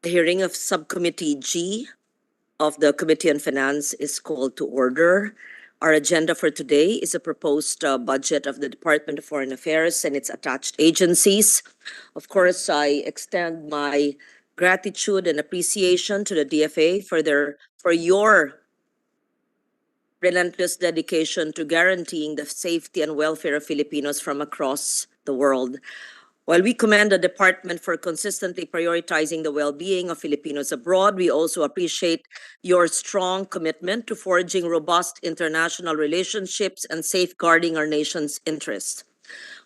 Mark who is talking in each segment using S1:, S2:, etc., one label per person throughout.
S1: The hearing of Subcommittee G of the Committee on Finance is called to order. Our agenda for today is a proposed budget of the Department of Foreign Affairs and its attached agencies. Of course, I extend my gratitude and appreciation to the DFA for your relentless dedication to guaranteeing the safety and welfare of Filipinos from across the world. While we commend the department for consistently prioritizing the well-being of Filipinos abroad, we also appreciate your strong commitment to forging robust international relationships and safeguarding our nation's interests.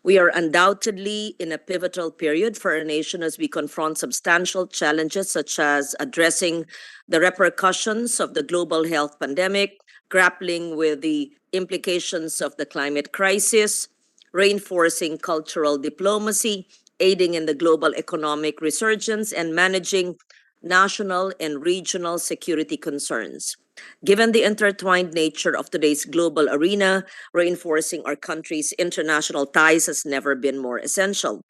S1: We are undoubtedly in a pivotal period for our nation as we confront substantial challenges such as addressing the repercussions of the global health pandemic, grappling with the implications of the climate crisis, reinforcing cultural diplomacy, aiding in the global economic resurgence, and managing national and regional security concerns. Given the intertwined nature of today's global arena, reinforcing our country's international ties has never been more essential.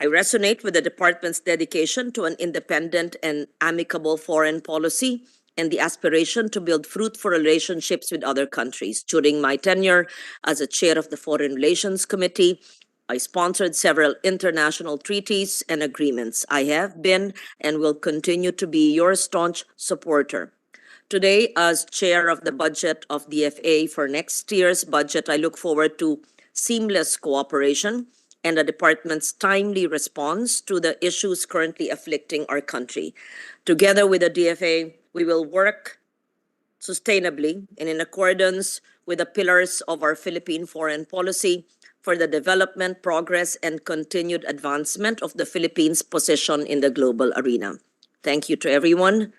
S1: I resonate with the department's dedication to an independent and amicable foreign policy and the aspiration to build fruitful relationships with other countries. During my tenure as a chair of the Foreign Relations Committee, I sponsored several international treaties and agreements. I have been and will continue to be your staunch supporter. Today, as chair of the budget of DFA for next year's budget, I look forward to seamless cooperation and the department's timely response to the issues currently afflicting our country. Together with the DFA, we will work sustainably and in accordance with the pillars of our Philippine foreign policy for the development, progress, and continued advancement of the Philippines' position in the global arena. Thank you to everyone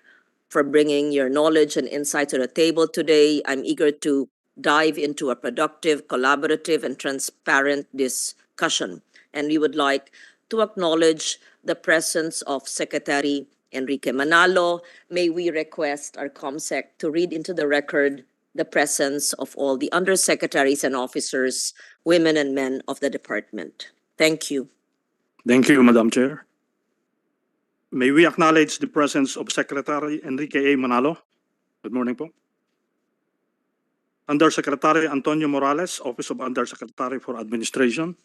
S1: for bringing your knowledge and insight to the table today. I'm eager to dive into a productive, collaborative, and transparent discussion. And we would like to acknowledge the presence of Secretary Enrique Manalo. May we request our ComSec to read into the record the presence of all the undersecretaries and officers, women and men of the department. Thank you.
S2: Thank you, Madam Chair. May we acknowledge the presence of Secretary Enrique A. Manalo. Good morning po. Undersecretary Antonio Morales, Office of Undersecretary for Administration.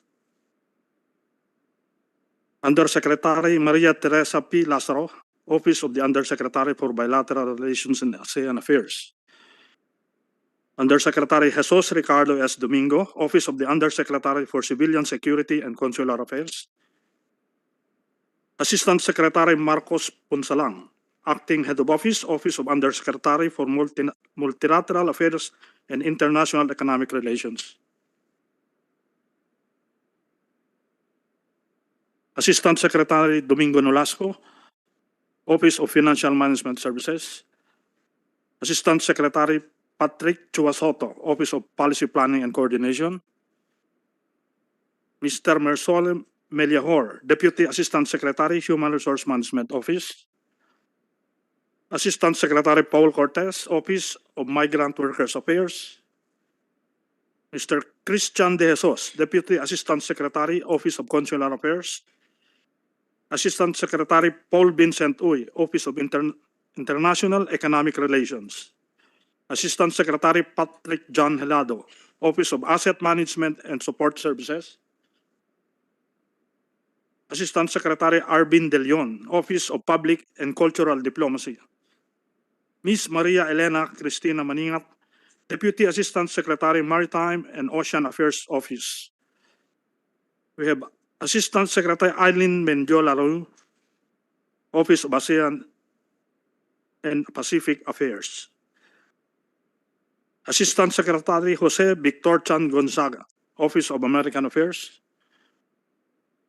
S2: Undersecretary Maria Teresa P. Lazaro, Office of the Undersecretary for Bilateral Relations and ASEAN Affairs. Undersecretary Jesus Ricardo S. Domingo, Office of the Undersecretary for Civilian Security and Consular Affairs. Assistant Secretary Marcos Punsalang, Acting Head of Office, Office of Undersecretary for Multilateral Affairs and International Economic Relations. Assistant Secretary Domingo Nolasco, Office of Financial Management Services. Assistant Secretary Patrick Chuasoto, Office of Policy Planning and Coordination. Mr. Mersole Meliahor, Deputy Assistant Secretary, Human Resource Management Office. Assistant Secretary Paul Cortez, Office of Migrant Workers Affairs. Mr. Christian De Jesus, Deputy Assistant Secretary, Office of Consular Affairs. Assistant Secretary Paul Vincent Uy, Office of International Economic Relations. Assistant Secretary Patrick John Helado, Office of Asset Management and Support Services. Assistant Secretary Arvin De Leon, Office of Public and Cultural Diplomacy. Ms. Maria Elena Cristina Maningat, Deputy Assistant Secretary Maritime and Ocean Affairs Office. We have Assistant Secretary Eileen Mendiola Roy, Office of ASEAN and Pacific Affairs. Assistant Secretary Jose Victor Chan Gonzaga, Office of American Affairs.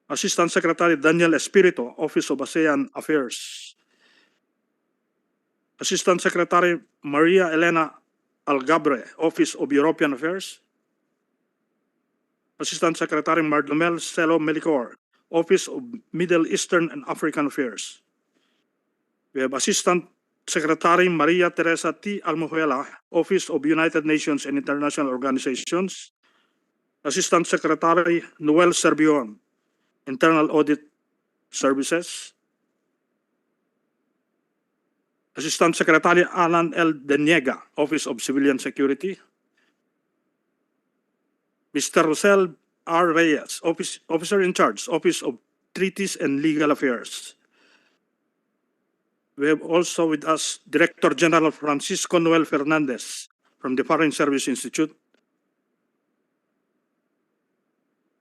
S2: Assistant Secretary Daniel Espirito, Office of ASEAN Affairs. Assistant Secretary Maria Elena Algabre, Office of European Affairs. Assistant Secretary Mardomel Celo Melicor, Office of Middle Eastern and African Affairs. We have Assistant Secretary Maria Teresa T. Almujuela, Office of United Nations and International Organizations. Assistant Secretary Noel Servion, Internal Audit Services. Assistant Secretary Alan L. Deniega, Office of Civilian Security. Mr. Rosel R. Reyes, Officer in Charge, Office of Treaties and Legal Affairs. We have also with us Director General Francisco Noel Fernandez from the Foreign Service Institute.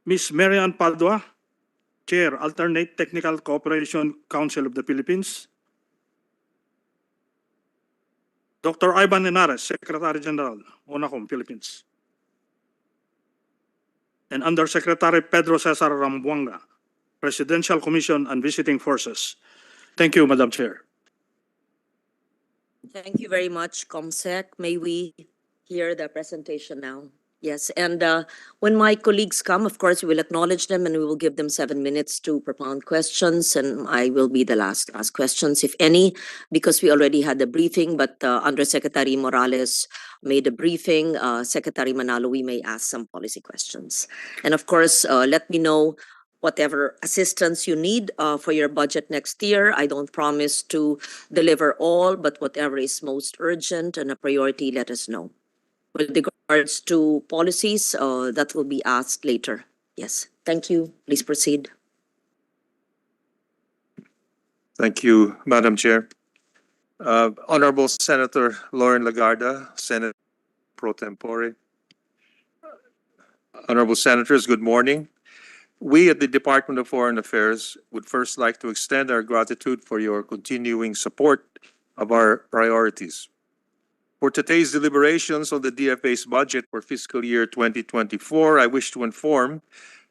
S2: Ms. Marian Padua, Chair, Alternate Technical Cooperation Council of the Philippines. Dr. Ivan Henares, Secretary General, UNACOM, Philippines. And Undersecretary Pedro Cesar Rambuanga, Presidential Commission on Visiting Forces. Thank you, Madam Chair.
S1: Thank you very much, Comsec. May we hear the presentation now? Yes, and when my colleagues come, of course, we will acknowledge them and we will give them 7 minutes to propound questions, and I will be the last to ask questions, if any, because we already had the briefing, but Undersecretary Morales made a briefing. Secretary Manalo, we may ask some policy questions. And of course, let me know whatever assistance you need for your budget next year. I don't promise to deliver all, but whatever is most urgent and a priority, let us know. With regards to policies, that will be asked later. Yes, thank you. Please proceed.
S3: Thank you, Madam Chair. Honorable Senator Lauren Lagarda, Senate Pro Tempore. Honorable Senators, good morning. We at the Department of Foreign Affairs would first like to extend our gratitude for your continuing support of our priorities. For today's deliberations on the DFA's budget for fiscal year 2024, I wish to inform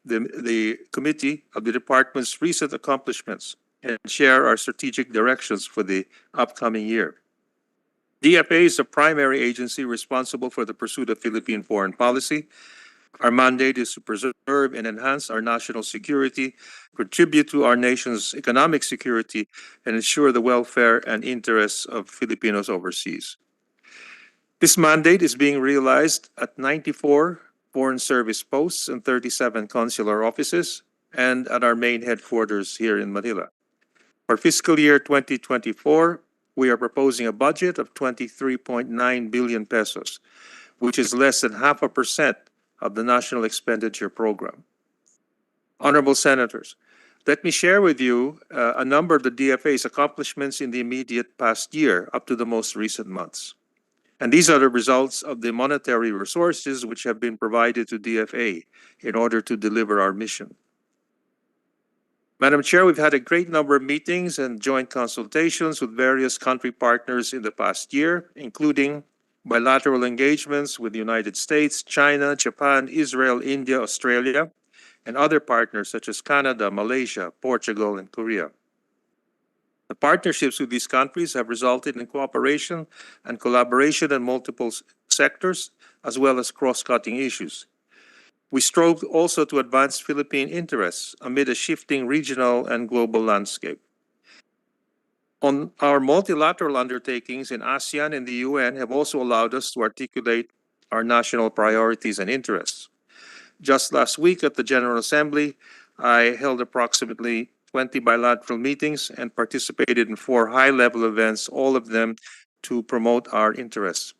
S3: the committee of the department's recent accomplishments and share our strategic directions for the upcoming year. DFA is the primary agency responsible for the pursuit of Philippine foreign policy. Our mandate is to preserve and enhance our national security, contribute to our nation's economic security, and ensure the welfare and interests of Filipinos overseas. This mandate is being realized at 94 foreign service posts and 37 consular offices, and at our main headquarters here in Manila. For fiscal year 2024, we are proposing a budget of 23.9 billion pesos, which is less than 0.5% of the National Expenditure Program. Honorable Senators, let me share with you a number of the DFA's accomplishments in the immediate past year up to the most recent months. And these are the results of the monetary resources which have been provided to DFA in order to deliver our mission. Madam Chair, we've had a great number of meetings and joint consultations with various country partners in the past year, including bilateral engagements with the United States, China, Japan, Israel, India, Australia, and other partners such as Canada, Malaysia, Portugal, and Korea. The partnerships with these countries have resulted in cooperation and collaboration in multiple sectors, as well as cross-cutting issues. We strove also to advance Philippine interests amid a shifting regional and global landscape. On our multilateral undertakings in ASEAN and the UN have also allowed us to articulate our national priorities and interests. Just last week at the General Assembly, I held approximately 20 bilateral meetings and participated in 4 high-level events, all of them to promote our interests.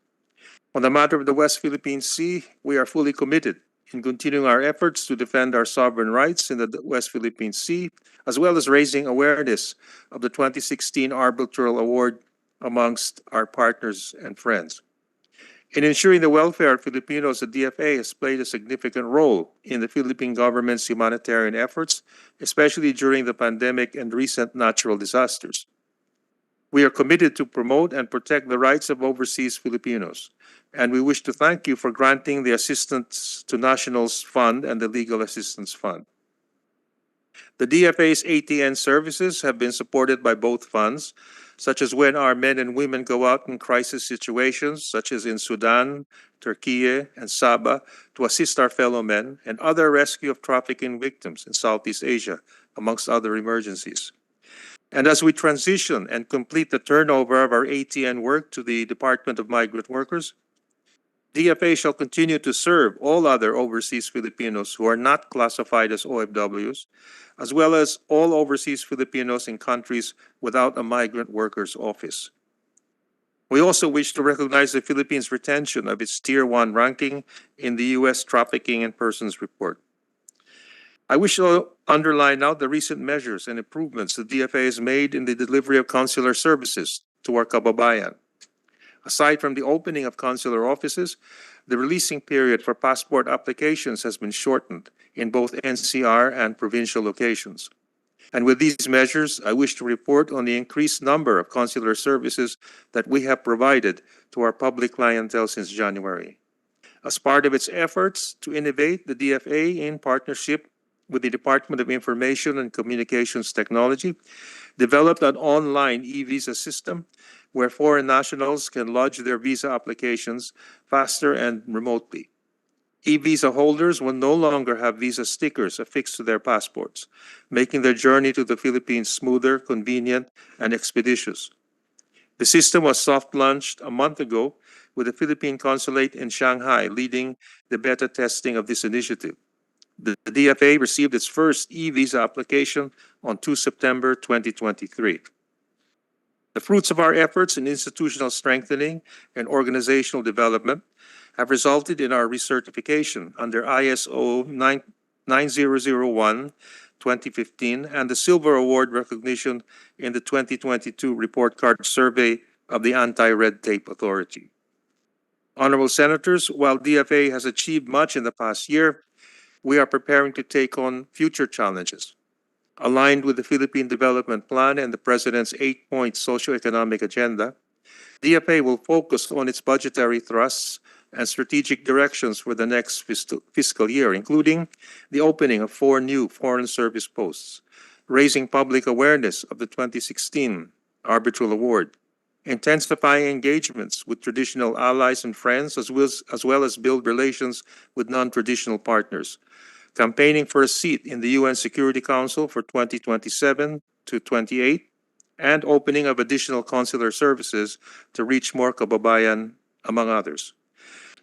S3: On the matter of the West Philippine Sea, we are fully committed in continuing our efforts to defend our sovereign rights in the West Philippine Sea, as well as raising awareness of the 2016 Arbitral Award amongst our partners and friends. In ensuring the welfare of Filipinos, the DFA has played a significant role in the Philippine government's humanitarian efforts, especially during the pandemic and recent natural disasters. We are committed to promote and protect the rights of overseas Filipinos, and we wish to thank you for granting the Assistance to Nationals Fund and the Legal Assistance Fund. The DFA's ATN services have been supported by both funds, such as when our men and women go out in crisis situations, such as in Sudan, Turkey, and Sabah, to assist our fellow men, and other rescue of trafficking victims in Southeast Asia, amongst other emergencies. And as we transition and complete the turnover of our ATN work to the Department of Migrant Workers, DFA shall continue to serve all other overseas Filipinos who are not classified as OFWs, as well as all overseas Filipinos in countries without a migrant workers office. We also wish to recognize the Philippines' retention of its Tier 1 ranking in the U.S. Trafficking in Persons Report. I wish to underline now the recent measures and improvements the DFA has made in the delivery of consular services to our kababayan. Aside from the opening of consular offices, the releasing period for passport applications has been shortened in both NCR and provincial locations. And with these measures, I wish to report on the increased number of consular services that we have provided to our public clientele since January. As part of its efforts to innovate, the DFA, in partnership with the Department of Information and Communications Technology, developed an online e-visa system where foreign nationals can lodge their visa applications faster and remotely. E-visa holders will no longer have visa stickers affixed to their passports, making their journey to the Philippines smoother, convenient, and expeditious. The system was soft-launched a month ago, with the Philippine Consulate in Shanghai leading the beta testing of this initiative. The DFA received its first e-visa application on 2 September 2023. The fruits of our efforts in institutional strengthening and organizational development have resulted in our recertification under ISO 9001-2015 and the Silver Award recognition in the 2022 Report Card Survey of the Anti-Red Tape Authority. Honorable Senators, while DFA has achieved much in the past year, we are preparing to take on future challenges. Aligned with the Philippine Development Plan and the President's 8-point socioeconomic agenda, DFA will focus on its budgetary thrusts and strategic directions for the next fiscal year, including the opening of 4 new Foreign Service posts, raising public awareness of the 2016 Arbitral Award, intensifying engagements with traditional allies and friends, as well as build relations with non-traditional partners, campaigning for a seat in the UN Security Council for 2027 to 28, and opening of additional consular services to reach more kababayan, among others.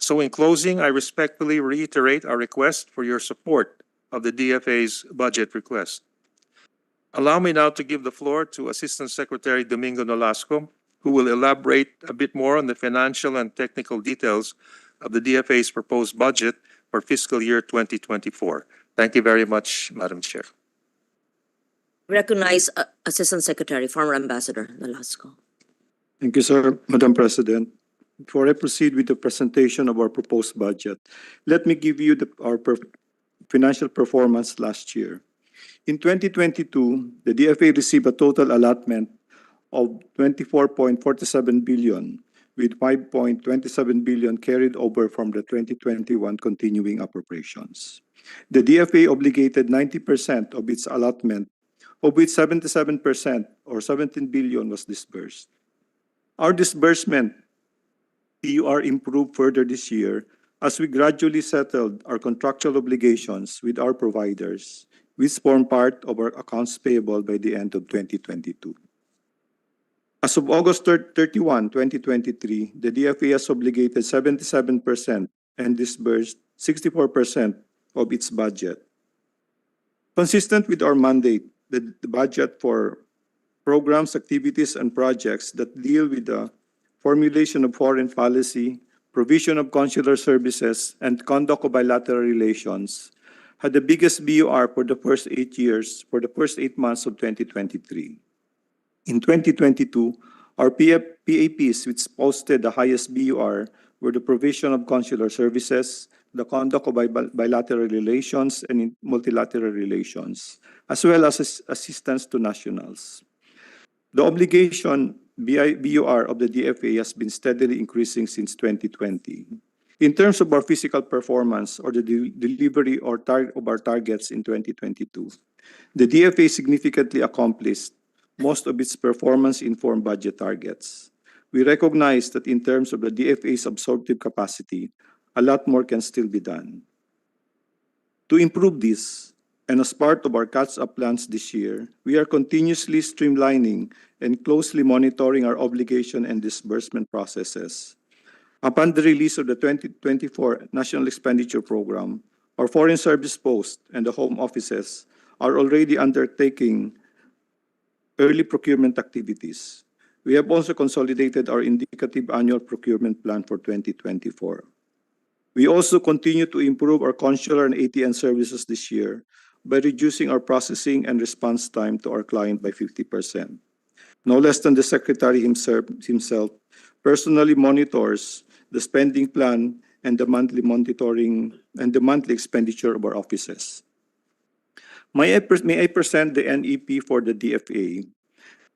S3: So in closing, I respectfully reiterate our request for your support of the DFA's budget request. Allow me now to give the floor to Assistant Secretary Domingo Nolasco, who will elaborate a bit more on the financial and technical details of the DFA's proposed budget for fiscal year 2024. Thank you very much, Madam Chair.
S1: Recognize Assistant Secretary, former Ambassador Nolasco.
S4: Thank you, sir. Madam President, before I proceed with the presentation of our proposed budget, let me give you our financial performance last year. In 2022, the DFA received a total allotment of 24.47 billion, with 5.27 billion carried over from the 2021 continuing appropriations. The DFA obligated 90% of its allotment, of which 77% or 17 billion was disbursed. Our disbursement PUR improved further this year as we gradually settled our contractual obligations with our providers, which form part of our accounts payable by the end of 2022. As of August 31, 2023, the DFA has obligated 77% and disbursed 64% of its budget. Consistent with our mandate, the budget for programs, activities, and projects that deal with the formulation of foreign policy, provision of consular services, and conduct of bilateral relations had the biggest BUR for the first 8 months of 2023. In 2022, our PAPs, which posted the highest BUR, were the provision of consular services, the conduct of bilateral relations and multilateral relations, as well as assistance to nationals. The obligation BUR of the DFA has been steadily increasing since 2020. In terms of our physical performance or the delivery of our targets in 2022, the DFA significantly accomplished most of its performance-informed budget targets. We recognize that in terms of the DFA's absorptive capacity, a lot more can still be done. To improve this, and as part of our catch-up plans this year, we are continuously streamlining and closely monitoring our obligation and disbursement processes. Upon the release of the 2024 National Expenditure Program, our Foreign Service Post and the Home Offices are already undertaking early procurement activities. We have also consolidated our indicative annual procurement plan for 2024. We also continue to improve our consular and ATN services this year by reducing our processing and response time to our client by 50%. No less than the Secretary himself personally monitors the spending plan and the monthly monitoring and the monthly expenditure of our offices. May I present the NEP for the DFA?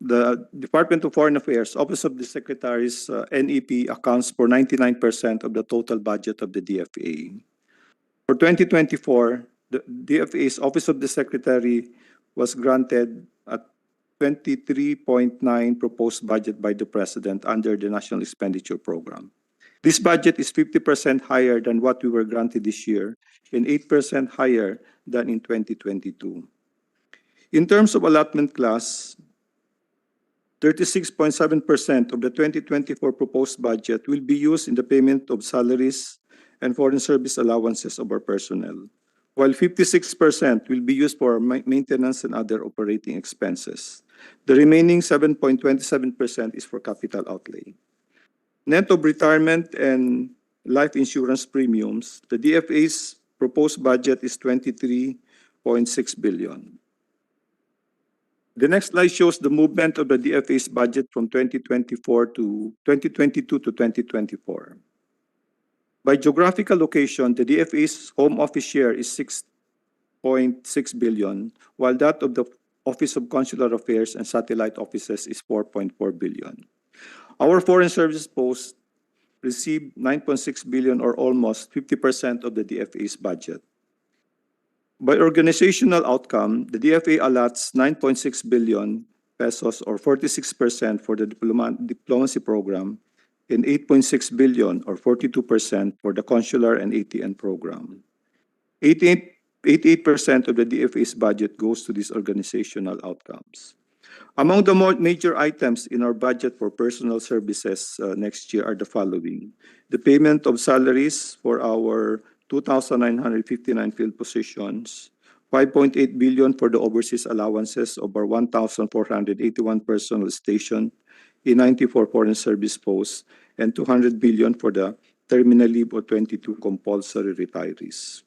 S4: The Department of Foreign Affairs, Office of the Secretary's NEP accounts for 99% of the total budget of the DFA. For 2024, the DFA's Office of the Secretary was granted a 23.9 proposed budget by the President under the National Expenditure Program. This budget is 50% higher than what we were granted this year and 8% higher than in 2022. In terms of allotment class, 36.7% of the 2024 proposed budget will be used in the payment of salaries and foreign service allowances of our personnel, while 56% will be used for maintenance and other operating expenses. The remaining 7.27% is for capital outlay. Net of retirement and life insurance premiums, the DFA's proposed budget is 23.6 billion. The next slide shows the movement of the DFA's budget from 2022 to 2024. By geographical location, the DFA's home office share is 6.6 billion, while that of the Office of Consular Affairs and Satellite Offices is 4.4 billion. Our foreign service posts received 9.6 billion or almost 50% of the DFA's budget. By organizational outcome, the DFA allots 9.6 billion pesos or 46% for the diplomacy program and 8.6 billion or 42% for the consular and ATN program. 88% of the DFA's budget goes to these organizational outcomes. Among the major items in our budget for personal services next year are the following: the payment of salaries for our 2,959 field positions, 5.8 billion for the overseas allowances of our 1,481 personnel stationed in 94 foreign service posts, and 200 billion for the terminal leave of 22 compulsory retirees.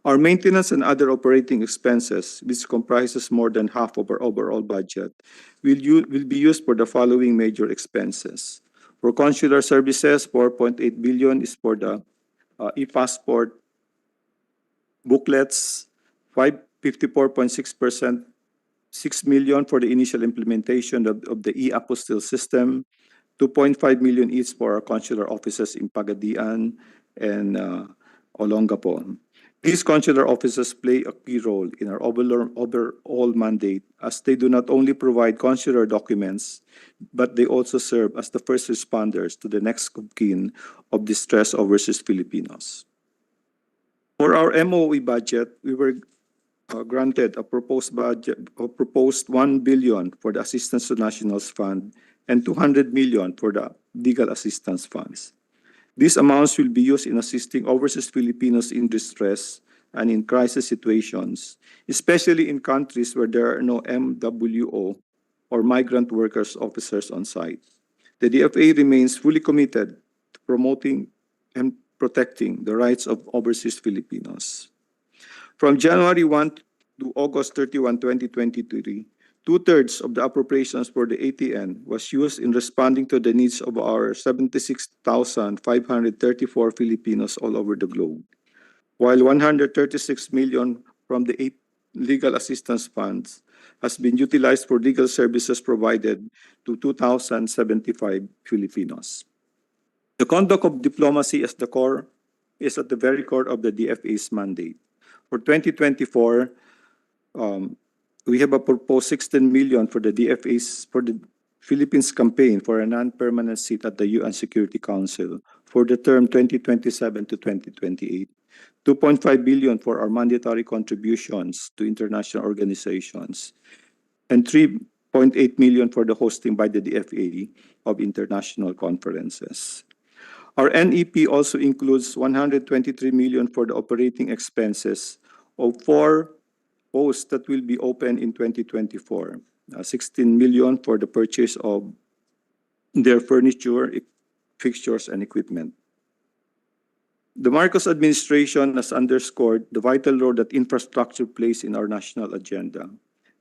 S4: Our maintenance and other operating expenses, which comprises more than half of our overall budget, will be used for the following major expenses. For consular services, 4.8 billion is for the e-passport booklets, 54.6%, 6 million for the initial implementation of the e-apostille system, 2.5 million each for our consular offices in Pagadian and Olongapo. These consular offices play a key role in our overall mandate, as they do not only provide consular documents, but they also serve as the first responders to the next of kin of distressed overseas Filipinos. For our MOE budget, we were granted a proposed 1 billion for the Assistance to Nationals Fund and 200 million for the Legal Assistance Funds. These amounts will be used in assisting overseas Filipinos in distress and in crisis situations, especially in countries where there are no MWO or migrant workers officers on site. The DFA remains fully committed to promoting and protecting the rights of overseas Filipinos. From January 1 to August 31, 2023, two-thirds of the appropriations for the ATN was used in responding to the needs of our 76,534 Filipinos all over the globe, while 136 million from the legal assistance funds has been utilized for legal services provided to 2,075 Filipinos. The conduct of diplomacy is at the very core of the DFA's mandate. For 2024, we have a proposed 16 million for the Philippines campaign for a non-permanent seat at the UN Security Council for the term 2027 to 2028. 2.5 billion for our mandatory contributions to international organizations, and 3.8 million for the hosting by the DFA of international conferences. Our NEP also includes 123 million for the operating expenses of 4 posts that will be open in 2024. 16 million for the purchase of their furniture, fixtures, and equipment. The Marcos administration has underscored the vital role that infrastructure plays in our national agenda.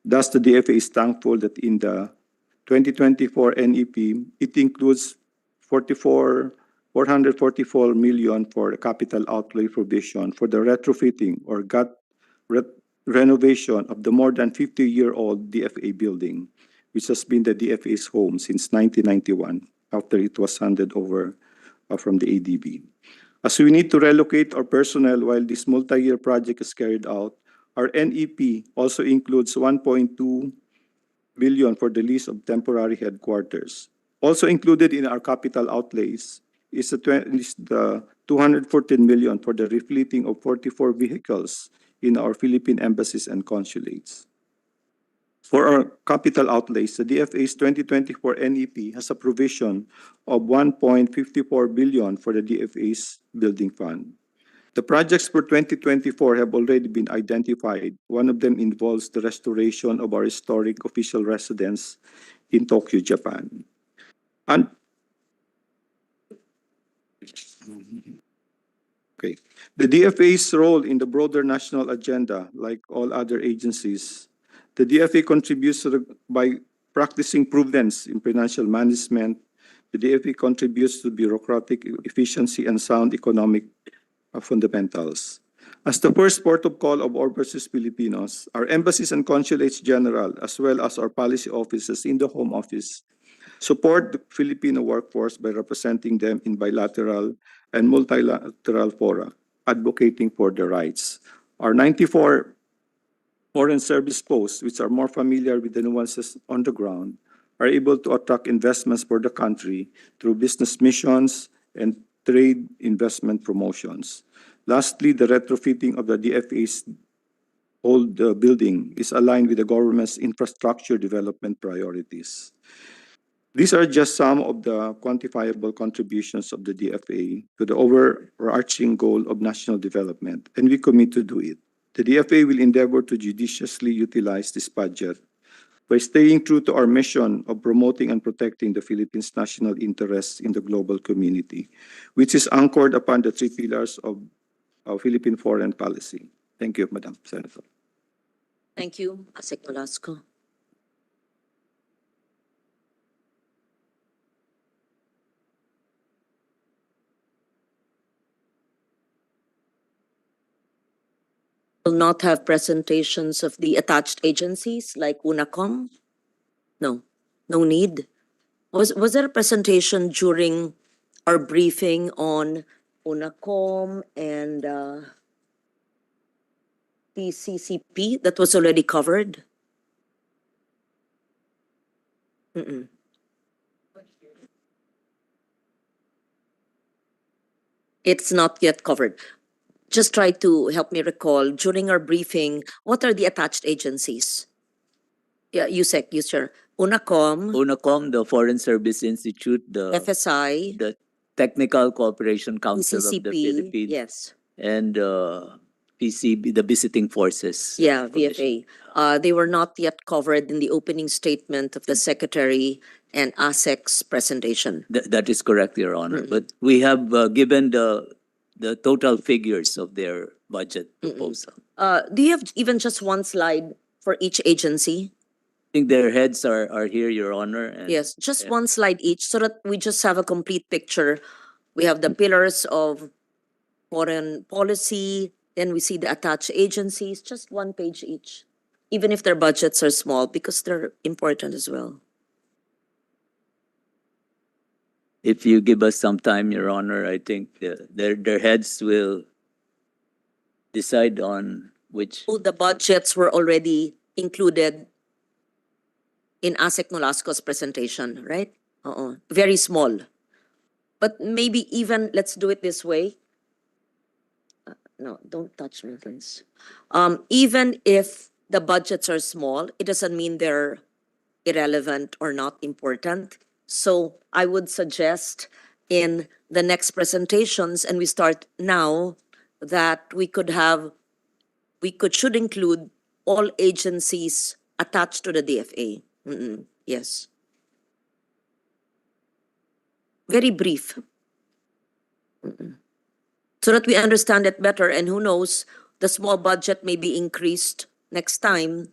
S4: Thus, the DFA is thankful that in the 2024 NEP, it includes 444 million for the capital outlay provision for the retrofitting or renovation of the more than 50-year-old DFA building, which has been the DFA's home since 1991 after it was handed over from the ADB. As we need to relocate our personnel while this multi-year project is carried out, our NEP also includes 1.2 billion for the lease of temporary headquarters. Also included in our capital outlays is the 214 million for the refleeting of 44 vehicles in our Philippine embassies and consulates. For our capital outlays, the DFA's 2024 NEP has a provision of 1.54 billion for the DFA's building fund. The projects for 2024 have already been identified. One of them involves the restoration of our historic official residence in Tokyo, Japan. And the DFA's role in the broader national agenda, like all other agencies, the DFA contributes by practicing prudence in financial management. The DFA contributes to bureaucratic efficiency and sound economic fundamentals. As the first port of call of overseas Filipinos, our embassies and consulates general, as well as our policy offices in the Home Office, support the Filipino workforce by representing them in bilateral and multilateral fora, advocating for their rights. Our 94 foreign service posts, which are more familiar with the nuances on the ground, are able to attract investments for the country through business missions and trade investment promotions. Lastly, the retrofitting of the DFA's old building is aligned with the government's infrastructure development priorities. These are just some of the quantifiable contributions of the DFA to the overarching goal of national development, and we commit to do it. The DFA will endeavor to judiciously utilize this budget by staying true to our mission of promoting and protecting the Philippines' national interests in the global community, which is anchored upon the three pillars of our Philippine foreign policy. Thank you, Madam Senator.
S1: Thank you, Asek Nolasco. Will not have presentations of the attached agencies like UNACOM? No, no need. Was there a presentation during our briefing on UNACOM and PCCP that was already covered? Mm-mm. It's not yet covered. Just try to help me recall, during our briefing, what are the attached agencies? Yeah, USEC, you sir.
S5: UNACOM, the Foreign Service Institute,
S1: FSI,
S5: the Technical Cooperation Council of the
S1: PCCP,
S5: Philippines,
S1: yes.
S5: and PCB, the Visiting Forces.
S1: Yeah,
S5: Commission.
S1: VFA. They were not yet covered in the opening statement of the Secretary and ASEC's presentation.
S5: That is correct, Your Honor.
S1: Mm-mm.
S5: But we have given the total figures of their budget
S1: Mm-mm.
S5: proposal.
S1: Do you have even just one slide for each agency?
S5: I think their heads are here, Your Honor. And
S1: Yes, just
S5: yeah.
S1: one slide each so that we just have a complete picture. We have the pillars of foreign policy, then we see the attached agencies, just one page each, even if their budgets are small, because they're important as well.
S5: If you give us some time, Your Honor, I think their heads will decide on which.
S1: Oh, the budgets were already included in ASEC Nolasco's presentation, right? Very small. But maybe even, let's do it this way. No, don't touch me, please. Even if the budgets are small, it doesn't mean they're irrelevant or not important. So I would suggest in the next presentations, and we start now, that should include all agencies attached to the DFA. Yes. Very brief. So that we understand it better, and who knows, the small budget may be increased next time.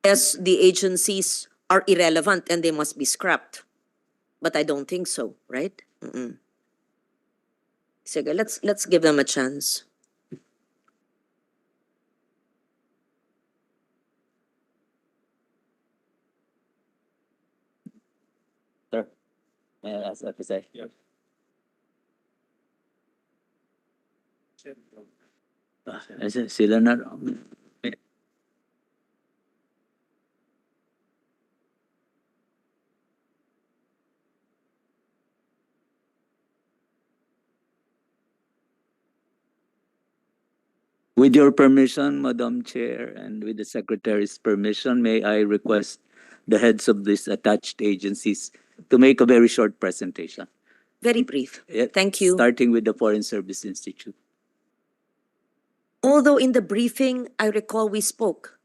S1: Yes, the agencies are irrelevant and they must be scrapped. But I don't think so, right? Sige, let's give them a chance.
S5: Sir, may I ask what to say? Sila na. With your permission, Madam Chair, and with the Secretary's permission, may I request the heads of these attached agencies to make a very short presentation?
S1: Very brief.
S5: Yeah,
S1: Thank you.
S5: Starting with the Foreign Service Institute.
S1: Although in the briefing, I recall we spoke.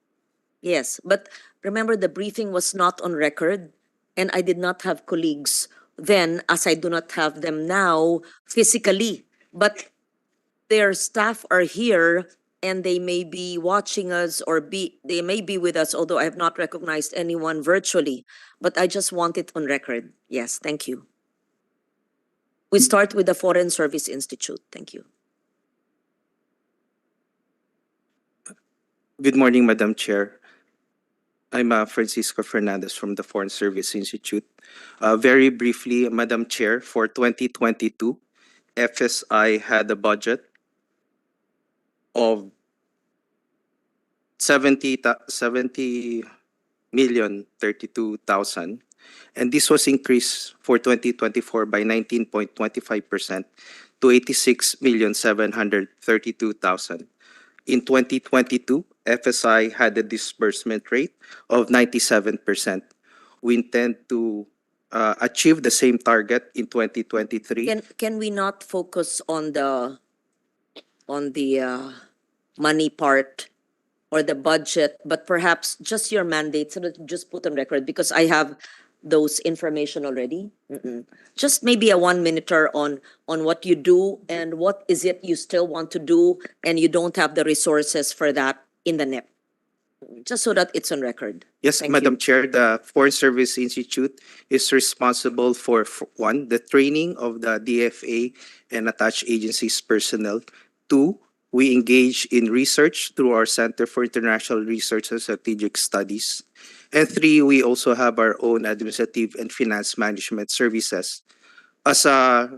S1: Yes, but remember the briefing was not on record and I did not have colleagues then, as I do not have them now physically. But their staff are here and they may be watching us or they may be with us, although I have not recognized anyone virtually. But I just want it on record. Yes, thank you. We start with the Foreign Service Institute. Thank you.
S6: Good morning, Madam Chair. I'm Francisco Fernandez from the Foreign Service Institute. Very briefly, Madam Chair, for 2022, FSI had a budget of 70,032,000, and this was increased for 2024 by 19.25% to 86,732,000. In 2022, FSI had a disbursement rate of 97%. We intend to achieve the same target in 2023.
S1: Can we not focus on the money part or the budget, but perhaps just your mandate, so that you just put on record, because I have those information already. Just maybe a 1-minuter on what you do and what is it you still want to do and you don't have the resources for that in the NEP. Just so that it's on record.
S6: Yes,
S1: Thank
S6: Madam
S1: you.
S6: Chair, the Foreign Service Institute is responsible for one, the training of the DFA and attached agencies personnel. Two, we engage in research through our Center for International Research and Strategic Studies. And three, we also have our own administrative and finance management services. As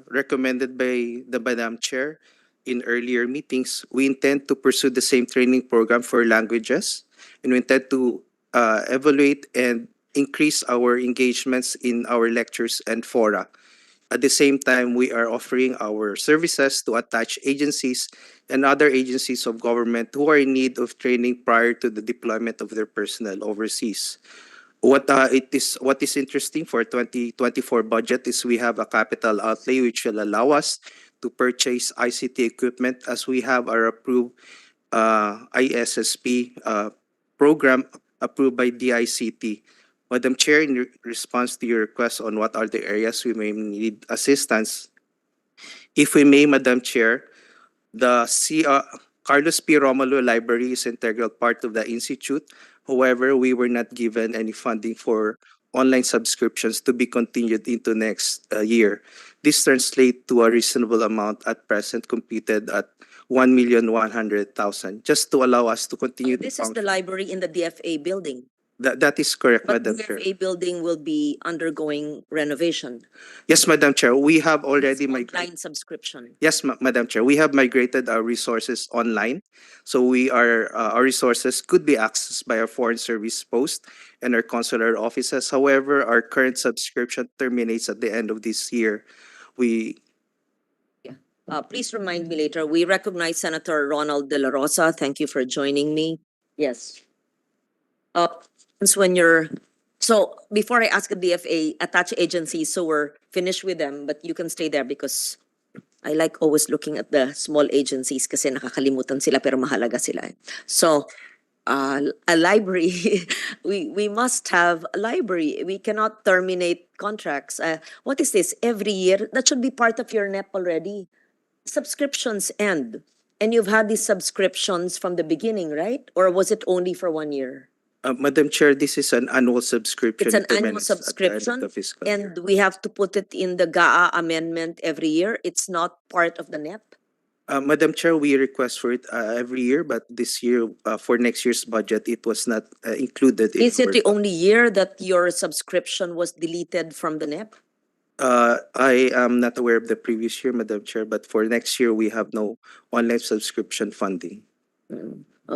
S6: recommended by the Madam Chair in earlier meetings, we intend to pursue the same training program for languages, and we intend to evaluate and increase our engagements in our lectures and fora. At the same time, we are offering our services to attached agencies and other agencies of government who are in need of training prior to the deployment of their personnel overseas. What is interesting for 2024 budget is we have a capital outlay which will allow us to purchase ICT equipment, as we have our approved ISSP program approved by DICT. Madam Chair, in response to your request on what are the areas we may need assistance, if we may, Madam Chair, the Carlos P. Romulo Library is an integral part of the Institute. However, we were not given any funding for online subscriptions to be continued into next year. This translates to a reasonable amount at present, computed at 1,100,000, just to allow us to continue.
S1: This is the library in the DFA building.
S6: That is correct,
S1: But
S6: Madam
S1: the
S6: Chair.
S1: DFA building will be undergoing renovation.
S6: Yes, Madam Chair, we have already
S1: It's
S6: migrated.
S1: online subscription.
S6: Yes, Madam Chair, we have migrated our resources online. So our resources could be accessed by our foreign service post and our consular offices. However, our current subscription terminates at the end of this year.
S1: Please remind me later. We recognize Senator Ronald De La Rosa. Thank you for joining me. Yes. So before I ask the DFA attached agencies, so we're finished with them, but you can stay there because I like always looking at the small agencies kasi nakakalimutan sila pero mahalaga sila. So a library. We must have a library. We cannot terminate contracts. What is this? Every year? That should be part of your NEP already. Subscriptions end. And you've had these subscriptions from the beginning, right? Or was it only for 1 year?
S6: Madam Chair, this is an annual subscription.
S1: It's an
S6: It
S1: annual
S6: terminates at the end of
S1: subscription,
S6: the fiscal year.
S1: and we have to put it in the GAA amendment every year. It's not part of the NEP.
S6: Madam Chair, we request for it every year, but this year, for next year's budget, it was not included.
S1: Is it
S6: our
S1: the only year that your subscription was deleted from the NEP?
S6: I am not aware of the previous year, Madam Chair, but for next year, we have no online subscription funding.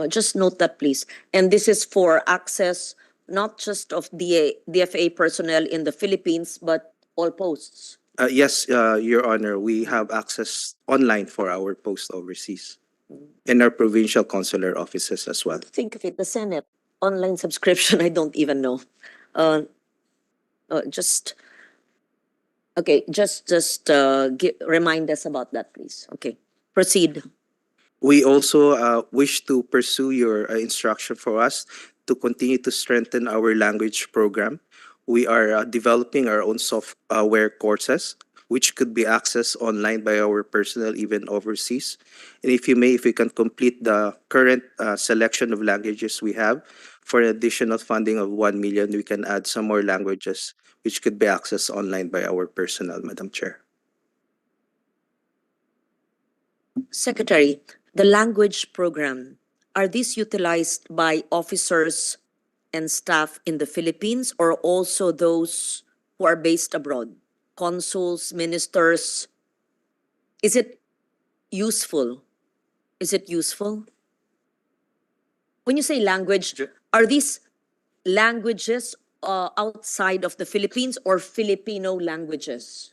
S1: Just note that, please. And this is for access not just of DFA personnel in the Philippines, but all posts.
S6: Yes, Your Honor, we have access online for our post overseas and our provincial consular offices as well.
S1: Think of it, the Senate online subscription. I don't even know. Just okay. Just remind us about that, please. Okay, proceed.
S6: We also wish to pursue your instruction for us to continue to strengthen our language program. We are developing our own software courses, which could be accessed online by our personnel even overseas. And if you may, if we can complete the current selection of languages we have, for an additional funding of 1 million, we can add some more languages which could be accessed online by our personnel, Madam Chair.
S1: Secretary, the language program, are these utilized by officers and staff in the Philippines or also those who are based abroad? Consuls, ministers? Is it useful? Is it useful? When you say language, are these languages outside of the Philippines or Filipino languages?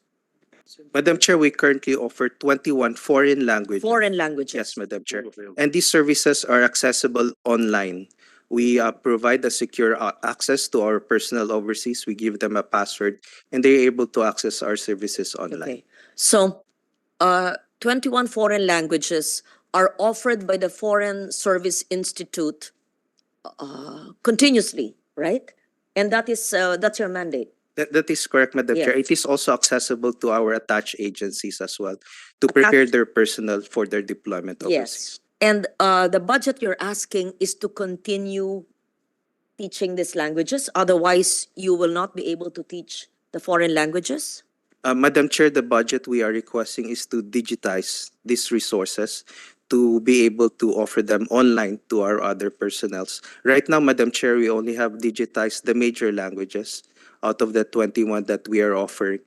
S6: Madam Chair, we currently offer 21 foreign languages.
S1: Foreign languages.
S6: Yes, Madam Chair. And these services are accessible online. We provide a secure access to our personnel overseas. We give them a password and they're able to access our services online.
S1: Okay. So, 21 foreign languages are offered by the Foreign Service Institute continuously, right? And that's your mandate.
S6: That is correct, Madam Chair.
S1: Yes.
S6: It is also accessible to our attached agencies as well to prepare their personnel for their deployment overseas.
S1: Yes. And the budget you're asking is to continue teaching these languages. Otherwise, you will not be able to teach the foreign languages.
S6: Madam Chair, the budget we are requesting is to digitize these resources to be able to offer them online to our other personnels. Right now, Madam Chair, we only have digitized the major languages out of the 21 that we are offering.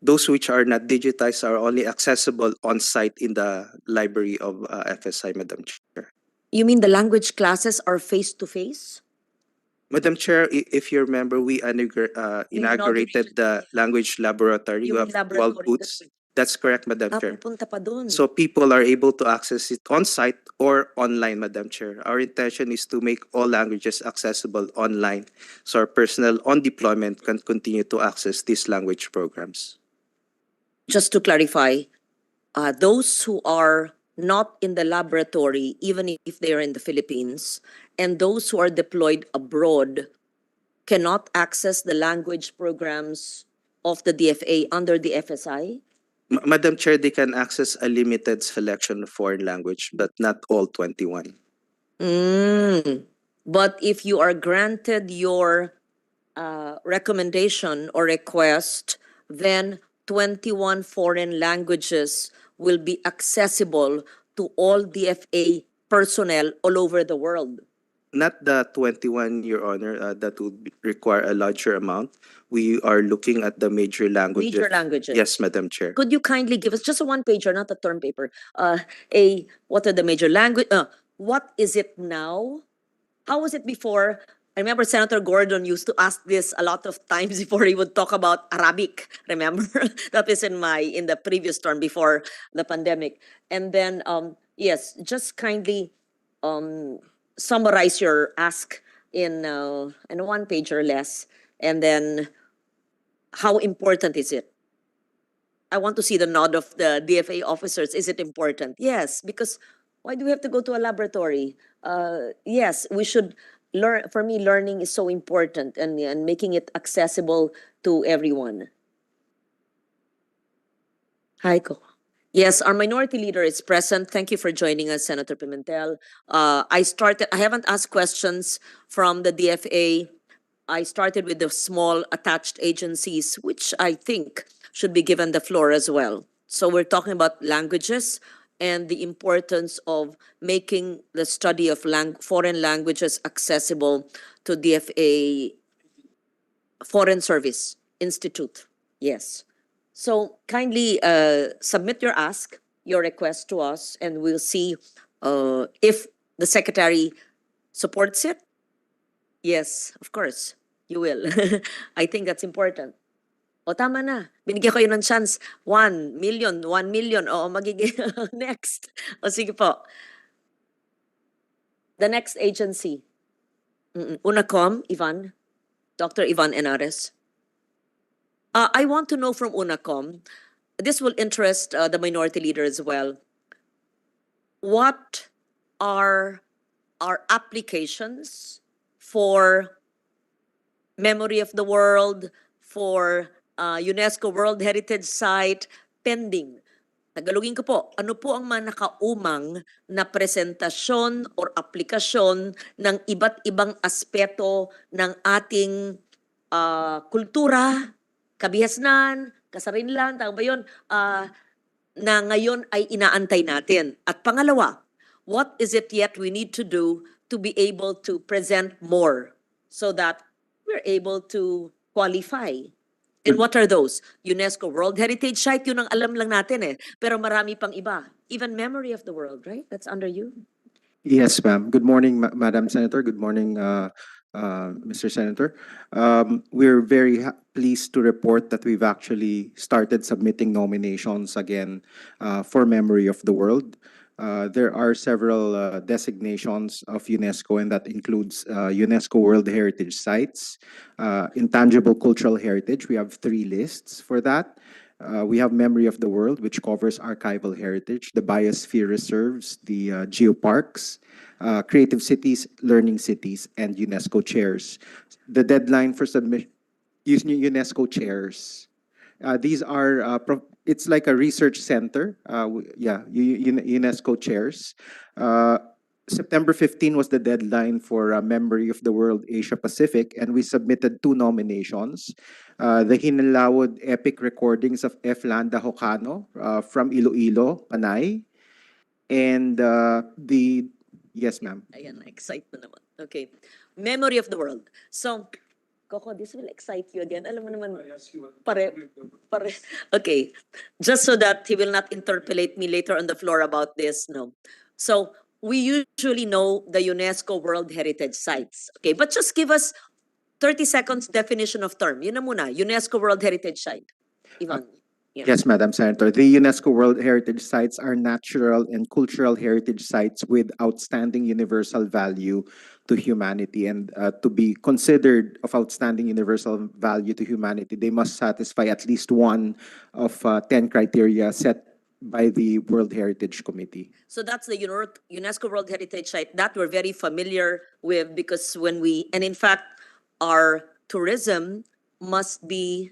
S6: Those which are not digitized are only accessible on site in the library of FSI, Madam Chair.
S1: You mean the language classes are face-to-face?
S6: Madam Chair, if you remember, we inaugurated the language laboratory. You
S1: Yung
S6: have 12
S1: laboratory,
S6: booths. That's correct, Madam Chair.
S1: Pupunta pa dun.
S6: So people are able to access it on site or online, Madam Chair. Our intention is to make all languages accessible online so our personnel on deployment can continue to access these language programs.
S1: Just to clarify, those who are not in the laboratory, even if they are in the Philippines, and those who are deployed abroad cannot access the language programs of the DFA under the FSI?
S6: Madam Chair, they can access a limited selection of foreign language, but not all 21.
S1: But if you are granted your recommendation or request, then 21 foreign languages will be accessible to all DFA personnel all over the world.
S6: Not the 21, Your Honor, that would require a larger amount. We are looking at the major languages.
S1: Major languages.
S6: Yes, Madam Chair.
S1: Could you kindly give us just a one pager, not a term paper? What are the major language? What is it now? How was it before? I remember Senator Gordon used to ask this a lot of times before he would talk about Arabic. Remember that is in the previous term before the pandemic. And then yes, just kindly summarize your ask in one page or less, and then how important is it? I want to see the nod of the DFA officers. Is it important? Yes, because Why do we have to go to a laboratory? Yes, we should learn. For me, learning is so important, and making it accessible to everyone. Heiko. Yes, our minority leader is present. Thank you for joining us, Senator Pimentel. I haven't asked questions from the DFA. I started with the small attached agencies, which I think should be given the floor as well. So we're talking about languages and the importance of making the study of foreign languages accessible to DFA Foreign Service Institute. Yes. So kindly submit your ask, your request to us, and we'll see if the secretary supports it. Yes, of course, you will. I think that's important. O tama na, binigyan ko kayo ng chance. 1 million, 1 million. O magiging next. O sige po. The next agency. UNACOM, Ivan. Dr. Ivan Enares. I want to know from UNACOM, this will interest the minority leader as well. What are our applications for Memory of the World, for UNESCO World Heritage Site pending? Tagalogin ko po, ano po ang mga nakaumang na presentasyon or aplikasyon ng iba't ibang aspeto ng ating kultura, kabihasnan, kasarinlan, tama ba yun, na ngayon ay inaantay natin? At pangalawa, what is it yet we need to do to be able to present more so that we're able to qualify? And what are those? UNESCO World Heritage Site, yun ang alam lang natin eh. Pero marami pang iba. Even Memory of the World, right? That's under you.
S7: Yes, ma'am. Good morning, Madam Senator. Good morning, Mr. Senator. We're very pleased to report that we've actually started submitting nominations again for Memory of the World. There are several designations of UNESCO, and that includes UNESCO World Heritage Sites, Intangible Cultural Heritage. We have 3 lists for that. We have Memory of the World, which covers archival heritage, the biosphere reserves, the geoparks, creative cities, learning cities, and UNESCO chairs. The deadline for submission, UNESCO chairs. These are, it's like a research center. UNESCO chairs. September 15 was the deadline for Memory of the World Asia Pacific, and we submitted 2 nominations. The Hinalawod Epic Recordings of F. Landa Hocano from Iloilo, Panay, and yes, ma'am.
S1: Ayan, excite na naman. Okay. Memory of the World. So, Coco, this will excite you again. Alam mo naman, pare. Okay. Just so that he will not interpolate me later on the floor about this, no. So, we usually know the UNESCO World Heritage Sites. Okay, but just give us 30 seconds definition of term. Yun na muna, UNESCO World Heritage Site. Ivan. Yeah.
S7: Yes, Madam Senator. The UNESCO World Heritage Sites are natural and cultural heritage sites with outstanding universal value to humanity. And to be considered of outstanding universal value to humanity, they must satisfy at least one of 10 criteria set by the World Heritage Committee.
S1: So that's the UNESCO World Heritage Site that we're very familiar with, because and in fact, our tourism must be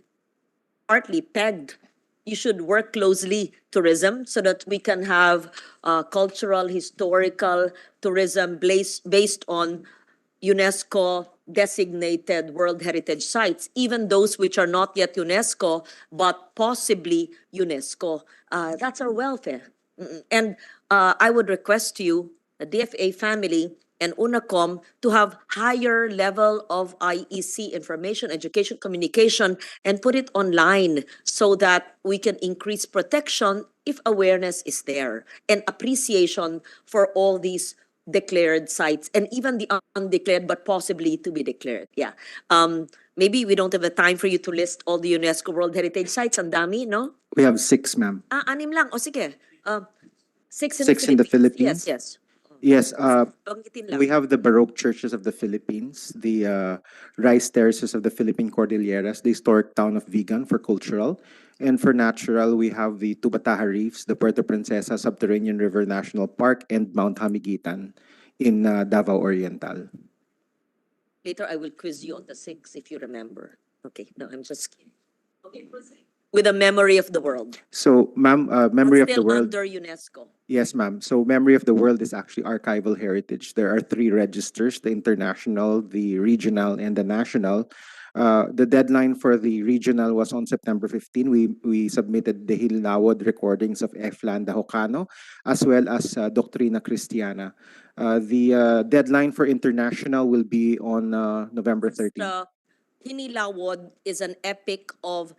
S1: partly pegged. You should work closely tourism so that we can have cultural, historical tourism based on UNESCO designated World Heritage Sites, even those which are not yet UNESCO, but possibly UNESCO. That's our welfare. And I would request you, the DFA family and UNACOM, to have higher level of IEC information, education, communication, and put it online so that we can increase protection if awareness is there, and appreciation for all these declared sites, and even the undeclared but possibly to be declared. Yeah. Maybe we don't have the time for you to list all the UNESCO World Heritage Sites. Ang dami, no?
S7: We have 6, ma'am.
S1: 6 lang. O sige. 6 in
S7: 6 in the Philippines.
S1: Yes.
S7: Yes,
S1: Banggitin lang.
S7: we have the Baroque churches of the Philippines, the rice terraces of the Philippine Cordilleras, the historic town of Vigan for cultural. And for natural, we have the Tubataha Reefs, the Puerto Princesa Subterranean River National Park, and Mount Hamiguitan in Davao Oriental.
S1: Later, I will quiz you on the 6 if you remember. Okay, no, I'm just kidding. Okay, proceed. With a memory of the world.
S7: So, ma'am, Memory
S1: But
S7: of the
S1: still
S7: World.
S1: under UNESCO.
S7: Yes, ma'am. So Memory of the World is actually archival heritage. There are three registers, the international, the regional, and the national. The deadline for the regional was on September 15. We submitted the Hilnawod recordings of F. Landa Hocano, as well as Doctrina Christiana. The deadline for international will be on November 13.
S1: Hinilawod is an epic of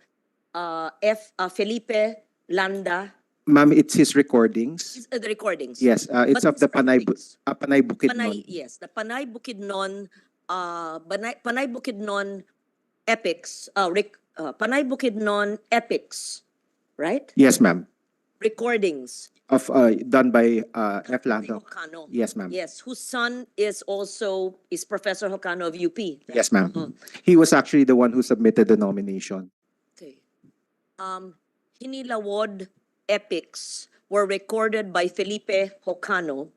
S1: Felipe Landa.
S7: Ma'am, it's his recordings.
S1: The recordings.
S7: Yes, it's
S1: But
S7: of the
S1: his writings.
S7: Panay Bukidnon.
S1: Yes, the Panay Bukidnon, Panay Bukidnon epics, Panay Bukidnon epics, right?
S7: Yes, ma'am.
S1: Recordings.
S7: Of done by F. Landa.
S1: Hocano.
S7: Yes, ma'am.
S1: Yes, whose son is Professor Hocano of UP.
S7: Yes, ma'am.
S1: Uh-huh.
S7: He was actually the one who submitted the nomination.
S1: Okay. Hinilawod epics were recorded by Felipe Hocano,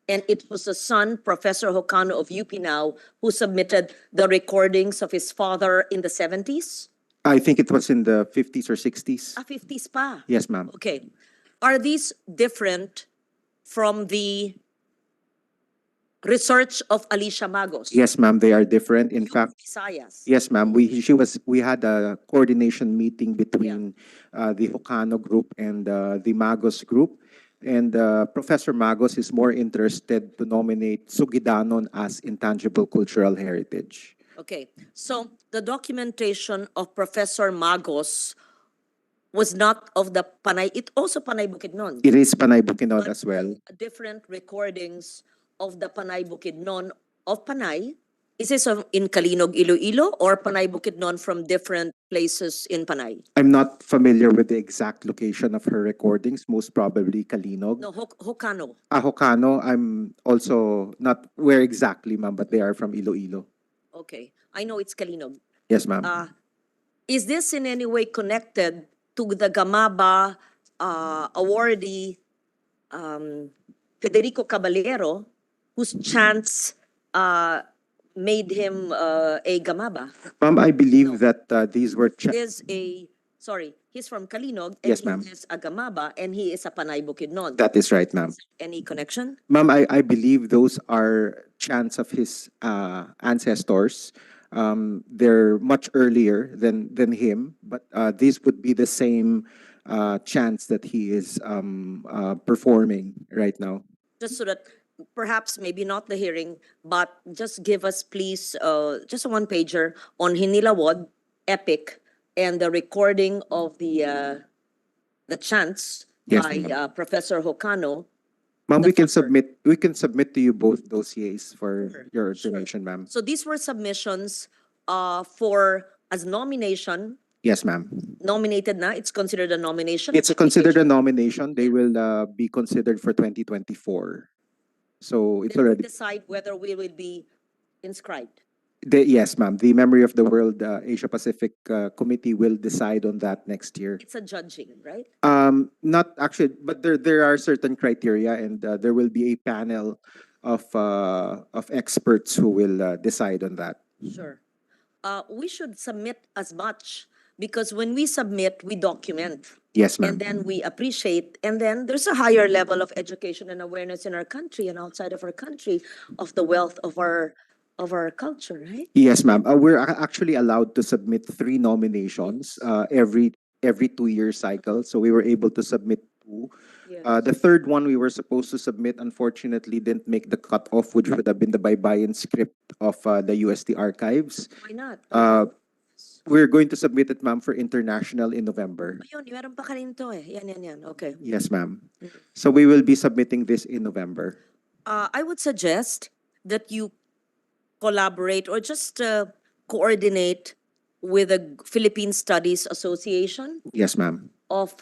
S1: and it was the son, Professor Hocano of UP now, who submitted the recordings of his father in the 70s?
S7: I think it was in the 50s or 60s.
S1: 50s pa.
S7: Yes, ma'am.
S1: Okay. Are these different from the research of Alicia Magos?
S7: Yes, ma'am. They are different. In
S1: Yung
S7: fact,
S1: Visayas.
S7: yes, ma'am. We had a coordination meeting between the Hocano group and the Magos group. And Professor Magos is more interested to nominate Sugidanon as intangible cultural heritage.
S1: Okay. So the documentation of Professor Magos was not of the Panay, it also Panay Bukidnon.
S7: It is Panay Bukidnon
S1: But
S7: as well.
S1: different recordings of the Panay Bukidnon of Panay. Is this in Kalinog, Iloilo, or Panay Bukidnon from different places in Panay?
S7: I'm not familiar with the exact location of her recordings, most probably Kalinog.
S1: No, Hocano.
S7: Hocano, I'm also not where exactly, ma'am, but they are from Iloilo.
S1: Okay. I know it's Kalinog.
S7: Yes, ma'am.
S1: Is this in any way connected to the Gamaba awardee Federico Caballero, whose chants made him a Gamaba?
S7: Ma'am, I believe
S1: No.
S7: that these were
S1: He's from Kalinog, and
S7: Yes, ma'am.
S1: he is a Gamaba, and he is a Panay Bukidnon.
S7: that is right, ma'am.
S1: Any connection?
S7: Ma'am, I believe those are chants of his ancestors. They're much earlier than him, but these would be the same chants that he is performing right now.
S1: Just so that perhaps maybe not the hearing, but just give us please just a one pager on Hinilawod epic and the recording of the chants
S7: Yes,
S1: by
S7: ma'am.
S1: Professor Hocano.
S7: Ma'am,
S1: The
S7: we can
S1: father.
S7: submit to you both dossiers for
S1: Sure,
S7: your
S1: sure.
S7: information, ma'am.
S1: So these were submissions for as nomination,
S7: Yes, ma'am.
S1: nominated na, it's considered a nomination.
S7: It's considered a nomination. They will be considered for 2024. So it's
S1: Then we
S7: already.
S1: decide whether we will be inscribed.
S7: Yes, ma'am. The Memory of the World Asia Pacific Committee will decide on that next year.
S1: It's a judging, right?
S7: Not actually, but there are certain criteria, and there will be a panel of experts who will decide on that.
S1: Sure. We should submit as much because when we submit, we document.
S7: Yes, ma'am.
S1: And then we appreciate, and then there's a higher level of education and awareness in our country and outside of our country of the wealth of our culture, right?
S7: Yes, ma'am. We're actually allowed to submit 3 nominations every 2-year cycle. So we were able to submit 2.
S1: Yes.
S7: The third one we were supposed to submit, unfortunately, didn't make the cutoff, which would have been the Baybayin script of the UST archives.
S1: Why not?
S7: We're going to submit it, ma'am, for international in November.
S1: Ayun, meron pa ka rin to eh. Yan. Okay.
S7: Yes, ma'am. So we will be submitting this in November.
S1: I would suggest that you collaborate or just coordinate with the Philippine Studies Association
S7: Yes, ma'am.
S1: of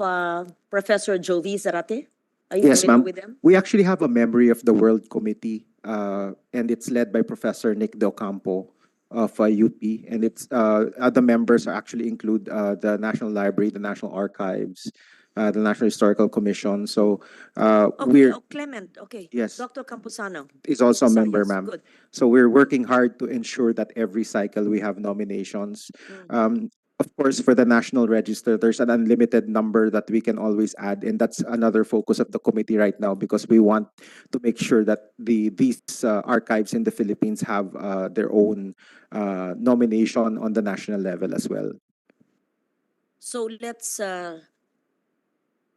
S1: Professor Jovi Zarate. Are you
S7: Yes,
S1: familiar
S7: ma'am.
S1: with them?
S7: We actually have a memory of the World Committee, and it's led by Professor Nick Del Campo of UP. And it's other members actually include the National Library, the National Archives, the National Historical Commission. So
S1: Okay,
S7: we're
S1: oh, Clement, okay.
S7: yes,
S1: Dr. Camposano.
S7: is also a
S1: Isa,
S7: member,
S1: yes,
S7: ma'am.
S1: good.
S7: So we're working hard to ensure that every cycle we have nominations. Of course, for the National Register, there's an unlimited number that we can always add, and that's another focus of the committee right now because we want to make sure that these archives in the Philippines have their own nomination on the national level as well.
S1: So let's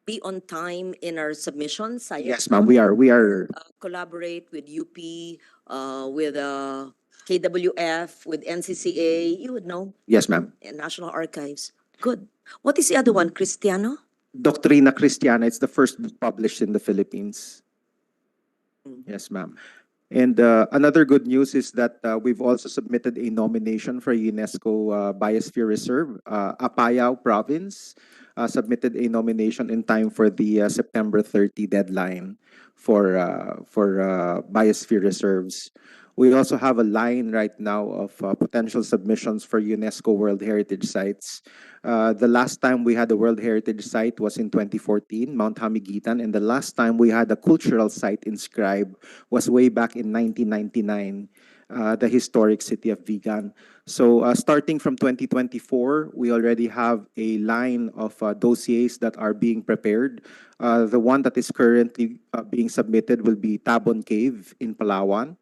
S1: be on time in our submissions. I
S7: Yes, ma'am. We are.
S1: collaborate with UP, with KWF, with NCCA, you would know,
S7: Yes, ma'am.
S1: and National Archives. Good. What is the other one, Cristiano?
S7: Doctrina Christiana. It's the first book published in the Philippines. Yes, ma'am. And another good news is that we've also submitted a nomination for UNESCO Biosphere Reserve. Apayao Province submitted a nomination in time for the September 30 deadline for biosphere reserves. We also have a line right now of potential submissions for UNESCO World Heritage Sites. The last time we had a World Heritage Site was in 2014, Mount Hamiguitan, and the last time we had a cultural site inscribed was way back in 1999, the historic city of Vigan. So starting from 2024, we already have a line of dossiers that are being prepared. The one that is currently being submitted will be Tabon Cave in Palawan.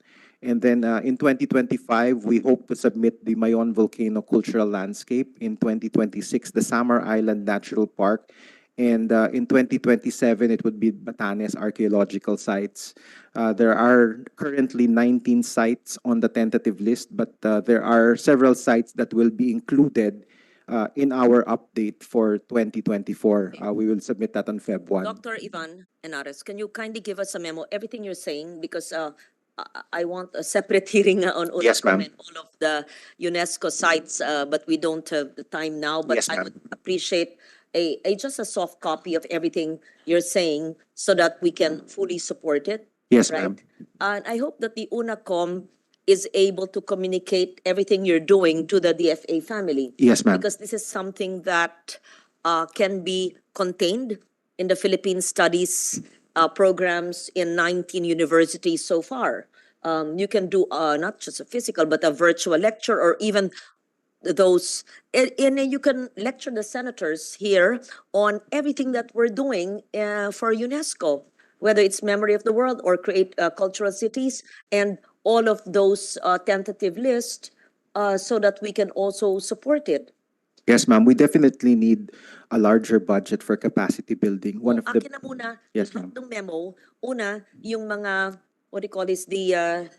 S7: And then in 2025, we hope to submit the Mayon Volcano Cultural Landscape. In 2026, the Samar Island Natural Park. And in 2027, it would be Batanes Archaeological Sites. There are currently 19 sites on the tentative list, but there are several sites that will be included in our update for 2024. We will submit that on Feb 1.
S1: Dr. Ivan Henares, can you kindly give us a memo, everything you're saying, because I want a separate hearing on
S7: Yes, ma'am.
S1: and all of the UNESCO sites, but we don't have the time now. But
S7: Yes,
S1: I
S7: ma'am.
S1: would appreciate a just a soft copy of everything you're saying so that we can fully support it.
S7: Yes,
S1: right?
S7: ma'am.
S1: And I hope that the UNACOM is able to communicate everything you're doing to the DFA family.
S7: Yes, ma'am.
S1: Because this is something that can be contained in the Philippine studies programs in 19 universities so far. You can do not just a physical, but a virtual lecture or even those, and you can lecture the senators here on everything that we're doing for UNESCO, whether it's Memory of the World or create cultural cities and all of those tentative lists so that we can also support it.
S7: Yes, ma'am. We definitely need a larger budget for capacity building. One of
S1: Akin
S7: the
S1: na muna,
S7: Yes,
S1: lahat
S7: ma'am.
S1: ng memo, una, yung mga, what do you call this, the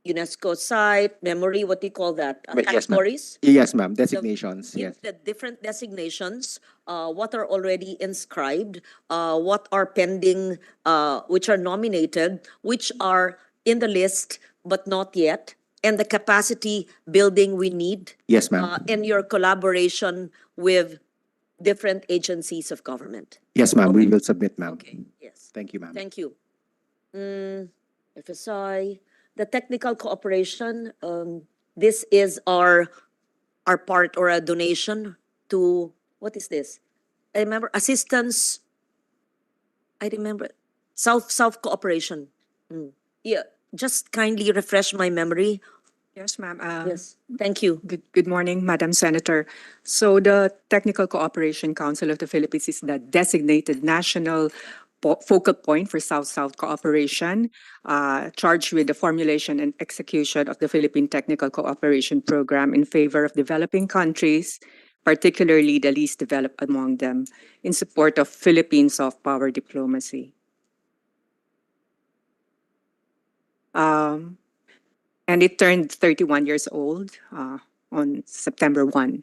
S1: UNESCO site, memory, what do you call that?
S7: Yes, ma'am.
S1: Categories?
S7: Yes, ma'am. Designations.
S1: Give
S7: Yes.
S1: the different designations, what are already inscribed, what are pending, which are nominated, which are in the list but not yet, and the capacity building we need,
S7: Yes, ma'am.
S1: and your collaboration with different agencies of government.
S7: Yes, ma'am. We
S1: Okay.
S7: will submit, ma'am.
S1: Okay, yes.
S7: Thank you, ma'am.
S1: Thank you. FSI, the technical cooperation, this is our part or a donation to, what is this? I remember assistance, I remember, South cooperation. Yeah, just kindly refresh my memory.
S8: Yes, ma'am.
S1: Yes, thank you.
S8: Good morning, Madam Senator. So the Technical Cooperation Council of the Philippines is the designated national focal point for South-South cooperation, charged with the formulation and execution of the Philippine Technical Cooperation Program in favor of developing countries, particularly the least developed among them, in support of Philippine soft power diplomacy. And it turned 31 years old on September 1.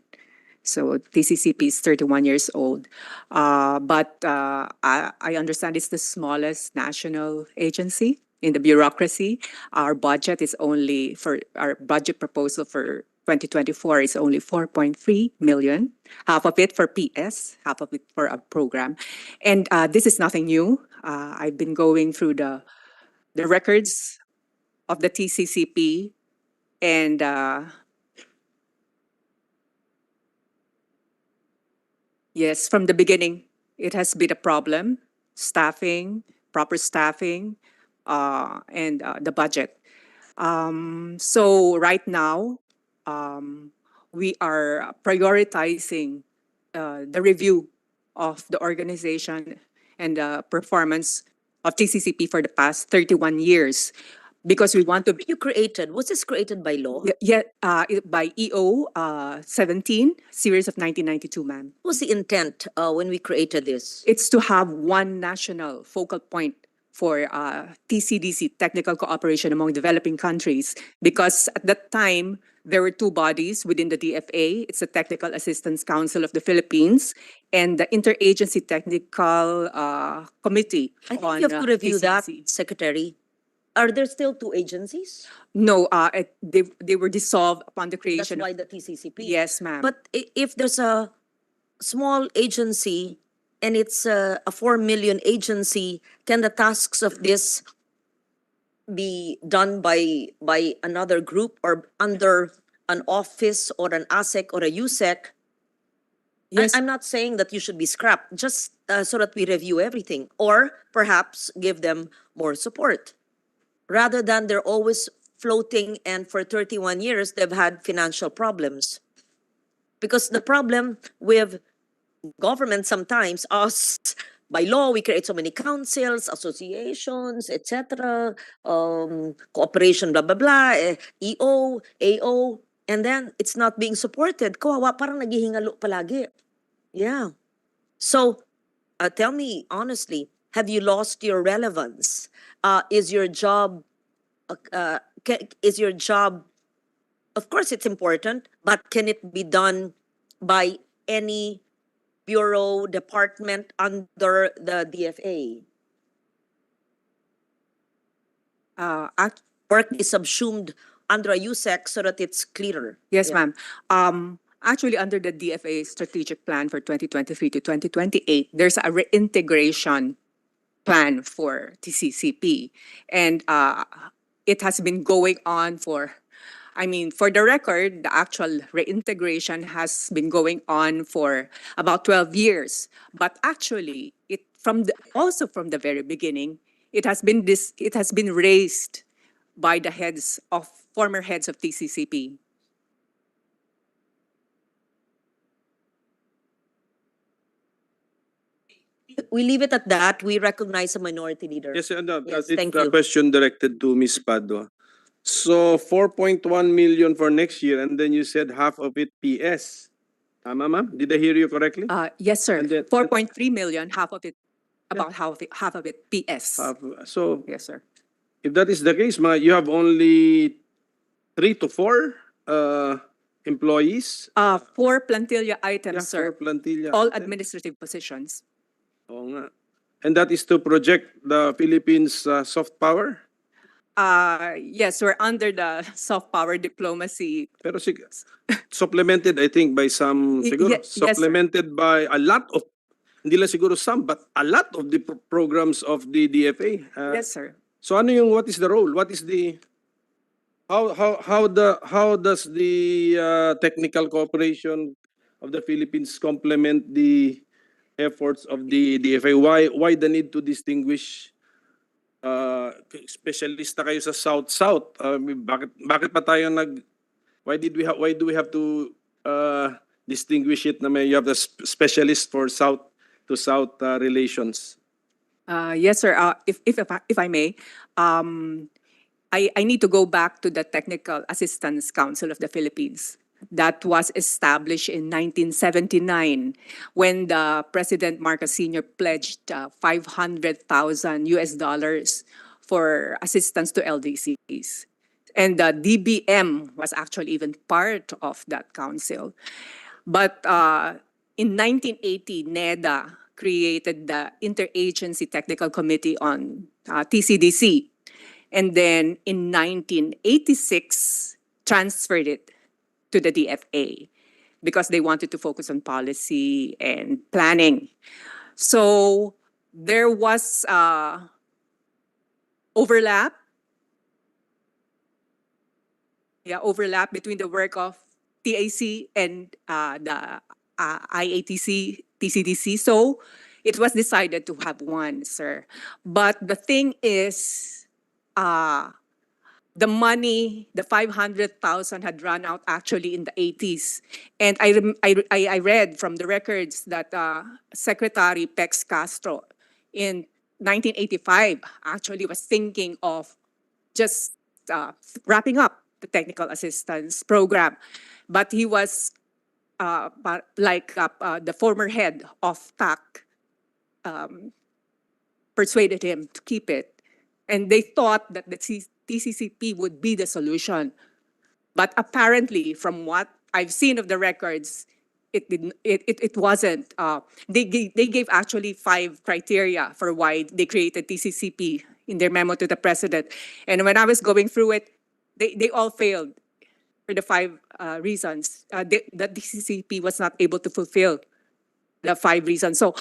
S8: So TCCP is 31 years old. But I understand it's the smallest national agency in the bureaucracy. Our budget is only for our budget proposal for 2024 is only 4.3 million, half of it for PS, half of it for a program. And this is nothing new. I've been going through the records of the TCCP, and yes, from the beginning, it has been a problem. Staffing, proper staffing, and the budget. So right now, we are prioritizing the review of the organization and the performance of TCCP for the past 31 years, because we want to be
S1: You created, was this created by law?
S8: by EO 17, series of 1992, ma'am.
S1: What was the intent when we created this?
S8: It's to have one national focal point for TCDC, technical cooperation among developing countries, because at that time, there were two bodies within the DFA. It's the Technical Assistance Council of the Philippines and the Interagency Technical Committee
S1: I think
S8: on
S1: you have to review that,
S8: TCDC.
S1: Secretary. Are there still two agencies?
S8: No, they were dissolved upon the
S1: That's
S8: creation
S1: why
S8: of...
S1: the TCCP.
S8: Yes, ma'am.
S1: But if there's a small agency and it's a 4 million agency, can the tasks of this be done by another group or under an office or an ASEC or a USEC?
S8: Yes,
S1: I'm not saying that you should be scrapped, just so that we review everything, or perhaps give them more support, rather than they're always floating and for 31 years they've had financial problems. Because the problem with government sometimes, us, by law, we create so many councils, associations, etc., cooperation, blah, blah, blah, EO, AO, and then it's not being supported. Kawawa, parang naghihingalo palagi. Yeah. So, tell me honestly, have you lost your relevance? Is your job, of course it's important, but can it be done by any bureau, department under the DFA? Work is subsumed under a USEC so that it's clearer.
S8: yes,
S1: Yeah.
S8: ma'am. Actually, under the DFA strategic plan for 2023 to 2028, there's a reintegration plan for TCCP. And it has been going on for, for the record, the actual reintegration has been going on for about 12 years. But actually, also from the very beginning, it has been raised by the former heads of TCCP.
S1: We leave it at that. We recognize a minority leader.
S9: Yes, and
S1: Yes,
S9: it's
S1: thank
S9: a
S1: you.
S9: question directed to Ms. Padua. So 4.1 million for next year, and then you said half of it PS. Tama, ma'am? Did I hear you correctly?
S8: Yes, sir.
S9: And then-
S8: 4.3 million, half of it, about half of it PS.
S9: So
S8: Yes, sir.
S9: if that is the case, you have only 3 to 4 employees.
S8: 4 plantilla
S9: Yeah,
S8: items,
S9: 4
S8: sir.
S9: plantilla.
S8: All administrative positions.
S9: Oo nga. And that is to project the Philippines soft power?
S8: Yes, we're under the soft power diplomacy.
S9: Pero supplemented, I think, by some, siguro,
S8: Yes, sir.
S9: supplemented by a lot of, hindi lang siguro some, but a lot of the programs of the DFA.
S8: Yes, sir.
S9: So what is the role? What is the, how does the technical cooperation of the Philippines complement the efforts of the DFA? Why the need to distinguish specialista kayo sa South-South? Bakit pa tayo why do we have to distinguish it na you have the specialist for South to South relations?
S8: Yes, sir. If I may, I need to go back to the Technical Assistance Council of the Philippines. That was established in 1979 when the President Marcos Sr. pledged $500,000 for assistance to LDCs. And the DBM was actually even part of that council. But in 1980, NEDA created the Interagency Technical Committee on TCDC. And then in 1986, transferred it to the DFA because they wanted to focus on policy and planning. So there was overlap. Yeah, overlap between the work of TAC and the IATC, TCDC. So it was decided to have one, sir. But the thing is, the money, the 500,000 had run out actually in the 80s. And I read from the records that Secretary Pex Castro in 1985 actually was thinking of just wrapping up the technical assistance program. But he was the former head of TAC persuaded him to keep it. And they thought that the TCCP would be the solution. But apparently, from what I've seen of the records, it wasn't. They gave actually 5 criteria for why they created TCCP in their memo to the president. And when I was going through it, they all failed for the 5 reasons. The TCCP was not able to fulfill the 5 reasons. So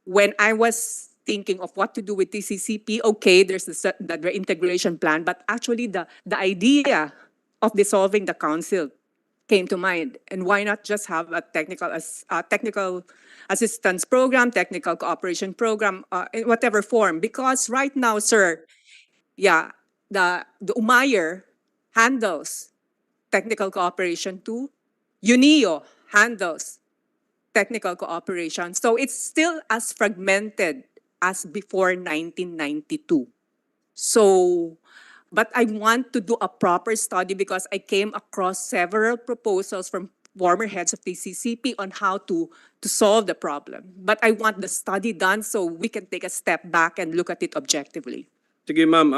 S8: when I was thinking of what to do with TCCP, okay, there's the reintegration plan, but actually the idea of dissolving the council came to mind. And why not just have a technical assistance program, technical cooperation program, in whatever form? Because right now, sir, yeah, the UMAYER handles technical cooperation too. UNIO handles technical cooperation. So it's still as fragmented as before 1992. So, but I want to do a proper study because I came across several proposals from former heads of TCCP on how to solve the problem. But I want the study done so we can take a step back and look at it objectively.
S9: Sige, ma'am.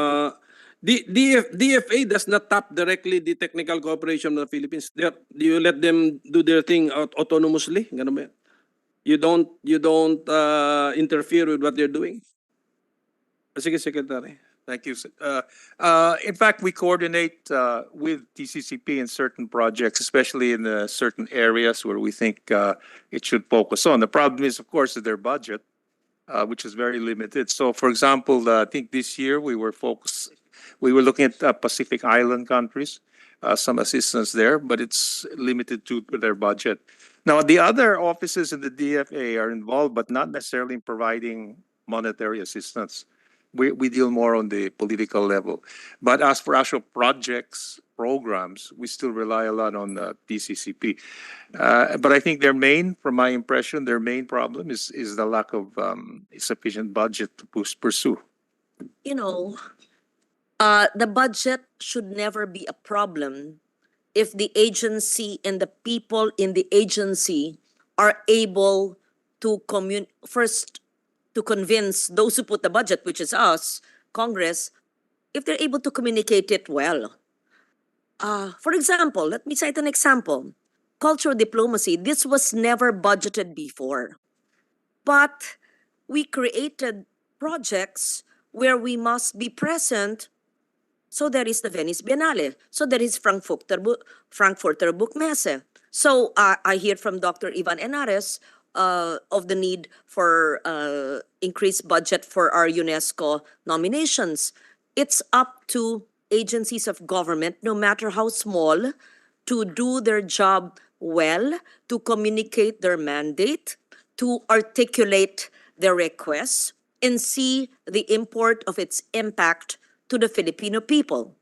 S9: DFA does not tap directly the technical cooperation of the Philippines. Do you let them do their thing autonomously? Ganun ba yan? You don't interfere with what they're doing? Sige, Secretary.
S3: Thank you. In fact, we coordinate with TCCP in certain projects, especially in certain areas where we think it should focus on. The problem is, of course, their budget, which is very limited. So, for example, I think this year we were looking at Pacific Island countries, some assistance there, but it's limited to their budget. Now, the other offices in the DFA are involved, but not necessarily in providing monetary assistance. We deal more on the political level. But as for actual projects, programs, we still rely a lot on the PCCP. But I think from my impression, their main problem is the lack of sufficient budget to pursue.
S1: You know, the budget should never be a problem if the agency and the people in the agency are able to first to convince those who put the budget, which is us, Congress, if they're able to communicate it well. For example, let me cite an example. Cultural diplomacy, this was never budgeted before. But we created projects where we must be present. So there is the Venice Biennale. So there is Frankfurter Buchmesse. So I hear from Dr. Ivan Henares of the need for increased budget for our UNESCO nominations. It's up to agencies of government, no matter how small, to do their job well, to communicate their mandate, to articulate their requests, and see the import of its impact to the Filipino people.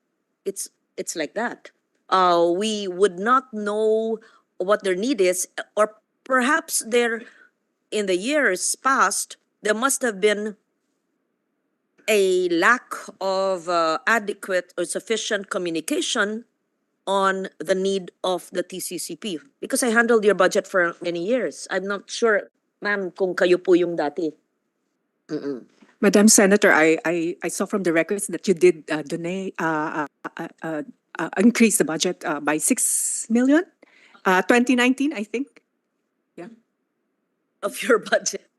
S1: It's like that. We would not know what their need is, or perhaps in the years past, there must have been a lack of adequate or sufficient communication on the need of the TCCP. Because I handled your budget for many years. I'm not sure, ma'am, kung kayo po yung dati.
S8: Madam Senator, I saw from the records that you did increase the budget by 6 million, 2019, I think. Yeah.
S1: Of your budget.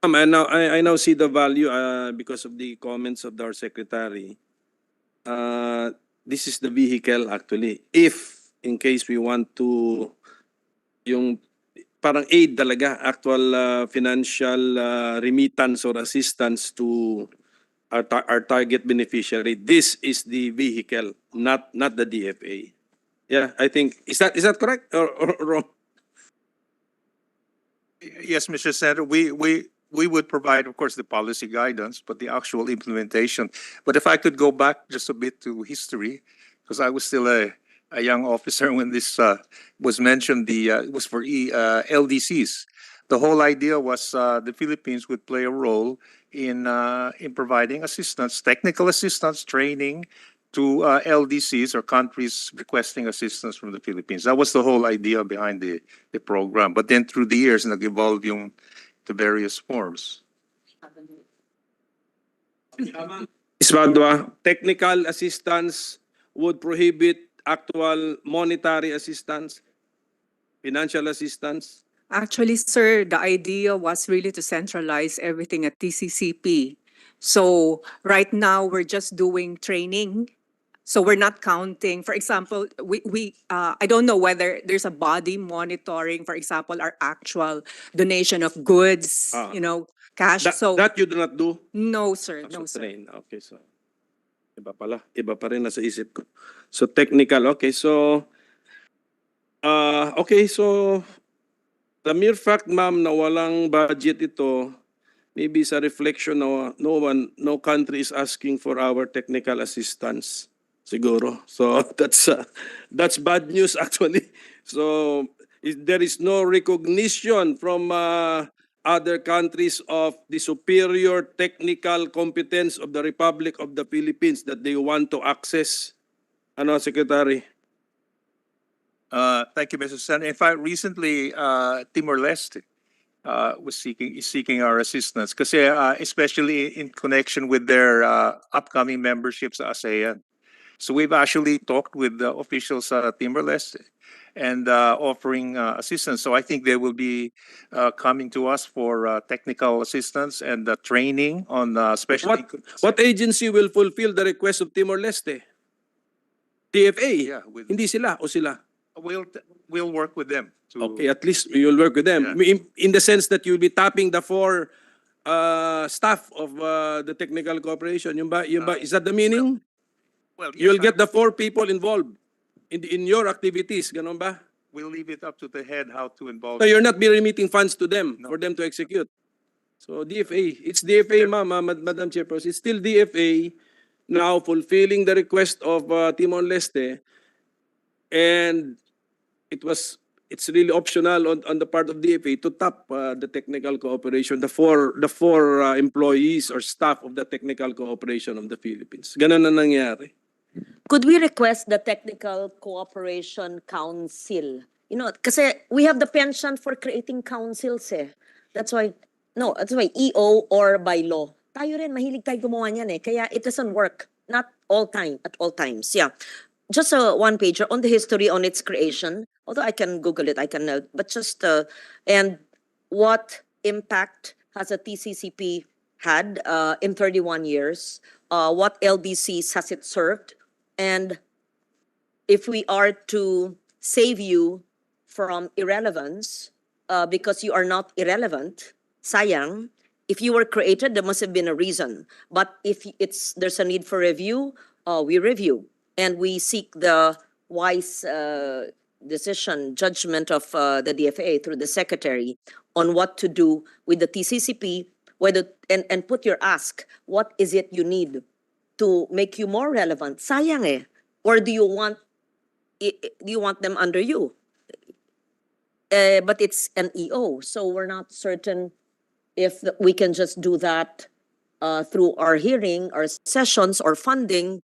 S9: I now see the value because of the comments of our secretary. This is the vehicle actually. If in case we want to yung parang aid talaga, actual financial remittance or assistance to our target beneficiary, this is the vehicle, not the DFA. Yeah, I think is that correct or wrong?
S3: Yes, Mr. Senator, we would provide, of course, the policy guidance, but the actual implementation. But if I could go back just a bit to history, because I was still a young officer when this was mentioned, it was for LDCs. The whole idea was the Philippines would play a role in providing assistance, technical assistance, training to LDCs or countries requesting assistance from the Philippines. That was the whole idea behind the program. But then through the years, nag-evolve yung the various forms.
S9: Ismadwa, technical assistance would prohibit actual monetary assistance, financial assistance.
S8: Actually, sir, the idea was really to centralize everything at TCCP. So right now, we're just doing training. So we're not counting, for example, I don't know whether there's a body monitoring, for example, our actual donation of goods,
S9: Ah.
S8: cash. So
S9: That you do not do?
S8: no, sir,
S9: So
S8: no, sir.
S9: train. Okay, so iba pala, iba pa rin nasa isip ko. So technical, okay. So the mere fact, ma'am, na walang budget ito, maybe is a reflection na no country is asking for our technical assistance. Siguro. So that's bad news actually. So there is no recognition from other countries of the superior technical competence of the Republic of the Philippines that they want to access. Ano, Secretary?
S3: Thank you, Mr. Senator. In fact, recently, Timor-Leste is seeking our assistance, kasi especially in connection with their upcoming membership sa ASEAN. So we've actually talked with the officials at Timor-Leste and offering assistance. So I think they will be coming to us for technical assistance and training on especially.
S9: What agency will fulfill the request of Timor-Leste? DFA?
S3: Yeah,
S9: Hindi sila o sila?
S3: We'll work with them.
S9: Okay, at least you'll work with them.
S3: Yeah.
S9: In the sense that you'll be tapping the four staff of the technical cooperation. Yung ba, is that the meaning?
S3: Well, yes,
S9: You'll get the four people involved in your activities, ganun ba?
S3: we'll leave it up to the head how to involve.
S9: So you're not be remitting funds to them
S3: No.
S9: for them to execute. So DFA, it's DFA, Madam Chairperson. It's still DFA now fulfilling the request of Timor-Leste, and it's really optional on the part of DFA to tap the technical cooperation, the four employees or staff of the technical cooperation of the Philippines. Ganun na nangyari.
S1: Could we request the Technical Cooperation Council? Kasi we have the penchant for creating councils eh. That's why EO or by law. Tayo rin, mahilig tayo gumawa niyan eh. Kaya it doesn't work. Not at all times. Yeah. Just a one pager on the history on its creation. Although I can Google it, but just, and what impact has a TCCP had in 31 years? What LDCs has it served? And if we are to save you from irrelevance, because you are not irrelevant, sayang, if you were created, there must have been a reason. But if there's a need for review, we review. And we seek the wise judgment of the DFA through the secretary on what to do with the TCCP, and put your ask, what is it you need to make you more relevant? Sayang eh. Or do you want them under you? But it's an EO, so we're not certain if we can just do that through our hearing, our sessions, or funding,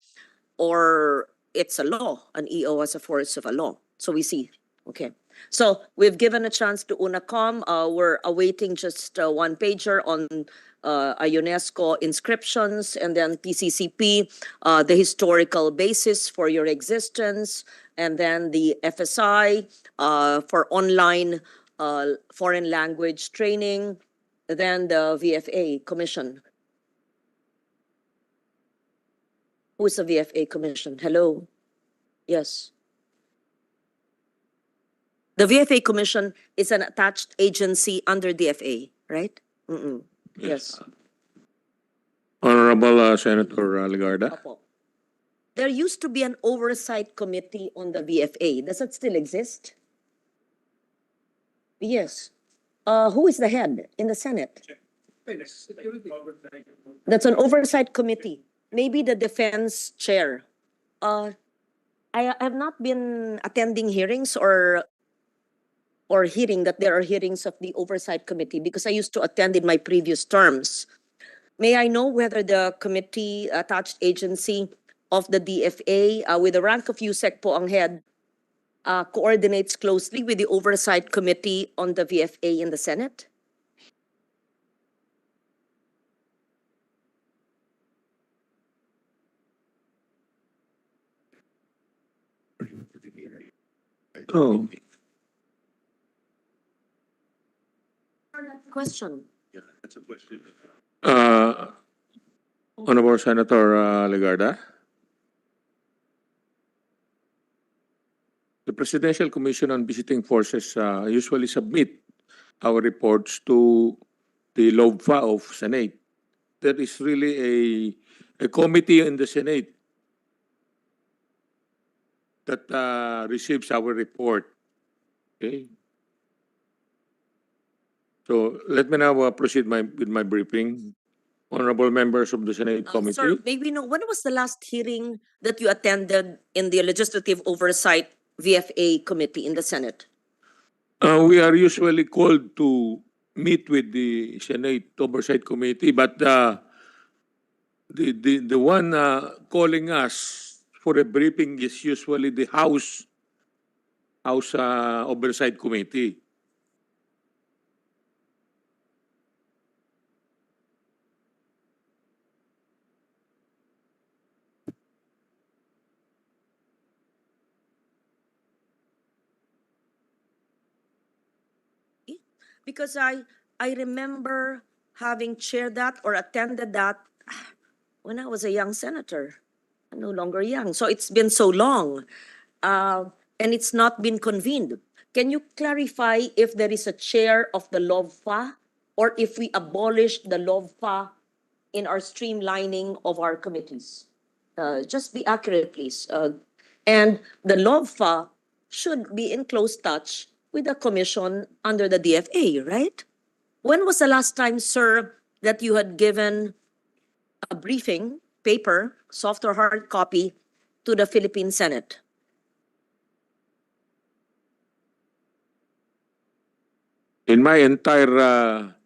S1: or it's a law. An EO has a force of a law. So we see. Okay. So we've given a chance to UNACOM. We're awaiting just one pager on a UNESCO inscriptions, and then TCCP, the historical basis for your existence, and then the FSI for online foreign language training, than the VFA Commission? Who's the VFA Commission? Hello? Yes. The VFA Commission is an attached agency under DFA, right? Mm-mm. Yes.
S10: Honorable Senator Legarda.
S1: Opo. There used to be an oversight committee on the VFA. Does that still exist? Yes. Who is the head in the Senate? That's an oversight committee. Maybe the defense chair. I have not been attending hearings or hearing that there are hearings of the oversight committee because I used to attend in my previous terms. May I know whether the committee attached agency of the DFA with the rank of USEC po ang head coordinates closely with the oversight committee on the VFA in the Senate?
S10: Oh,
S1: Question.
S10: Honorable Senator Legarda. The Presidential Commission on Visiting Forces usually submit our reports to the LOBFA of Senate. There is really a committee in the Senate that receives our report. Okay. So let me now proceed with my briefing. Honorable members of the Senate Committee.
S1: Sir, may we know when was the last hearing that you attended in the Legislative Oversight VFA Committee in the Senate?
S10: We are usually called to meet with the Senate Oversight Committee, but the one calling us for a briefing is usually the House Oversight Committee.
S1: Because I remember having chaired that or attended that when I was a young senator. I'm no longer young. So it's been so long and it's not been convened. Can you clarify if there is a chair of the LOBFA or if we abolished the LOBFA in our streamlining of our committees? Just be accurate, please. And the LOBFA should be in close touch with the commission under the DFA, right? When was the last time, sir, that you had given a briefing, paper, soft or hard copy, to the Philippine Senate?
S10: In my entire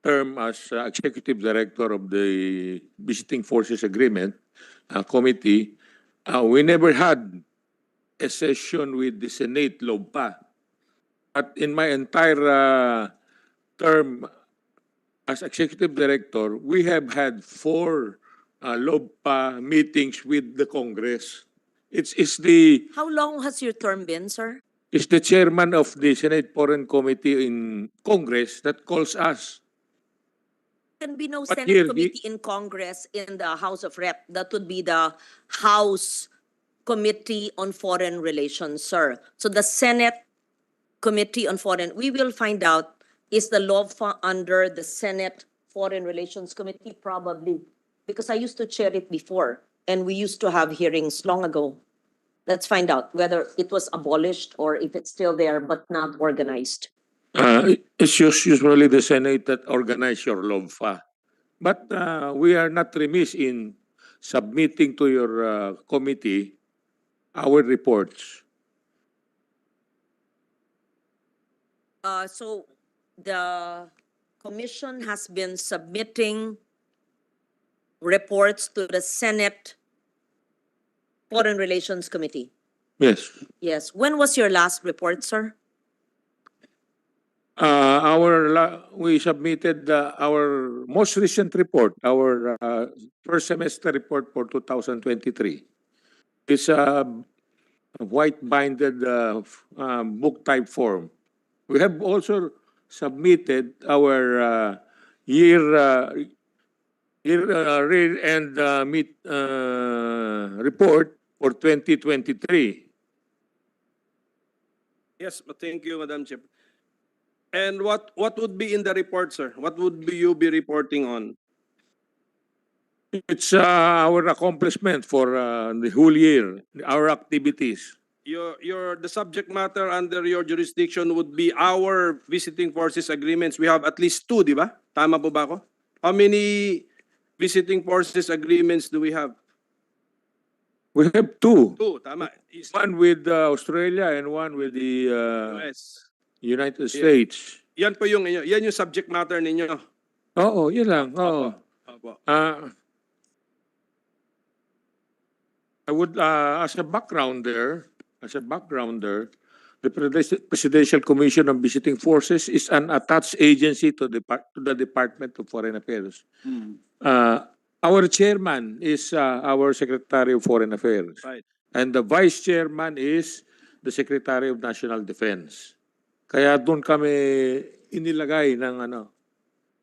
S10: term as Executive Director of the Visiting Forces Agreement Committee, we never had a session with the Senate LOBPA. But in my entire term as Executive Director, we have had 4 LOBPA meetings with the Congress. It's the
S1: How long has your term been, sir?
S10: It's the chairman of the Senate Foreign Committee in Congress that calls us.
S1: There can be no
S10: But
S1: Senate
S10: here,
S1: committee in Congress in the House of Rep. That would be the House Committee on Foreign Relations, sir. So the Senate Committee on Foreign, we will find out, is the LOBFA under the Senate Foreign Relations Committee? Probably, because I used to chair it before and we used to have hearings long ago. Let's find out whether it was abolished or if it's still there but not organized.
S10: It's usually the Senate that organize your LOBFA. But we are not remiss in submitting to your committee our reports.
S1: So the commission has been submitting reports to the Senate Foreign Relations Committee.
S10: Yes.
S1: Yes. When was your last report, sir?
S10: We submitted our most recent report, our first semester report for 2023. It's a white-binded book type form. We have also submitted our year end meet report for 2023.
S9: Yes, thank you, Madam Chair. And what would be in the report, sir? What would you be reporting on?
S10: It's our accomplishment for the whole year, our activities.
S9: The subject matter under your jurisdiction would be our visiting forces agreements. We have at least 2, di ba? Tama po ba ako? How many visiting forces agreements do we have?
S10: We have 2.
S9: 2, tama.
S10: One with Australia and one with the
S9: US.
S10: United States.
S9: Yan po yung inyo. Yan yung subject matter ninyo.
S10: Oo, yun lang. Oo.
S9: Opo.
S10: I would, as a backgrounder, the Presidential Commission on Visiting Forces is an attached agency to the Department of Foreign Affairs. Our chairman is our Secretary of Foreign Affairs.
S9: Right.
S10: And the vice chairman is the Secretary of National Defense. Kaya doon kami inilagay ng ano.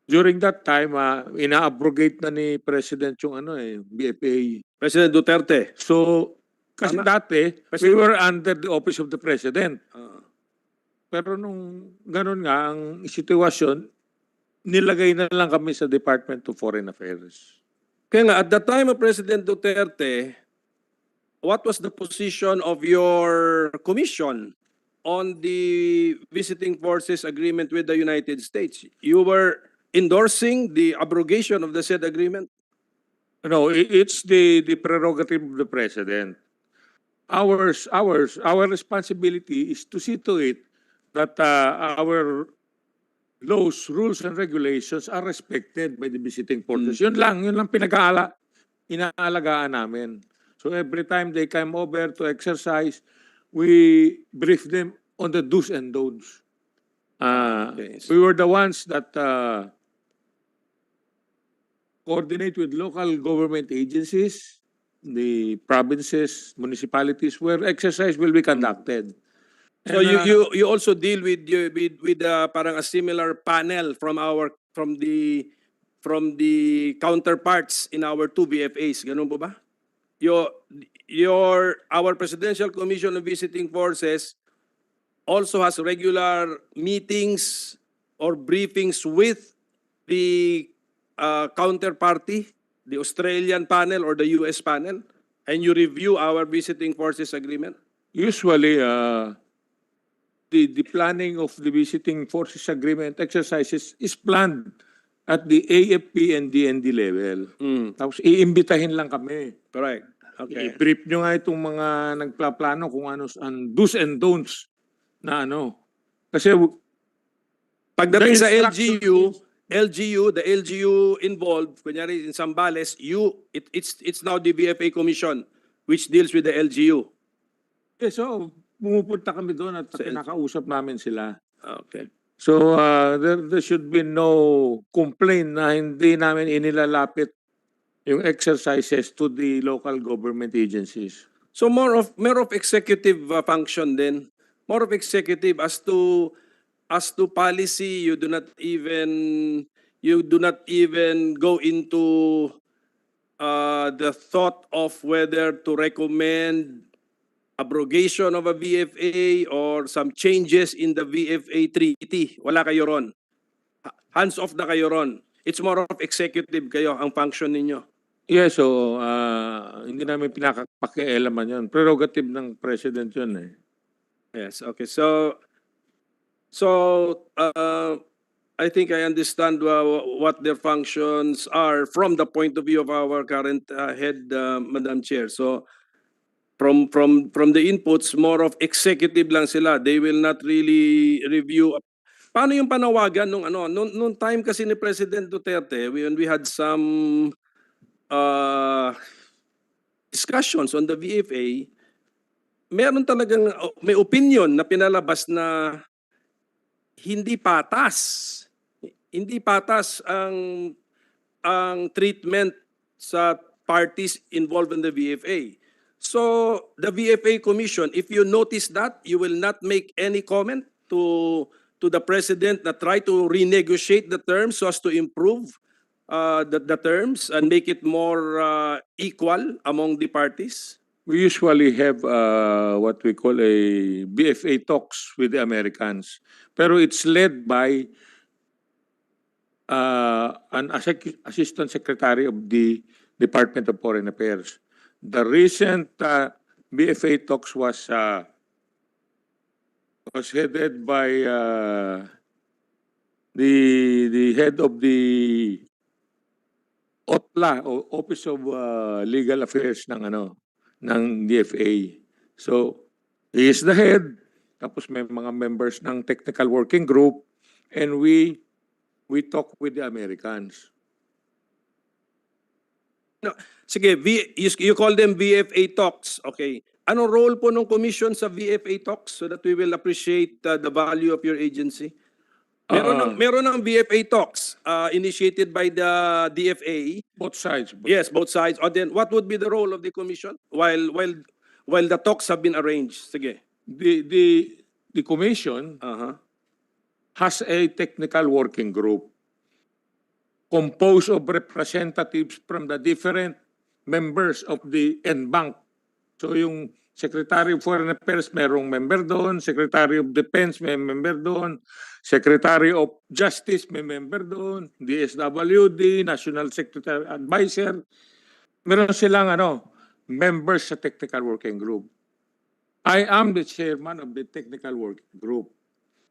S10: During that time, ina-abrogate na ni President yung BFA.
S9: President Duterte.
S10: So, kasi
S9: Tama.
S10: dati, we
S9: President-
S10: were under the office of the President. Pero nung ganun nga, ang sitwasyon, nilagay na lang kami sa Department of Foreign Affairs.
S9: Kaya nga, at the time of President Duterte, what was the position of your commission on the visiting forces agreement with the United States? You were endorsing the abrogation of the said agreement?
S10: No, it's the prerogative of the President. Our responsibility is to see to it that our laws, rules, and regulations are respected by the visiting forces. Yun lang inaalagaan namin. So every time they come over to exercise, we brief them on the do's and don'ts.
S9: Okay.
S10: We were the ones that coordinate with local government agencies, the provinces, municipalities, where exercise will be conducted.
S9: So
S10: And,
S9: you also deal with parang a similar panel from the counterparts in our 2 BFAs, ganun po ba? Our Presidential Commission on Visiting Forces also has regular meetings or briefings with the counterparty, the Australian panel or the US panel, and you review our visiting forces agreement?
S10: usually, the planning of the visiting forces agreement exercises is planned at the AFP and DND level. Tapos iimbitahin lang kami.
S9: Correct. Okay.
S10: I-brief nyo nga itong mga nagplaplano kung ano ang do's and don'ts na ano. Kasi
S9: Pagdating sa
S10: the
S9: the LGU involved, kunyari in Zambales, it's now the BFA Commission which deals with the LGU.
S10: so pumupunta kami doon at pinakausap namin sila.
S9: Okay.
S10: So there should be no complaint na hindi namin inilalapit yung exercises to the local government agencies.
S9: So more of executive function then, more of executive as to policy. You do not even go into the thought of whether to recommend abrogation of a VFA or some changes in the VFA treaty. Wala kayo ron. Hands off na kayo ron. It's more of executive kayo ang function ninyo.
S10: Yes, so hindi namin pinakapakialaman yun. Prerogative ng President yun eh.
S9: Yes, okay. So I think I understand what their functions are from the point of view of our current head, Madam Chair. So from the inputs, more of executive lang sila. They will not really review. Paano yung panawagan nung time kasi ni President Duterte, when we had some discussions on the VFA, meron talagang may opinion na pinalabas na hindi patas ang treatment sa parties involved in the VFA. So the VFA Commission, if you notice that, you will not make any comment to to the president na try to renegotiate the terms so as to improve the terms and make it more equal among the parties?
S10: We usually have what we call a BFA talks with the Americans. Pero it's led by an assistant secretary of the Department of Foreign Affairs. The recent BFA talks was headed by the head of the OTLA o Office of Legal Affairs ng DFA. So he is the head, tapos may mga members ng technical working group, and we talk with the Americans.
S9: Sige, you call them VFA talks. Okay. Anong role po ng commission sa VFA talks so that we will appreciate the value of your agency? Meron ng VFA talks initiated by the DFA.
S10: Both sides.
S9: Yes, both sides. And then what would be the role of the commission while the talks have been arranged? Sige.
S10: The commission has a technical working group composed of representatives from the different members of the NBank. So yung Secretary of Foreign Affairs merong member doon, Secretary of Defense may member doon, Secretary of Justice may member doon, DSWD, National Secretary Advisor. Meron silang members sa technical working group. I am the chairman of the technical working group.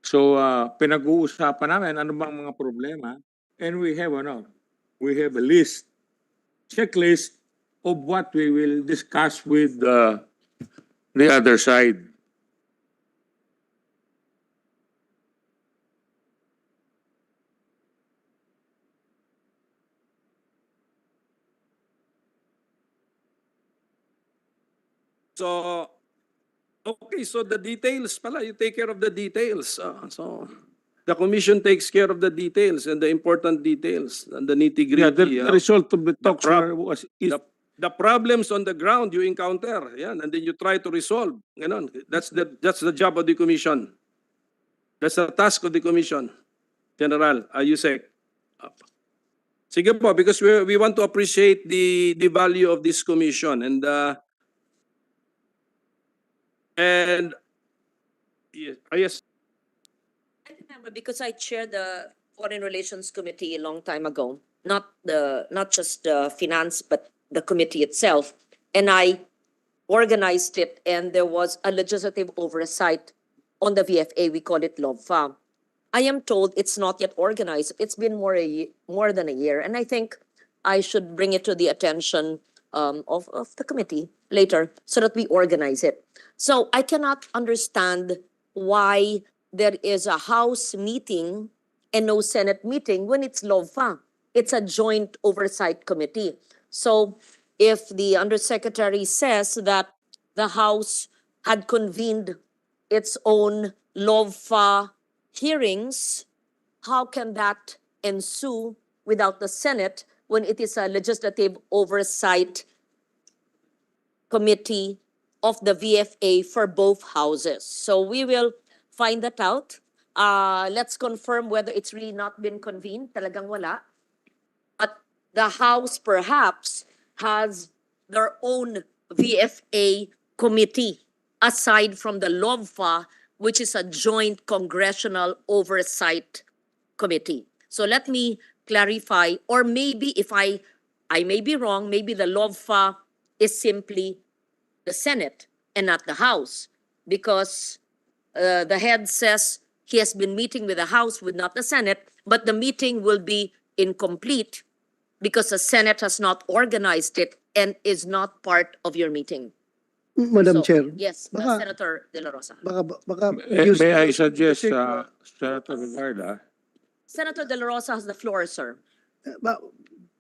S10: So pinag-uusapan namin ano bang mga problema, and we have a list, checklist of what we will discuss with the other side.
S9: So, okay, so the details pala, you take care of the details. So, the commission takes care of the details and the important details and the nitty-gritty.
S10: The result of the talks is
S9: the problems on the ground you encounter, and then you try to resolve. Ganon. That's the job of the commission. That's the task of the commission. General, Yusek. Sige po, because we want to appreciate the value of this commission and yes.
S1: I remember because I chaired the Foreign Relations Committee a long time ago, not just the finance, but the committee itself. And I organized it, and there was a legislative oversight on the VFA. We call it LOVFA. I am told it's not yet organized. It's been more than a year, and I think I should bring it to the attention of the committee later so that we organize it. So I cannot understand why there is a House meeting and no Senate meeting when it's LOVFA. It's a joint oversight committee. So if the Undersecretary says that the House had convened its own LOVFA hearings, how can that ensue without the Senate when it is a legislative oversight committee of the VFA for both houses? So we will find that out. Let's confirm whether it's really not been convened. Talagang wala. But the House perhaps has their own VFA committee aside from the LOVFA, which is a joint congressional oversight committee. So let me clarify, or maybe if I may be wrong, maybe the LOVFA is simply the Senate and not the House, because the head says he has been meeting with the House, with not the Senate, but the meeting will be incomplete because the Senate has not organized it and is not part of your meeting.
S11: Madam
S1: So,
S11: Chair.
S1: Yes,
S11: Baka-
S1: Senator De La Rosa.
S11: Baka
S10: may I suggest, Senator Ricarda?
S1: Senator De La Rosa has the floor, sir.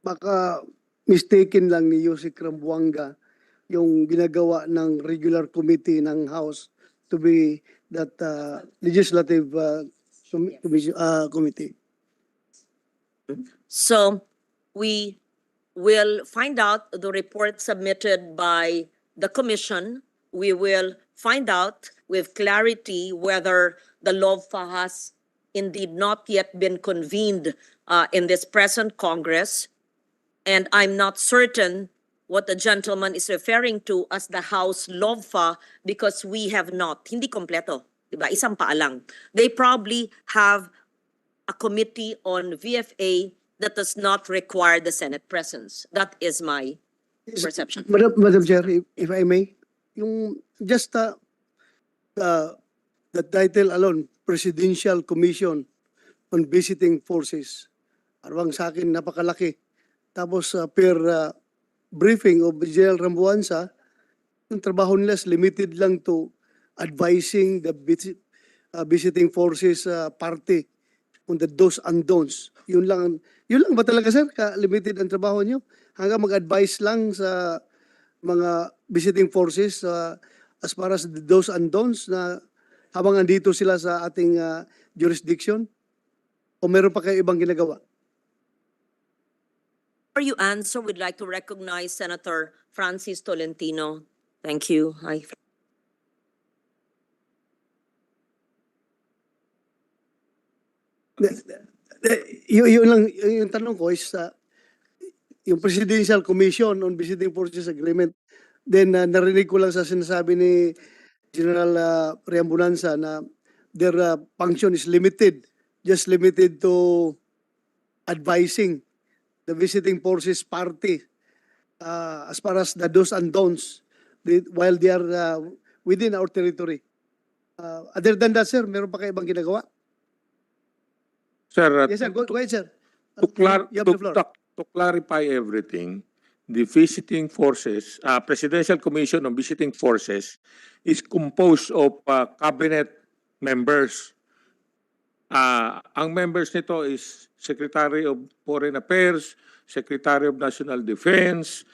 S11: baka mistaken lang ni Yusek Rambuanga yung ginagawa ng regular committee ng House to be that legislative committee.
S1: So we will find out the report submitted by the commission. We will find out with clarity whether the LOVFA has indeed not yet been convened in this present Congress. And I'm not certain what the gentleman is referring to as the House LOVFA because we have not. Hindi kompleto. Diba? Isang paa lang. They probably have a committee on VFA that does not require the Senate presence. That is my perception.
S11: Madam Chair, if I may, yung just the title alone, Presidential Commission on Visiting Forces, arwang sa akin napakalaki. Tapos per briefing of General Rambuansa, yung trabaho nila is limited lang to advising the visiting forces party on the do's and don'ts. Yun lang ba talaga, sir? Limited ang trabaho nyo? Hanggang mag-advise lang sa mga visiting forces as far as the do's and don'ts na habang andito sila sa ating jurisdiction? O meron pa kayo ibang ginagawa?
S1: Before you answer, we'd like to recognize Senator Francis Tolentino. Thank you.
S11: Yun lang, yung tanong ko is yung Presidential Commission on Visiting Forces Agreement. Then narinig ko lang sa sinasabi ni General Riambunanza na their function is limited, just limited to advising the visiting forces party as far as the do's and don'ts while they are within our territory. Other than that, sir, meron pa kayo ibang ginagawa?
S10: Sir,
S11: Yes, sir. Go ahead, sir. You have the floor.
S10: to clarify everything, the visiting forces, Presidential Commission on Visiting Forces is composed of cabinet members. Ang members nito is Secretary of Foreign Affairs, Secretary of National Defense,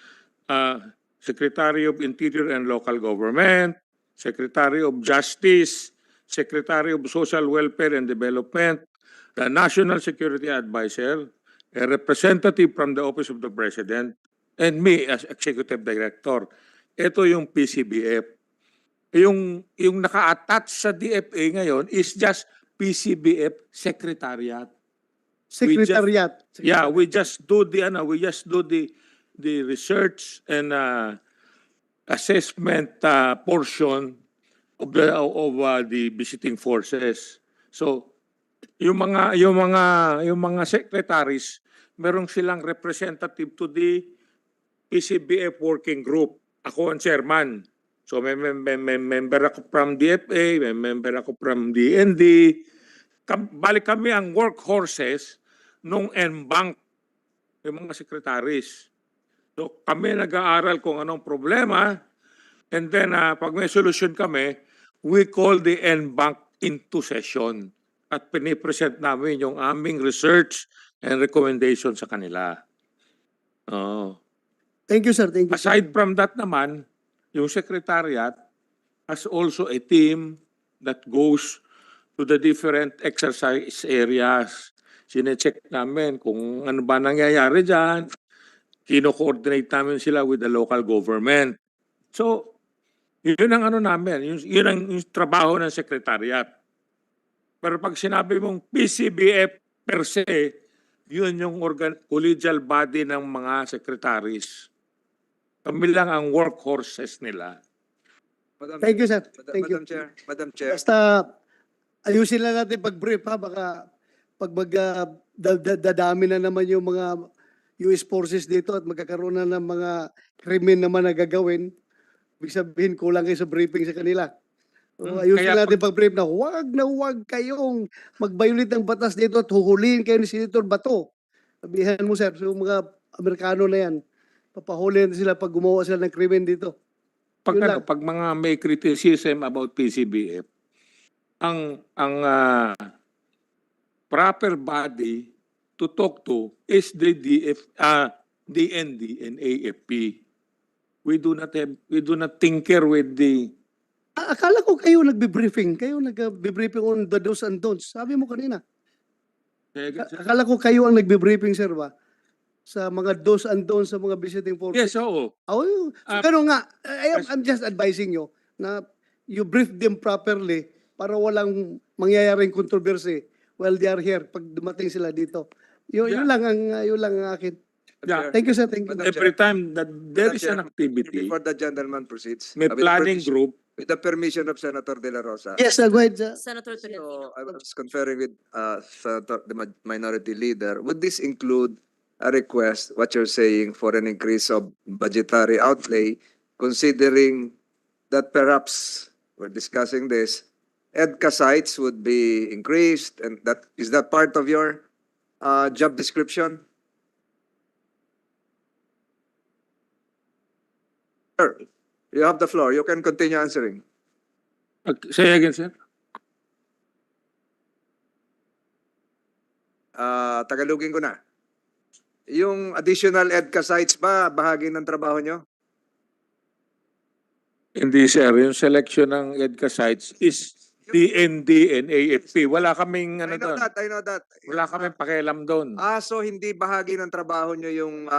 S10: Secretary of Interior and Local Government, Secretary of Justice, Secretary of Social Welfare and Development, the National Security Advisor, a representative from the Office of the President, and me as Executive Director. Ito yung PCBF. Yung naka-attach sa DFA ngayon is just PCBF Secretariat.
S11: Secretariat.
S10: We just do the research and assessment portion of the visiting forces. So yung mga secretaries, merong silang representative to the PCBF working group. Ako ang chairman. So may member ako from DFA, may member ako from DND. Balik kami ang workhorses nung NBank, yung mga secretaries. So kami nag-aaral kung anong problema, and then pag may solusyon kami, we call the NBank into session at pinipresent namin yung aming research and recommendation sa kanila.
S11: Thank you, sir. Thank you.
S10: Aside from that naman, yung secretariat has also a team that goes to the different exercise areas. Sine-check namin kung ano ba nangyayari dyan. Kino-coordinate namin sila with the local government. So, yun ang ano namin. Yun ang trabaho ng secretariat. Pero pag sinabi mong PCBF per se, yun yung collegial body ng mga secretaries. Kami lang ang workhorses nila.
S11: Thank you, sir. Thank you.
S12: Madam Chair.
S11: Basta ayusin lang natin pag-brief, ha? Baka pag dadami na naman yung mga US forces dito at magkakaroon na ng mga krimen naman na gagawin, ibig sabihin kulang kayo sa briefing sa kanila. So, ayusin natin pag-brief na huwag kayong mag-violate ng batas dito at huhulihin kayo ni Senator Bato. Sabihan mo, sir, so mga Amerikano na yan, papahulihin sila pag gumawa sila ng krimen dito.
S10: Pag mga may criticism about PCBF, ang proper body to talk to is the DND and AFP. We do not tinker with the...
S11: Akala ko kayo nagbe-briefing. Kayo nagbe-briefing on the do's and don'ts. Sabi mo kanina. Akala ko kayo ang nagbe-briefing, sir, ba? Sa mga do's and don'ts sa mga visiting forces.
S10: Yes, oo.
S11: Ganun nga. I'm just advising you na you brief them properly para walang mangyayaring controversy while they are here pag dumating sila dito. Yun lang ang akin.
S10: Yeah.
S11: Thank you, sir. Thank you.
S10: Every time that there is an activity,
S12: Before the gentleman proceeds,
S10: may
S12: with the
S10: planning
S12: permission-
S10: group,
S12: with the permission of Senator De La Rosa.
S11: Yes, go ahead, sir.
S1: Senator Tolentino.
S12: So I was conferring with Senator, the minority leader. Would this include a request, what you're saying, for an increase of budgetary outlay, considering that perhaps we're discussing this, EDCA sites would be increased, and is that part of your job description? Sir, you have the floor. You can continue answering.
S10: say again, sir.
S12: Tagalogin ko na. Yung additional EDCA sites ba, bahagi ng trabaho nyo?
S10: Hindi, sir. Yung selection ng EDCA sites is DND and AFP. Wala kaming
S12: I know
S10: doon.
S12: that, I know that.
S10: Wala kaming pakialam doon.
S12: So hindi bahagi ng trabaho nyo yung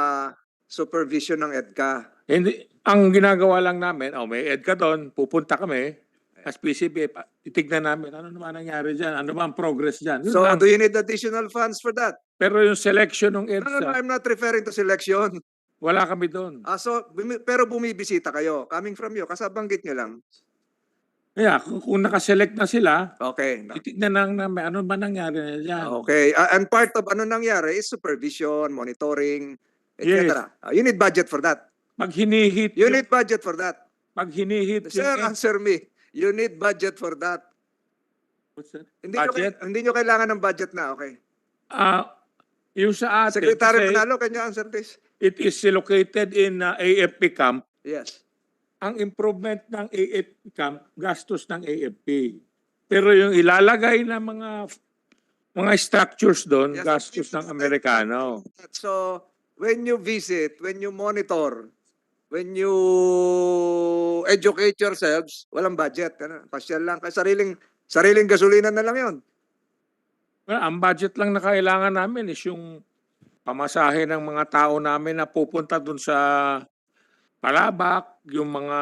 S12: supervision ng EDCA?
S10: Hindi, ang ginagawa lang namin, may EDCA doon, pupunta kami, as PCB, titignan namin, ano naman nangyari dyan, ano ba ang progress dyan. Yun
S12: So
S10: lang.
S12: do you need additional funds for that?
S10: Pero yung selection ng
S12: No,
S10: EDSA,
S12: I'm not referring to selection.
S10: wala kami doon.
S12: Pero bumibisita kayo, coming from you, kasabanggit nyo lang.
S10: Kaya kung nakaselect na sila,
S12: Okay.
S10: titignan lang namin, ano ba nangyari na dyan.
S12: Okay. And part of ano nangyari is supervision, monitoring, etc. You need budget for that.
S10: Pag hinihit,
S12: You need budget for that.
S10: pag hinihit
S12: Sir, answer me. You need budget for that.
S10: What's that?
S12: Hindi nyo kailangan ng budget na, okay?
S10: Yung sa atin,
S12: Secretary
S10: kasi
S12: Manalo, can you answer this?
S10: it is located in AFP camp.
S12: Yes.
S10: Ang improvement ng AFP camp, gastos ng AFP. Pero yung ilalagay ng mga structures doon,
S12: Yes,
S10: gastos ng Amerikano.
S12: So, when you visit, when you monitor, when you educate yourselves, walang budget. Pasyal lang. Sariling gasolina na lang yon.
S10: Well, ang budget lang na kailangan namin is yung pamasahe ng mga tao namin na pupunta doon sa Palabak, yung mga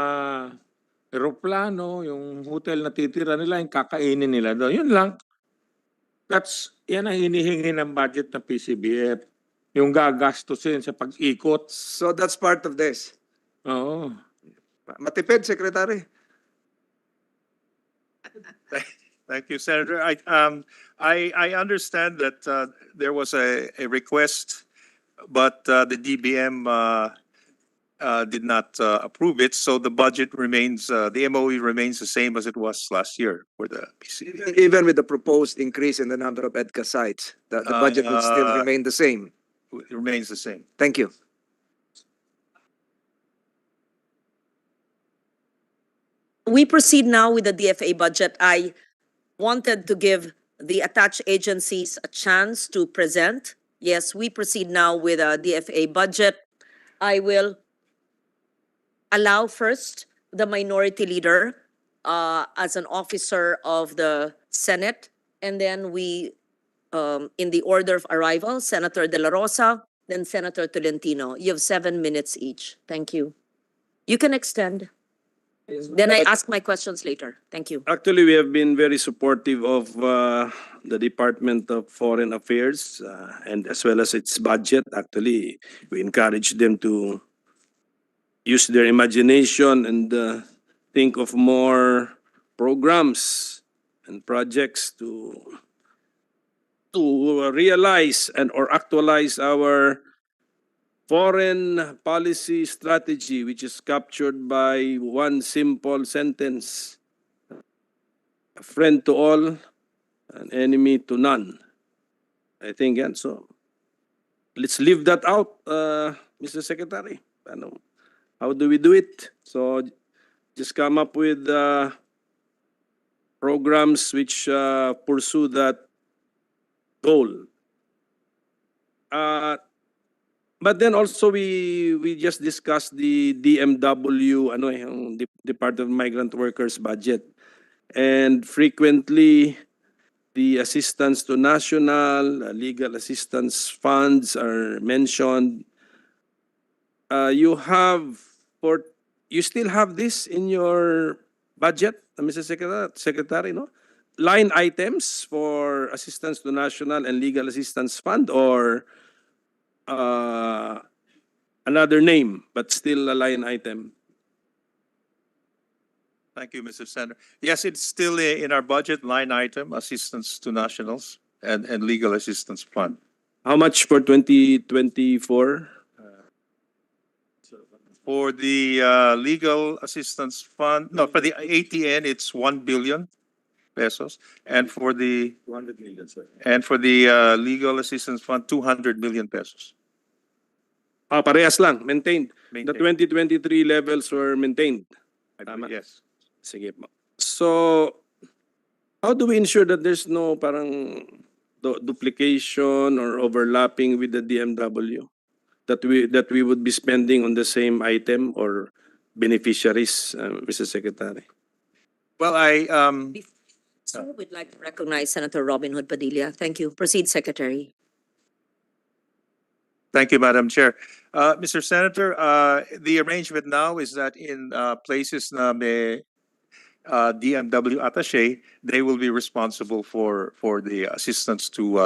S10: eroplano, yung hotel na titira nila, yung kakainin nila doon. Yun lang. Yan ang hinihingi ng budget ng PCBF. Yung gagastusin sa pag-ikot.
S12: So, that's part of this.
S10: Oo.
S12: Matipid, Secretary.
S3: Thank you, Senator. I understand that there was a request, but the DBM did not approve it, so the budget remains, the MOE remains the same as it was last year for the PC.
S12: Even with the proposed increase in the number of EDCA sites, the budget would still remain the same.
S3: It remains the same.
S12: Thank you.
S1: We proceed now with the DFA budget. I wanted to give the attached agencies a chance to present. Yes, we proceed now with a DFA budget. I will allow first the minority leader as an officer of the Senate, and then we, in the order of arrival, Senator De La Rosa, then Senator Tolentino. You have 7 minutes each. Thank you. You can extend. Then I ask my questions later. Thank you.
S9: Actually, we have been very supportive of the Department of Foreign Affairs and as well as its budget. Actually, we encourage them to use their imagination and think of more programs and projects to realize and or actualize our foreign policy strategy, which is captured by one simple sentence: a friend to all, an enemy to none. I think, and so let's leave that out, Mr. Secretary. How do we do it? So just come up with programs which pursue that goal. But then also we just discussed the DMW, yung Department of Migrant Workers budget. And frequently the assistance to national legal assistance funds are mentioned. You still have this in your budget, Mr. Secretary, no? line items for assistance to national and legal assistance fund, or another name, but still a line item?
S3: Thank you, Mr. Senator. Yes, it's still in our budget line item, assistance to nationals and legal assistance fund.
S9: How much for 2024?
S3: For the legal assistance fund, no, for the ATN, it's 1 billion pesos. And for the
S4: 200 million, sir.
S3: and for the legal assistance fund, 200 million pesos.
S9: Parehas lang, maintained. The
S3: Maintained.
S9: 2023 levels were maintained.
S3: I believe, yes.
S9: Sige po. So, how do we ensure that there's no parang duplication or overlapping with the DMW? That we would be spending on the same item or beneficiaries, Mr. Secretary?
S3: Well,
S1: So we'd like to recognize Senator Robin Hood Padilla. Thank you. Proceed, Secretary.
S3: Thank you, Madam Chair. Mr. Senator, the arrangement now is that in places na may DMW attaché, they will be responsible for the assistance to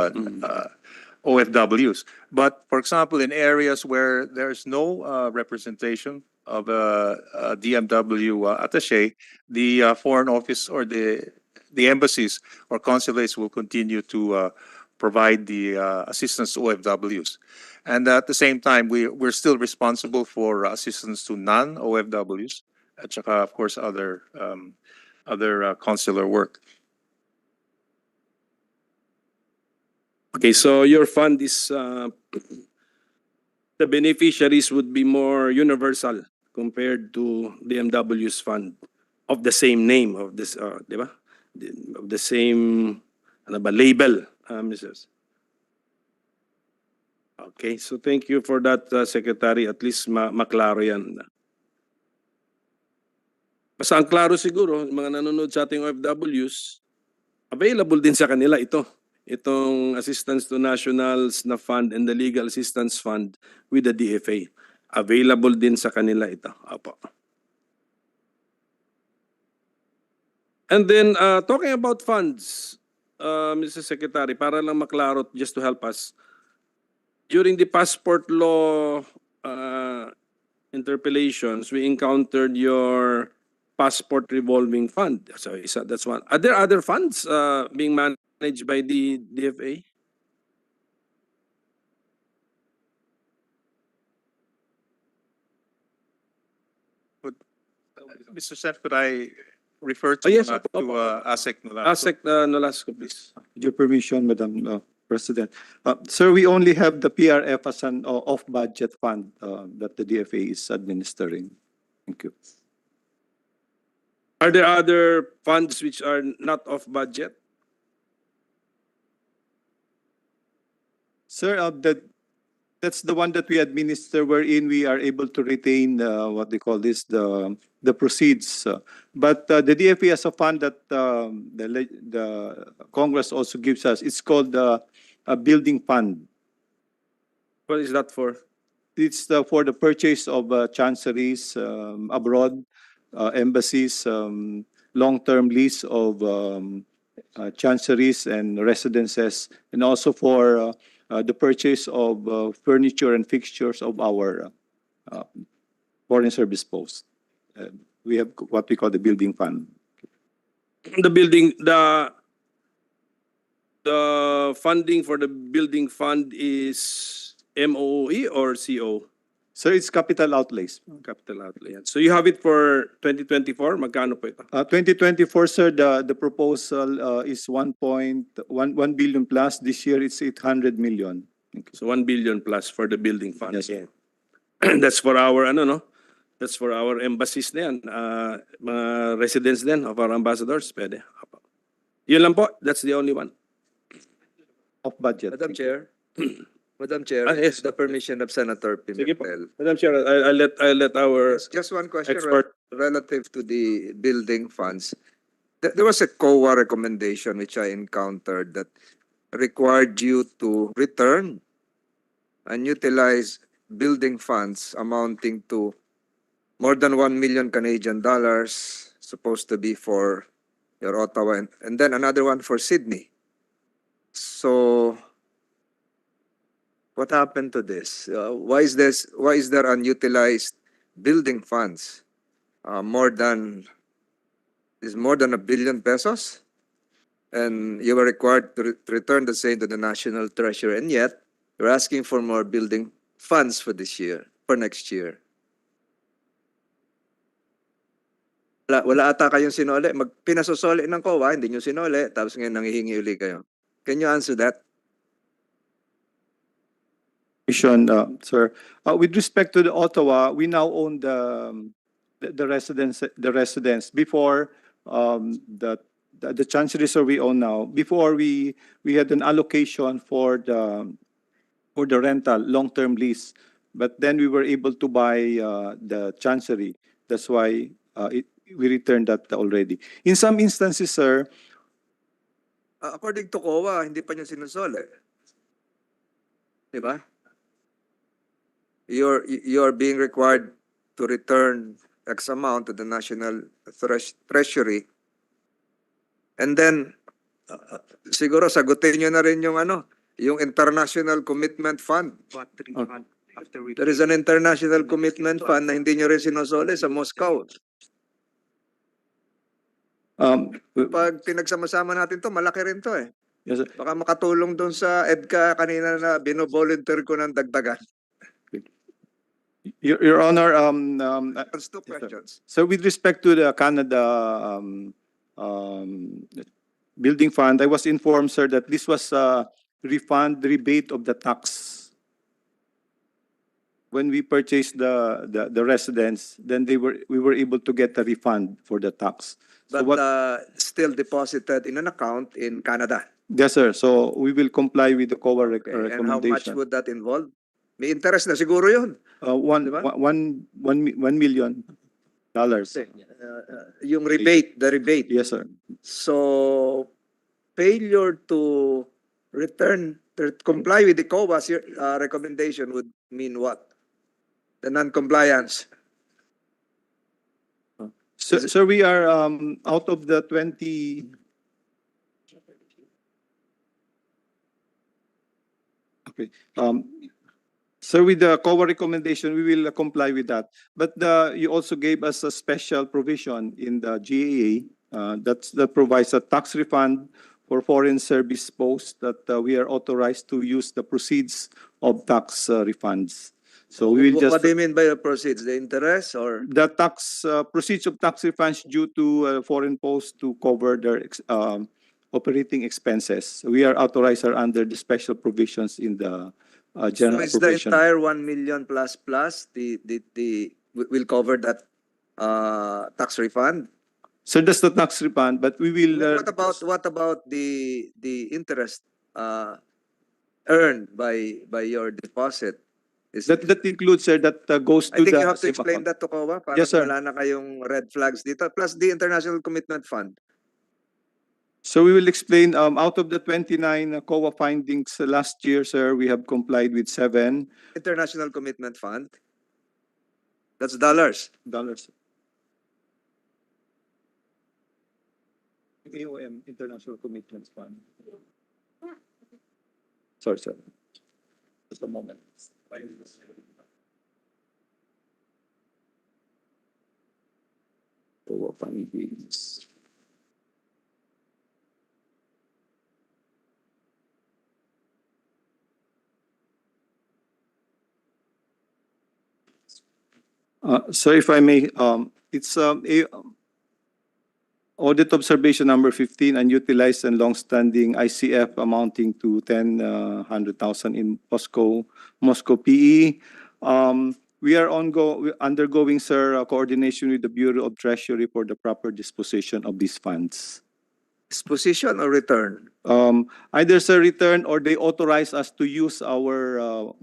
S3: OFWs. But for example, in areas where there's no representation of a DMW attaché, the foreign office or the embassies or consulates will continue to provide the assistance to OFWs. And at the same time, we're still responsible for assistance to non-OFWs, at saka, of course, other consular work.
S9: Okay, so your fund is, the beneficiaries would be more universal compared to DMW's fund of the same name, of this, di ba? Of the same, ano ba, label, Mrs. Okay, so thank you for that, Secretary. At least maklaro yan. Basta ang klaro siguro, mga nanonood sa ating OFWs, available din sa kanila itong assistance to nationals na fund and the legal assistance fund with the DFA. Available din sa kanila ito. Apo. And then, talking about funds, Mr. Secretary, para lang maklaro, just to help us, during the passport law interpellations, we encountered your passport revolving fund. So that's one. Are there other funds being managed by the DFA?
S3: Mr. Sen, could I refer to
S9: Yes,
S3: ASEC Nolasco?
S9: ASEC Nolasco, please.
S4: With your permission, Madam President. Sir, we only have the PRF as an off-budget fund that the DFA is administering. Thank you.
S9: Are there other funds which are not off budget?
S4: Sir, that's the one that we administer wherein we are able to retain what they call this, the proceeds. But the DFA has a fund that the Congress also gives us. It's called a building fund.
S9: What is that for?
S4: It's for the purchase of chanceries abroad, embassies, long-term lease of chanceries and residences, and also for the purchase of furniture and fixtures of our foreign service posts. We have what we call the building fund.
S9: The funding for the building fund is MOE or CO?
S4: Sir, it's capital outlays.
S9: Capital outlay. So you have it for 2024? Magkano po ito?
S4: 2024, sir, the proposal is 1 billion plus. This year, it's 800 million.
S9: So 1 billion plus for the building fund.
S4: Yes, sir.
S9: That's for our, that's for our embassies na yan. Mga residents din of our ambassadors. Pwede. Yun lang po. That's the only one.
S4: Off budget.
S12: Madam Chair. Madam Chair,
S9: yes.
S12: the permission of Senator
S9: Sige po.
S12: Pimentel.
S9: Madam Chair, I'll let our
S12: Just one question
S9: expert.
S12: relative to the building funds. There was a COA recommendation which I encountered that required you to return and utilize building funds amounting to more than 1 million Canadian dollars, supposed to be for your Ottawa, and then another one for Sydney. So, what happened to this? Why is there unutilized building funds? More than ₱1 billion, and you were required to return the same to the national treasury, and yet you're asking for more building funds for this year, for next year. Wala ata kayong sinole. Pinasosole ng COA, hindi nyo sinole, tapos ngayon nangihingi uli kayo. Can you answer that?
S4: Sir, with respect to the Ottawa, we now own the residence. Before, the chancery, sir, we own now. Before, we had an allocation for the rental, long-term lease. But then we were able to buy the chancery. That's why we returned that already. In some instances, sir,
S12: According to COA, hindi pa nyo sinusole. Di ba? You're being required to return X amount to the national treasury. And then, siguro sagutin nyo na rin yung international commitment fund. There is an international commitment fund na hindi nyo rin sinusole sa Moscow. Pag pinagsama-sama natin to, malaki rin to eh.
S4: yes, sir.
S12: Baka makatulong doon sa EDCA kanina na bino-volunteer ko ng dagdagan.
S4: Your Honor,
S12: That's two questions.
S4: so with respect to the Canada building fund, I was informed, sir, that this was a rebate of the tax. When we purchased the residence, then we were able to get a refund for the tax. So
S12: But still deposited in an account in Canada.
S4: yes, sir. So we will comply with the COA
S12: Okay. And how much
S4: recommendation.
S12: would that involve? May interest na siguro yun.
S4: $1 million.
S12: Yung rebate, the rebate.
S4: Yes, sir.
S12: So, failure to comply with the COA's recommendation would mean what? The non-compliance.
S4: So we are out of the 20. Okay. So with the COA recommendation, we will comply with that. But you also gave us a special provision in the GAA that provides a tax refund for foreign service posts that we are authorized to use the proceeds of tax refunds. So we will just.
S12: What do you mean by the proceeds? The interest or?
S4: The tax proceeds of tax refunds due to foreign posts to cover their operating expenses. We are authorized under the special provisions in the general
S12: So is the
S4: appropriation.
S12: entire 1 million plus will cover that tax refund?
S4: So that's the tax refund, but we will.
S12: What about the interest earned by your deposit?
S4: That includes, sir, that goes to
S12: I think
S4: the
S12: you have to
S4: safe
S12: explain
S4: account.
S12: that to COA para
S4: Yes, sir.
S12: wala na kayong red flags dito. Plus the International Commitment Fund.
S4: So we will explain, out of the 29 COA findings last year, sir, we have complied with 7
S12: International Commitment Fund. That's dollars.
S4: dollars. AOM, International Commitments Fund. Sorry, sir. Just a moment. COA findings. So if I may, it's audit observation number 15, unutilized and long-standing ICF amounting to 100,000 in Moscow PE. We are undergoing, sir, coordination with the Bureau of Treasury for the proper disposition of these funds.
S12: Disposition or return?
S4: Either, sir, return or they authorize us to use our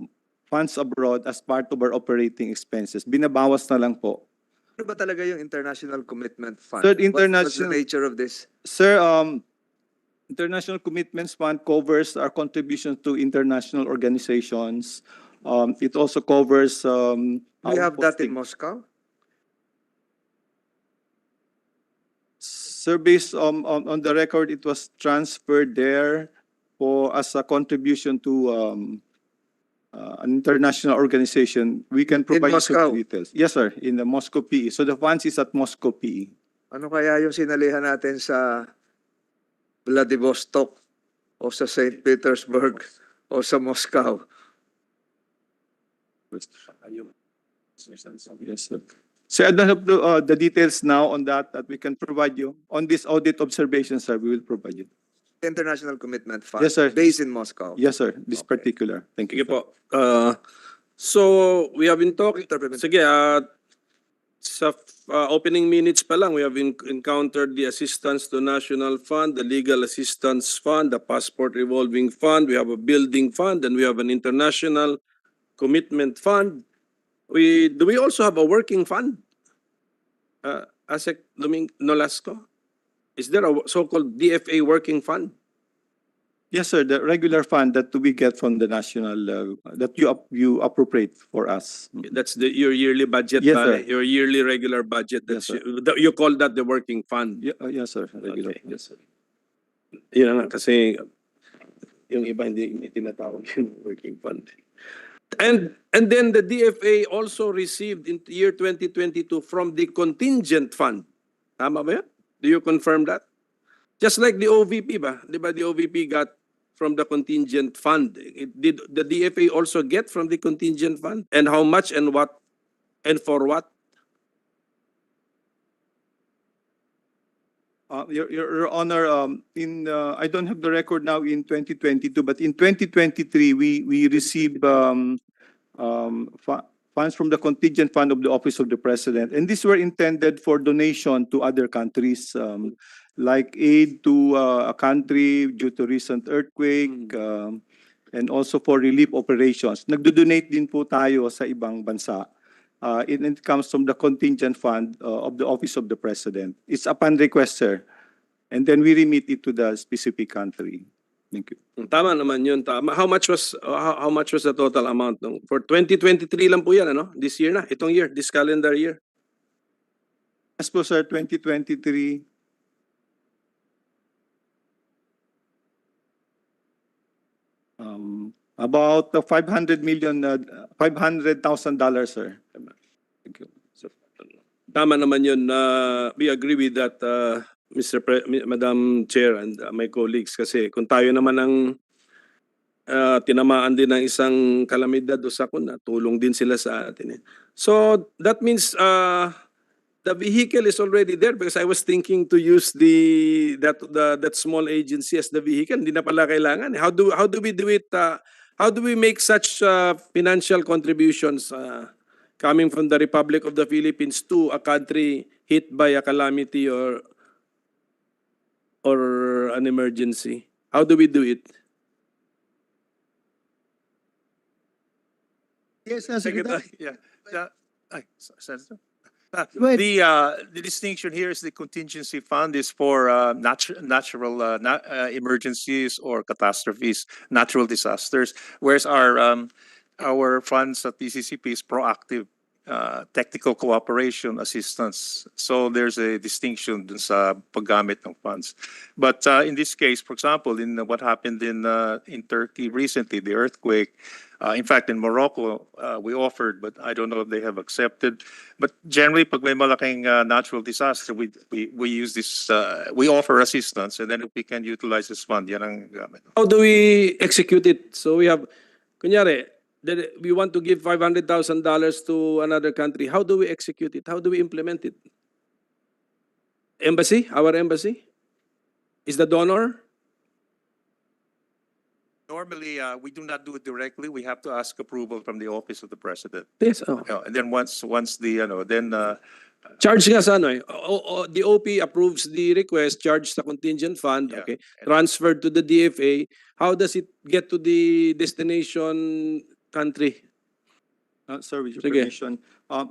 S4: funds abroad as part of our operating expenses. Binabawas na lang po.
S12: Ano ba talaga yung International Commitment Fund?
S4: Sir,
S12: What's the nature of this?
S4: Sir, International Commitments Fund covers our contributions to international organizations. It also covers.
S12: We have that in Moscow?
S4: Sir, based on the record, it was transferred there for as a contribution to an international organization. We can provide you
S12: Moscow?
S4: some details. Yes, sir, in the Moscow PE. So the funds is at Moscow PE.
S12: Ano kaya yung sinalihan natin sa Vladivostok o sa St. Petersburg o sa Moscow?
S4: Yes, sir. So I don't have the details now on that we can provide you. On this audit observation, sir, we will provide you.
S12: International Commitment Fund.
S4: Yes, sir.
S12: Based in Moscow.
S4: Yes, sir, this
S12: Okay.
S4: particular. Thank
S9: Sige
S4: you.
S9: po. So, we have been talking, sige, sa opening minutes pa lang, we have encountered the Assistance to National Fund, the Legal Assistance Fund, the Passport Revolving Fund, we have a Building Fund, and we have an International Commitment Fund. Do we also have a working fund? Asek Nolasco? Is there a so-called DFA working fund?
S4: Yes, sir, the regular fund that we get from the national, that you appropriate for us.
S9: That's your yearly budget,
S4: Yes, sir.
S9: your yearly regular budget.
S4: Yes,
S9: That's you call that the working fund.
S4: Yes, sir, regular.
S9: Okay. Yes, sir. Yun nga, kasi yung iba hindi tinatawag yung working fund. And then the DFA also received in year 2022 from the contingent fund. Tama ba yan? Do you confirm that? Just like the OVP ba? Di ba the OVP got from the contingent fund? Did the DFA also get from the contingent fund? And how much and what and for what?
S4: Your Honor, I don't have the record now in 2022, but in 2023, we received funds from the contingent fund of the Office of the President, and these were intended for donation to other countries, like aid to a country due to recent earthquake, and also for relief operations. Nagdo-donate din po tayo sa ibang bansa. It comes from the contingent fund of the Office of the President. It's upon request, sir. And then we remit it to the specific country. Thank you.
S9: Tama naman yun. Tama. How much was the total amount? For 2023 lang po yan, ano? This year na, itong year, this calendar year.
S4: As po, sir, 2023, about $500,000, sir. Thank you.
S9: Tama naman yun. We agree with that, Madam Chair and my colleagues. Kasi kung tayo naman ang tinamaan din ng isang kalamidad o sakuna, tulong din sila sa atin. So that means the vehicle is already there, because I was thinking to use that small agency as the vehicle. Hindi na pala kailangan. How do we do it? How do we make such financial contributions coming from the Republic of the Philippines to a country hit by a calamity or an emergency? How do we do it?
S11: Yes, Secretary.
S3: Yeah. Senator?
S11: Go ahead.
S3: The distinction here is the contingency fund is for natural emergencies or catastrophes, natural disasters, whereas our funds at PCCP is proactive technical cooperation assistance. So there's a distinction dun sa paggamit ng funds. But in this case, for example, in what happened in Turkey recently, the earthquake. In fact, in Morocco, we offered, but I don't know if they have accepted. But generally, pag may malaking natural disaster, we use this, we offer assistance, and then if we can utilize this fund, yan ang gamit.
S9: How do we execute it? So we have, kunyari, we want to give $500,000 to another country. How do we execute it? How do we implement it? Embassy? Our embassy? Is the donor?
S3: Normally, we do not do it directly. We have to ask approval from the Office of the President.
S9: Yes. Oh.
S3: And then once the, then
S9: Charge nga sa ano eh. The OP approves the request, charge sa contingent fund,
S3: Yeah.
S9: okay. Transferred to the DFA. How does it get to the destination country?
S4: Sir, with your
S9: Sige.
S4: permission.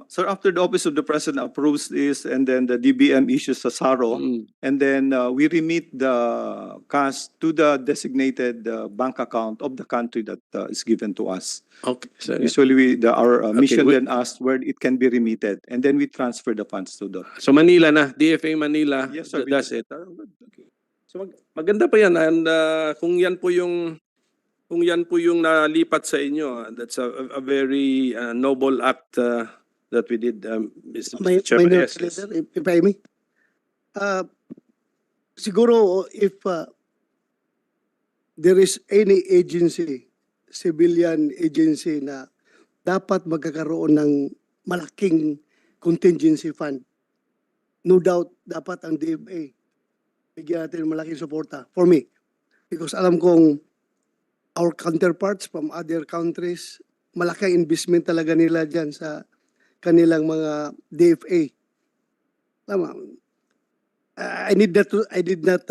S4: Sir, after the Office of the President approves this and then the DBM issues a SARO,
S9: Mm.
S4: and then we remit the cash to the designated bank account of the country that is given to us.
S9: Okay. Sige.
S4: Usually, our mission
S9: we-
S4: then asks where it can be remitted, and then we transfer the funds to the.
S9: So Manila na, DFA Manila,
S4: Yes, sir.
S9: does it. Good. Okay. So maganda pa yan, and kung yan po yung nalipat sa inyo, that's a very noble act that we did, Mr. Chairman. Yes,
S11: Minority
S9: yes.
S11: Leader, if I may. Siguro if there is any agency, civilian agency na dapat magkakaroon ng malaking contingency fund, no doubt dapat ang DFA bigyan natin ng malaking suporta for me. Because alam kong our counterparts from other countries, malaking investment talaga nila dyan sa kanilang mga DFA. Tama. I did not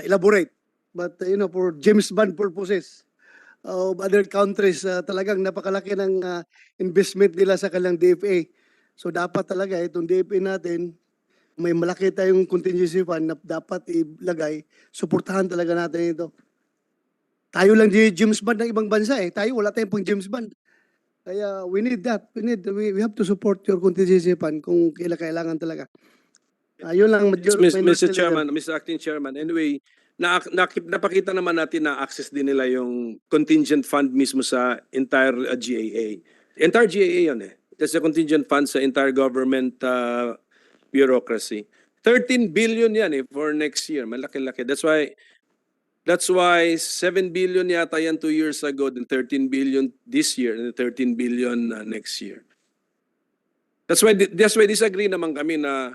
S11: elaborate. But, for James Bond purposes of other countries, talagang napakalaki ng investment nila sa kanilang DFA. So, dapat talaga itong DFA natin, may malaki tayong contingency fund na dapat ilagay, suportahan talaga natin ito. Tayo lang di James Bond ng ibang bansa eh. Tayo wala tayong pang James Bond. Kaya we need that. We have to support your contingency fund kung kailangan talaga. Yun lang.
S9: Mr. Chairman, Mr. Acting Chairman, anyway, napakita naman natin na access din nila yung contingent fund mismo sa entire GAA. Entire GAA yun eh. That's a contingent fund sa entire government bureaucracy. 13 billion yan eh for next year. Malaki-laki. That's why 7 billion yata yan 2 years ago, then 13 billion this year, and 13 billion next year. That's why disagree naman kami na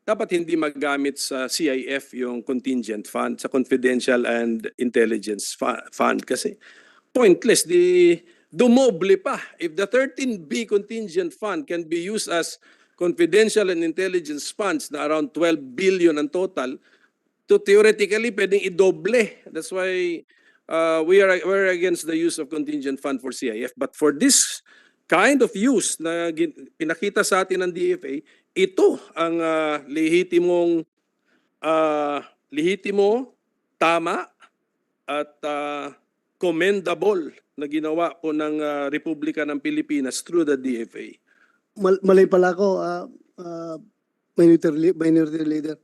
S9: dapat hindi maggamit sa CIF yung contingent fund, sa confidential and intelligence fund kasi pointless. Dumoble pa. If the 13B contingent fund can be used as confidential and intelligence funds na around 12 billion ang total, to theoretically pwedeng idoble. That's why we're against the use of contingent fund for CIF. But for this kind of use na pinakita sa atin ng DFA, ito ang lehitimo, tama, at commendable na ginawa po ng Republika ng Pilipinas through the DFA.
S11: Malay pala ako, minority leader.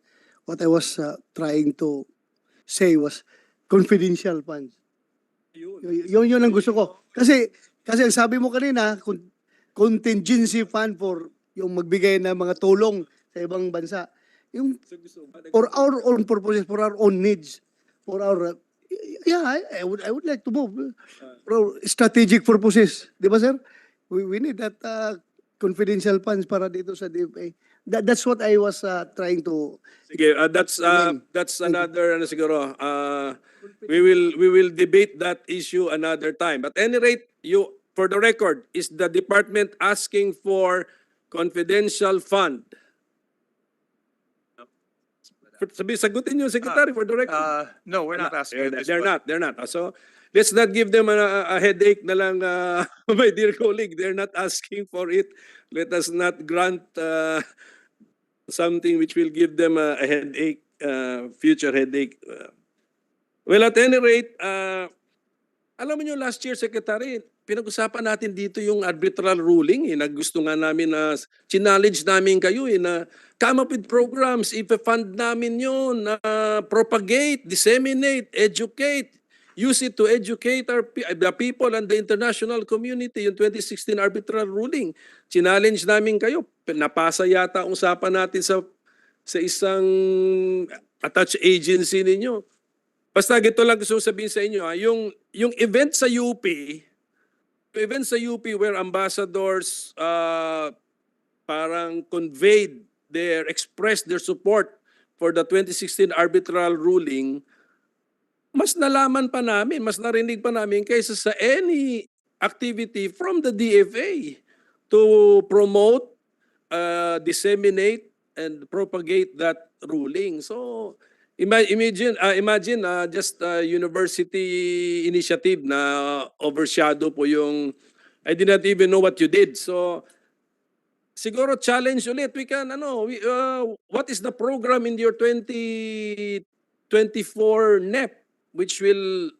S11: What I was trying to say was confidential funds. Yun ang gusto ko. Kasi ang sabi mo kanina, contingency fund for yung magbigay ng mga tulong sa ibang bansa. Yung for our own purposes, for our own needs, for our I would like to move for strategic purposes. Di ba, sir? We need that confidential funds para dito sa DFA. That's what I was trying to.
S9: Sige, that's another siguro. We will debate that issue another time. At any rate, for the record, is the department asking for confidential fund? Sagutin niyo, Secretary, for the record.
S3: No, we're not asking.
S9: They're not. So let's not give them a headache na lang, my dear colleague. They're not asking for it. Let us not grant something which will give them a headache, future headache. Well, at any rate, alam mo nyo, last year, Secretary, pinag-usapan natin dito yung arbitral ruling. Gusto nga namin na challenge namin kayo na come up with programs, ipa-fund namin yun, propagate, disseminate, educate, use it to educate the people and the international community, yung 2016 arbitral ruling. Challenge namin kayo. Napasa yata ang usapan natin sa isang attached agency ninyo. Basta gito lang gusto sabihin sa inyo, yung event sa UP, where ambassadors parang expressed their support for the 2016 arbitral ruling, mas nalaman pa namin, mas narinig pa namin kaysa sa any activity from the DFA to promote, disseminate, and propagate that ruling. So, Imagine just a university initiative na overshadow po yung I did not even know what you did. So siguro challenge ulit. We can what is the program in your 2024 NEP which will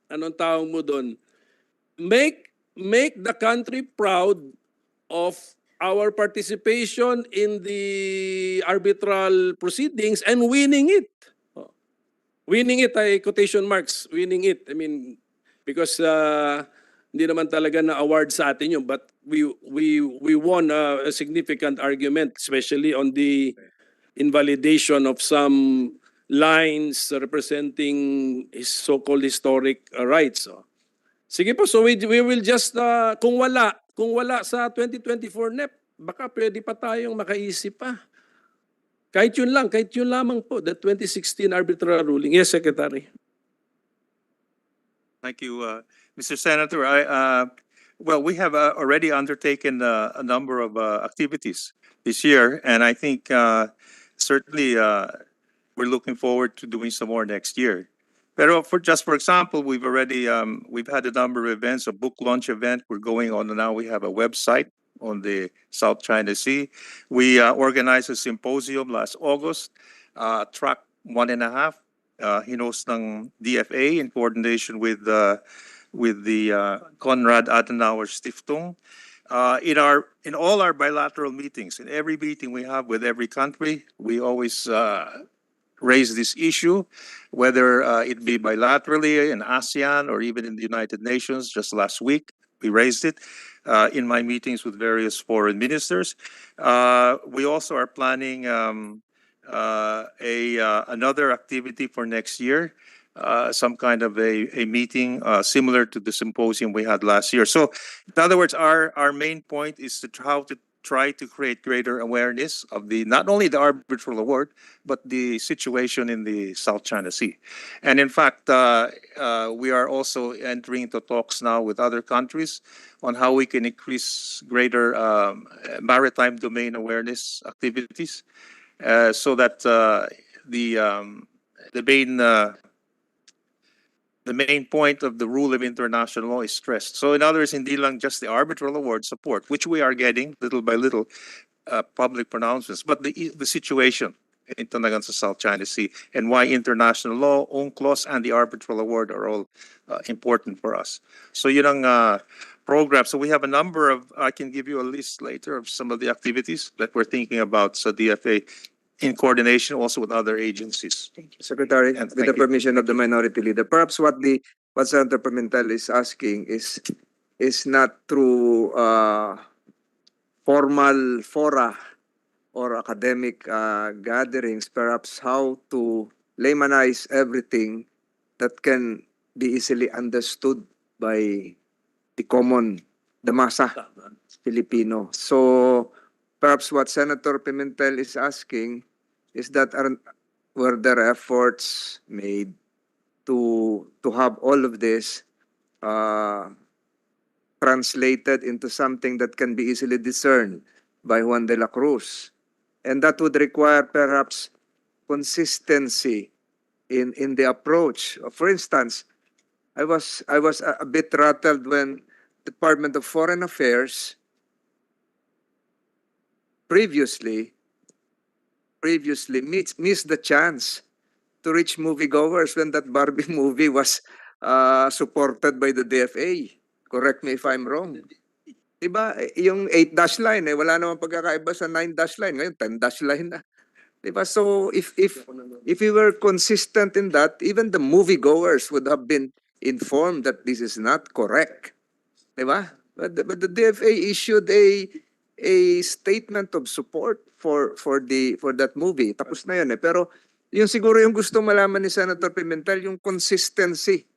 S9: anong tawag mo doon? Make the country proud of our participation in the arbitral proceedings and winning it. Winning it, ay quotation marks, winning it. I mean, because hindi naman talaga na award sa atin yun, but we won a significant argument, especially on the invalidation of some lines representing his so-called historic rights. Sige po, so we will just, kung wala sa 2024 NEP, baka pwede pa tayong makaisip pa. Kahit yun lamang po, the 2016 arbitral ruling. Yes, Secretary.
S3: Thank you, Mr. Senator. Well, we have already undertaken a number of activities this year, and I think certainly we're looking forward to doing some more next year. Pero for example, we've had a number of events, a book launch event. We're going on now. We have a website on the South China Sea. We organized a symposium last August, track 1.5, hinost ng DFA in coordination with the Konrad Adenauer Stiftung. In all our bilateral meetings, in every meeting we have with every country, we always raise this issue, whether it be bilaterally in ASEAN or even in the United Nations. Just last week, we raised it in my meetings with various foreign ministers. We also are planning another activity for next year, some kind of a meeting similar to the symposium we had last year. So, in other words, our main point is how to try to create greater awareness of not only the arbitral award, but the situation in the South China Sea. And in fact, we are also entering into talks now with other countries on how we can increase greater maritime domain awareness activities so that the main point of the rule of international law is stressed. So in other words, hindi lang just the arbitral award support, which we are getting little by little, public pronouncements, but the situation in talagang sa South China Sea and why international law, UNCLOS, and the arbitral award are all important for us. So yun ang program. So we have a number of, I can give you a list later of some of the activities that we're thinking about sa DFA in coordination also with other agencies.
S12: Secretary,
S3: And
S12: with
S3: thank
S12: the
S3: you.
S12: permission of the minority leader, perhaps what Senator Pimentel is asking is not through formal fora or academic gatherings, perhaps how to laymanize everything that can be easily understood by the masa Filipino. So perhaps what Senator Pimentel is asking is that were there efforts made to have all of this translated into something that can be easily discerned by Juan de la Cruz, and that would require perhaps consistency in the approach. For instance, I was a bit rattled when Department of Foreign Affairs previously missed the chance to reach moviegoers when that Barbie movie was supported by the DFA. Correct me if I'm wrong. Diba, yung 8-dash line, wala namang pagkakaiba sa 9-dash line. Ngayon, 10-dash line na. Diba? So, if we were consistent in that, even the moviegoers would have been informed that this is not correct. Diba? But the DFA issued a statement of support for that movie. Tapos na yun eh. Pero yung siguro yung gusto malaman ni Senator Pimentel, yung consistency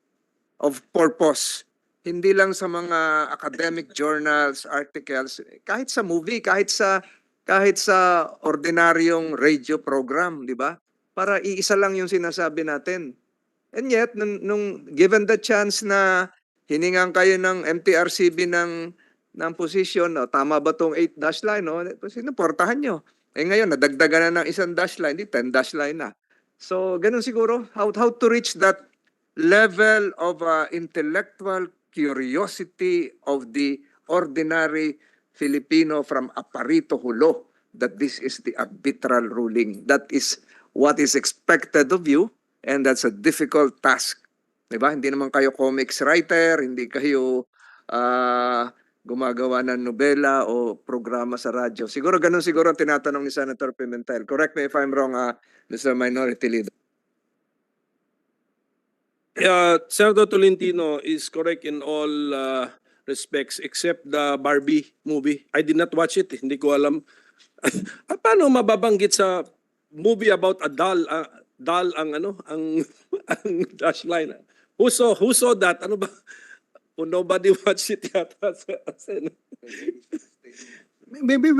S12: of purpose. Hindi lang sa mga academic journals, articles, kahit sa movie, kahit sa ordinaryong radio program, di ba? Para iisa lang yung sinasabi natin. And yet, nung given the chance na hiningan kayo ng MTRCB ng position, tama ba tong 8-dash line? Sinuportahan nyo. Eh ngayon, nadagdagan na ng isang dash line, di 10 dash line na. So, ganun siguro, how to reach that level of intellectual curiosity of the ordinary Filipino from Aparito Hulo, that this is the arbitral ruling. That is what is expected of you, and that's a difficult task. Diba? Hindi naman kayo comics writer, hindi kayo gumagawa ng nobela o programa sa radyo. Siguro ganun siguro ang tinatanong ni Senator Pimentel. Correct me if I'm wrong, Mr. Minority Leader.
S9: Senator Tolentino is correct in all respects except the Barbie movie. I did not watch it. Hindi ko alam. Paano mababanggit sa movie about a doll? Doll ang ang dash line. Who saw that? Ano ba? Nobody watched it yata.
S11: Maybe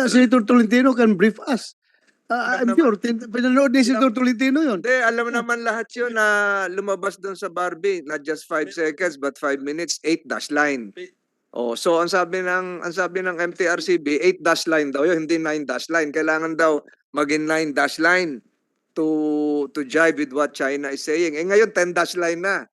S11: Senator Tolentino can brief us. I'm sure, pinanood ni Senator Tolentino yun.
S12: Hindi, alam naman lahat yun na lumabas doon sa Barbie. Not just 5 seconds, but 5 minutes, 8 dash line. Oh, so ang sabi ng MTRCB, 8 dash line daw yun, hindi 9 dash line. Kailangan daw maging 9 dash line to jive with what China is saying. Eh ngayon 10 dash line na.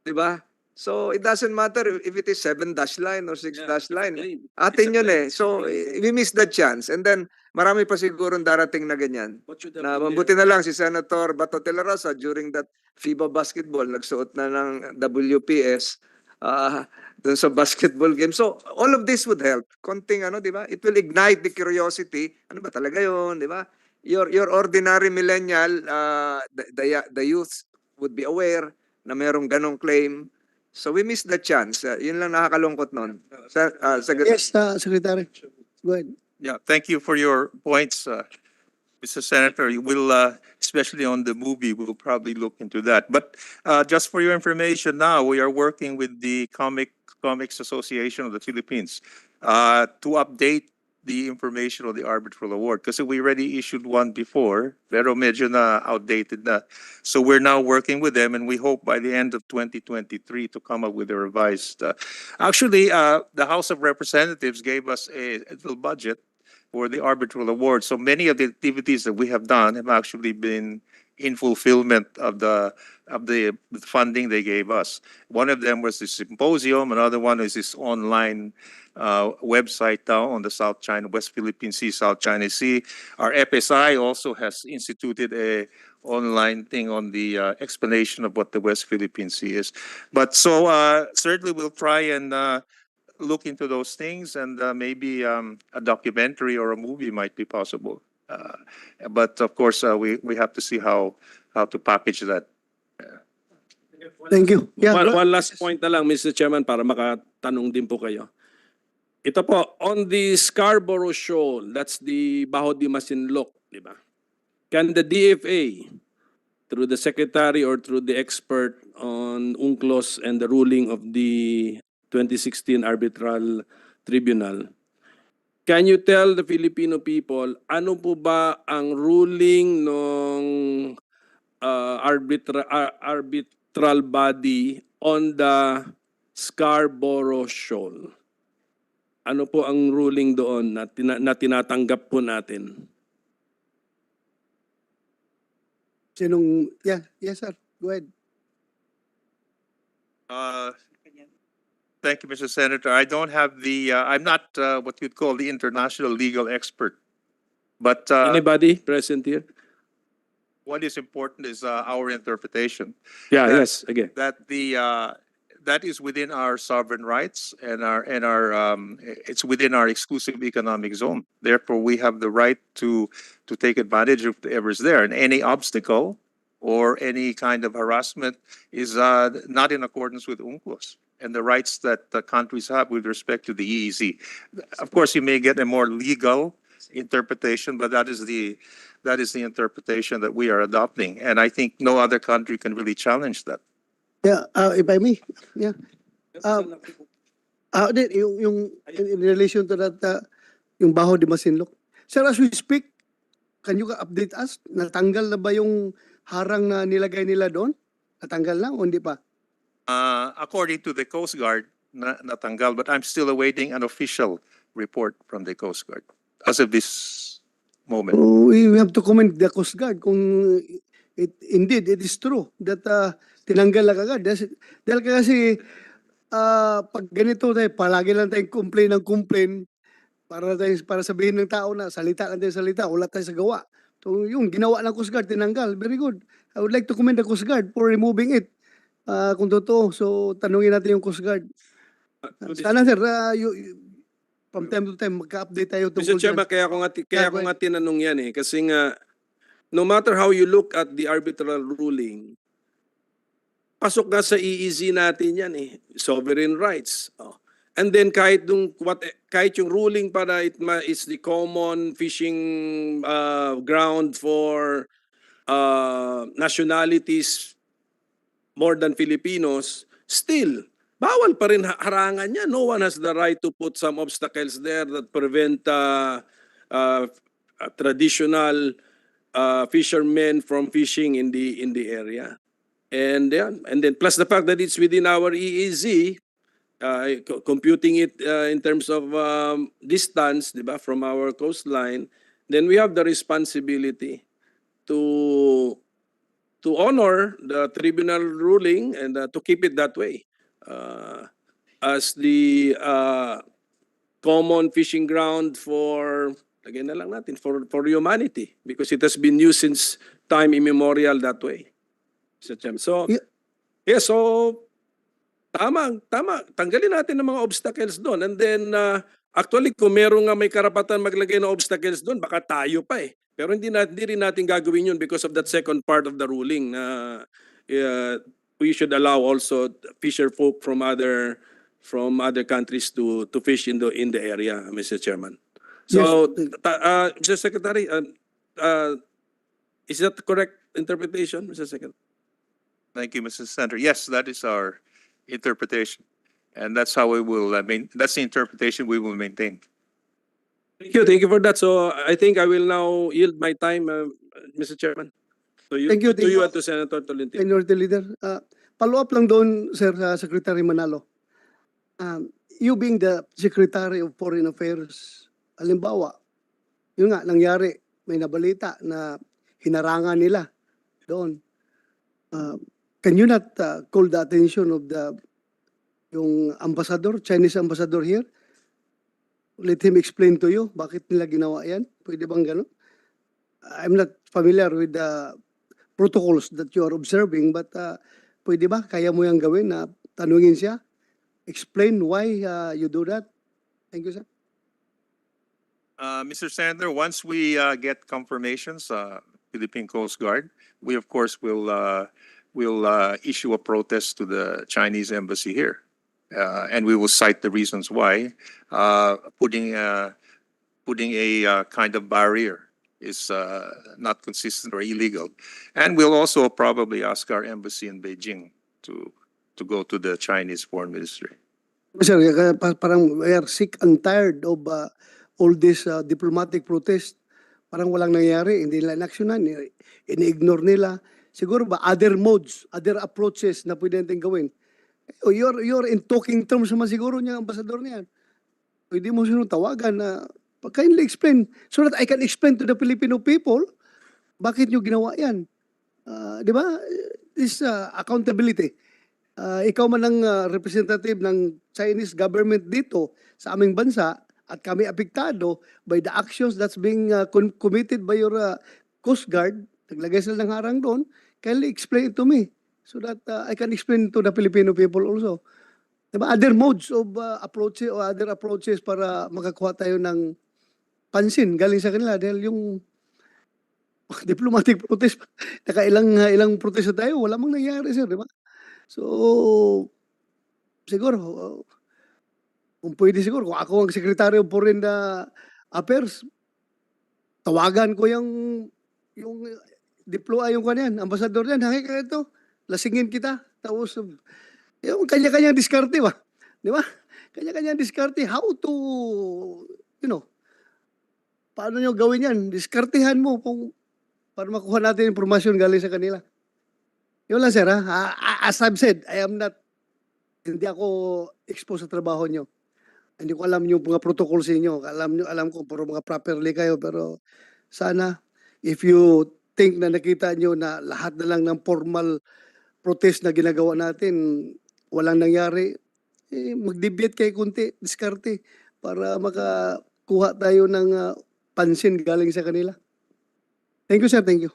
S12: 'Di ba? So it doesn't matter if it is 7 dash line or 6 dash line. Atin yun eh. So we missed that chance. And then marami pa siguro darating na ganyan. Na mabuti na lang si Senator Bato de la Rosa during that FIBA basketball, nagsuot na ng WPS dun sa basketball game. So all of this would help. Konting di ba? It will ignite the curiosity. Ano ba talaga yun, di ba? Your ordinary millennial, the youth would be aware na merong ganong claim. So we missed the chance. Yun lang nakakalungkot nun.
S11: Yes, Secretary. Go ahead.
S3: Yeah, thank you for your points, Mr. Senator. You will, especially on the movie, we'll probably look into that. But just for your information now, we are working with the Comics Association of the Philippines to update the information of the arbitral award because we already issued one before, pero medyo na outdated na. So we're now working with them, and we hope by the end of 2023 to come up with a revised. Actually, the House of Representatives gave us a little budget for the arbitral award. So many of the activities that we have done have actually been in fulfillment of the funding they gave us. One of them was the symposium. Another one is this online website now on the West Philippine Sea, South China Sea. Our FSI also has instituted a online thing on the explanation of what the West Philippine Sea is. But so certainly we'll try and look into those things, and maybe a documentary or a movie might be possible. But of course, we have to see how to package that.
S11: Thank you. Yeah,
S9: One last point na lang, Mr. Chairman, para makatanong din po kayo. Ito po, on the Scarborough Shoal, that's the Baho de Masinloc, di ba? Can the DFA, through the Secretary or through the expert on UNCLOS and the ruling of the 2016 Arbitral Tribunal, can you tell the Filipino people, ano po ba ang ruling ng arbitral body on the Scarborough Shoal? Ano po ang ruling doon na tinatanggap po natin?
S11: Yes, sir. Go ahead.
S3: Thank you, Mr. Senator. I don't have the, I'm not what you'd call the international legal expert. But
S9: Anybody present here?
S3: what is important is our interpretation.
S9: Yeah,
S3: That-
S9: yes, again.
S3: That that is within our sovereign rights and our it's within our exclusive economic zone. Therefore, we have the right to take advantage of whatever's there, and any obstacle or any kind of harassment is not in accordance with UNCLOS and the rights that the countries have with respect to the EEZ. Of course, you may get a more legal interpretation, but that is the interpretation that we are adopting, and I think no other country can really challenge that.
S11: Yeah, if I may. Yeah. Yung in relation to that, yung Baho de Masinloc. Sir, as we speak, can you update us? Natanggal na ba yung harang na nilagay nila doon? Natanggal na o hindi pa?
S3: According to the Coast Guard, natanggal, but I'm still awaiting an official report from the Coast Guard as of this moment.
S11: We have to commend the Coast Guard kung indeed it is true that tinanggal lang agad. Dahil kasi pag ganito tayo, palagi lang tayong complain para sabihin ng tao na salita lang tayo salita, wala tayo sa gawa. So yung ginawa ng Coast Guard, tinanggal. Very good. I would like to commend the Coast Guard for removing it. Kung totoo, so tanungin natin yung Coast Guard. Sana sir, from time to time, magka-update tayo
S9: Mr.
S11: tungkol
S9: Chairman,
S11: dyan.
S9: kaya ko nga tinanong yan eh. Kasi nga, no matter how you look at the arbitral ruling, pasok nga sa EEZ natin yan eh. Sovereign rights. Oh. And then kahit yung ruling para is the common fishing ground for nationalities more than Filipinos, still, bawal pa rin harangan niya. No one has the right to put some obstacles there that prevent traditional fishermen from fishing in the area. And then plus the fact that it's within our EEZ, computing it in terms of distance, diba, from our coastline, then we have the responsibility to honor the tribunal ruling and to keep it that way as the common fishing ground for, lagyan na lang natin, for humanity, because it has been used since time immemorial that way. So, yeah, so tama, tanggalin natin ang mga obstacles doon. And then, actually, kung meron nga may karapatan maglagay ng obstacles doon, baka tayo pa eh. Pero hindi rin natin gagawin yun because of that second part of the ruling na we should allow also fisher folk from other countries to fish in the area, Mr. Chairman. So, Mr. Secretary, is that the correct interpretation, Mr. Secretary?
S3: Thank you, Mrs. Senator. Yes, that is our interpretation. And that's how we will, that's the interpretation we will maintain.
S9: Thank you for that. So I think I will now yield my time, Mr. Chairman. So
S11: Thank you.
S9: To you and to Senator Tolentino.
S11: Minority Leader. Follow up lang doon, Sir Secretary Manalo. You being the Secretary of Foreign Affairs, halimbawa, yun nga, nangyari, may nabalita na hinarangan nila doon. Can you not call the attention of yung ambassador, Chinese ambassador here? Let him explain to you bakit nila ginawa yan. Pwede bang gano'n? I'm not familiar with the protocols that you are observing, but pwede ba? Kaya mo yung gawin na tanungin siya? Explain why you do that. Thank you, sir.
S3: Mr. Senator, once we get confirmations, Philippine Coast Guard, we of course will issue a protest to the Chinese embassy here. And we will cite the reasons why putting a kind of barrier is not consistent or illegal. And we'll also probably ask our embassy in Beijing to go to the Chinese Foreign Ministry.
S11: Sir, parang we are sick and tired of all this diplomatic protest. Parang walang nangyari, hindi nila inaksyonan, ini-ignore nila. Siguro ba other modes, other approaches na pwede natin gawin? You're in talking terms naman siguro niya, ambassador niyan. Pwede mo siya tawagan na kindly explain so that I can explain to the Filipino people bakit nyo ginawa yan. Di ba? This accountability. Ikaw man ang representative ng Chinese government dito sa aming bansa at kami apektado by the actions that's being committed by your Coast Guard, naglagay sila ng harang doon, kindly explain it to me so that I can explain to the Filipino people also. Diba? Other modes of approaches or other approaches para makakuha tayo ng pansin galing sa kanila dahil yung diplomatic protest, ilang protest tayo, wala mang nangyari, sir, di ba? So, siguro, kung pwede siguro, kung ako ang Secretary of Foreign Affairs, tawagan ko yung yung kanyan, ambassador yan, hangin ka ito, lasingin kita, tapos, yung kanya-kanyang diskarte ba? Di ba? Kanya-kanyang diskarte, how to, paano nyo gawin yan? Diskartehan mo para makuha natin informasyon galing sa kanila. Yun lang, sir, ha? As I've said, hindi ako exposed sa trabaho nyo. Hindi ko alam yung mga protocol sa inyo. Alam ko, puro mga properly kayo, pero Sana, if you think na nakita nyo na lahat na lang ng formal protest na ginagawa natin, walang nangyari, mag-debate kayo kunti, diskarte, para makakuha tayo ng pansin galing sa kanila. Thank you, sir. Thank you.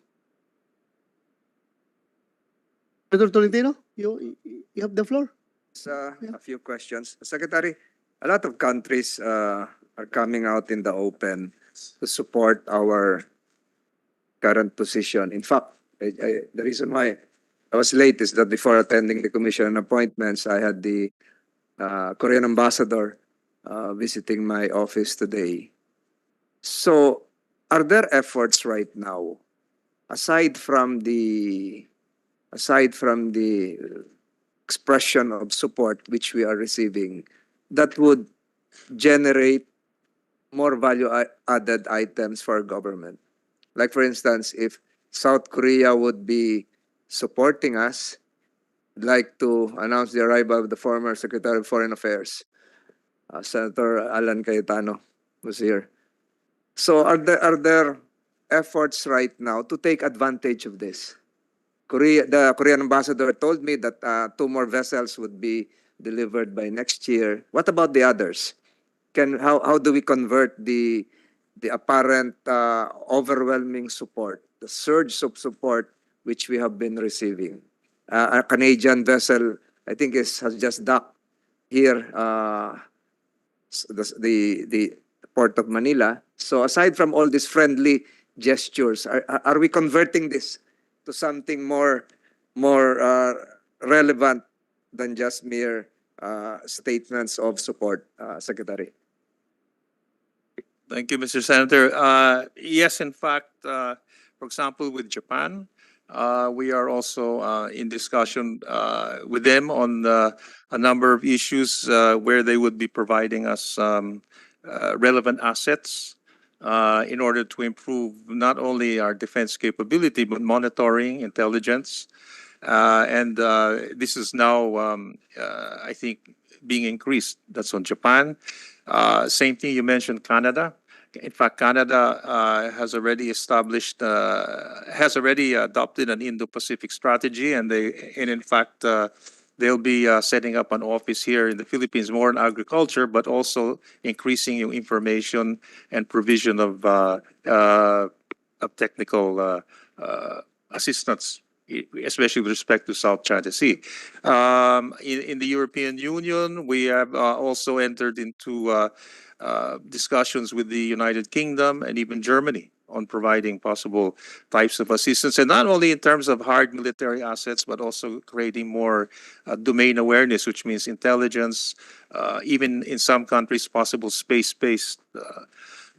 S11: Senator Tolentino, you have the floor.
S12: A few questions. Secretary, a lot of countries are coming out in the open to support our current position. In fact, the reason why I was late is that before attending the commission appointments, I had the Korean ambassador visiting my office today. So, are there efforts right now, aside from the expression of support which we are receiving, that would generate more value-added items for our government? Like, for instance, if South Korea would be supporting us, I'd like to announce the arrival of the former Secretary of Foreign Affairs, Senator Alan Cayetano, who's here. So are there efforts right now to take advantage of this? The Korean ambassador told me that 2 more vessels would be delivered by next year. What about the others? How do we convert the apparent overwhelming support, the surge of support which we have been receiving? A Canadian vessel, I think, has just docked here, the Port of Manila. So aside from all these friendly gestures, are we converting this to something more relevant than just mere statements of support, Secretary?
S3: Thank you, Mr. Senator. Yes, in fact, for example, with Japan, we are also in discussion with them on a number of issues where they would be providing us relevant assets in order to improve not only our defense capability, but monitoring, intelligence. And this is now, I think, being increased. That's on Japan. Same thing, you mentioned Canada. In fact, Canada has already adopted an Indo-Pacific strategy, and in fact, they'll be setting up an office here in the Philippines, more in agriculture, but also increasing your information and provision of technical assistance, especially with respect to South China Sea. In the European Union, we have also entered into discussions with the United Kingdom and even Germany on providing possible types of assistance, and not only in terms of hard military assets, but also creating more domain awareness, which means intelligence, even in some countries, possible space-based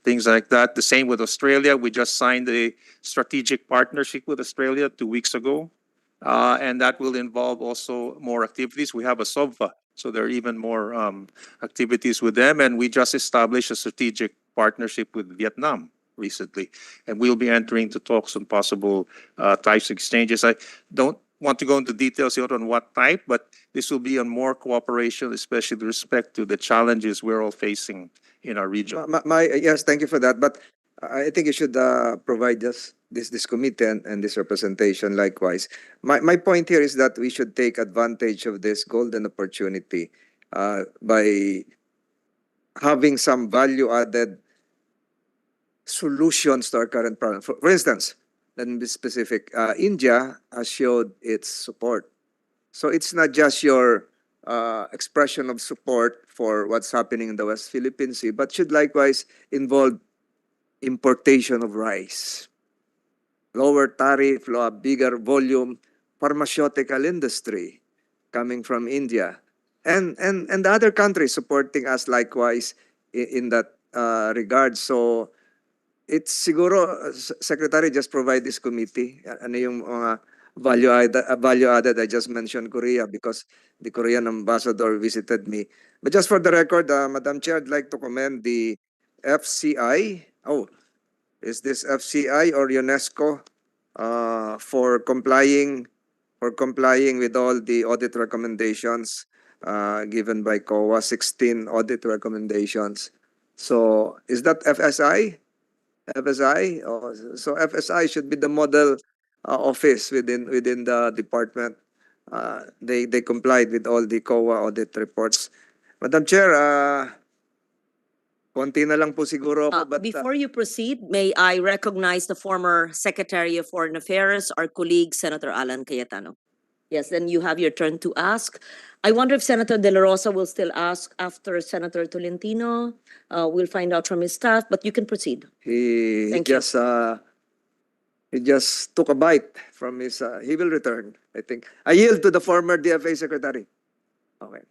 S3: things like that. The same with Australia. We just signed a strategic partnership with Australia 2 weeks ago, and that will involve also more activities. We have a SOVA, so there are even more activities with them, and we just established a strategic partnership with Vietnam recently, and we'll be entering into talks on possible types of exchanges. I don't want to go into details here on what type, but this will be on more cooperation, especially with respect to the challenges we're all facing in our region.
S12: Yes, thank you for that. But I think you should provide us this committee and this representation likewise. My point here is that we should take advantage of this golden opportunity by having some value-added solutions to our current problem. For instance, let me be specific. India has showed its support. So it's not just your expression of support for what's happening in the West Philippine Sea, but should likewise involve importation of rice, lower tariff, bigger volume, pharmaceutical industry coming from India, and the other countries supporting us likewise in that regard. So it's siguro, Secretary, just provide this committee. Ano yung mga value added? I just mentioned Korea because the Korean ambassador visited me. But just for the record, Madam Chair, I'd like to commend the FCI. Oh, is this FCI or UNESCO for complying with all the audit recommendations given by COA, 16 audit recommendations. So is that FSI? FSI? So FSI should be the model office within the department. They complied with all the COA audit reports. Madam Chair, konti na lang po siguro ako, but
S1: Before you proceed, may I recognize the former Secretary of Foreign Affairs, our colleague, Senator Alan Cayetano. Yes, then you have your turn to ask. I wonder if Senator De La Rosa will still ask after Senator Tolentino. We'll find out from his staff, but you can proceed.
S12: he
S1: Thank you.
S12: just took a bite from his. He will return, I think. I yield to the former DFA secretary. Okay.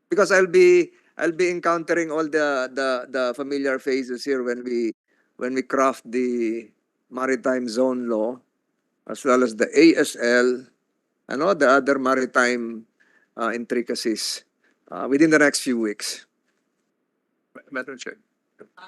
S12: Because I'll be encountering all the familiar faces here when we craft the maritime zone law, as well as the ASL and all the other maritime intricacies within the next few weeks.
S3: Madam Chair.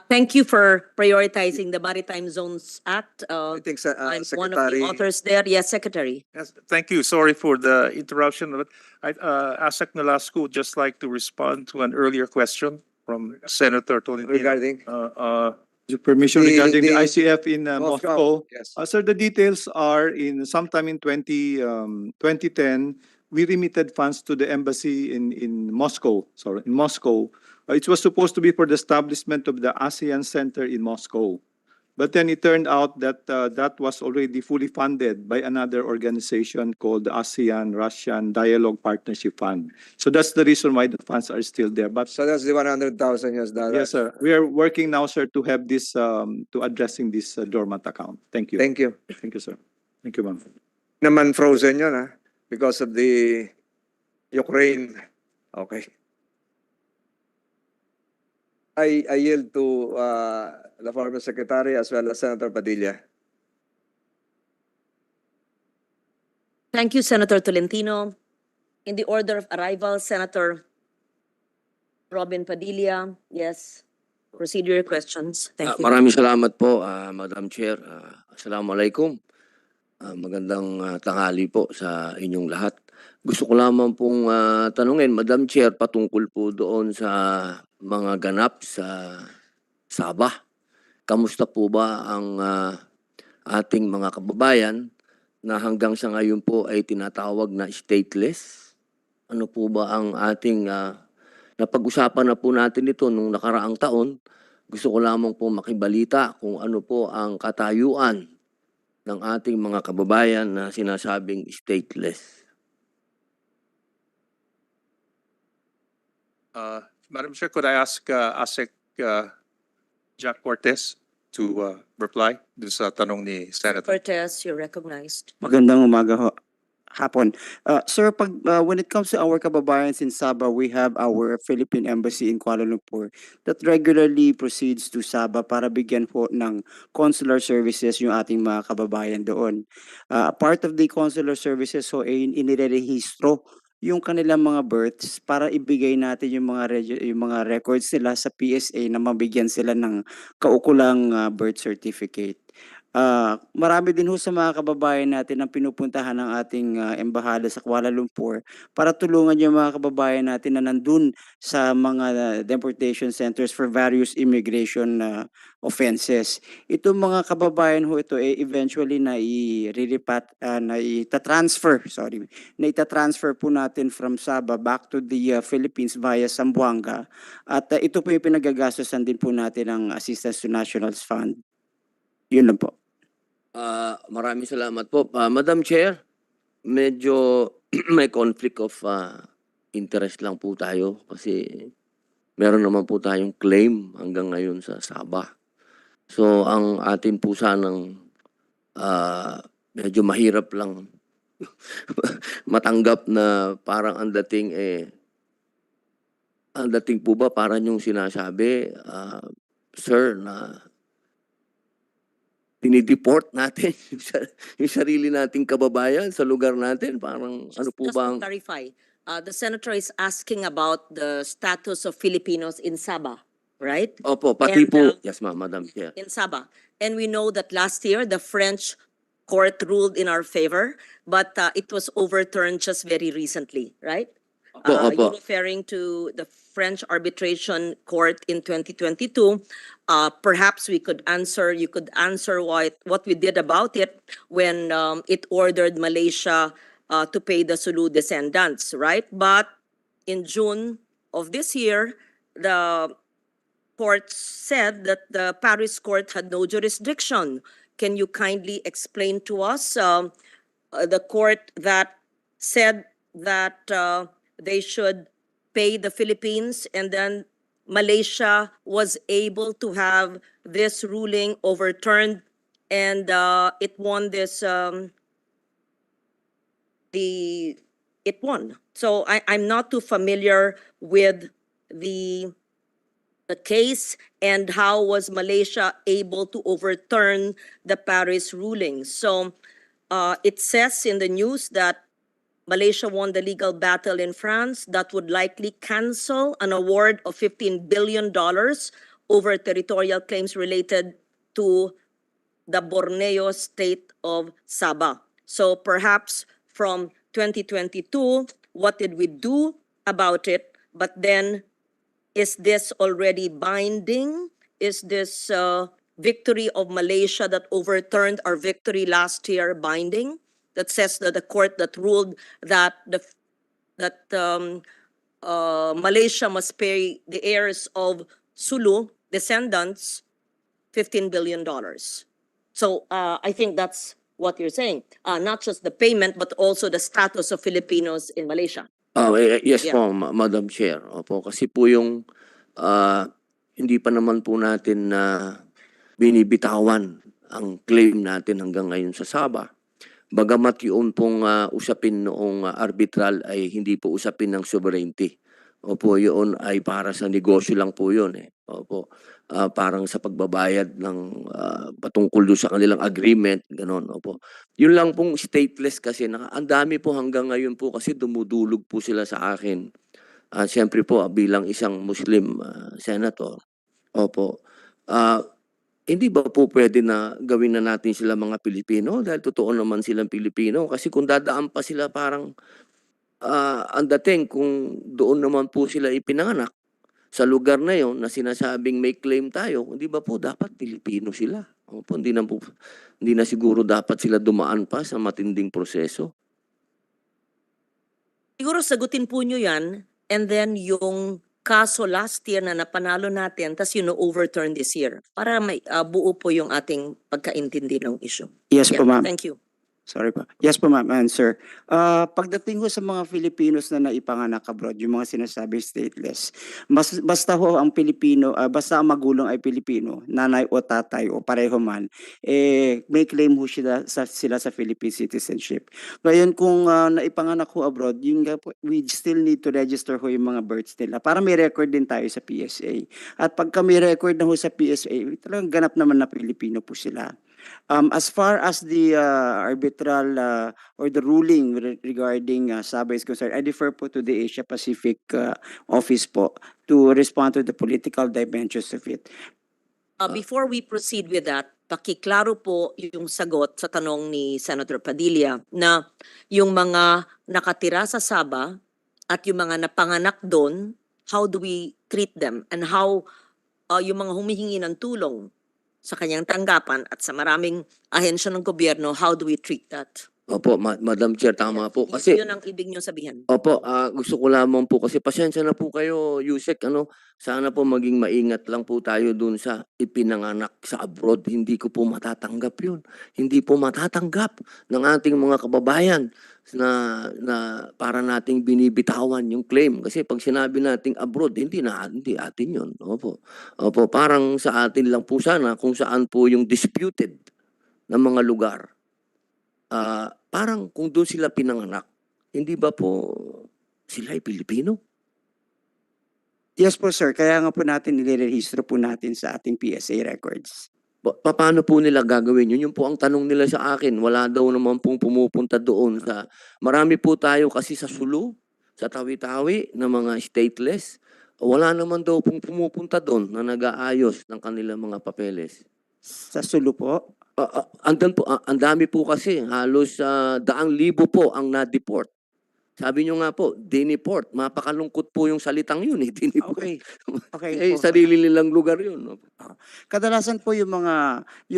S1: Thank you for prioritizing the Maritime Zones Act.
S12: I think
S1: I'm one of
S12: Secretary.
S1: the authors there. Yes, Secretary.
S3: Yes, thank you. Sorry for the interruption, but ASEC Nolasco would just like to respond to an earlier question from Senator Tolentino.
S12: Regarding
S4: The permission
S12: The-
S4: regarding the
S12: the-
S4: ICF in Moscow.
S12: yes.
S4: Sir, the details are in sometime in 2010, we remitted funds to the embassy in Moscow, in Moscow. It was supposed to be for the establishment of the ASEAN Center in Moscow. But then it turned out that that was already fully funded by another organization called the ASEAN-Russian Dialogue Partnership Fund. So that's the reason why the funds are still there. But
S12: So that's the $100,000.
S4: yes, sir. We are working now, sir, to have this, to addressing this dormant account. Thank you.
S12: Thank you.
S4: Thank you, sir. Thank you, ma'am.
S12: Naman frozen yun, because of the Ukraine. Okay. I yield to the former secretary as well as Senator Padilla.
S1: Thank you, Senator Tolentino. In the order of arrival, Senator Robin Padilla. Yes, proceed your questions. Thank you.
S13: Maraming salamat po, Madam Chair. Assalamualaikum. Magandang tanghali po sa inyong lahat. Gusto ko lamang pong tanungin, Madam Chair, patungkol po doon sa mga ganap sa Sabah. Kamusta po ba ang ating mga kababayan na hanggang sa ngayon po ay tinatawag na stateless? Ano po ba ang ating napag-usapan na po natin ito nung nakaraang taon? Gusto ko lamang po makibalita kung ano po ang katayuan ng ating mga kababayan na sinasabing stateless.
S3: Madam Chair, could I ask ASEC Jack Cortez to reply dun sa tanong ni Senator?
S1: Cortez, you're recognized.
S14: Magandang umaga ho. Hapon. Sir, when it comes to our kababayans in Sabah, we have our Philippine Embassy in Kuala Lumpur that regularly proceeds to Sabah para bigyan po ng consular services yung ating mga kababayan doon. Part of the consular services so inirerehistro yung kanilang mga births para ibigay natin yung mga records nila sa PSA na mabigyan sila ng kaukulang birth certificate. Marami din ho sa mga kababayan natin ang pinupuntahan ng ating embahada sa Kuala Lumpur para tulungan yung mga kababayan natin na nandun sa mga deportation centers for various immigration offenses. Itong mga kababayan ho ito eventually na itatransfer po natin from Sabah back to the Philippines via Zamboanga. At ito po yung pinagagastosan din po natin ng Assistance to Nationals Fund. Yun lang po.
S13: Maraming salamat po. Madam Chair, medyo may conflict of interest lang po tayo kasi meron naman po tayong claim hanggang ngayon sa Sabah. So ang atin po sanang medyo mahirap lang matanggap na parang ang dating po ba parang yung sinasabi, sir, na dinideport natin yung sarili nating kababayan sa lugar natin. Parang ano po
S1: Just
S13: bang...
S1: to clarify, the senator is asking about the status of Filipinos in Sabah, right?
S13: Opo, pati
S1: And,
S13: po... Yes, ma'am, Madam Chair.
S1: In Sabah. And we know that last year, the French court ruled in our favor, but it was overturned just very recently, right?
S13: Opo,
S1: You're
S13: opo.
S1: referring to the French Arbitration Court in 2022. Perhaps you could answer what we did about it when it ordered Malaysia to pay the Sulu descendants, right? But in June of this year, the court said that the Paris court had no jurisdiction. Can you kindly explain to us the court that said that they should pay the Philippines, and then Malaysia was able to have this ruling overturned, and it won this it won. So I'm not too familiar with the case and how was Malaysia able to overturn the Paris ruling. So it says in the news that Malaysia won the legal battle in France that would likely cancel an award of $15 billion over territorial claims related to the Borneo state of Sabah. So perhaps from 2022, what did we do about it? But then, is this already binding? Is this victory of Malaysia that overturned our victory last year binding? That says that the court that ruled that Malaysia must pay the heirs of Sulu descendants $15 billion. So I think that's what you're saying. Not just the payment, but also the status of Filipinos in Malaysia.
S13: Yes
S1: Yeah.
S13: po, Madam Chair. Opo, kasi po yung hindi pa naman po natin na binibitawan ang claim natin hanggang ngayon sa Sabah. Bagamat yun pong usapin noong arbitral ay hindi po usapin ng sovereignty. Opo, yun ay para sa negosyo lang po yun eh. Opo, parang sa pagbabayad ng patungkol doon sa kanilang agreement, gano'n. Opo. Yun lang pong stateless kasi, ang dami po hanggang ngayon po kasi dumudulog po sila sa akin. Siyempre po bilang isang Muslim senator. Opo. Hindi ba po pwede na gawin na natin sila mga Pilipino? Dahil totoo naman silang Pilipino. Kasi kung dadaan pa sila parang ang dating kung doon naman po sila ipinanganak sa lugar na yon na sinasabing may claim tayo, hindi ba po dapat Pilipino sila? Opo, hindi na siguro dapat sila dumaan pa sa matinding proseso.
S1: Siguro sagutin po nyo yan, and then yung kaso last year na napanalo natin, tas overturn this year. Para may buo po yung ating pagkaintindi ng issue.
S14: Yes
S1: Yeah,
S14: po, ma'am.
S1: thank you.
S14: Sorry po. Yes po, ma'am and sir. Pagdating ko sa mga Filipinos na naipanganak abroad, yung mga sinasabi stateless, basta ho ang Pilipino, basta ang magulang ay Pilipino, nanay o tatay o pareho man, may claim ho sila sa Philippine citizenship. Ngayon kung naipanganak ho abroad, yun nga po, we still need to register ho yung mga births nila para may record din tayo sa PSA. At pagka may record na ho sa PSA, talagang ganap naman na Pilipino po sila. As far as the arbitral or the ruling regarding Sabah is concerned, I defer po to the Asia Pacific office po to respond to the political dimensions of it.
S1: Before we proceed with that, pakiklaro po yung sagot sa tanong ni Senator Padilla na yung mga nakatira sa Sabah at yung mga napanganak doon, how do we treat them? And how yung mga humihingi ng tulong sa kanyang tanggapan at sa maraming ahensya ng gobyerno, how do we treat that?
S13: Opo, Madam Chair, tama po. Kasi
S1: Yun ang ibig nyo sabihin.
S13: Opo, gusto ko lamang po kasi pasensya na po kayo, Yusek, sana po maging maingat lang po tayo dun sa ipinanganak sa abroad. Hindi ko po matatanggap yun. Hindi po matatanggap ng ating mga kababayan na para nating binibitawan yung claim. Kasi pag sinabi nating abroad, hindi atin yun. Opo, parang sa atin lang po sana kung saan po yung disputed na mga lugar. Parang kung doon sila pinanganak, hindi ba po sila ay Pilipino?
S14: Yes po sir, kaya nga po natin nilirehistro po natin sa ating PSA records.
S13: Paano po nila gagawin yun? Yun po ang tanong nila sa akin. Wala daw naman pong pumupunta doon. Marami po tayo kasi sa Sulu, sa Tawi-Tawi na mga stateless. Wala naman daw pong pumupunta doon na nag-aayos ng kanilang mga papeles.
S14: Sa Sulu po?
S13: Ang dami po kasi, halos 100,000 po ang na-deport Sabi nyo nga po, diniport. Mapakalungkot po yung salitang yun eh, diniport.
S14: Okay. Okay
S13: Eh,
S14: po.
S13: sarili nilang lugar yun. No?
S14: Kadalasan po yung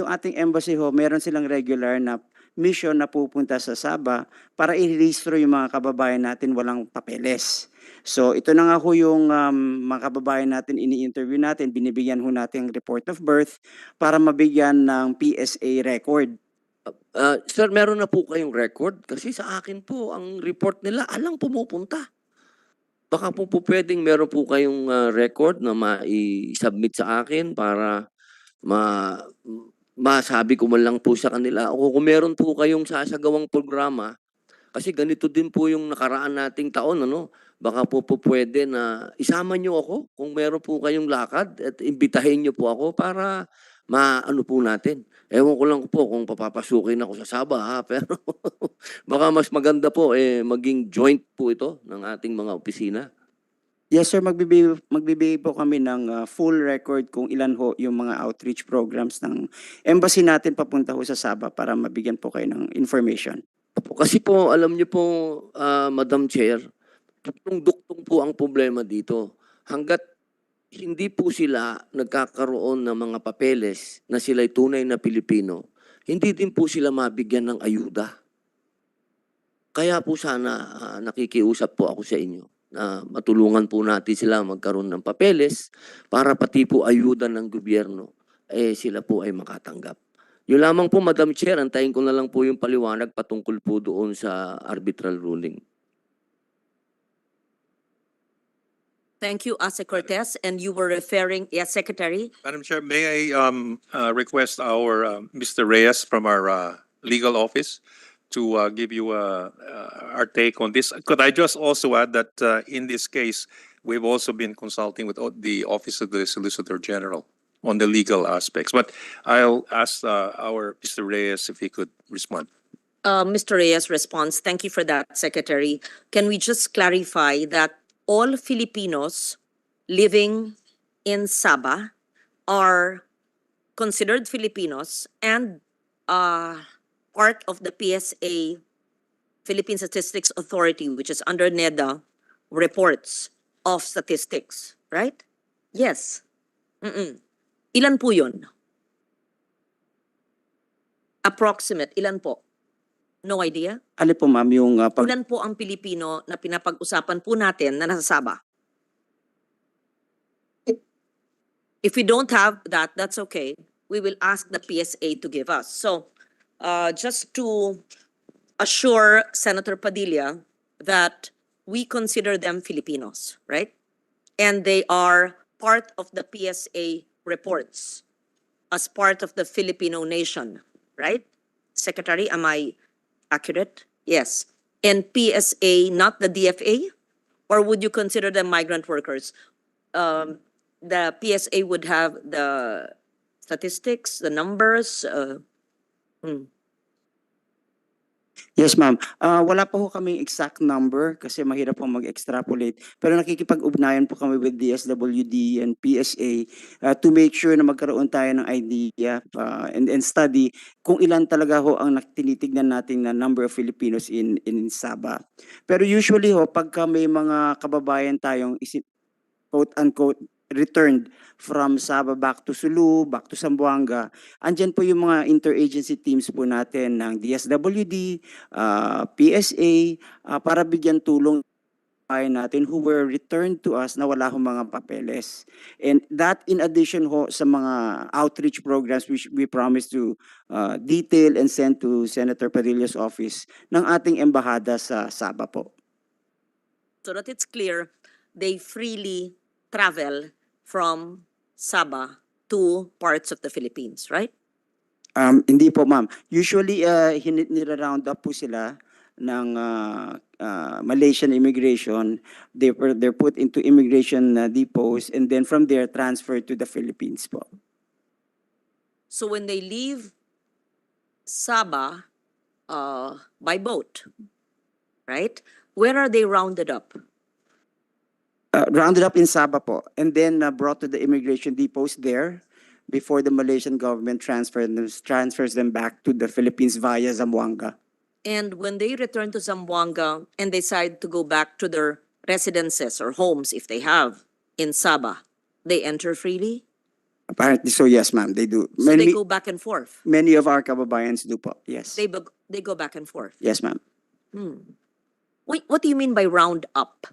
S14: ating embassy ho, meron silang regular na mission na pupunta sa Sabah para i-rehistro yung mga kababayan natin walang papeles. So ito na nga ho yung mga kababayan natin ini-interview natin, binibigyan ho natin ng report of birth para mabigyan ng PSA record.
S13: Sir, meron na po kayong record? Kasi sa akin po, ang report nila, alang pumupunta. Baka po pwedeng meron po kayong record na ma-submit sa akin para masabi ko man lang po sa kanila. O kung meron po kayong sasagawang programa, kasi ganito din po yung nakaraan nating taon, ano? Baka po pwede na isama nyo ako kung meron po kayong lakad at imbitahin nyo po ako para maano po natin. Ewan ko lang po kung papapasukin ako sa Sabah, ha? Pero baka mas maganda po maging joint po ito ng ating mga opisina.
S14: Yes sir, magbibigay po kami ng full record kung ilan ho yung mga outreach programs ng embassy natin papunta ho sa Sabah para mabigyan po kayo ng information.
S13: Kasi po, alam niyo po, Madam Chair, duktong po ang problema dito. Hanggat hindi po sila nagkakaroon ng mga papeles na sila'y tunay na Pilipino, hindi din po sila mabigyan ng ayuda. Kaya po sana nakikiusap po ako sa inyo na matulungan po natin sila magkaroon ng papeles para pati po ayuda ng gobyerno, sila po ay makatanggap. Yun lamang po, Madam Chair, antayin ko na lang po yung paliwanag patungkol po doon sa arbitral ruling.
S1: Thank you, Ase Cortez. And you were referring, yes, Secretary?
S3: Madam Chair, may I request our Mr. Reyes from our legal office to give you our take on this? Could I just also add that in this case, we've also been consulting with the Office of the Solicitor General on the legal aspects. But I'll ask our Mr. Reyes if he could respond.
S1: Mr. Reyes responds. Thank you for that, Secretary. Can we just clarify that all Filipinos living in Sabah are considered Filipinos and part of the PSA, Philippine Statistics Authority, which is under NEDA, reports of statistics, right? Yes. Ilan po yun? Approximate, ilan po? No idea?
S14: Ali po ma'am yung
S1: Ilan po ang Pilipino na pinapag-usapan po natin na nasa Sabah? If we don't have that, that's okay. We will ask the PSA to give us. So, just to assure Senator Padilla that we consider them Filipinos, right? And they are part of the PSA reports as part of the Filipino nation, right? Secretary, am I accurate? Yes. And PSA, not the DFA? Or would you consider them migrant workers? The PSA would have the statistics, the numbers.
S14: Yes, ma'am. Wala pa ho kaming exact number kasi mahirap po mag-extrapolate. Pero nakikipag-ugnayan po kami with DSWD and PSA to make sure na magkaroon tayo ng idea and study kung ilan talaga ho ang tinitignan natin na number of Filipinos in Sabah. Pero usually ho, pagka may mga kababayan tayong quote-unquote returned from Sabah back to Sulu, back to Zamboanga, andyan po yung mga interagency teams po natin ng DSWD, PSA, para bigyan tulong natin who were returned to us na wala hong mga papeles. And that in addition ho sa mga outreach programs which we promise to detail and send to Senator Padilla's office ng ating embahada sa Sabah po.
S1: So that it's clear, they freely travel from Sabah to parts of the Philippines, right?
S14: Hindi po ma'am. Usually nira-round up po sila ng Malaysian immigration. They're put into immigration depots and then from there transferred to the Philippines po.
S1: So when they leave Sabah by boat, right? Where are they rounded up?
S14: Rounded up in Sabah po and then brought to the immigration depots there before the Malaysian government transfers them back to the Philippines via Zamboanga.
S1: And when they return to Zamboanga and decide to go back to their residences or homes, if they have, in Sabah, they enter freely?
S14: Apparently so, yes, ma'am, they do.
S1: So they go back and forth?
S14: Many of our kababayans do po, yes.
S1: They go back and forth?
S14: Yes, ma'am.
S1: Wait, what do you mean by round up?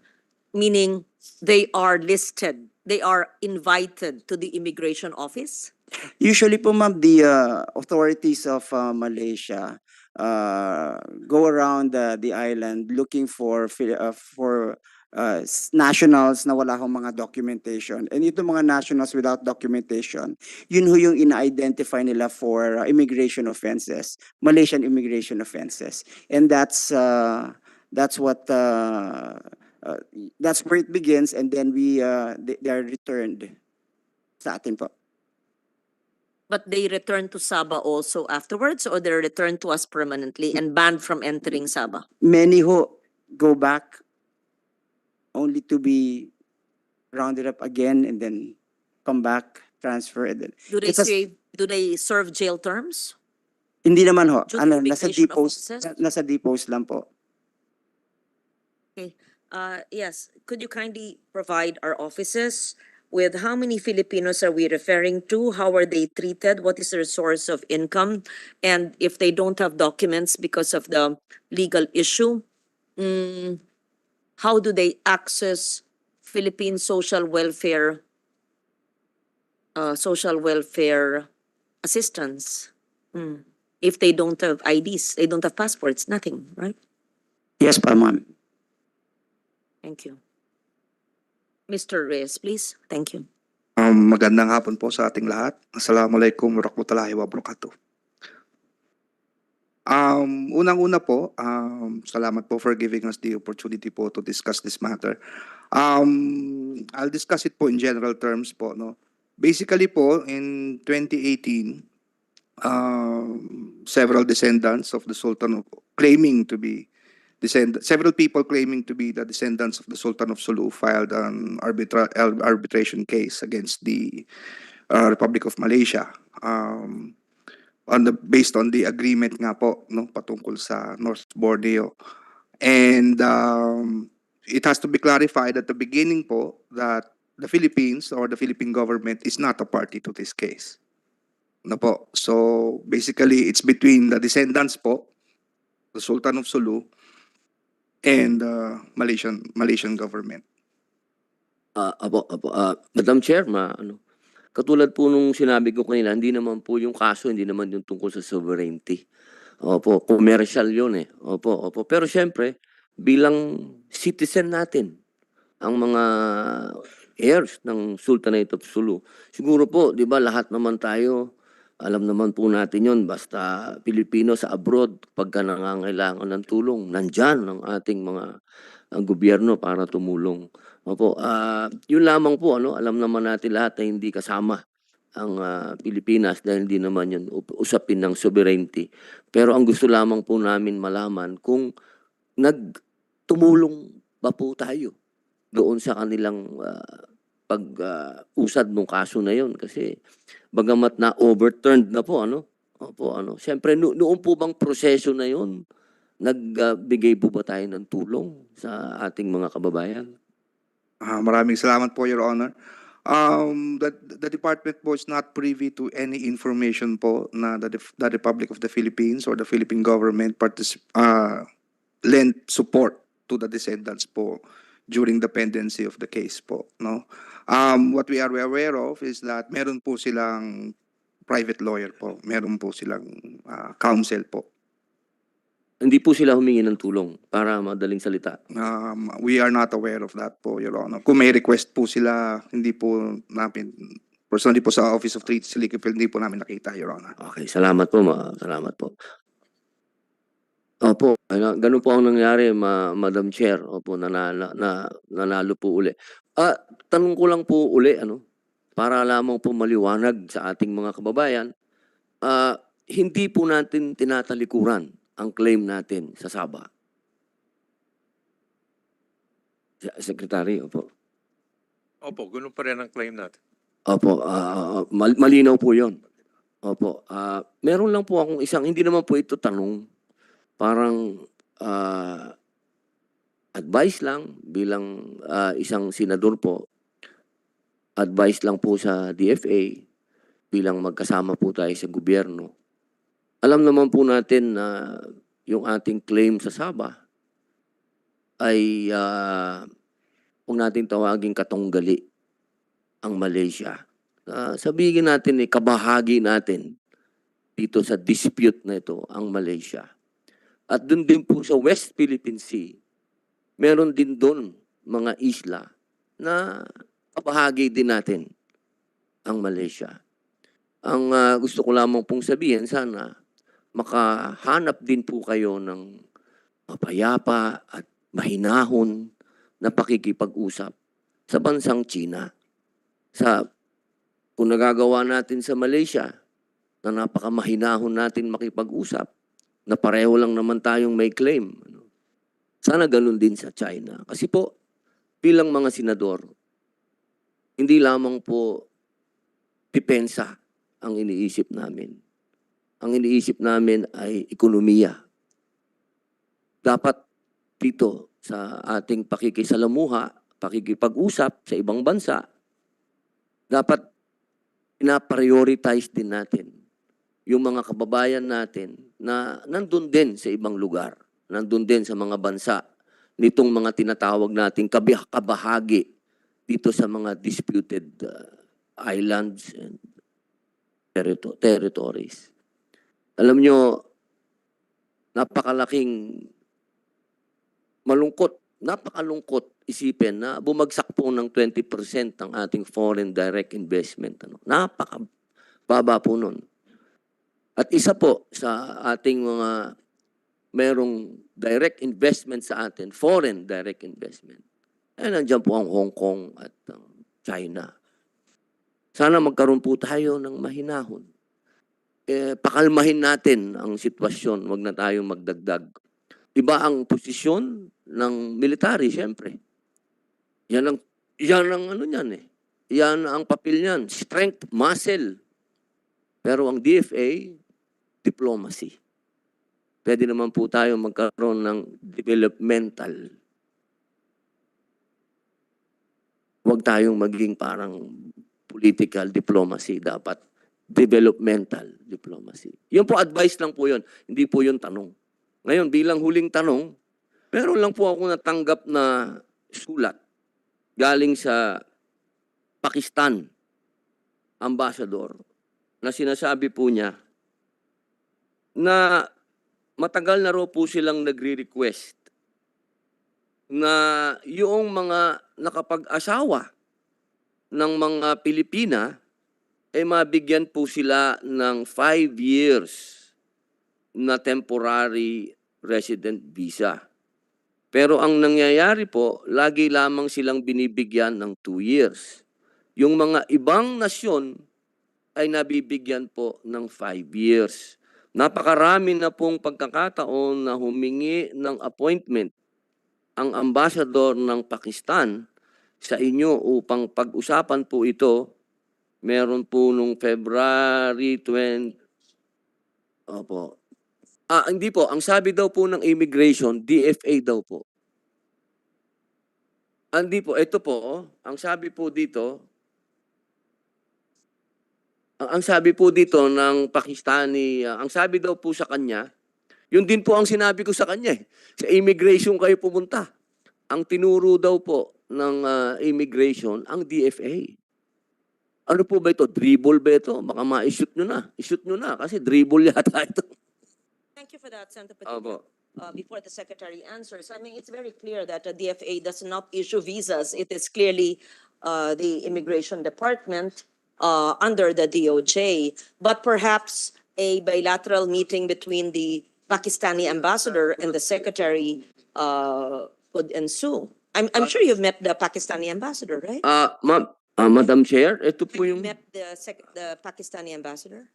S1: Meaning they are listed, they are invited to the immigration office?
S14: Usually po, ma'am, the authorities of Malaysia go around the island looking for nationals na wala hong mga documentation. And itong mga nationals without documentation, yun ho yung ina-identify nila for immigration offenses, Malaysian immigration offenses. And that's what that's where it begins, and then they are returned sa atin po.
S1: But they return to Sabah also afterwards, or they're returned to us permanently and banned from entering Sabah?
S14: Many who go back only to be rounded up again and then come back, transfer, and then
S1: Do they serve jail terms?
S14: hindi naman ho.
S1: Due to
S14: Ano, nasa
S1: immigration
S14: depots,
S1: offenses?
S14: nasa depots lang po.
S1: Yes, could you kindly provide our offices with how many Filipinos are we referring to? How are they treated? What is their source of income? And if they don't have documents because of the legal issue, how do they access Philippine social welfare assistance? If they don't have IDs, they don't have passports, nothing, right?
S14: Yes pa, ma'am.
S1: Thank you. Mr. Reyes, please. Thank you.
S15: Magandang hapon po sa ating lahat. Assalamualaikum warahmatullahi wabarakatuh. Unang-una po, salamat po for giving us the opportunity po to discuss this matter. I'll discuss it po in general terms po, no. Basically po, in 2018, several descendants of the Sultan of several people claiming to be the descendants of the Sultan of Sulu filed an arbitration case against the Republic of Malaysia, based on the agreement nga po, no, patungkol sa North Borneo. And it has to be clarified at the beginning po that the Philippines or the Philippine government is not a party to this case. No po. So basically it's between the descendants po, the Sultan of Sulu, and Malaysian government.
S13: Madam Chair, katulad po nung sinabi ko kanina, hindi naman po yung kaso, hindi naman yung tungkol sa sovereignty. Opo, commercial yun eh. Opo. Pero syempre, bilang citizen natin, ang mga heirs ng Sultanate of Sulu, siguro po, di ba, lahat naman tayo, alam naman po natin yun, basta Pilipino sa abroad, pagka nangangailangan ng tulong, nandyan ang ating mga gobyerno para tumulong. Opo, yun lamang po, alam naman natin lahat na hindi kasama ang Pilipinas dahil hindi naman yun usapin ng sovereignty. Pero ang gusto lamang po namin malaman kung nagtumulong ba po tayo doon sa kanilang pag-usad ng kaso na yun. Kasi bagamat na overturned na po, siyempre noon po bang proseso na yun, nagbigay po ba tayo ng tulong sa ating mga kababayan?
S15: Maraming salamat po, Your Honor. The department po is not privy to any information po na the Republic of the Philippines or the Philippine government lent support to the descendants po during the pendency of the case po, no. What we are aware of is that meron po silang private lawyer po, meron po silang counsel po.
S13: Hindi po sila humingi ng tulong para madaling salita?
S15: We are not aware of that po, Your Honor. Kung may request po sila, hindi po namin, personally po sa Office of Treaties Legal, hindi po namin nakita, Your Honor.
S13: Okay, salamat po, salamat po. Opo, ganun po ang nangyari, Madam Chair. Opo, nanalo po uli. Tanong ko lang po uli, para lamang po maliwanag sa ating mga kababayan, hindi po natin tinatalikuran ang claim natin sa Sabah. Secretary, opo.
S3: Opo, ganun pa rin ang claim natin.
S13: Opo, malinaw po yun. Opo, meron lang po akong isang, hindi naman po ito tanong, parang advice lang bilang isang senador po, advice lang po sa DFA bilang magkasama po tayo sa gobyerno. Alam naman po natin na yung ating claim sa Sabah ay kung natin tawagin katunggali ang Malaysia. Sabihin natin kabahagi natin dito sa dispute na ito ang Malaysia. At dun din po sa West Philippine Sea, meron din doon mga isla na kabahagi din natin ang Malaysia. Ang gusto ko lamang pong sabihin, sana makahanap din po kayo ng mapayapa at mahinahon na pakikipag-usap sa bansang China. Kung nagagawa natin sa Malaysia na napakamahinahon natin makipag-usap, na pareho lang naman tayong may claim. Sana ganun din sa China. Kasi po, bilang mga senador, hindi lamang po depensa ang iniisip namin. Ang iniisip namin ay ekonomiya. Dapat dito sa ating pakikisalamuha, pakikipag-usap sa ibang bansa, dapat pina-prioritize din natin yung mga kababayan natin na nandun din sa ibang lugar, nandun din sa mga bansa nitong mga tinatawag nating kabahagi dito sa mga disputed islands and territories. Alam nyo, napakalungkot isipin na bumagsak po ng 20% ang ating foreign direct investment. Napakababa po nun. At isa po sa ating mga merong direct investment sa atin, foreign direct investment, nandiyan po ang Hong Kong at China. Sana magkaroon po tayo ng mahinahon. Pakalmahin natin ang sitwasyon, wag na tayong magdagdag. Iba ang posisyon ng military, siyempre. Yan ang ano niyan eh. Yan ang papel niyan, strength, muscle. Pero ang DFA, diplomacy. Pwede naman po tayo magkaroon ng developmental. Huwag tayong maging parang political diplomacy. Dapat developmental diplomacy. Yun po, advice lang po yun. Hindi po yun tanong. Ngayon, bilang huling tanong, meron lang po ako natanggap na sulat galing sa Pakistan ambassador na sinasabi po niya na matagal na raw po silang nagre-request na yung mga nakapag-asawa ng mga Pilipina ay mabigyan po sila ng 5 years na temporary resident visa. Pero ang nangyayari po, lagi lamang silang binibigyan ng 2 years. Yung mga ibang nasyon ay nabibigyan po ng 5 years. Napakarami na pong pagkakataon na humingi ng appointment ang ambassador ng Pakistan sa inyo upang pag-usapan po ito. Meron po nung February 20. Opo. Hindi po. Ang sabi daw po ng immigration, DFA daw po. Hindi po. Ito po. Ang sabi po dito, ng Pakistani, ang sabi daw po sa kanya, yun din po ang sinabi ko sa kanya. Sa immigration kayo pumunta. Ang tinuro daw po ng immigration, ang DFA. Ano po ba ito? Dribble ba ito? Baka ma-shoot nyo na. I-shoot nyo na kasi dribble yata ito.
S1: Thank you for that, Senator Padilla. Before the Secretary answers, I mean, it's very clear that the DFA does not issue visas. It is clearly the Immigration Department under the DOJ. But perhaps a bilateral meeting between the Pakistani ambassador and the Secretary could ensue. I'm sure you've met the Pakistani ambassador, right?
S13: Madam Chair, ito po
S1: You
S13: yung...
S1: met the Pakistani ambassador?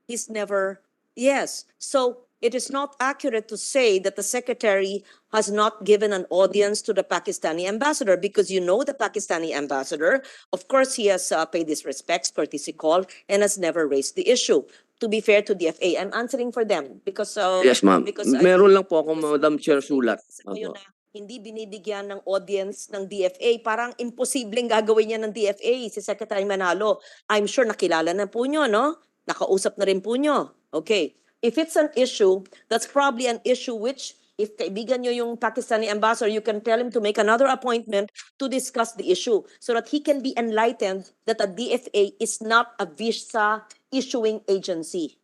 S1: He's never, yes. So it is not accurate to say that the secretary has not given an audience to the Pakistani ambassador because you know the Pakistani ambassador. Of course, he has paid his respects, courtesy call, and has never raised the issue. to be fair to DFA. I'm answering for them because
S13: Yes, ma'am.
S1: because I
S13: Meron
S1: think
S13: lang po ako, Madam Chair, sulat.
S1: ngayon
S13: Opo.
S1: na hindi binibigyan ng audience ng DFA, parang imposibleng gagawin niya ng DFA si Secretary Manalo. I'm sure nakilala na po nyo, no? Nakausap na rin po nyo. Okay. If it's an issue, that's probably an issue which, if kaibigan nyo yung Pakistani ambassador, you can tell him to make another appointment to discuss the issue so that he can be enlightened that the DFA is not a visa issuing agency.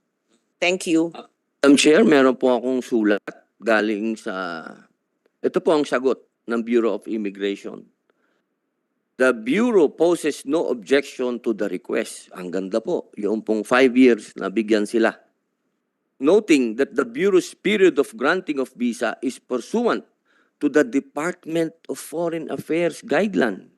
S1: Thank you.
S13: Madam Chair, meron po akong sulat galing sa... Ito po ang sagot ng Bureau of Immigration. The Bureau poses no objection to the request. Ang ganda po. Yung pong 5 years na bigyan sila. Noting that the Bureau's period of granting of visa is pursuant to the Department of Foreign Affairs guidelines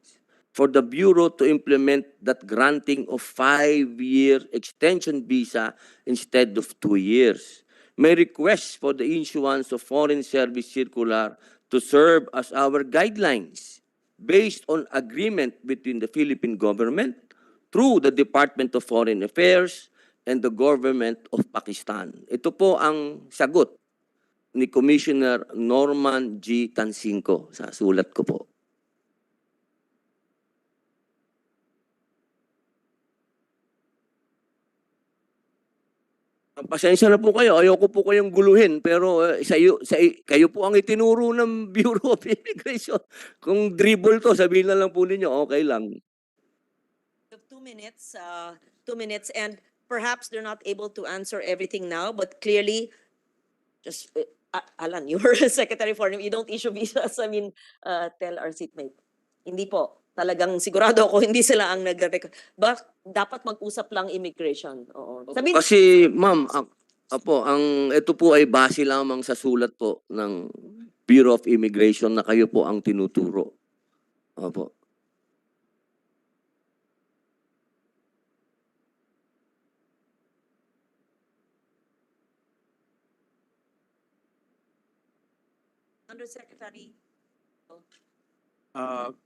S13: for the Bureau to implement that granting of 5-year extension visa instead of 2 years. May request for the issuance of Foreign Service Circular to serve as our guidelines based on agreement between the Philippine government through the Department of Foreign Affairs and the government of Pakistan. Ito po ang sagot ni Commissioner Norman G. Tansinko sa sulat ko po. Pasensya na po kayo, ayoko po kayong guluhin, pero kayo po ang itinuro ng Bureau of Immigration. Kung dribble to, sabihin na lang po ninyo, okay lang.
S1: We have 2 minutes, 2 minutes, and perhaps they're not able to answer everything now, but clearly, just, Alan, you're Secretary for you don't issue visas. I mean, tell our seatmate. Hindi po. Talagang sigurado ako, hindi sila ang dapat mag-usap lang immigration. Oo. Sabihin,
S13: Kasi, ma'am, ito po ay base lamang sa sulat po ng Bureau of Immigration na kayo po ang tinuturo. Opo.
S1: Undersecretary.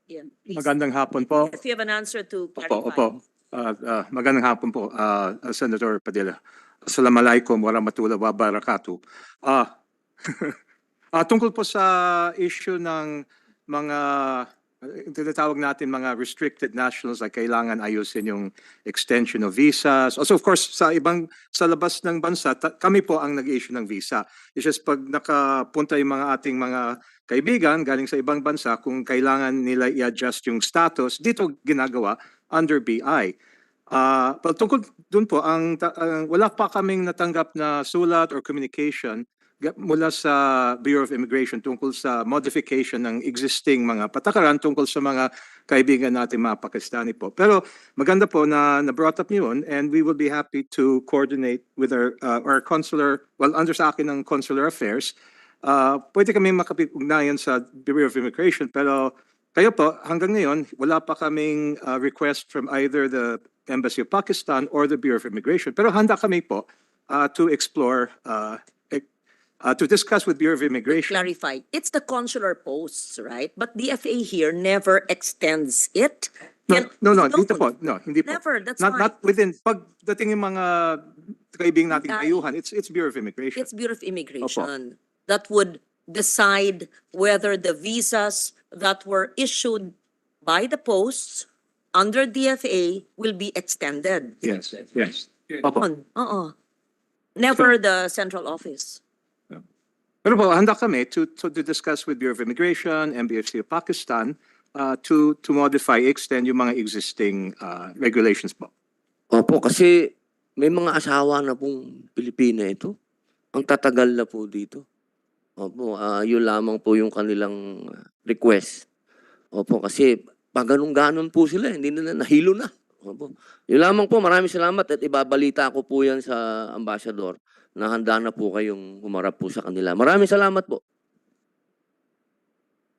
S1: Yeah, please.
S16: Magandang hapon po.
S1: If you have an answer to clarify.
S16: Opo. Magandang hapon po, Senator Padilla. Assalamualaikum warahmatullahi wabarakatuh. Tungkol po sa issue ng mga tinatawag natin mga restricted nationals na kailangan ayusin yung extension of visas. Also, of course, sa labas ng bansa, kami po ang nag-issue ng visa. It's just pag nakapunta yung mga ating mga kaibigan galing sa ibang bansa, kung kailangan nila i-adjust yung status, dito ginagawa under BI. Tungkol dun po, wala pa kaming natanggap na sulat or communication mula sa Bureau of Immigration tungkol sa modification ng existing mga patakaran tungkol sa mga kaibigan natin mga Pakistani po. Pero maganda po na brought up niyo yun, and we will be happy to coordinate with our consular, well, under sa akin ng consular affairs. Pwede kami makapag-ugnayan sa Bureau of Immigration, pero kayo po, hanggang ngayon, wala pa kaming request from either the Embassy of Pakistan or the Bureau of Immigration. Pero handa kami po to explore to discuss with Bureau of Immigration.
S1: Clarify. It's the consular posts, right? But DFA here never extends it.
S16: No, dito po. No, hindi po.
S1: Never, that's
S16: Not within, pagdating yung mga kaibing nating ayuhan, it's Bureau of Immigration.
S1: It's Bureau of Immigration that would decide whether the visas that were issued by the posts under DFA will be extended.
S16: Yes.
S1: Never the central office.
S16: Pero po, handa kami to discuss with Bureau of Immigration, Embassy of Pakistan, to modify, extend yung mga existing regulations po.
S13: Opo, kasi may mga asawa na pong Pilipina ito. Ang tatagal na po dito. Opo, yun lamang po yung kanilang request. Opo, kasi pag ganun-ganon po sila, hindi nila nahilo na. Opo. Yun lamang po, maraming salamat at ibabalita ko po yan sa ambassador na handa na po kayong humarap po sa kanila. Maraming salamat po.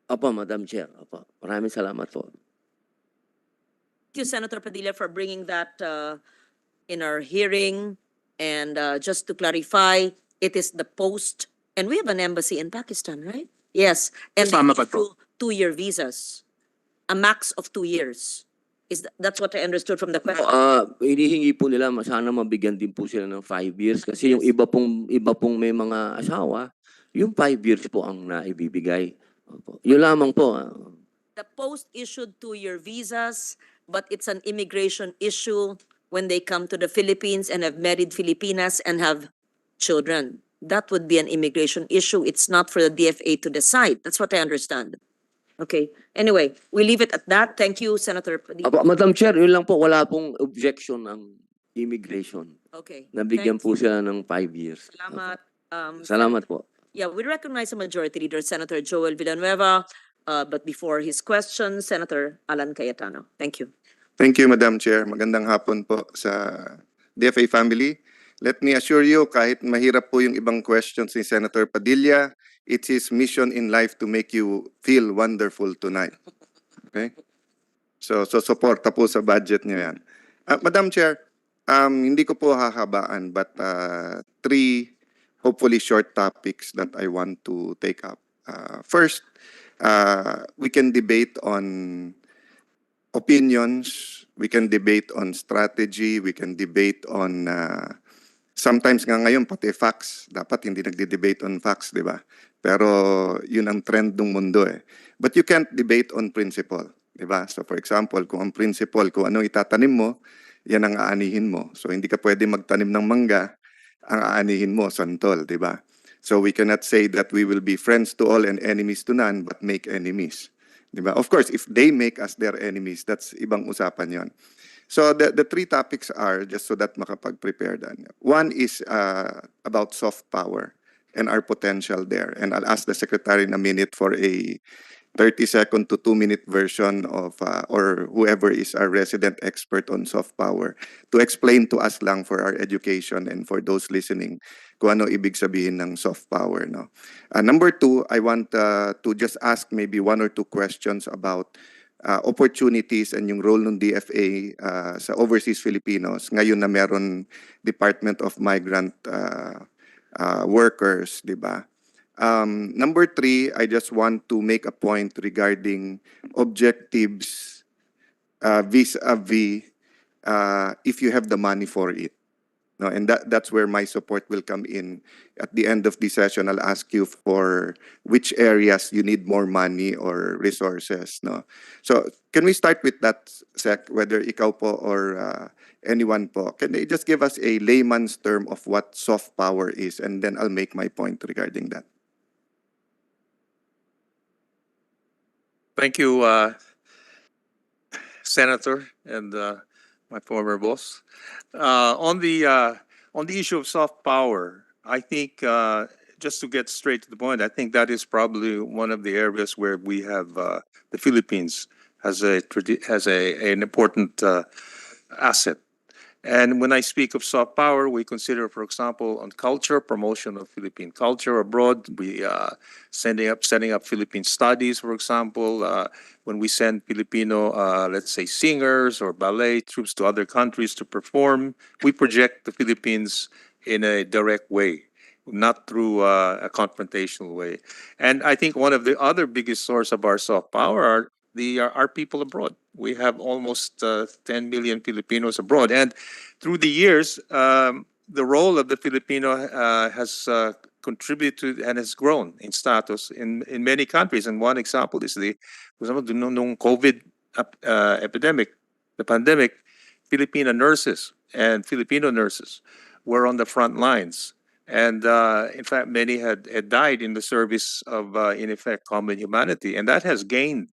S13: Opo, Madam Chair. Opo, maraming salamat po.
S1: Thank you, Senator Padilla, for bringing that in our hearing. And just to clarify, it is the post, and we have an embassy in Pakistan, right? Yes, and they issue 2-year visas, a max of 2 years. That's what I understood from the question.
S13: Hinihingi po nila sana mabigyan din po sila ng 5 years kasi yung
S1: Yes.
S13: iba pong may mga asawa, yung 5 years po ang naibibigay. Opo. Yun lamang po.
S1: The post issued 2-year visas, but it's an immigration issue when they come to the Philippines and have married Filipinas and have children. That would be an immigration issue. It's not for the DFA to decide. That's what I understand. Okay. Anyway, we leave it at that. Thank you, Senator Padilla.
S13: Madam Chair, yun lang po, wala pong objection ang immigration.
S1: Okay.
S13: Nabigyan
S1: Thank
S13: po
S1: you.
S13: sila ng 5 years.
S1: Salamat.
S13: Salamat po.
S1: Yeah, we recognize the Majority Leader, Senator Joel Villanueva. But before his question, Senator Alan Cayetano. Thank you.
S17: Thank you, Madam Chair. Magandang hapon po sa DFA family. Let me assure you, kahit mahirap po yung ibang questions ni Senator Padilla, it's his mission in life to make you feel wonderful tonight. Okay? So suporta po sa budget niya yan. Madam Chair, hindi ko po hahabaan, but 3 hopefully short topics that I want to take up. First, we can debate on opinions, we can debate on strategy, we can debate on sometimes nga ngayon pati facts, dapat hindi nagde-debate on facts, di ba? Pero yun ang trend ng mundo eh. But you can't debate on principle, di ba? So for example, kung ang principle, kung ano itatanim mo, yan ang aanihin mo. So hindi ka pwede magtanim ng mangga, ang aanihin mo, santol, di ba? So we cannot say that we will be friends to all and enemies to none, but make enemies. Diba? Of course, if they make us their enemies, that's ibang usapan yon. So the 3 topics are, just so that makapag-prepare dan. One is about soft power and our potential there. And I'll ask the Secretary in a minute for a 30-second to 2-minute version of, or whoever is our resident expert on soft power, to explain to us lang for our education and for those listening kung ano ibig sabihin ng soft power. No? Number 2, I want to just ask maybe 1 or 2 questions about opportunities and yung role ng DFA sa overseas Filipinos ngayon na meron Department of Migrant Workers, di ba? Number 3, I just want to make a point regarding objectives vis-a-vis if you have the money for it. No, and that's where my support will come in. At the end of the session, I'll ask you for which areas you need more money or resources. No, so can we start with that, Sec? Whether ikaw po or anyone po, can they just give us a layman's term of what soft power is, and then I'll make my point regarding that.
S3: Thank you, Senator and my former boss. On the issue of soft power, I think just to get straight to the point, I think that is probably one of the areas where we have the Philippines has an important asset. And when I speak of soft power, we consider, for example, on culture, promotion of Philippine culture abroad. We setting up Philippine studies, for example. When we send Filipino, let's say, singers or ballet troops to other countries to perform, we project the Philippines in a direct way, not through a confrontational way. And I think one of the other biggest source of our soft power are our people abroad. We have almost 10 million Filipinos abroad. And through the years, the role of the Filipino has contributed and has grown in status in many countries. And one example is for example, nung COVID epidemic, the pandemic, Filipino nurses and Filipino nurses were on the front lines. And in fact, many had died in the service of, in effect, common humanity. And that has gained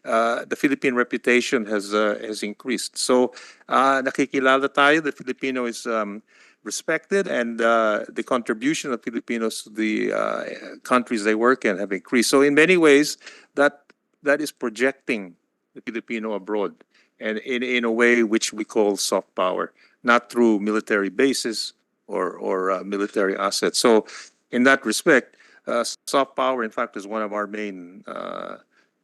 S3: the Philippine reputation has increased. So nakikilala tayo, the Filipino is respected, and the contribution of Filipinos to the countries they work in have increased. So in many ways, that is projecting the Filipino abroad, and in a way which we call soft power, not through military bases or military assets. So in that respect, soft power, in fact, is one of our main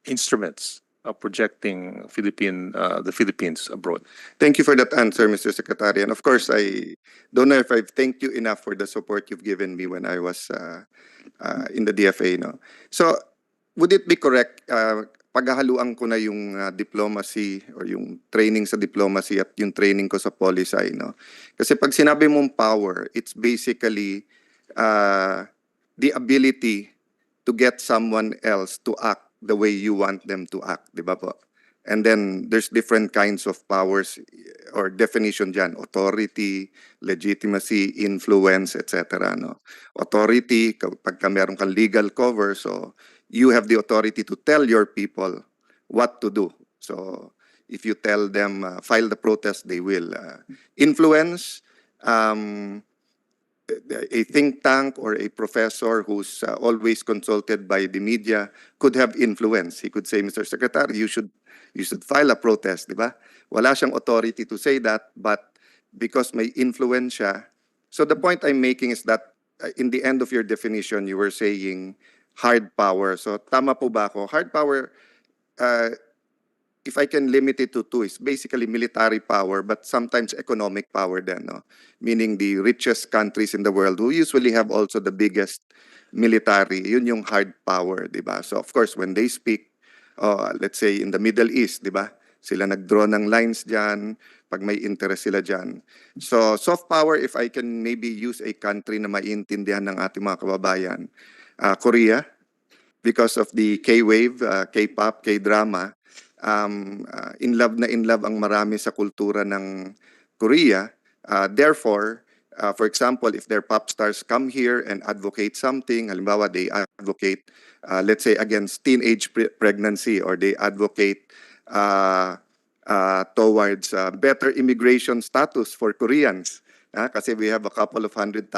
S3: instruments of projecting the Philippines abroad.
S17: Thank you for that answer, Mr. Secretary. And of course, I don't know if I've thanked you enough for the support you've given me when I was in the DFA. No? So would it be correct, paghahaluan ko na yung diplomacy or yung training sa diplomacy at yung training ko sa policy, no? Kasi pag sinabi mong power, it's basically the ability to get someone else to act the way you want them to act, di ba po? And then there's different kinds of powers or definition dyan, authority, legitimacy, influence, etc. No? Authority, pagka meron kang legal cover, so you have the authority to tell your people what to do. So if you tell them file the protest, they will. Influence, a think tank or a professor who's always consulted by the media could have influence. He could say, Mr. Secretary, you should file a protest, di ba? Wala siyang authority to say that, but because may influence siya. So the point I'm making is that in the end of your definition, you were saying hard power. So tama po ba ako? Hard power, if I can limit it to two, is basically military power, but sometimes economic power then, no? Meaning the richest countries in the world who usually have also the biggest military, yun yung hard power, di ba? So of course, when they speak, let's say in the Middle East, di ba? Sila nag-draw ng lines dyan, pag may interest sila dyan. So soft power, if I can maybe use a country na maintindihan ng ating mga kababayan, Korea, because of the K-wave, K-pop, K-drama, in love ang marami sa kultura ng Korea. Therefore, for example, if their pop stars come here and advocate something, halimbawa they advocate, let's say against teenage pregnancy, or they advocate towards better immigration status for Koreans. Kasi we have a couple of 100,000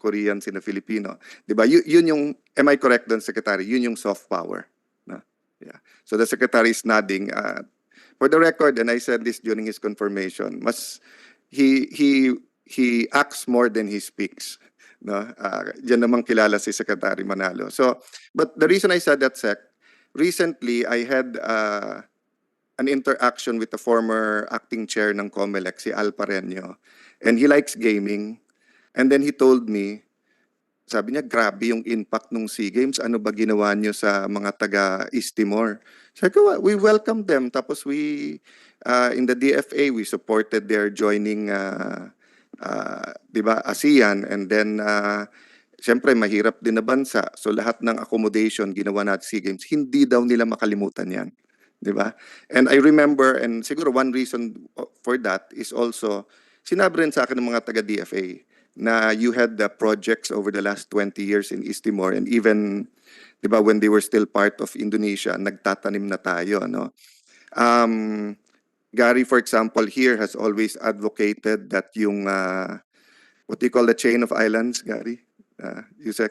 S17: Koreans in the Filipino. Diba? Yun yung, am I correct doon, Secretary? Yun yung soft power. Yeah. So the Secretary is nodding. For the record, and I said this during his confirmation, he acts more than he speaks. No? Diyan namang kilala si Secretary Manalo. So, but the reason I said that, Sec, recently I had an interaction with the former acting chair ng COMELEC, si Al Pareño, and he likes gaming. And then he told me, sabi niya, grabe yung impact ng SEA Games. Ano ba ginawa niyo sa mga taga East Timor? Sabi ko, we welcome them. Tapos we, in the DFA, we supported their joining, diba, ASEAN. And then, siyempre, mahirap din na bansa. So lahat ng accommodation ginawa natin SEA Games. Hindi daw nila makalimutan yan. Diba? And I remember, and siguro one reason for that is also, sinabi rin sa akin ng mga taga DFA, na you had the projects over the last 20 years in East Timor, and even, di ba, when they were still part of Indonesia, nagtatanim na tayo, no? Gary, for example, here has always advocated that yung, what do you call the chain of islands, Gary? Yusek?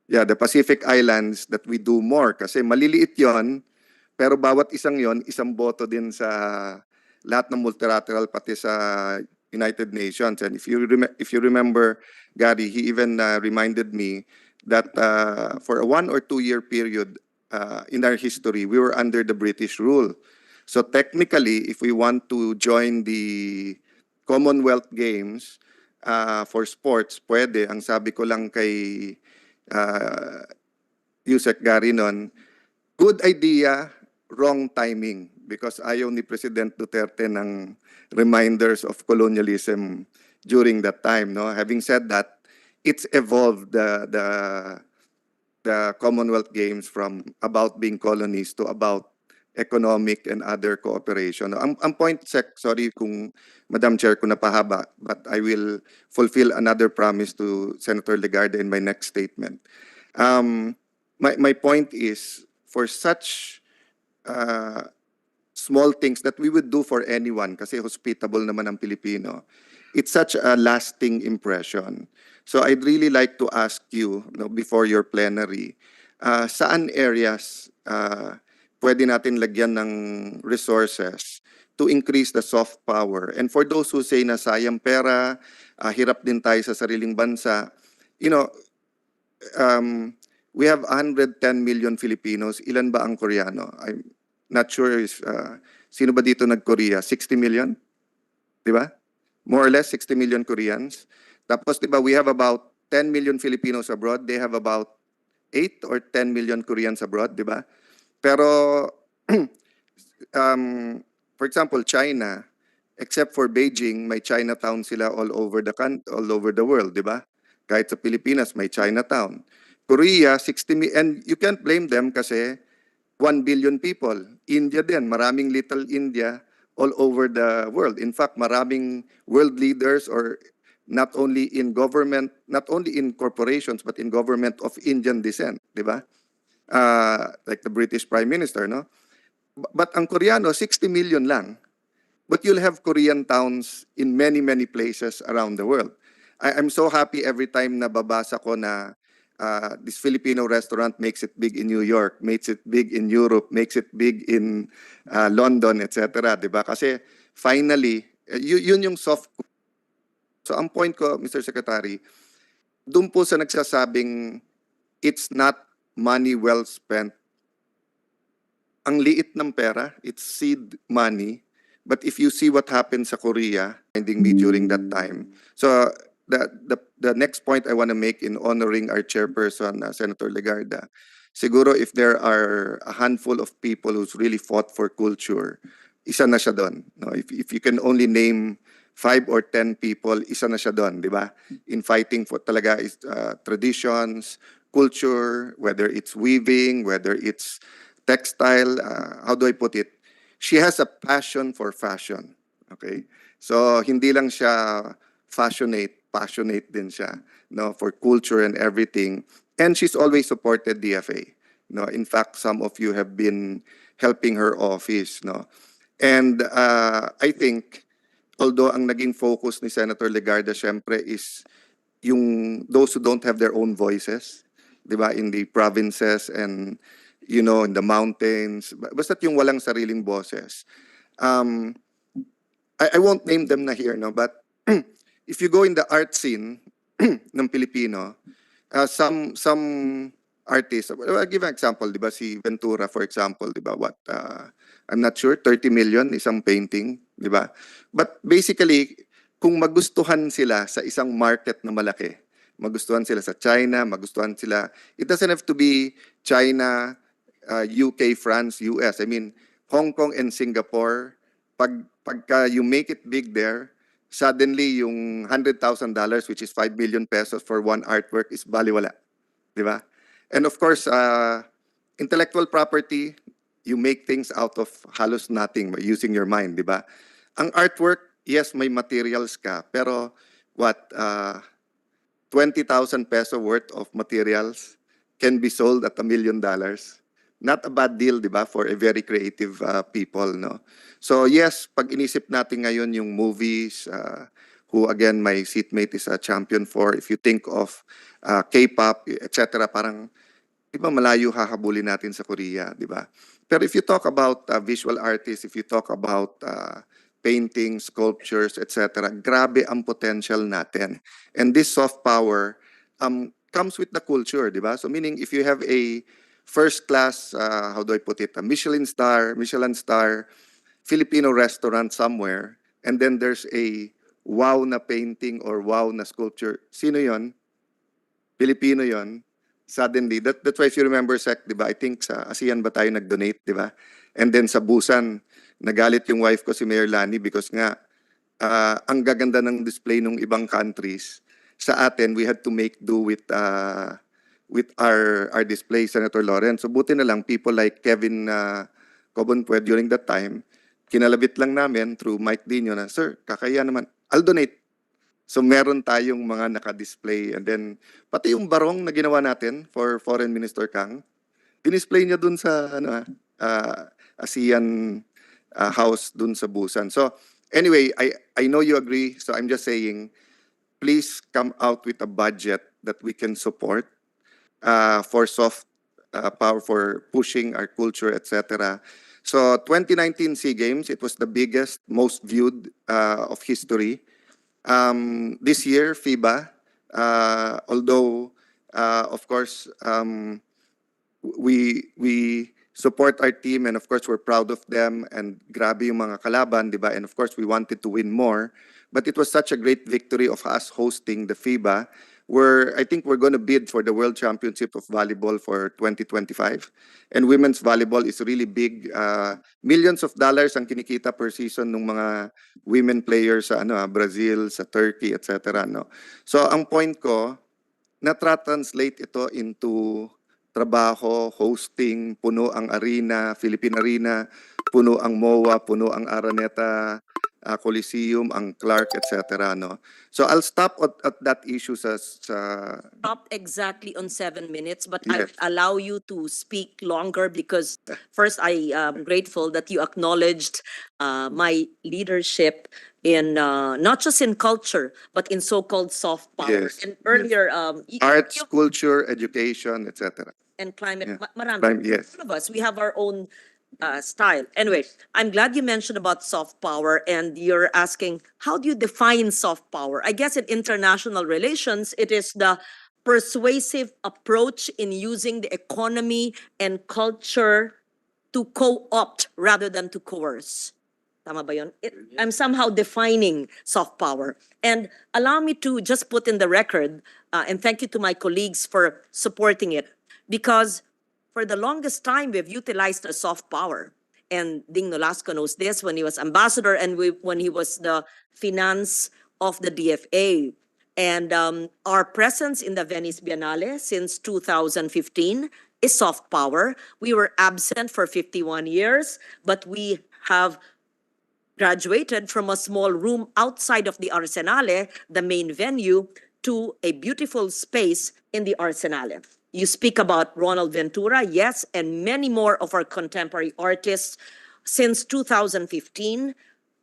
S17: Yeah, the Pacific Islands, that we do more, kasi maliliit yon, pero bawat isang yon, isang boto din sa lahat ng multilateral, pati sa United Nations. And if you remember, Gary, he even reminded me that for a 1 or 2 year period in our history, we were under the British rule. So technically, if we want to join the Commonwealth Games for sports, pwede. Ang sabi ko lang kay Yusek Gary nun, good idea, wrong timing. Because ayaw ni President Duterte ng reminders of colonialism during that time. No, having said that, it's evolved the Commonwealth Games from about being colonies to about economic and other cooperation. Ang point, Sec, sorry kung Madam Chair kung napahaba, but I will fulfill another promise to Senator Legarda in my next statement. My point is, for such small things that we would do for anyone, kasi hospitable naman ang Pilipino, it's such a lasting impression. So I'd really like to ask you, before your plenary, saan areas pwede natin lagyan ng resources to increase the soft power? And for those who say na sayang pera, hirap din tayo sa sariling bansa, we have 110 million Filipinos. Ilan ba ang Koreano? I'm not sure sino ba dito nag-Korea? 60 million? Diba? More or less 60 million Koreans. Tapos diba, we have about 10 million Filipinos abroad. They have about 8 or 10 million Koreans abroad, diba? Pero, for example, China, except for Beijing, may Chinatown sila all over all over the world, di ba? Kahit sa Pilipinas, may Chinatown. Korea, 60 million, and you can't blame them kasi 1 billion people. India din, maraming little India all over the world. In fact, maraming world leaders or not only in government, not only in corporations, but in government of Indian descent, di ba? Like the British Prime Minister, no? But ang Koreano, 60 million lang. But you'll have Korean towns in many, many places around the world. I'm so happy every time na babasa ko na this Filipino restaurant makes it big in New York, makes it big in Europe, makes it big in London, etc. Diba? Kasi finally, yun yung soft. So ang point ko, Mr. Secretary, dun po sa nagsasabing it's not money well spent. Ang liit ng pera, it's seed money. But if you see what happened sa Korea, finding me during that time. So the next point I want to make in honoring our chairperson, Senator Legarda, siguro if there are a handful of people who's really fought for culture, isa na siya doon. No, if you can only name 5 or 10 people, isa na siya doon, di ba? In fighting for talaga is traditions, culture, whether it's weaving, whether it's textile, how do I put it? She has a passion for fashion. Okay? So hindi lang siya passionate din siya, no, for culture and everything. And she's always supported DFA. No, in fact, some of you have been helping her office, no. And I think although ang naging focus ni Senator Legarda syempre is yung those who don't have their own voices, 'di ba, in the provinces and you know, in the mountains, basta't yung walang sariling boses. I won't name them na here, no, but if you go in the art scene ng Pilipino, some artists, I'll give an example, di ba, si Ventura, for example, di ba, I'm not sure, 30 million, isang painting, di ba? But basically, kung magustuhan sila sa isang market na malaki, magustuhan sila sa China, magustuhan sila, it doesn't have to be China, UK, France, US. I mean, Hong Kong and Singapore, pagka you make it big there, suddenly yung $100,000, which is 5 million pesos for one artwork, is baliwala. Di ba? And of course, intellectual property, you make things out of halos nothing using your mind, di ba? Ang artwork, yes, may materials ka, pero what, 20,000 peso worth of materials can be sold at $1 million. Not a bad deal, di ba, for a very creative people, no? So yes, pag inisip natin ngayon yung movies, who again, my seatmate is a champion for, if you think of K-pop, etc., parang, di ba, malayo hahabulin natin sa Korea, di ba? Pero if you talk about visual artists, if you talk about paintings, sculptures, etc., grabe ang potential natin. And this soft power comes with the culture, di ba? So meaning, if you have a first class, how do I put it, a Michelin star Filipino restaurant somewhere, and then there's a wow na painting or wow na sculpture. Sino yon? Filipino yon. Suddenly, that's why if you remember, Sec, di ba, I think sa ASEAN ba tayo nag-donate, di ba? And then sa Busan, nagalit yung wife ko si Mayor Lani because nga, ang gaganda ng display ng ibang countries. Sa atin, we had to make do with our display, Senator Lawrence. So buti na lang, people like Kevin Cobonpue during that time, kinalabit lang namin through Mike Dino na, sir, kakaya naman, I'll donate. So meron tayong mga naka-display. And then, pati yung barong na ginawa natin for Foreign Minister Kang, dinisplay niya dun sa ASEAN house dun sa Busan. So anyway, I know you agree. So I'm just saying, please come out with a budget that we can support for soft power, for pushing our culture, etc. So 2019 SEA Games, it was the biggest, most viewed of history. This year, FIBA, although of course we support our team and of course we're proud of them and grabe yung mga kalaban, di ba? And of course we wanted to win more, but it was such a great victory of us hosting the FIBA I think we're going to bid for the World Championship of Volleyball for 2025. And women's volleyball is really big. Millions of dollars ang kinikita per season ng mga women players sa Brazil, sa Turkey, etc. No? So ang point ko, na-translate ito into trabaho, hosting, puno ang arena, Philippine Arena, puno ang MOA, puno ang Araneta Coliseum, ang Clark, etc. No? So I'll stop at that issue sa
S1: Stop exactly on 7 minutes, but
S17: Yes.
S1: I allow you to speak longer because first I am grateful that you acknowledged my leadership in not just in culture but in so-called soft power.
S17: Yes.
S1: And earlier,
S17: arts, culture, education, etc.
S1: and climate,
S17: Yeah.
S1: marami.
S17: Yes.
S1: All of us, we have our own style. Anyway, I'm glad you mentioned about soft power and you're asking, how do you define soft power? I guess in international relations, it is the persuasive approach in using the economy and culture to co-opt rather than to coerce. Tama ba yun? I'm somehow defining soft power. And allow me to just put in the record, and thank you to my colleagues for supporting it, because for the longest time, we've utilized a soft power. And Ding Nolasco knows this when he was ambassador and when he was the finance of the DFA. And our presence in the Venice Biennale since 2015 is soft power. We were absent for 51 years, but we have graduated from a small room outside of the Arsenale, the main venue, to a beautiful space in the Arsenale. You speak about Ronald Ventura, yes, and many more of our contemporary artists. Since 2015,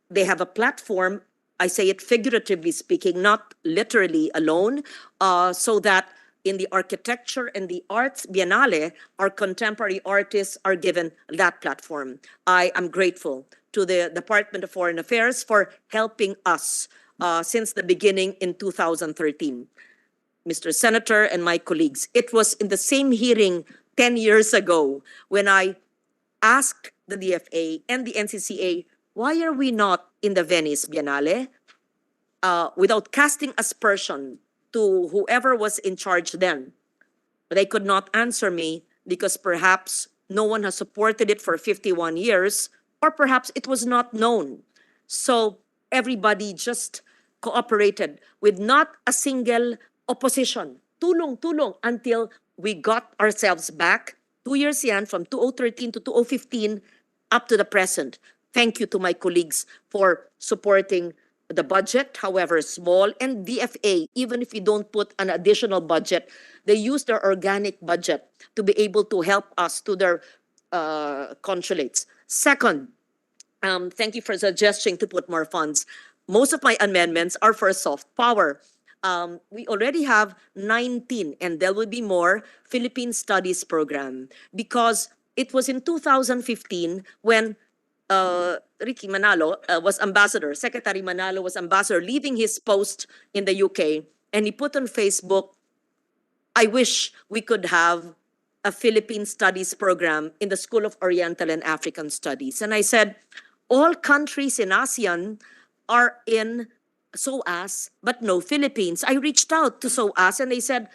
S1: they have a platform, I say it figuratively speaking, not literally alone, so that in the architecture and the arts biennale, our contemporary artists are given that platform. I am grateful to the Department of Foreign Affairs for helping us since the beginning in 2013. Mr. Senator and my colleagues, it was in the same hearing 10 years ago when I asked the DFA and the NCCA, why are we not in the Venice Biennale? Without casting aspersion to whoever was in charge then. But they could not answer me because perhaps no one has supported it for 51 years, or perhaps it was not known. So everybody just cooperated with not a single opposition. Tulong until we got ourselves back. 2 years yan, from 2013 to 2015 up to the present. Thank you to my colleagues for supporting the budget, however small, and DFA, even if you don't put an additional budget, they use their organic budget to be able to help us to their consulates. Second, thank you for suggesting to put more funds. Most of my amendments are for soft power. We already have 19, and there will be more, Philippine Studies program, because it was in 2015 when Ricky Manalo was ambassador, Secretary Manalo was ambassador, leaving his post in the UK, and he put on Facebook, I wish we could have a Philippine Studies program in the School of Oriental and African Studies. And I said, all countries in ASEAN are in SOAS, but no Philippines. I reached out to SOAS and they said,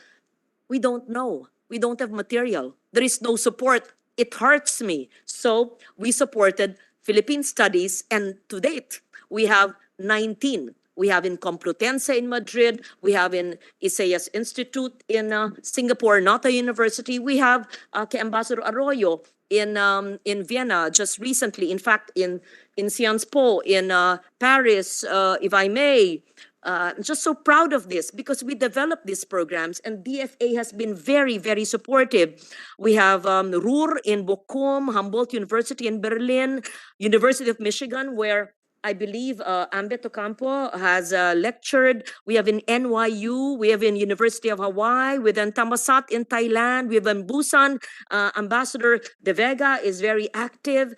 S1: we don't know. We don't have material. There is no support. It hurts me. So we supported Philippine Studies, and to date, we have 19. We have in Complutense in Madrid. We have in Isaias Institute in Singapore, Nata University. We have kay Ambassador Arroyo in Vienna just recently. In fact, in Sciences Po, in Paris, if I may. I'm just so proud of this because we developed these programs and DFA has been very, very supportive. We have RUR in Bochum, Humboldt University in Berlin, University of Michigan, where I believe Ambet Ocampo has lectured. We have in NYU, we have in University of Hawaii, we have in Thammasat in Thailand, we have in Busan. Ambassador De Vega is very active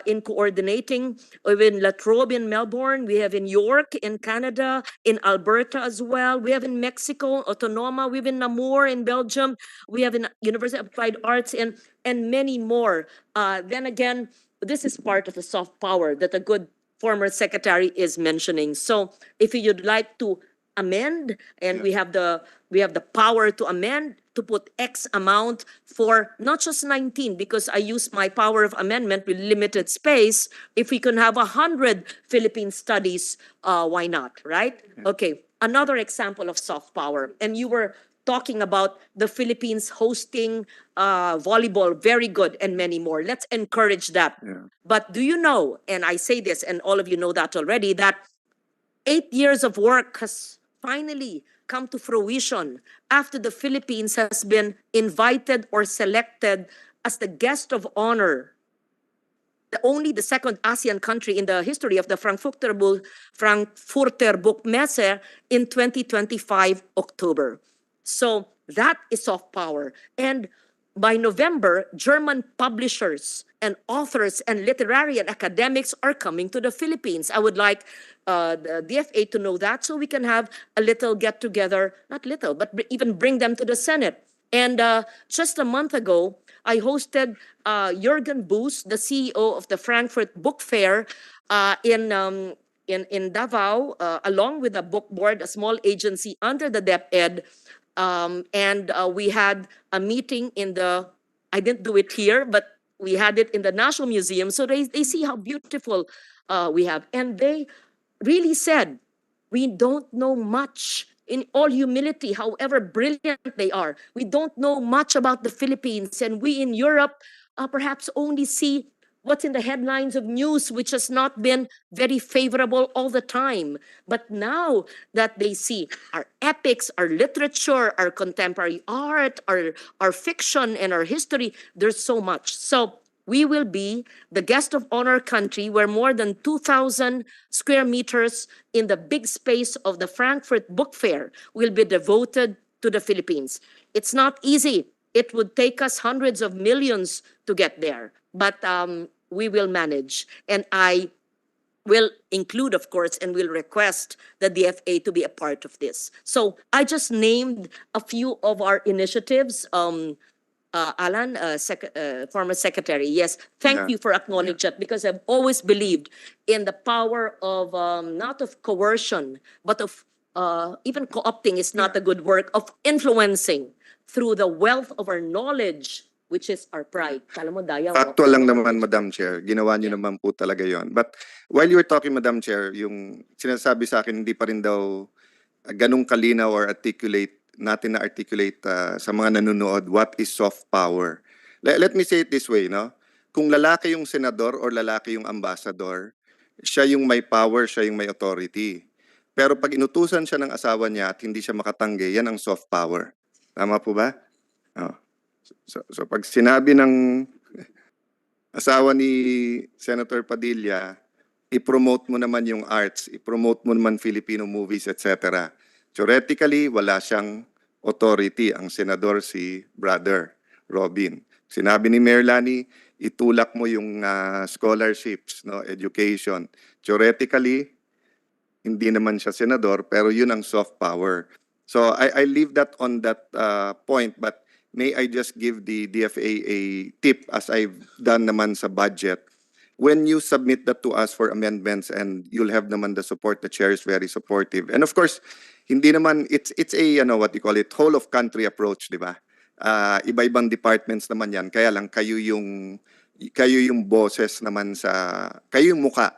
S1: in coordinating. We have in La Trobe in Melbourne, we have in York in Canada, in Alberta as well. We have in Mexico, Autonoma, we have in Namur in Belgium, we have in University of Applied Arts and many more. Then again, this is part of the soft power that a good former secretary is mentioning. So if you'd like to amend, and we have the power to amend, to put X amount for not just 19, because I use my power of amendment with limited space. If we can have 100 Philippine studies, why not, right? Okay, another example of soft power. And you were talking about the Philippines hosting volleyball, very good, and many more. Let's encourage that. But do you know, and I say this, and all of you know that already, that 8 years of work has finally come to fruition after the Philippines has been invited or selected as the guest of honor, only the second ASEAN country in the history of the Frankfurter Buchmesse in 2025 October. So that is soft power. And by November, German publishers and authors and literary and academics are coming to the Philippines. I would like the DFA to know that, so we can have a little get together, not little, but even bring them to the Senate. And just a month ago, I hosted Jürgen Boos, the CEO of the Frankfurt Book Fair, in Davao, along with a book board, a small agency under the DepEd. And we had a meeting I didn't do it here, but we had it in the National Museum. So they see how beautiful we have. And they really said, we don't know much. In all humility, however brilliant they are, we don't know much about the Philippines. And we in Europe perhaps only see what's in the headlines of news, which has not been very favorable all the time. But now that they see our epics, our literature, our contemporary art, our fiction, and our history, there's so much. So we will be the guest of honor country, where more than 2,000 square meters in the big space of the Frankfurt Book Fair will be devoted to the Philippines. It's not easy. It would take us hundreds of millions to get there, but we will manage. And I will include, of course, and will request the DFA to be a part of this. So I just named a few of our initiatives. Alan, former secretary, yes, thank you for acknowledging that, because I've always believed in the power of not of coercion, but of even co-opting is not a good word, of influencing through the wealth of our knowledge, which is our pride. Kala mo, Daya,
S17: Factual lang naman, Madam Chair. Ginawa niyo naman po talaga yon. But while you were talking, Madam Chair, yung sinasabi sa akin, hindi pa rin daw ganong kalinaw or natin na-articulate sa mga nanonood what is soft power. Let me say it this way, no? Kung lalaki yung senador or lalaki yung ambassador, siya yung may power, siya yung may authority. Pero pag inutusan siya ng asawa niya at hindi siya makatanggi, yan ang soft power. Tama po ba? Oh. So pag sinabi ng asawa ni Senator Padilla, i-promote mo naman yung arts, i-promote mo naman Filipino movies, etc. Theoretically, wala siyang authority ang senador, si Brother Robin. Sinabi ni Mayor Lani, itulak mo yung scholarships, no, education. Theoretically, hindi naman siya senador, pero yun ang soft power. So I leave that on that point, but may I just give the DFA a tip, as I've done naman sa budget. When you submit that to us for amendments, and you'll have naman the support, the chair is very supportive. And of course, hindi naman, it's a, what you call it, whole of country approach, di ba? Iba-ibang departments naman yan, kaya lang kayo yung boses naman kayo yung muka,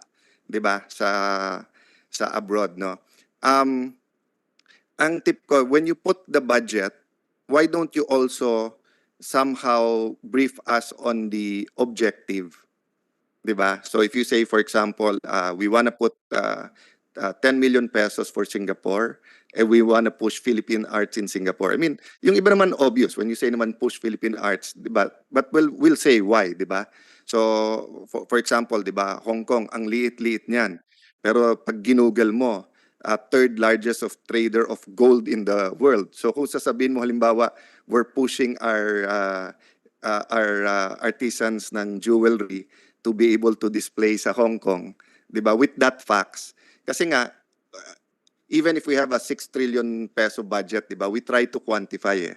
S17: di ba? Sa abroad, no? Ang tip ko, when you put the budget, why don't you also somehow brief us on the objective? Diba? So if you say, for example, we want to put 10 million pesos for Singapore, and we want to push Philippine arts in Singapore. I mean, yung iba naman obvious when you say naman push Philippine arts, diba? But we'll say why, diba? So for example, diba, Hong Kong, ang liit-liit niyan. Pero pag ginugol mo, third largest of trader of gold in the world. So kung sasabihin mo halimbawa, we're pushing our artisans ng jewelry to be able to display sa Hong Kong, di ba? With that facts. Kasi nga, even if we have a 6 trillion peso budget, di ba? We try to quantify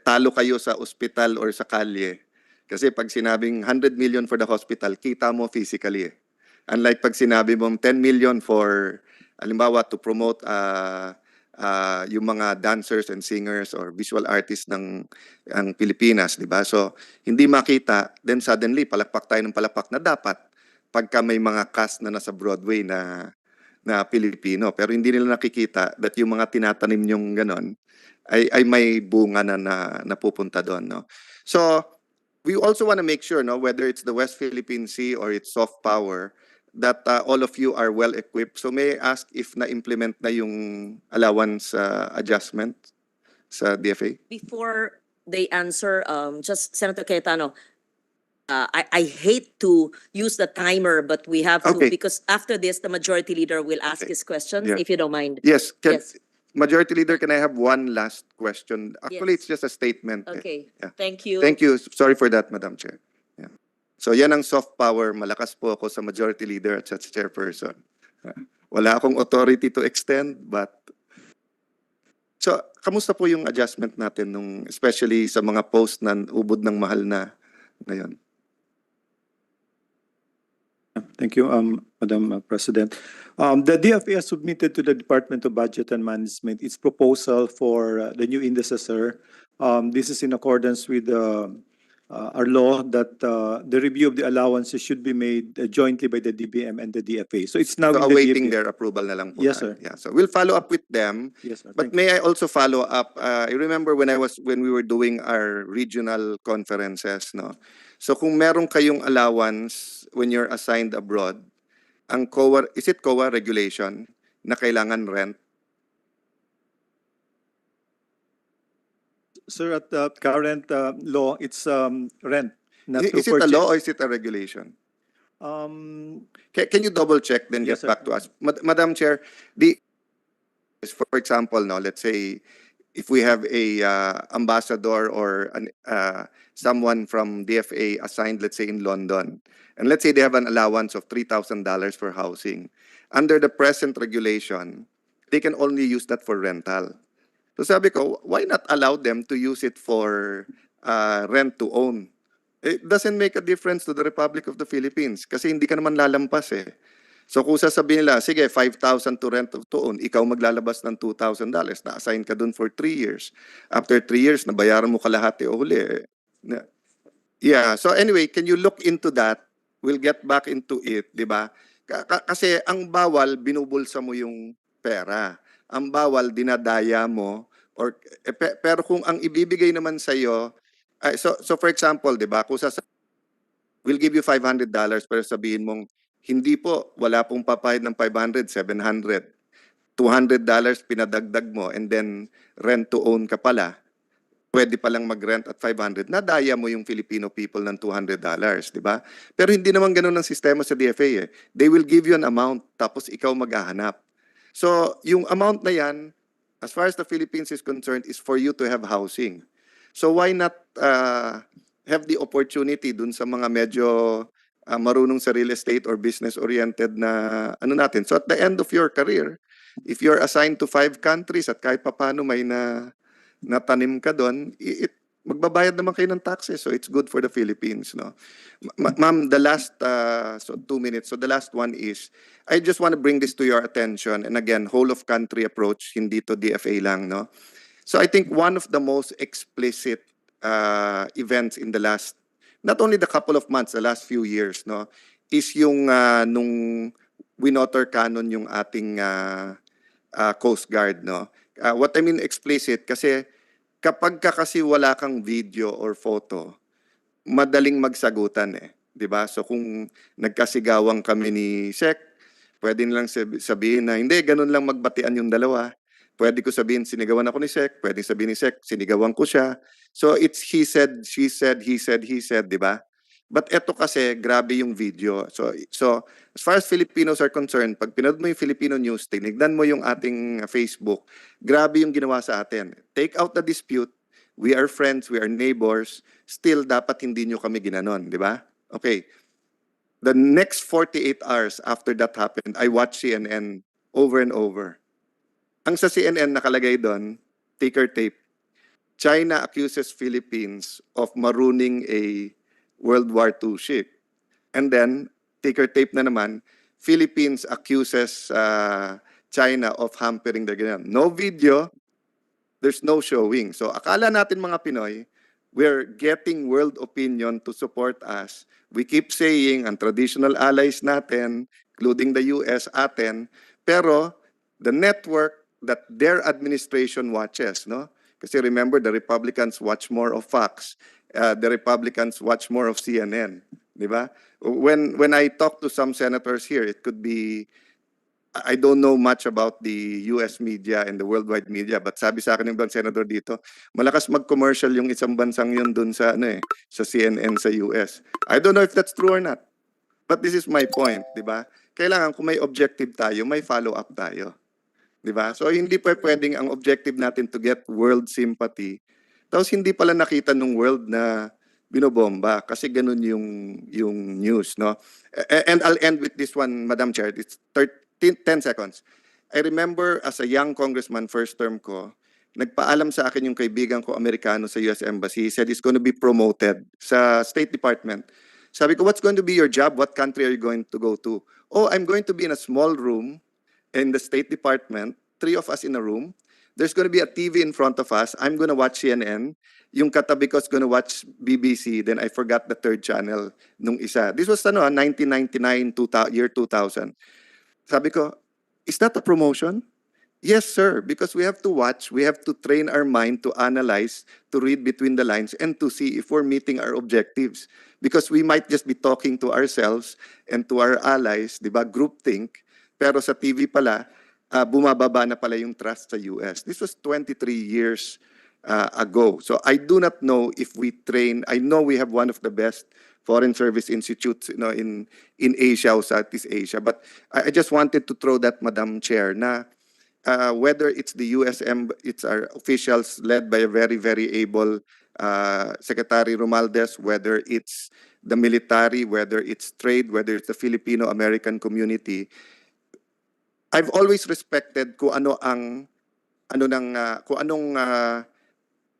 S17: talo kayo sa ospital or sa kalye. Kasi pag sinabing 100 million for the hospital, kita mo physically Unlike pag sinabi mong 10 million for, halimbawa, to promote yung mga dancers and singers or visual artists ng ang Pilipinas, di ba? So, hindi makita, then suddenly, palakpak tayo ng palakpak na dapat pagka may mga cast na nasa Broadway na Pilipino. Pero hindi nila nakikita that yung mga tinatanim yung ganon ay may bunga na napupunta doon, no? So, we also want to make sure, no, whether it's the West Philippine Sea or it's soft power, that all of you are well equipped. So may I ask if na-implement na yung allowance adjustment sa DFA?
S1: Before they answer, just Senator Cayetano, I hate to use the timer, but we have to,
S17: Okay.
S1: because after this, the majority leader will ask
S17: Okay.
S1: his questions,
S17: Yeah.
S1: if you don't mind.
S17: Yes.
S1: Yes.
S17: Majority Leader, can I have one last question? Actually,
S1: Yes.
S17: it's just a statement.
S1: Okay,
S17: Yeah.
S1: thank you.
S17: Thank you. Sorry for that, Madam Chair. Yeah. So yan ang soft power. Malakas po ako sa Majority Leader at sa Chairperson. Wala akong authority to extend, but... So, kamusta po yung adjustment natin, especially sa mga post na ubod ng mahal na ngayon?
S4: Thank you, Madam President. The DFA has submitted to the Department of Budget and Management its proposal for the new indices, sir. This is in accordance with our law that the review of the allowances should be made jointly by the DBM and the DFA. So it's now
S17: So
S4: in the
S17: awaiting
S4: DFA.
S17: their approval na lang po.
S4: Yes,
S17: tayo.
S4: sir.
S17: Yeah. So we'll follow up with them.
S4: Yes, sir.
S17: But
S4: Thank you.
S17: may I also follow up? I remember when we were doing our regional conferences, no. So kung meron kayong allowance when you're assigned abroad, ang COA, is it COA regulation na kailangan rent?
S4: Sir, at the current law, it's rent, not to
S17: Is it a
S4: purchase.
S17: law or is it a regulation? Can you double check then
S4: Yes,
S17: get
S4: sir.
S17: back to us? Madam Chair, for example, no, let's say if we have a ambassador or someone from DFA assigned, let's say in London, and let's say they have an allowance of $3,000 for housing. Under the present regulation, they can only use that for rental. So sabi ko, why not allow them to use it for rent to own? It doesn't make a difference to the Republic of the Philippines kasi hindi ka naman lalampas eh. So kung sasabihin nila, sige, 5,000 to rent to own, ikaw maglalabas ng $2,000, na-assign ka dun for 3 years. After 3 years, nabayaran mo kalahati o huli. Yeah, so anyway, can you look into that? We'll get back into it, di ba? Kasi ang bawal, binubulsa mo yung pera. Ang bawal, dinadaya mo. Pero kung ang ibibigay naman sa'yo, so for example, di ba, kung we'll give you $500 pero sabihin mong, hindi po, wala pong papayad ng 500, 700. $200 pinadagdag mo and then rent to own ka pala. Pwede palang mag-rent at 500. Nadaya mo yung Filipino people ng $200, di ba? Pero hindi naman ganun ang sistema sa DFA eh. They will give you an amount tapos ikaw maghahanap. So, yung amount na yan, as far as the Philippines is concerned, is for you to have housing. So, why not have the opportunity dun sa mga medyo marunong sa real estate or business-oriented na ano natin. So, at the end of your career, if you're assigned to 5 countries at kahit papano may natanim ka doon, magbabayad naman kayo ng taxes. So, it's good for the Philippines, no? Ma'am, the last, 2 minutes. So, the last one is, I just want to bring this to your attention. And again, whole of country approach, hindi to DFA lang, no? So, I think one of the most explicit events in the last, not only the couple of months, the last few years, no, is yung nung winoter canon yung ating Coast Guard, no. What I mean explicit, kasi kapag kasi wala kang video or photo, madaling magsagutan eh, 'di ba? So kung nagkasigawan kami ni Sec, pwede nilang sabihin na hindi, ganun lang magbatian yung dalawa. Pwede ko sabihin sinigawan ako ni Sec, pwede sabihin ni Sec sinigawan ko siya. So it's he said, she said, he said, 'di ba? But eto kasi grabe yung video. So as far as Filipinos are concerned, pag pinanood mo yung Filipino news, tinignan mo yung ating Facebook, grabe yung ginawa sa atin. Take out the dispute, we are friends, we are neighbors, still dapat hindi nyo kami ginanon, di ba? Okay. The next 48 hours after that happened, I watched CNN over and over. Ang sa CNN nakalagay doon, ticker tape, China accuses Philippines of marooning a World War II ship. And then, ticker tape na naman, Philippines accuses China of hampering the ganyan. No video, there's no showing. So akala natin mga Pinoy, we're getting world opinion to support us. We keep saying ang traditional allies natin, including the US, atin, pero the network that their administration watches, no? Kasi remember, the Republicans watch more of Fox. The Republicans watch more of CNN. Di ba? When I talk to some senators here, it could be, I don't know much about the US media and the worldwide media, but sabi sa akin ng ibang senador dito, malakas mag-commercial yung isang bansang yun dun sa, sa CNN sa US. I don't know if that's true or not. But this is my point, di ba? Kailangan kung may objective tayo, may follow-up tayo. Di ba? So hindi pa pwedeng ang objective natin to get world sympathy. Tapos hindi pala nakita ng world na binobomba kasi ganun yung news, no? And I'll end with this one, Madam Chair. It's 10 seconds. I remember as a young congressman, first term ko, nagpaalam sa akin yung kaibigan ko Amerikano sa US Embassy. He said he's going to be promoted sa State Department. Sabi ko, what's going to be your job? What country are you going to go to? Oh, I'm going to be in a small room in the State Department, 3 of us in a room. There's going to be a TV in front of us. I'm going to watch CNN. Yung katabi ko is going to watch BBC. Then I forgot the 3rd channel nung isa. This was 1999, year 2000. Sabi ko, is that a promotion? Yes, sir, because we have to watch, we have to train our mind to analyze, to read between the lines, and to see if we're meeting our objectives. Because we might just be talking to ourselves and to our allies, di ba, groupthink, pero sa TV pala, bumababa na pala yung trust sa US. This was 23 years ago. So I do not know if we train, I know we have one of the best foreign service institutes, in Asia or Southeast Asia, but I just wanted to throw that, Madam Chair, na whether it's the USM, it's our officials led by a very, very able Secretary Romualdez, whether it's the military, whether it's trade, whether it's the Filipino-American community, I've always respected kung anong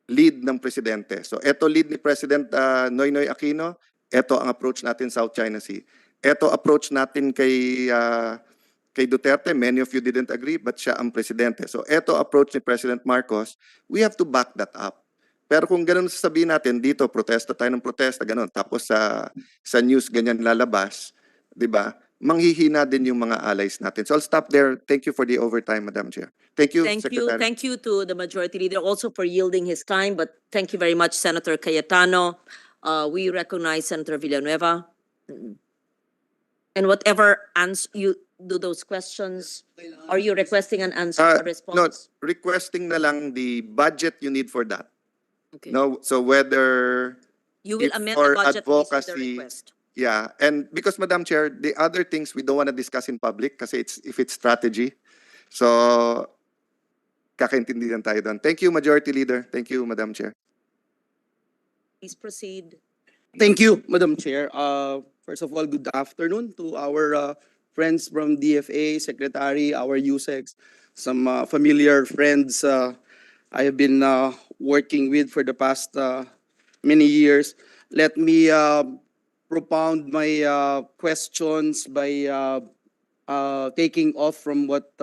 S17: lead ng presidente. So eto lead ni President Noynoy Aquino, eto ang approach natin South China Sea. Eto approach natin kay Duterte, many of you didn't agree, but siya ang presidente. So eto approach ni President Marcos, we have to back that up. Pero kung ganun sasabihin natin, dito protesta tayo ng protesta, ganun. Tapos sa news ganyan lalabas, di ba? Manghihina din yung mga allies natin. So I'll stop there. Thank you for the overtime, Madam Chair. Thank you, Secretary.
S1: Thank you to the Majority Leader also for yielding his time, but thank you very much, Senator Cayetano. We recognize Senator Villanueva. And whatever answer you do those questions, are you requesting an answer, a response?
S17: No, requesting na lang the budget you need for that.
S1: Okay.
S17: No, so whether
S1: You will
S17: if
S1: amend
S17: for
S1: the budget based on the
S17: advocacy,
S1: request.
S17: yeah, and because Madam Chair, the other things we don't want to discuss in public kasi if it's strategy. So kakaintindihan tayo doon. Thank you, Majority Leader. Thank you, Madam Chair.
S1: Please proceed.
S18: Thank you, Madam Chair. First of all, good afternoon to our friends from DFA, Secretary, our USECs, some familiar friends I have been working with for the past many years. Let me propound my questions by taking off from what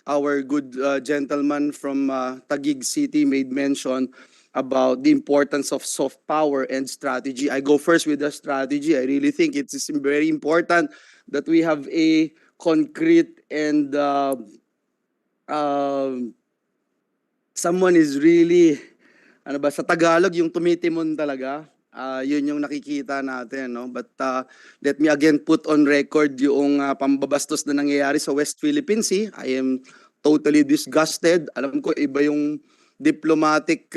S18: our good gentleman from Taguig City made mention about the importance of soft power and strategy. I go first with the strategy. I really think it is very important that we have a concrete and someone is really, sa Tagalog, yung tumitimon talaga. Yun yung nakikita natin, no? But let me again put on record yung pambabastos na nangyayari sa West Philippine Sea. I am totally disgusted. Alam ko, iba yung diplomatic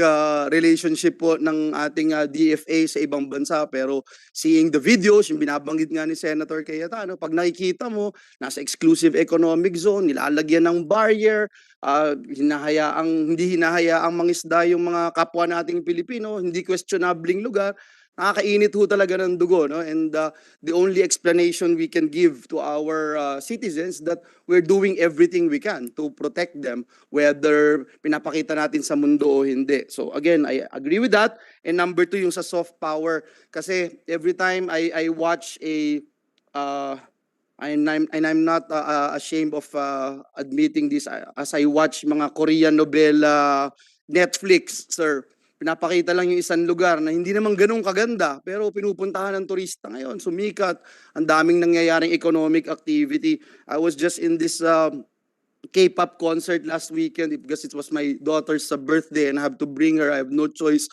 S18: relationship po ng ating DFA sa ibang bansa, pero seeing the videos, yung binabanggit nga ni Senator Cayetano, pag nakikita mo, nasa exclusive economic zone, nilalagyan ng barrier, hindi hinahayaang mangisda yung mga kapwa nating Pilipino, hindi questionabling lugar, nakakainit ho talaga ng dugo, no? And the only explanation we can give to our citizens that we're doing everything we can to protect them, whether pinapakita natin sa mundo o hindi. So again, I agree with that. And number 2, yung sa soft power. Kasi every time I watch I'm not ashamed of admitting this as I watch mga Korean novela, Netflix, sir. Pinapakita lang yung isang lugar na hindi naman ganun kaganda pero pinupuntahan ng turista ngayon, sumikat, ang daming nangyayaring economic activity. I was just in this K-pop concert last weekend because it was my daughter's birthday and I have to bring her. I have no choice.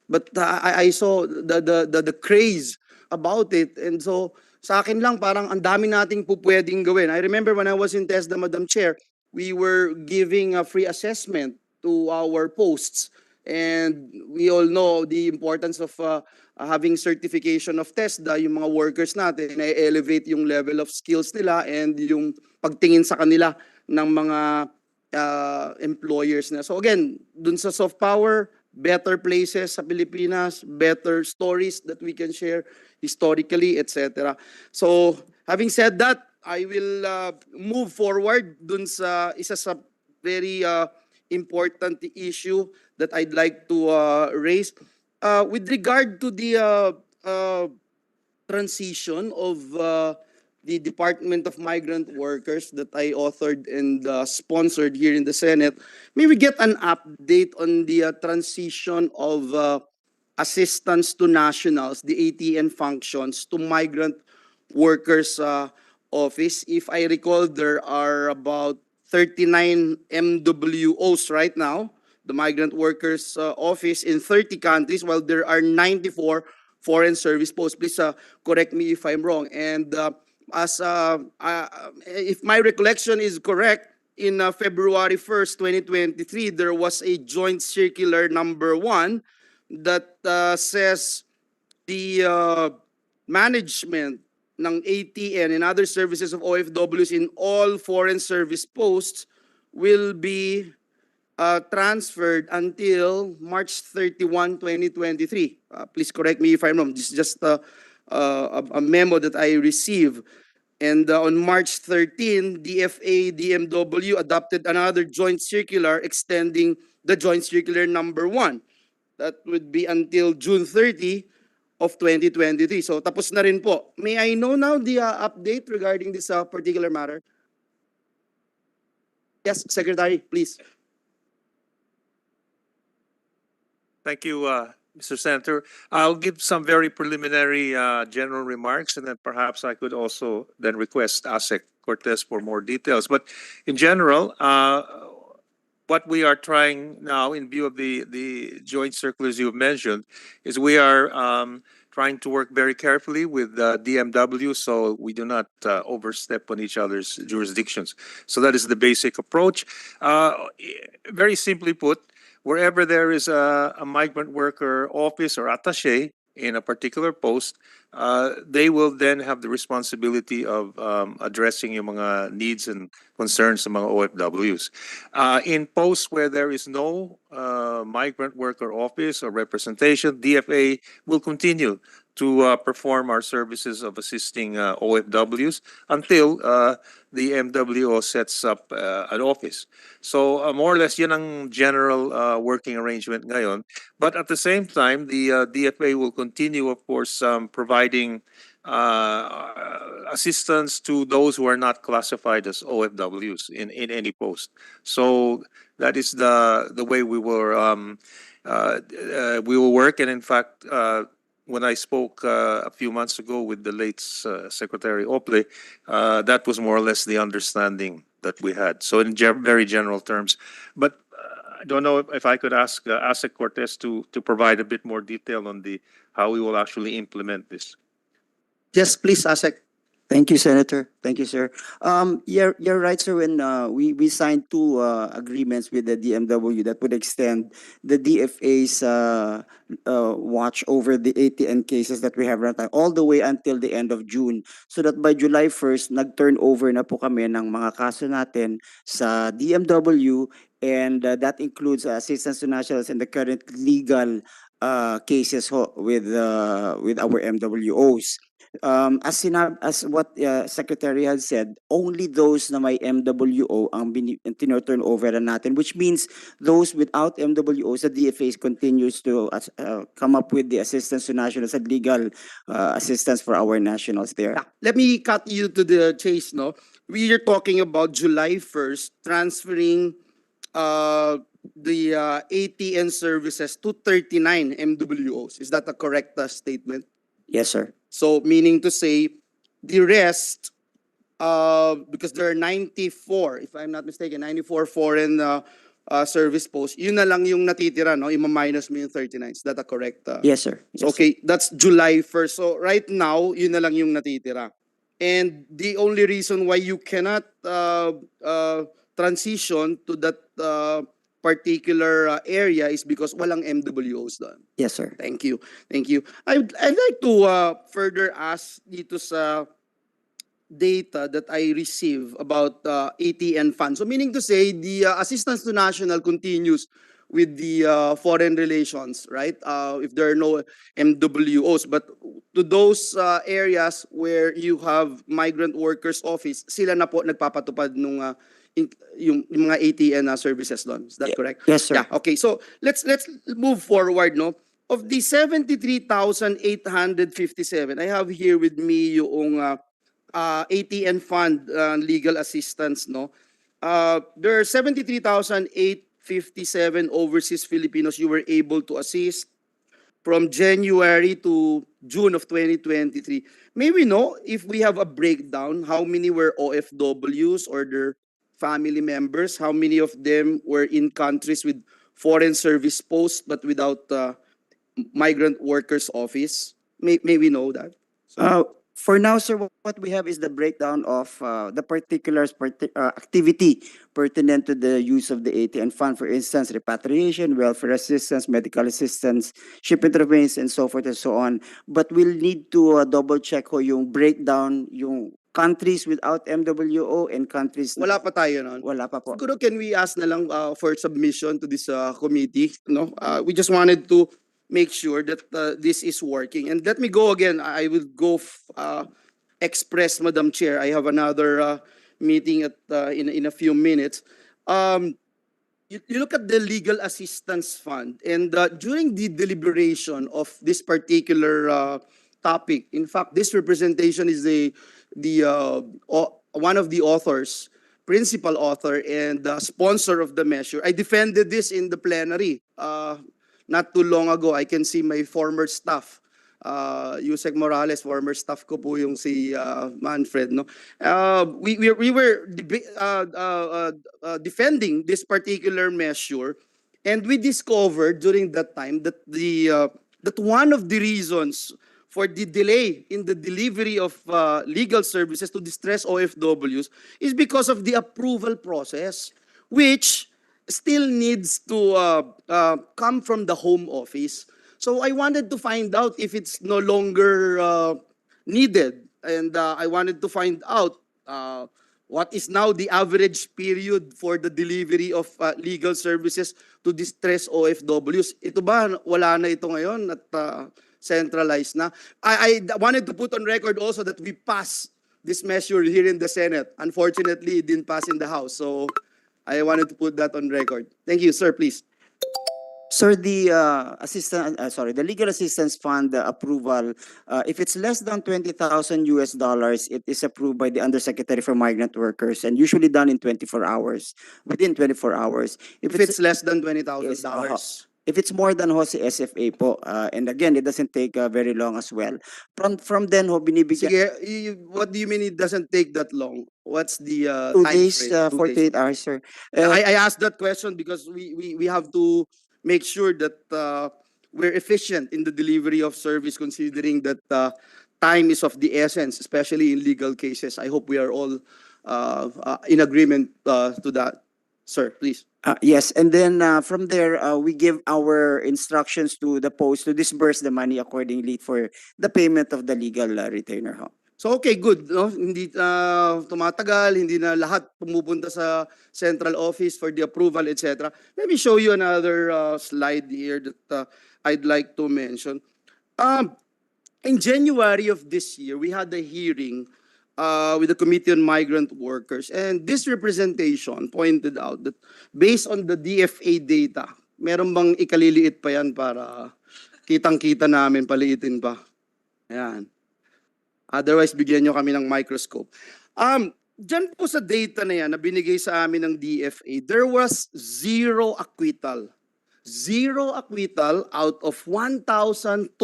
S18: But I saw the craze about it. And so sa akin lang parang ang dami nating pupwedeng gawin. I remember when I was in TESDA, Madam Chair, we were giving a free assessment to our posts. And we all know the importance of having certification of TESDA, yung mga workers natin, na-elevate yung level of skills nila and yung pagtingin sa kanila ng mga employers na. So again, dun sa soft power, better places sa Pilipinas, better stories that we can share historically, etc. So having said that, I will move forward dun sa isa sa very important issue that I'd like to raise. With regard to the transition of the Department of Migrant Workers that I authored and sponsored here in the Senate, may we get an update on the transition of assistance to nationals, the ATN functions, to Migrant Workers Office? If I recall, there are about 39 MWOs right now, the Migrant Workers Office in 30 countries, while there are 94 foreign service posts. Please correct me if I'm wrong. And if my recollection is correct, in February 1st, 2023, there was a joint circular number 1 that says the management ng ATN and other services of OFWs in all foreign service posts will be transferred until March 31, 2023. Please correct me if I'm wrong. This is just a memo that I received. And on March 13, DFA, DMW adopted another joint circular extending the joint circular number 1. That would be until June 30 of 2023. So tapos na rin po. May I know now the update regarding this particular matter? Yes, Secretary, please.
S3: Thank you, Mr. Senator. I'll give some very preliminary general remarks, and then perhaps I could also then request ASEC Cortez for more details. But in general, what we are trying now, in view of the joint circulars you've mentioned, is we are trying to work very carefully with DMW so we do not overstep on each other's jurisdictions. So that is the basic approach. Very simply put, wherever there is a migrant worker office or attaché in a particular post, they will then have the responsibility of addressing yung mga needs and concerns ng mga OFWs. In posts where there is no migrant worker office or representation, DFA will continue to perform our services of assisting OFWs until the MWO sets up an office. So more or less, yun ang general working arrangement ngayon. But at the same time, the DFA will continue, of course, providing assistance to those who are not classified as OFWs in any post. So that is the way we will work. And in fact, when I spoke a few months ago with the late Secretary Ople, that was more or less the understanding that we had. So in very general terms, but I don't know if I could ask ASEC Cortez to provide a bit more detail on how we will actually implement this.
S18: Yes, please, ASEC.
S14: Thank you, Senator. Thank you, sir. You're right, sir. When we signed 2 agreements with the DMW that would extend the DFA's watch over the ATN cases that we have right now all the way until the end of June, so that by July 1st, nag-turn over na po kami ng mga kaso natin sa DMW, and that includes assistance to nationals and the current legal cases with our MWOs. As what Secretary had said, only those na may MWO ang tino-turn over natin, which means those without MWOs, the DFA continues to come up with the assistance to nationals and legal assistance for our nationals there.
S18: Yeah, let me cut you to the chase, no? We are talking about July 1st, transferring the ATN services to 39 MWOs. Is that a correct statement?
S14: Yes, sir.
S18: So meaning to say, the rest, because there are 94, if I'm not mistaken, 94 foreign service posts, yun na lang yung natitira, no? Ima-minus mo yung 39. Is that a correct?
S14: Yes, sir.
S18: So, okay, that's July 1st. So right now, yun na lang yung natitira. And the only reason why you cannot transition to that particular area is because walang MWOs doon.
S14: Yes, sir.
S18: Thank you. Thank you. I'd like to further ask dito sa data that I receive about ATN funds. So meaning to say, the assistance to national continues with the foreign relations, right? If there are no MWOs. But to those areas where you have migrant workers office, sila na po nagpapatupad nung yung mga ATN services doon. Is that correct?
S14: Yes, sir.
S18: Yeah, okay. So let's move forward, no? Of the 73,857, I have here with me yung ATN fund legal assistance, no? There are 73,857 overseas Filipinos you were able to assist from January to June of 2023. May we know if we have a breakdown, how many were OFWs or their family members? How many of them were in countries with foreign service posts but without migrant workers office? May we know that?
S14: For now, sir, what we have is the breakdown of the particulars activity pertinent to the use of the ATN fund. For instance, repatriation, welfare assistance, medical assistance, ship intervenes, and so forth and so on. But we'll need to double check ho yung breakdown, yung countries without MWO and countries.
S18: Wala pa tayo noon.
S14: Wala pa po.
S18: Siguro can we ask na lang for submission to this committee? No, we just wanted to make sure that this is working. And let me go again. I will go express, Madam Chair. I have another meeting at in a few minutes. You look at the legal assistance fund, and during the deliberation of this particular topic, in fact, this representation is one of the authors, principal author, and sponsor of the measure. I defended this in the plenary not too long ago. I can see my former staff, Yusek Morales, former staff ko po yung si Manfred. No, we were defending this particular measure, and we discovered during that time that that one of the reasons for the delay in the delivery of legal services to distressed OFWs is because of the approval process, which still needs to come from the Home Office. So I wanted to find out if it's no longer needed, and I wanted to find out what is now the average period for the delivery of legal services to distressed OFWs. Ito ba, wala na ito ngayon at centralized na? I wanted to put on record also that we passed this measure here in the Senate. Unfortunately, it didn't pass in the House. So I wanted to put that on record. Thank you, sir, please.
S14: Sir, the the legal assistance fund approval, if it's less than $20,000 US, it is approved by the Undersecretary for Migrant Workers and usually done in 24 hours, within 24 hours.
S18: If it's less than $20,000.
S14: If it's more than ho si SFA po, and again, it doesn't take very long as well. From then ho, binibigyan.
S18: Sige, what do you mean it doesn't take that long? What's the
S14: 2
S18: time
S14: days,
S18: frame?
S14: 48 hours, sir.
S18: I asked that question because we have to make sure that we're efficient in the delivery of service, considering that time is of the essence, especially in legal cases. I hope we are all in agreement to that. Sir, please.
S14: Yes, and then from there, we give our instructions to the post to disburse the money accordingly for the payment of the legal retainer ho.
S18: So okay, good. No? Hindi tumatagal, hindi na lahat pumupunta sa central office for the approval, etc. Let me show you another slide here that I'd like to mention. In January of this year, we had a hearing with the Committee on Migrant Workers, and this representation pointed out that based on the DFA data, meron bang ikaliliit pa yan para kitang-kita namin, paliitin pa? Ayan. Otherwise, bigyan nyo kami ng microscope. Diyan po sa data na yan na binigay sa amin ng DFA, there was zero acquittal. Zero acquittal out of 1,278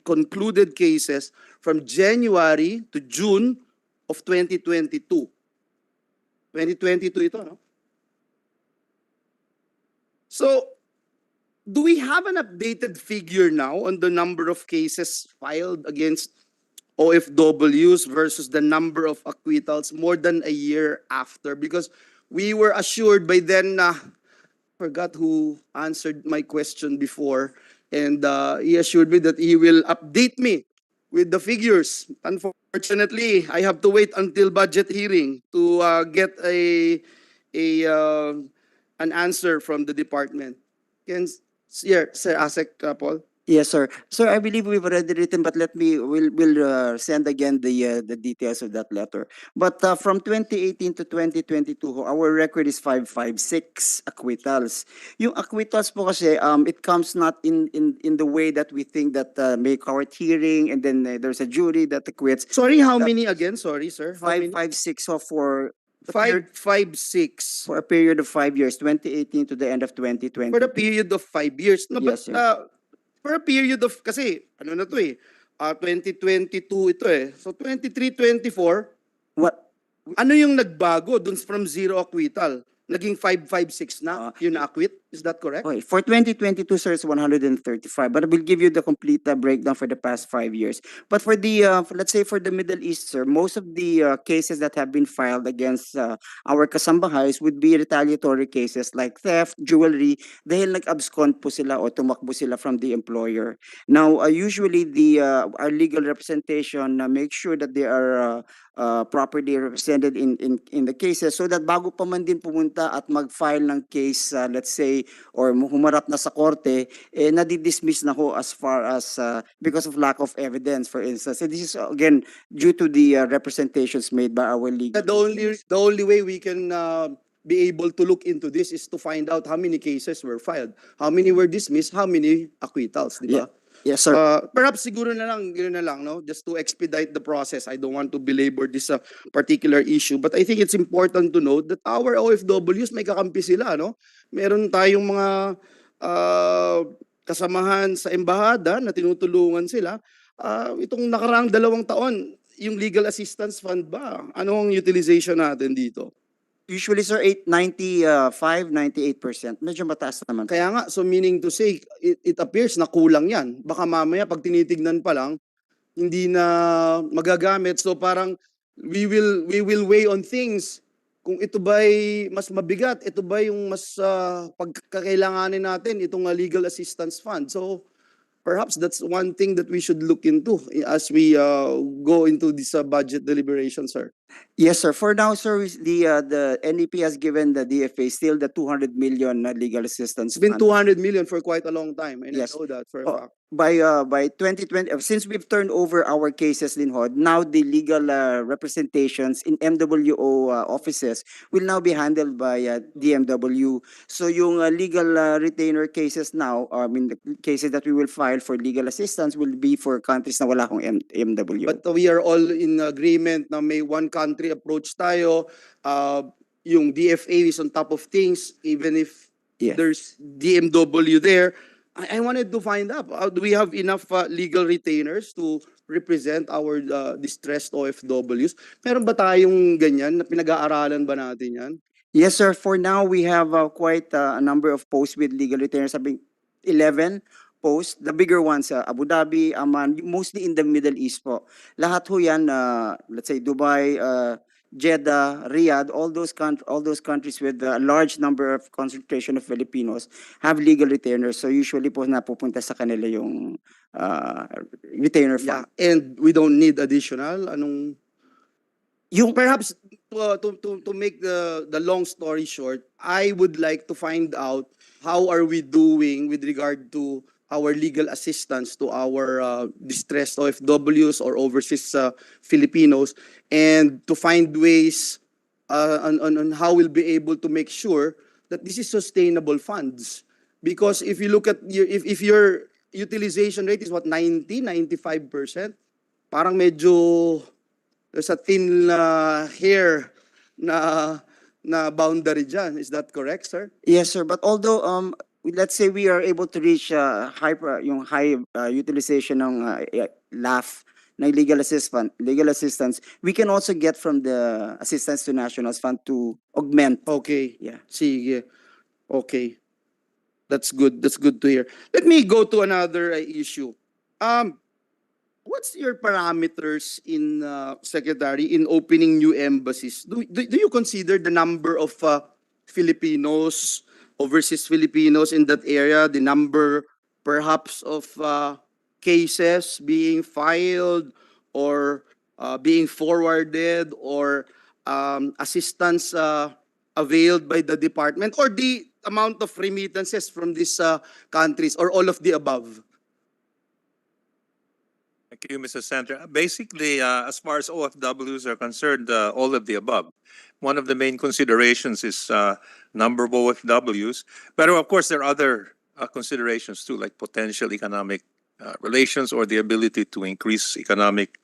S18: concluded cases from January to June of 2022. 2022 ito, no? So, do we have an updated figure now on the number of cases filed against OFWs versus the number of acquittals more than a year after? Because we were assured by then forgot who answered my question before, and he assured me that he will update me with the figures. Unfortunately, I have to wait until budget hearing to get an answer from the department. Can Sir Asek Paul?
S14: Yes, sir. Sir, I believe we've already written, but we'll send again the details of that letter. But from 2018 to 2022, our record is 556 acquittals. Yung acquittals po kasi, it comes not in the way that we think that may court hearing and then there's a jury that acquits.
S18: Sorry, how many again? Sorry, sir. How many?
S14: 556 so for
S18: 556
S14: for a period of 5 years, 2018 to the end of 2020.
S18: for the period of 5 years. No,
S14: Yes,
S18: but
S14: sir.
S18: for a period of, kasi ano na to 2022 ito So 23, 24,
S14: What?
S18: ano yung nagbago dun from zero acquittal? Naging 556 na, yun na-acquit? Is that correct?
S14: Okay, for 2022, sir, it's 135. But we'll give you the complete breakdown for the past 5 years. But for the, let's say for the Middle East, sir, most of the cases that have been filed against our kasambahays would be retaliatory cases like theft, jewelry, dahil nag-abscond po sila o tumakbo sila from the employer. Now, usually our legal representation make sure that they are properly represented in the cases so that bago pa man din pumunta at mag-file ng case, let's say, or humarap na sa korte, nadi-dismiss na ho as far as because of lack of evidence, for instance. And this is again due to the representations made by our legal.
S18: The only way we can be able to look into this is to find out how many cases were filed, how many were dismissed, how many acquittals, di ba?
S14: Yes, sir.
S18: Perhaps siguro na lang, yun na lang, no? Just to expedite the process. I don't want to belabor this particular issue, but I think it's important to note that our OFWs, may kakampi sila, no? Meron tayong mga kasamahan sa embahada na tinutulungan sila. Itong nakaraang 2 taon, yung legal assistance fund ba? Anong utilization natin dito?
S14: Usually, sir, 98%. Medyo mataas naman.
S18: Kaya nga, so meaning to say, it appears na kulang yan. Baka mamaya, pag tinitignan pa lang, hindi na magagamit. So parang, we will weigh on things. Kung ito ba'y mas mabigat, ito ba yung mas pagkakailanganin natin, itong legal assistance fund. So, perhaps that's one thing that we should look into as we go into this budget deliberation, sir.
S14: Yes, sir. For now, sir, the NEP has given the DFA still the 200 million legal assistance.
S18: It's been
S14: fund.
S18: 200 million for quite a long time, and
S14: Yes.
S18: I know that for a fact.
S14: By 2020, since we've turned over our cases, Linhod, now the legal representations in MWO offices will now be handled by DMW. So yung legal retainer cases now, the cases that we will file for legal assistance will be for countries na wala akong MWO.
S18: But we are all in agreement na may one country approach tayo. Yung DFA is on top of things, even if
S14: Yes.
S18: there's DMW there. I wanted to find out, do we have enough legal retainers to represent our distressed OFWs? Meron ba tayong ganyan? Pinag-aaralan ba natin yan?
S14: Yes, sir. For now, we have quite a number of posts with legal retainers. Having 11 posts. The bigger ones, Abu Dhabi, Amman, mostly in the Middle East po. Lahat ho yan, let's say Dubai, Jeddah, Riyadh, all those countries with a large number of concentration of Filipinos have legal retainers. So usually po napupunta sa kanila yung retainer fund.
S18: Yeah, and we don't need additional. Perhaps to make the long story short, I would like to find out how are we doing with regard to our legal assistance to our distressed OFWs or overseas Filipinos, and to find ways on how we'll be able to make sure that this is sustainable funds. Because if you look at if your utilization rate is what, 95%, parang medyo there's a thin hair na boundary dyan. Is that correct, sir?
S14: Yes, sir. But although let's say we are able to reach yung high utilization ng LAF, ng legal assistance, we can also get from the assistance to nationals fund to augment.
S18: Okay.
S14: Yeah.
S18: Sige. Okay. That's good. That's good to hear. Let me go to another issue. What's your parameters in Secretary in opening new embassies? Do you consider the number of Filipinos, overseas Filipinos in that area, the number perhaps of cases being filed or being forwarded or assistance availed by the department, or the amount of remittances from these countries, or all of the above?
S3: Thank you, Mr. Senator. Basically, as far as OFWs are concerned, all of the above. One of the main considerations is number of OFWs, but of course there are other considerations too, like potential economic relations or the ability to increase economic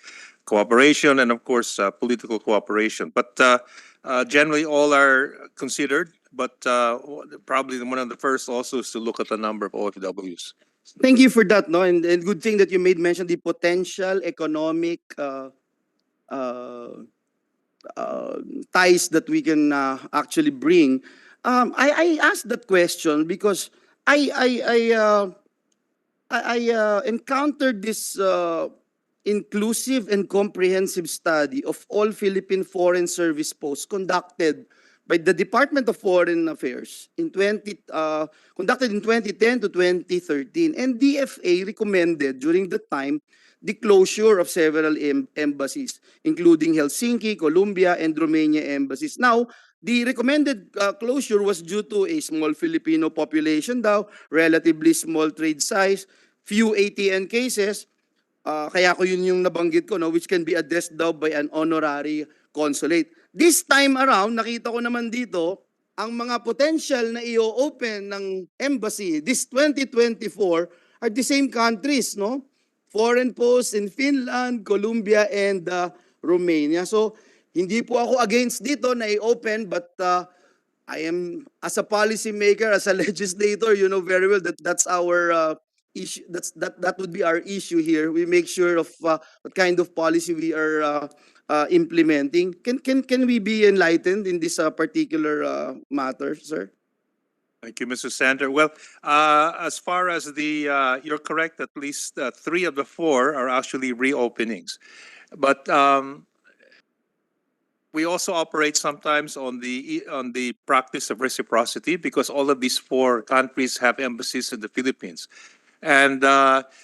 S3: cooperation and of course political cooperation. But generally all are considered, but probably one of the first also is to look at the number of OFWs.
S18: Thank you for that, no, and good thing that you made mention the potential economic ties that we can actually bring. I asked that question because I encountered this inclusive and comprehensive study of all Philippine Foreign Service posts conducted by the Department of Foreign Affairs conducted in 2010 to 2013, and DFA recommended during that time the closure of several embassies, including Helsinki, Colombia, and Romania embassies. Now, the recommended closure was due to a small Filipino population daw, relatively small trade size, few ATN cases, kaya ko yun yung nabanggit ko, no, which can be addressed daw by an honorary consulate. This time around, nakita ko naman dito, ang mga potential na i-open ng embassy this 2024 are the same countries, no? Foreign posts in Finland, Colombia, and Romania. So, hindi po ako against dito na i-open, but I am, as a policy maker, as a legislator, you know very well that that's our issue. That would be our issue here. We make sure of what kind of policy we are implementing. Can we be enlightened in this particular matter, sir?
S3: Thank you, Mr. Sander. Well, as far as the, you're correct, at least 3 of the 4 are actually reopenings. But we also operate sometimes on the practice of reciprocity because all of these 4 countries have embassies in the Philippines. And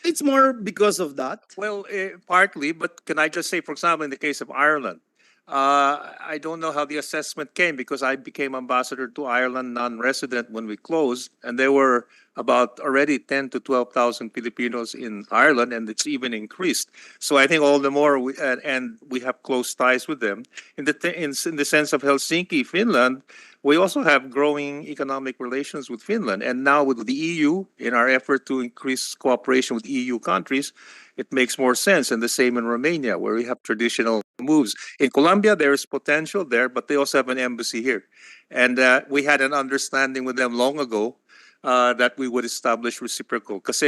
S18: it's more because of that.
S3: Well, partly, but can I just say, for example, in the case of Ireland, I don't know how the assessment came because I became ambassador to Ireland, non-resident, when we closed, and there were about already 10 to 12,000 Filipinos in Ireland, and it's even increased. So I think all the more, and we have close ties with them. In the sense of Helsinki, Finland, we also have growing economic relations with Finland, and now with the EU, in our effort to increase cooperation with EU countries, it makes more sense. And the same in Romania, where we have traditional moves. In Colombia, there is potential there, but they also have an embassy here. And we had an understanding with them long ago that we would establish reciprocal. Because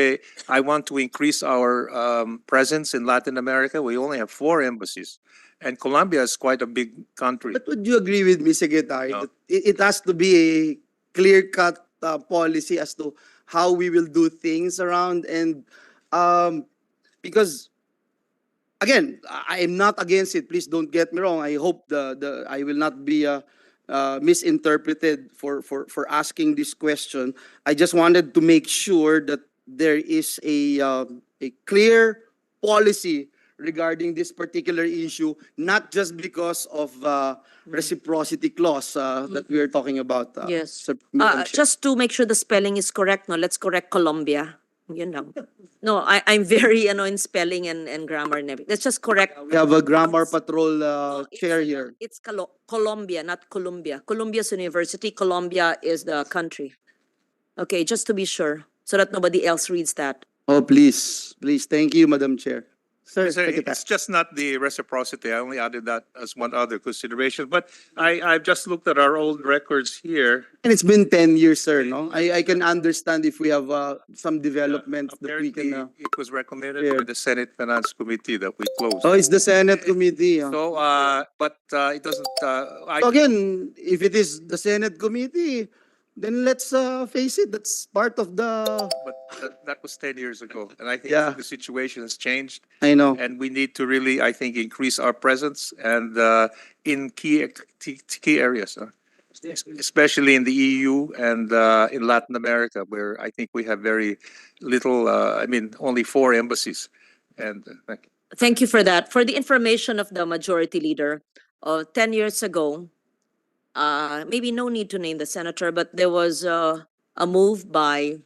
S3: I want to increase our presence in Latin America. We only have 4 embassies. And Colombia is quite a big country.
S18: But would you agree with me, Secretary, that it has to be a clear-cut policy as to how we will do things around? And because, again, I am not against it. Please don't get me wrong. I hope I will not be misinterpreted for asking this question. I just wanted to make sure that there is a clear policy regarding this particular issue, not just because of reciprocity clause that we are talking about.
S1: Yes.
S18: Madam Chair.
S1: Just to make sure the spelling is correct, no, let's correct Colombia. Yun lang. No, I'm very in spelling and grammar and everything. Let's just correct.
S18: We have a grammar patrol
S1: It's,
S18: chair here.
S1: It's Colombia, not Columbia. Columbia's university. Colombia is the country. Okay, just to be sure, so that nobody else reads that.
S18: Oh, please, please. Thank you, Madam Chair. Sir,
S3: Mr.
S18: Secretary.
S3: It's just not the reciprocity. I only added that as one other consideration. But I've just looked at our old records here.
S18: And it's been 10 years, sir, no? I can understand if we have some developments that we
S3: Apparently,
S18: can...
S3: it was recommended
S18: Yeah.
S3: by the Senate Finance Committee that we close.
S18: Oh, it's the Senate Committee.
S3: So, but it doesn't.
S18: Again, if it is the Senate Committee, then let's face it, that's part of the...
S3: But that was 10 years ago, and I think
S18: Yeah.
S3: the situation has changed.
S18: I know.
S3: And we need to really, I think, increase our presence and in key areas, especially in the EU and in Latin America, where I think we have very little. I mean, only 4 embassies. And thank you.
S1: Thank you for that. For the information of the majority leader, 10 years ago, maybe no need to name the senator, but there was a move by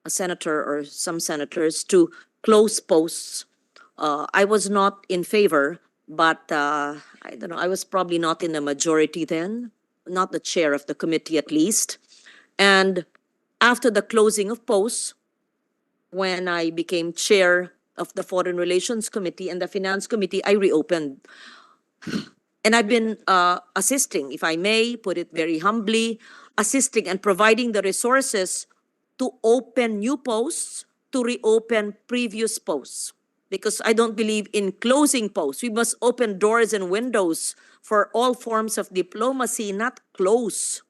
S1: a senator or some senators to close posts. I was not in favor, but I don't know, I was probably not in the majority then, not the chair of the committee at least. And after the closing of posts, when I became chair of the Foreign Relations Committee and the Finance Committee, I reopened. And I've been assisting, if I may put it very humbly, assisting and providing the resources to open new posts, to reopen previous posts. Because I don't believe in closing posts. We must open doors and windows for all forms of diplomacy, not close.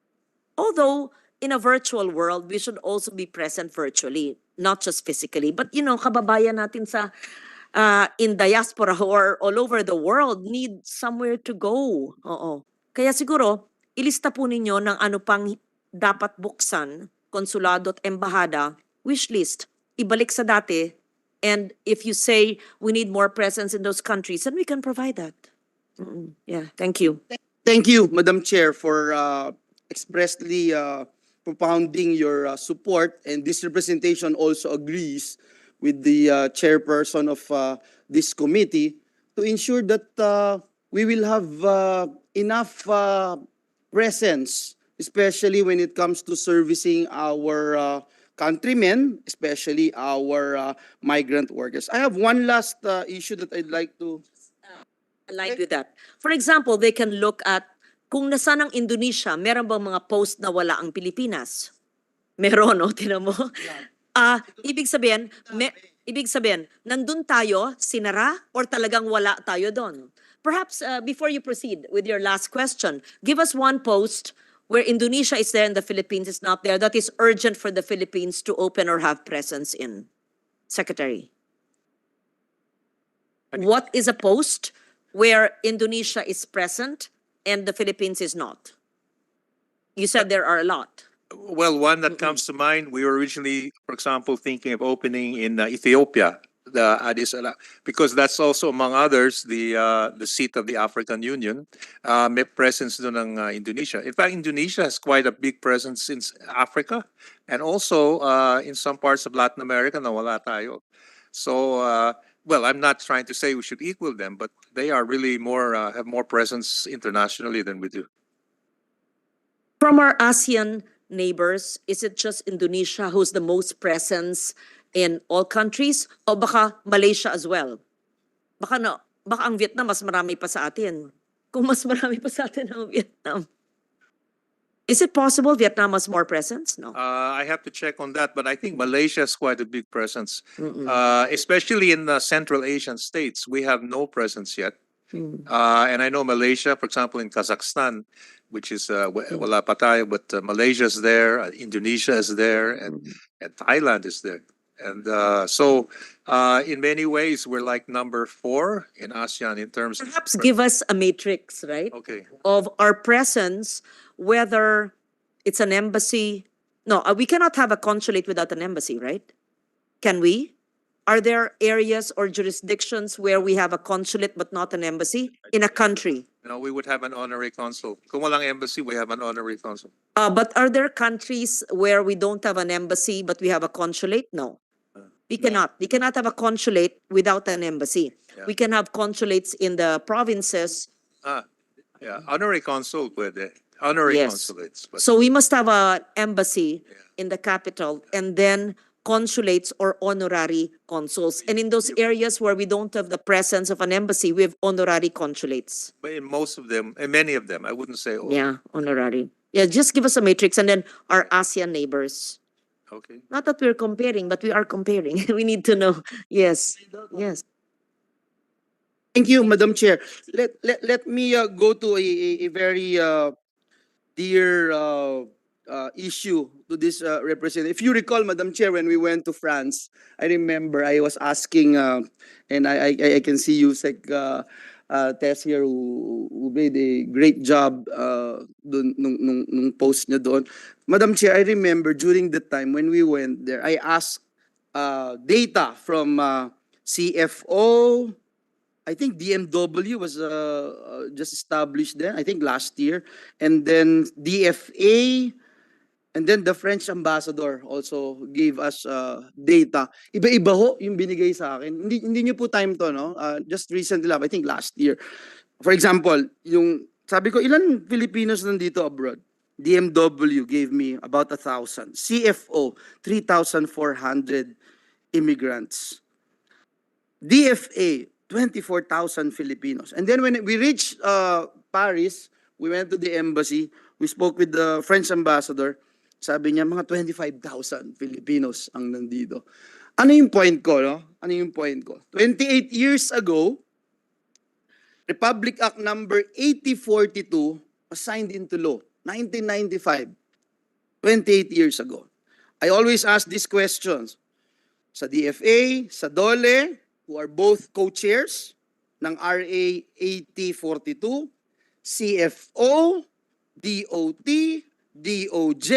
S1: Although, in a virtual world, we should also be present virtually, not just physically. But, kababayan natin sa in diaspora or all over the world need somewhere to go. Oo. Kaya siguro, ilista po ninyo ng ano pang dapat buksan, konsulado at embahada, wish list, ibalik sa dati. And if you say we need more presence in those countries, then we can provide that. Yeah, thank you.
S18: Thank you, Madam Chair, for expressly propounding your support. And this representation also agrees with the chairperson of this committee to ensure that we will have enough presence, especially when it comes to servicing our countrymen, especially our migrant workers. I have one last issue that I'd like to...
S1: Aligned with that. For example, they can look at kung nasaan ang Indonesia, meron bang mga post na wala ang Pilipinas? Meron, no? Tinan mo. Ibig sabihin, nandun tayo, sinara, or talagang wala tayo doon? Perhaps before you proceed with your last question, give us one post where Indonesia is there and the Philippines is not there that is urgent for the Philippines to open or have presence in. Secretary. What is a post where Indonesia is present and the Philippines is not? You said there are a lot.
S3: Well, one that comes to mind, we were originally, for example, thinking of opening in Ethiopia, the Addis Ababa, because that's also, among others, the seat of the African Union. May presence doon ng Indonesia. In fact, Indonesia has quite a big presence in Africa and also in some parts of Latin America na wala tayo. So, well, I'm not trying to say we should equal them, but they are really more have more presence internationally than we do.
S1: From our ASEAN neighbors, is it just Indonesia who's the most presence in all countries? O baka Malaysia as well? Baka ang Vietnam mas marami pa sa atin. Kung mas marami pa sa atin ang Vietnam. Is it possible Vietnam has more presence? No.
S3: I have to check on that, but I think Malaysia has quite a big presence, especially in the Central Asian states. We have no presence yet. And I know Malaysia, for example, in Kazakhstan, which is wala pa tayo, but Malaysia is there, Indonesia is there, and Thailand is there. And so in many ways, we're like number 4 in ASEAN in terms of...
S1: Perhaps give us a matrix, right?
S3: Okay.
S1: Of our presence, whether it's an embassy. No, we cannot have a consulate without an embassy, right? Can we? Are there areas or jurisdictions where we have a consulate but not an embassy in a country?
S3: No, we would have an honorary consul. Kung walang embassy, we have an honorary consul.
S1: But are there countries where we don't have an embassy but we have a consulate? No. We cannot have a consulate without an embassy.
S3: Yeah.
S1: We can have consulates in the provinces.
S3: Yeah, honorary consul pwede. Honorary
S1: Yes.
S3: consulates. But
S1: So we must have an embassy in the capital and then consulates or honorary consuls. And in those areas where we don't have the presence of an embassy, we have honorary consulates.
S3: but in most of them, and many of them, I wouldn't say all.
S1: Yeah, honorary. Yeah, just give us a matrix and then our ASEAN neighbors.
S3: Okay.
S1: Not that we're comparing, but we are comparing. We need to know. Yes, yes.
S18: Thank you, Madam Chair. Let me go to a very dear issue to this representative. If you recall, Madam Chair, when we went to France, I remember I was asking, and I can see you, Tess here, who made a great job nung post niya doon. Madam Chair, I remember during the time when we went there, I asked data from CFO. I think DMW was just established then, I think last year. And then DFA, and then the French ambassador also gave us data. Iba-iba ho yung binigay sa akin. Hindi nyo po time to, no? Just recently, I think last year. For example, yung sabi ko, ilan Filipinos nandito abroad? DMW gave me about 1,000. CFO, 3,400 immigrants. DFA, 24,000 Filipinos. And then when we reached Paris, we went to the embassy, we spoke with the French ambassador, sabi niya mga 25,000 Filipinos ang nandito. Ano yung point ko, no? Ano yung point ko? 28 years ago, Republic Act number 8042 was signed into law, 1995, 28 years ago. I always ask these questions sa DFA, sa DOLE, who are both co-chairs ng RA 8042, CFO, DOT, DOJ,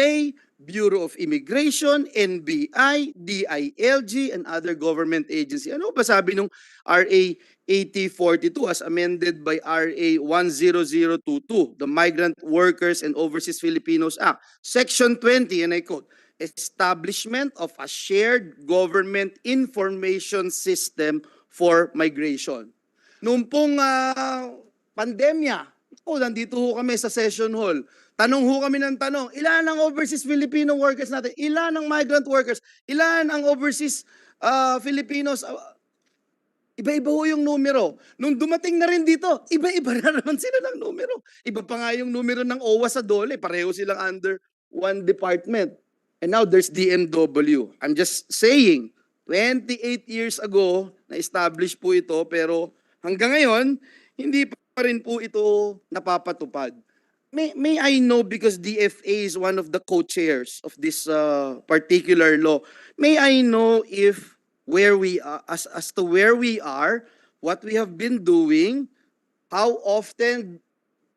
S18: Bureau of Immigration, NBI, DILG, and other government agency. Ano ba sabi nung RA 8042 as amended by RA 10022, the Migrant Workers and Overseas Filipinos Act? Section 20, and I quote, establishment of a shared government information system for migration. Noong pong pandemya, nandito ho kami sa session hall. Tanong ho kami ng tanong, ilan ang overseas Filipino workers natin? Ilan ang migrant workers? Ilan ang overseas Filipinos? Iba-iba ho yung numero. Nung dumating na rin dito, iba-iba na naman sila ng numero. Iba pa nga yung numero ng OWA sa DOLE. Pareho silang under one department. And now there's DMW. I'm just saying, 28 years ago, na-establish po ito, pero hanggang ngayon, hindi pa rin po ito napapatupad. May I know, because DFA is one of the co-chairs of this particular law, may I know if where we are, as to where we are, what we have been doing, how often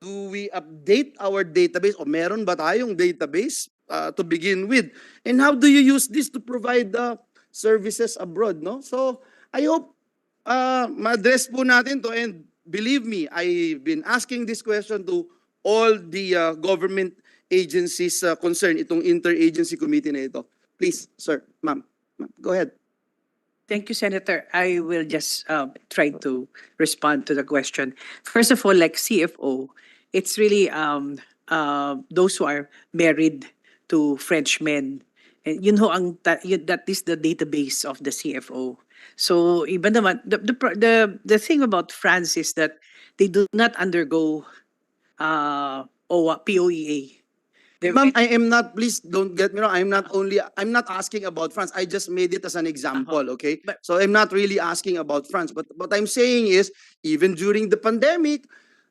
S18: do we update our database, o meron ba tayong database to begin with? And how do you use this to provide the services abroad, no? So, I hope ma-address po natin to, and believe me, I've been asking this question to all the government agencies concerned, itong interagency committee na ito. Please, sir, ma'am, go ahead.
S19: Thank you, Senator. I will just try to respond to the question. First of all, like CFO, it's really those who are married to Frenchmen. And yun ho that is the database of the CFO. So iba naman, the thing about France is that they do not undergo POEA.
S18: Ma'am, I am not, please don't get me wrong, I'm not asking about France. I just made it as an example, okay? So I'm not really asking about France. But what I'm saying is, even during the pandemic,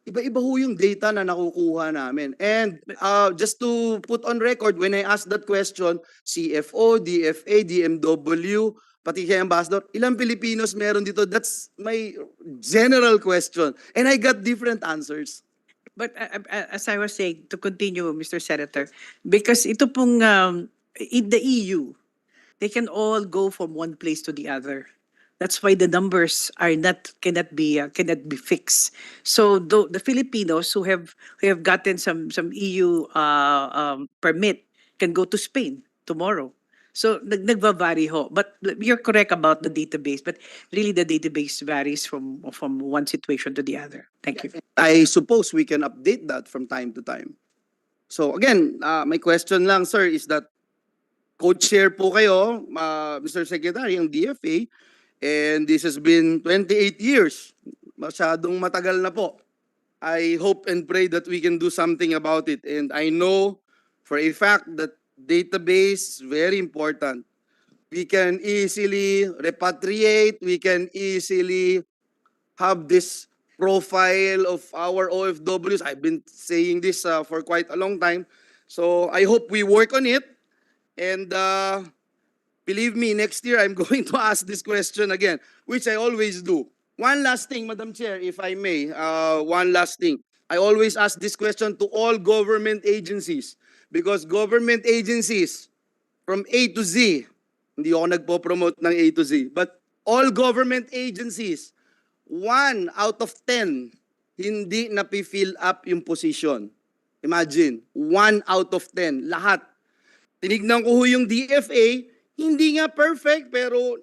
S18: iba-iba ho yung data na nakukuha namin. And just to put on record, when I asked that question, CFO, DFA, DMW, pati kay Ambassador, ilang Filipinos meron dito? That's my general question. And I got different answers.
S19: But as I was saying, to continue, Mr. Senator, because ito pong in the EU, they can all go from one place to the other. That's why the numbers are cannot be fixed. So the Filipinos who have gotten some EU permit can go to Spain tomorrow. So nagva-vary ho. But you're correct about the database, but really the database varies from one situation to the other. Thank you.
S18: I suppose we can update that from time to time. So again, my question lang, sir, is that co-chair po kayo, Mr. Secretary, ng DFA, and this has been 28 years. Masyadong matagal na po. I hope and pray that we can do something about it. And I know for a fact that database is very important. We can easily repatriate, we can easily have this profile of our OFWs. I've been saying this for quite a long time. So I hope we work on it. And believe me, next year I'm going to ask this question again, which I always do. One last thing, Madam Chair, if I may, one last thing. I always ask this question to all government agencies because government agencies from A to Z, hindi ako nagpo-promote ng A to Z, but all government agencies, 1 out of 10, hindi napi-fill up yung position. Imagine, 1 out of 10, lahat. Tinignan ko yung DFA, hindi nga perfect, pero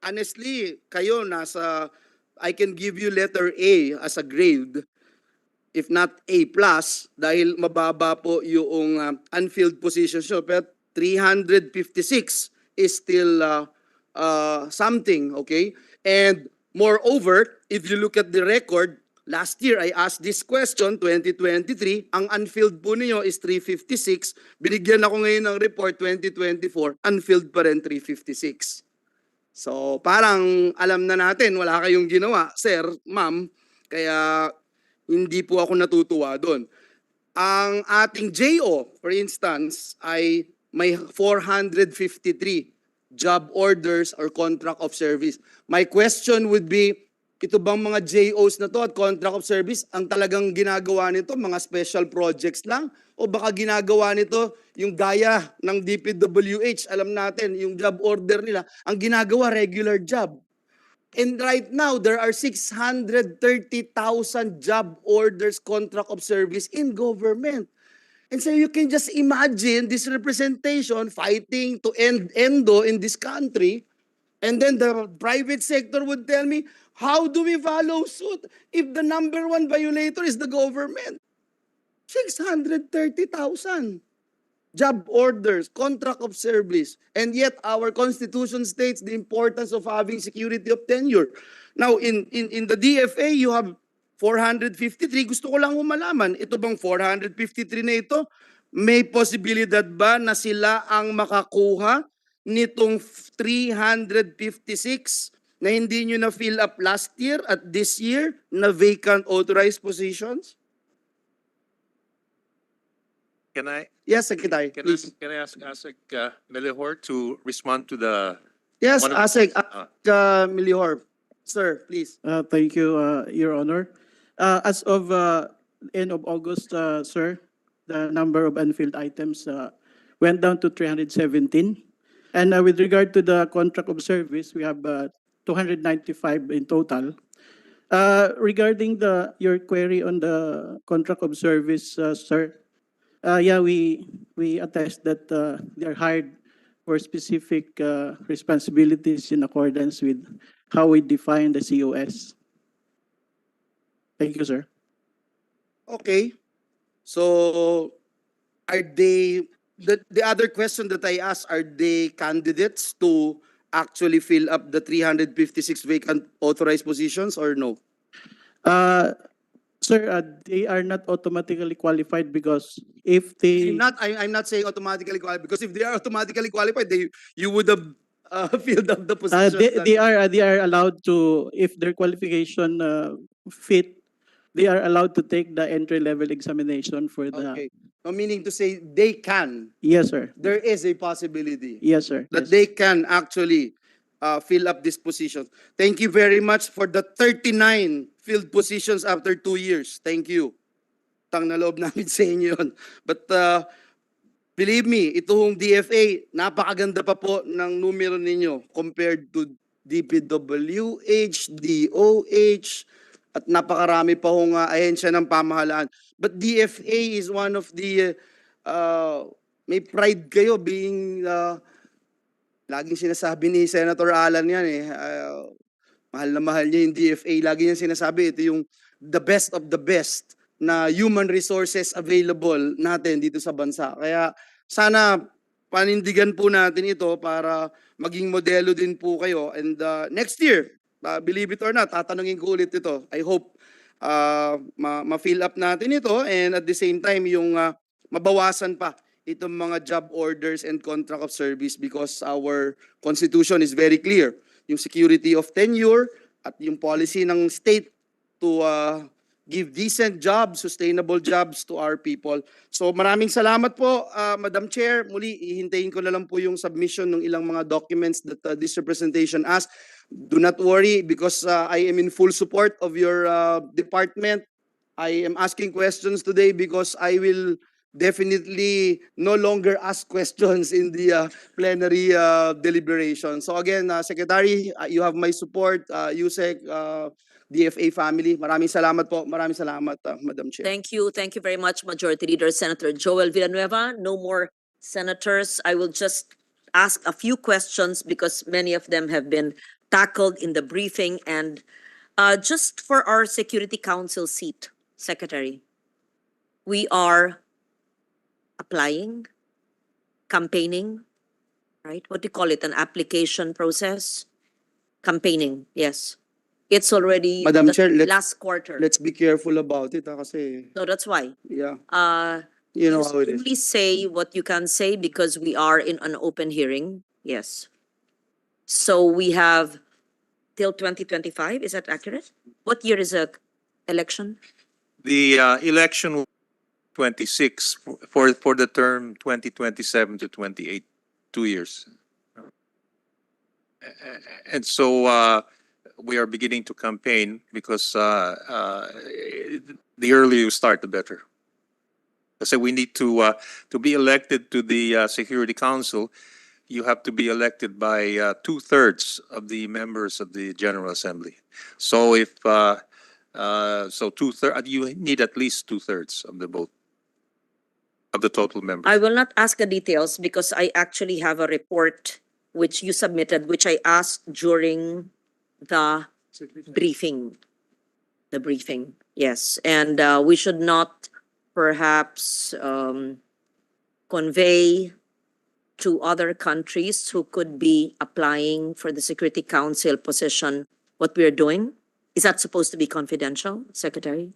S18: honestly, kayo nasa, I can give you letter A as a grade, if not A+, dahil mababa po yung unfilled positions nyo. Pero 356 is still something, okay? And moreover, if you look at the record, last year I asked this question, 2023, ang unfilled po niyo is 356. Binigyan ako ngayon ng report 2024, unfilled pa rin 356. So parang alam na natin, wala kayong ginawa, sir, ma'am, kaya hindi po ako natutuwa doon. Ang ating JO, for instance, ay may 453 job orders or contract of service. My question would be, ito bang mga JOs na to at contract of service, ang talagang ginagawa nito, mga special projects lang? O baka ginagawa nito yung gaya ng DPWH, alam natin, yung job order nila, ang ginagawa regular job. And right now, there are 630,000 job orders, contract of service in government. And so you can just imagine this representation fighting to end endo in this country. And then the private sector would tell me, how do we follow suit if the number one violator is the government? 630,000 job orders, contract of service. And yet our Constitution states the importance of having security of tenure. Now, in the DFA, you have 453. Gusto ko lang malaman, ito bang 453 na ito, may posibilidad ba na sila ang makakuha nitong 356 na hindi nyo na fill up last year at this year na vacant authorized positions?
S3: Can I?
S18: Yes, Secretary, please.
S3: Can I ask ASEC Melihor to respond to the?
S18: Yes,
S3: one of-
S18: ASEC Milihor. Sir, please.
S20: Thank you, Your Honor. As of end of August, sir, the number of unfilled items went down to 317. And with regard to the contract of service, we have 295 in total. Regarding your query on the contract of service, sir, yeah, we attest that they are hired for specific responsibilities in accordance with how we define the COS. Thank you, sir.
S18: Okay. So, are they, the other question that I asked, are they candidates to actually fill up the 356 vacant authorized positions or no?
S20: Sir, they are not automatically qualified because if they...
S18: I'm not saying automatically qualified, because if they are automatically qualified, you would have filled up the positions.
S20: They are allowed to, if their qualification fit, they are allowed to take the entry-level examination for the...
S18: Okay. No, meaning to say they can.
S20: Yes, sir.
S18: There is a possibility.
S20: Yes, sir.
S18: That they can actually fill up this position. Thank you very much for the 39 filled positions after 2 years. Thank you. Tang na loob namin sa inyo yun. But believe me, itong DFA, napakaganda pa po ng numero ninyo compared to DPWH, DOH, at napakarami pa hong ahensya ng pamahalaan. But DFA is one of the, may pride kayo being Laging sinasabi ni Senator Alan yan eh. Mahal na mahal niya yung DFA. Lagi niya sinasabi, ito yung the best of the best na human resources available natin dito sa bansa. Kaya sana panindigan po natin ito para maging modelo din po kayo. And next year, believe it or not, tatanungin ko ulit ito. I hope ma-fill up natin ito and at the same time yung mabawasan pa itong mga job orders and contract of service because our constitution is very clear. Yung security of tenure at yung policy ng state to give decent jobs, sustainable jobs to our people. So maraming salamat po, Madam Chair. Muli, ihintayin ko na lang po yung submission ng ilang mga documents that this representation asked. Do not worry because I am in full support of your department. I am asking questions today because I will definitely no longer ask questions in the plenary deliberation. So again, Secretary, you have my support, USEC, DFA family. Maraming salamat po. Maraming salamat, Madam Chair.
S1: Thank you. Thank you very much, Majority Leader Senator Joel Villanueva. No more senators. I will just ask a few questions because many of them have been tackled in the briefing. And just for our Security Council seat, Secretary, we are applying, campaigning, right? What do you call it? An application process? Campaigning, yes. It's already
S18: Madam
S1: the
S18: Chair,
S1: last quarter.
S18: let's be careful about it kasi
S1: So that's why.
S18: yeah,
S1: You
S18: you know how it is.
S1: only say what you can say because we are in an open hearing. Yes. So we have till 2025. Is that accurate? What year is the election?
S3: The election 26 for the term 2027 to 28, 2 years. And so we are beginning to campaign because the earlier you start, the better. So we need to be elected to the Security Council. You have to be elected by 2/3 of the members of the General Assembly. So if so 2/3, you need at least 2/3 of the vote of the total members.
S1: I will not ask the details because I actually have a report which you submitted, which I asked during the briefing. The briefing, yes. And we should not perhaps convey to other countries who could be applying for the Security Council position what we are doing. Is that supposed to be confidential, Secretary?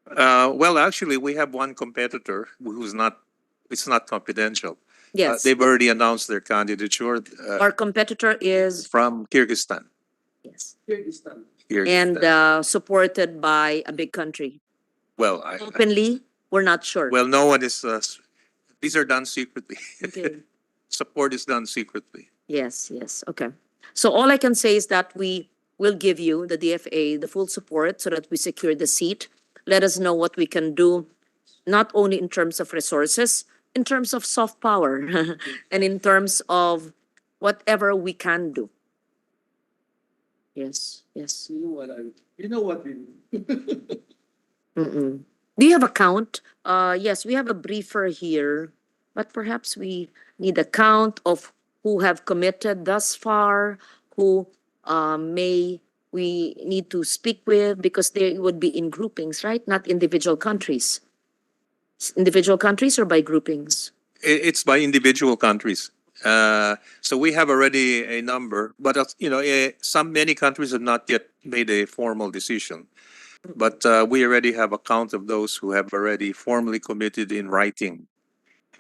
S3: Well, actually, we have one competitor who's not. It's not confidential.
S1: Yes.
S3: They've already announced their candidature
S1: Our competitor is,
S3: from Kyrgyzstan.
S1: yes,
S3: Kyrgyzstan.
S1: and supported by a big country.
S3: Well,
S1: Openly, we're not sure.
S3: well, no one is. These are done secretly.
S1: Okay.
S3: Support is done secretly.
S1: Yes, yes, okay. So all I can say is that we will give you, the DFA, the full support so that we secure the seat. Let us know what we can do, not only in terms of resources, in terms of soft power, and in terms of whatever we can do. Yes, yes.
S9: You know what we
S1: Mm-mm. Do you have a count? Yes, we have a briefer here, but perhaps we need a count of who have committed thus far, who may we need to speak with, because they would be in groupings, right? Not individual countries. Individual countries or by groupings?
S3: It's by individual countries. So we have already a number, but many countries have not yet made a formal decision. But we already have a count of those who have already formally committed in writing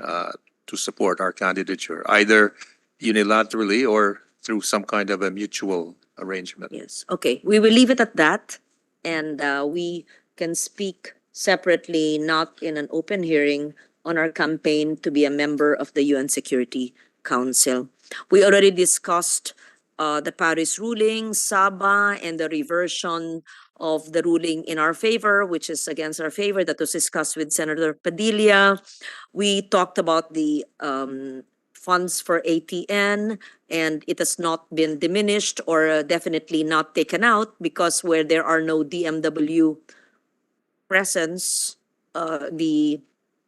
S3: to support our candidature, either unilaterally or through some kind of a mutual arrangement.
S1: Yes, okay. We will leave it at that, and we can speak separately, not in an open hearing, on our campaign to be a member of the UN Security Council. We already discussed the Paris ruling, Saba, and the reversion of the ruling in our favor, which is against our favor, that was discussed with Senator Padilla. We talked about the funds for ATN, and it has not been diminished or definitely not taken out, because where there are no DMW presence, the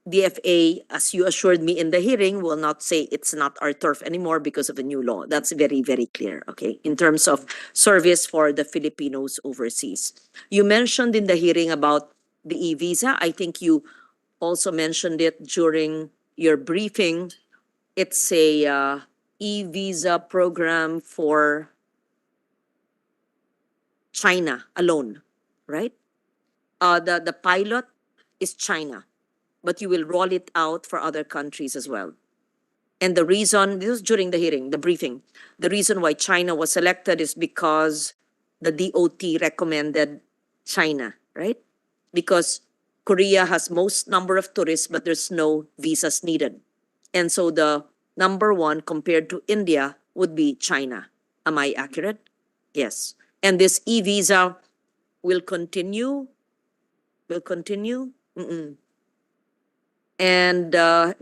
S1: DFA, as you assured me in the hearing, will not say it's not our turf anymore because of a new law. That's very, very clear, okay, in terms of service for the Filipinos overseas. You mentioned in the hearing about the e-visa. I think you also mentioned it during your briefing. It's a e-visa program for China alone, right? The pilot is China, but you will roll it out for other countries as well. And the reason, this was during the hearing, the briefing, the reason why China was selected is because the DOT recommended China, right? Because Korea has most number of tourists, but there's no visas needed. And so the number one compared to India would be China. Am I accurate? Yes. And this e-visa will continue? Will continue? Mm-mm. And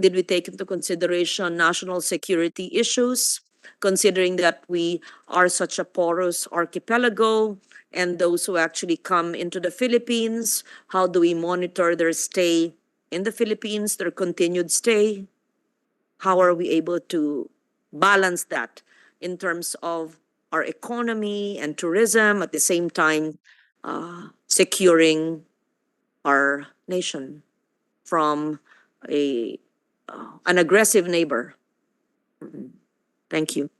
S1: did we take into consideration national security issues, considering that we are such a porous archipelago and those who actually come into the Philippines, how do we monitor their stay in the Philippines, their continued stay? How are we able to balance that in terms of our economy and tourism, at the same time securing our nation from an aggressive neighbor? Thank you.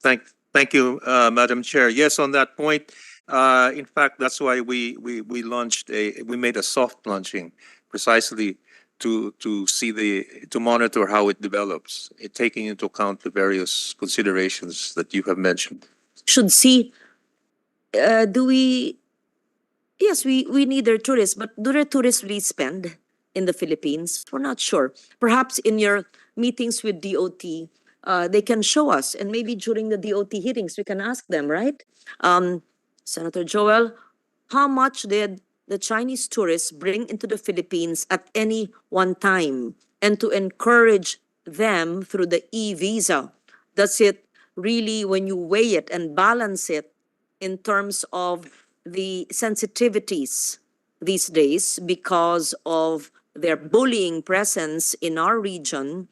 S3: Thank you, Madam Chair. Yes, on that point, in fact, that's why we made a soft launching precisely to monitor how it develops, taking into account the various considerations that you have mentioned.
S1: Should see, do we, yes, we need their tourists, but do their tourists really spend in the Philippines? We're not sure. Perhaps in your meetings with DOT, they can show us, and maybe during the DOT hearings, we can ask them, right? Senator Joel, how much did the Chinese tourists bring into the Philippines at any one time? And to encourage them through the e-visa, does it really, when you weigh it and balance it in terms of the sensitivities these days because of their bullying presence in our region,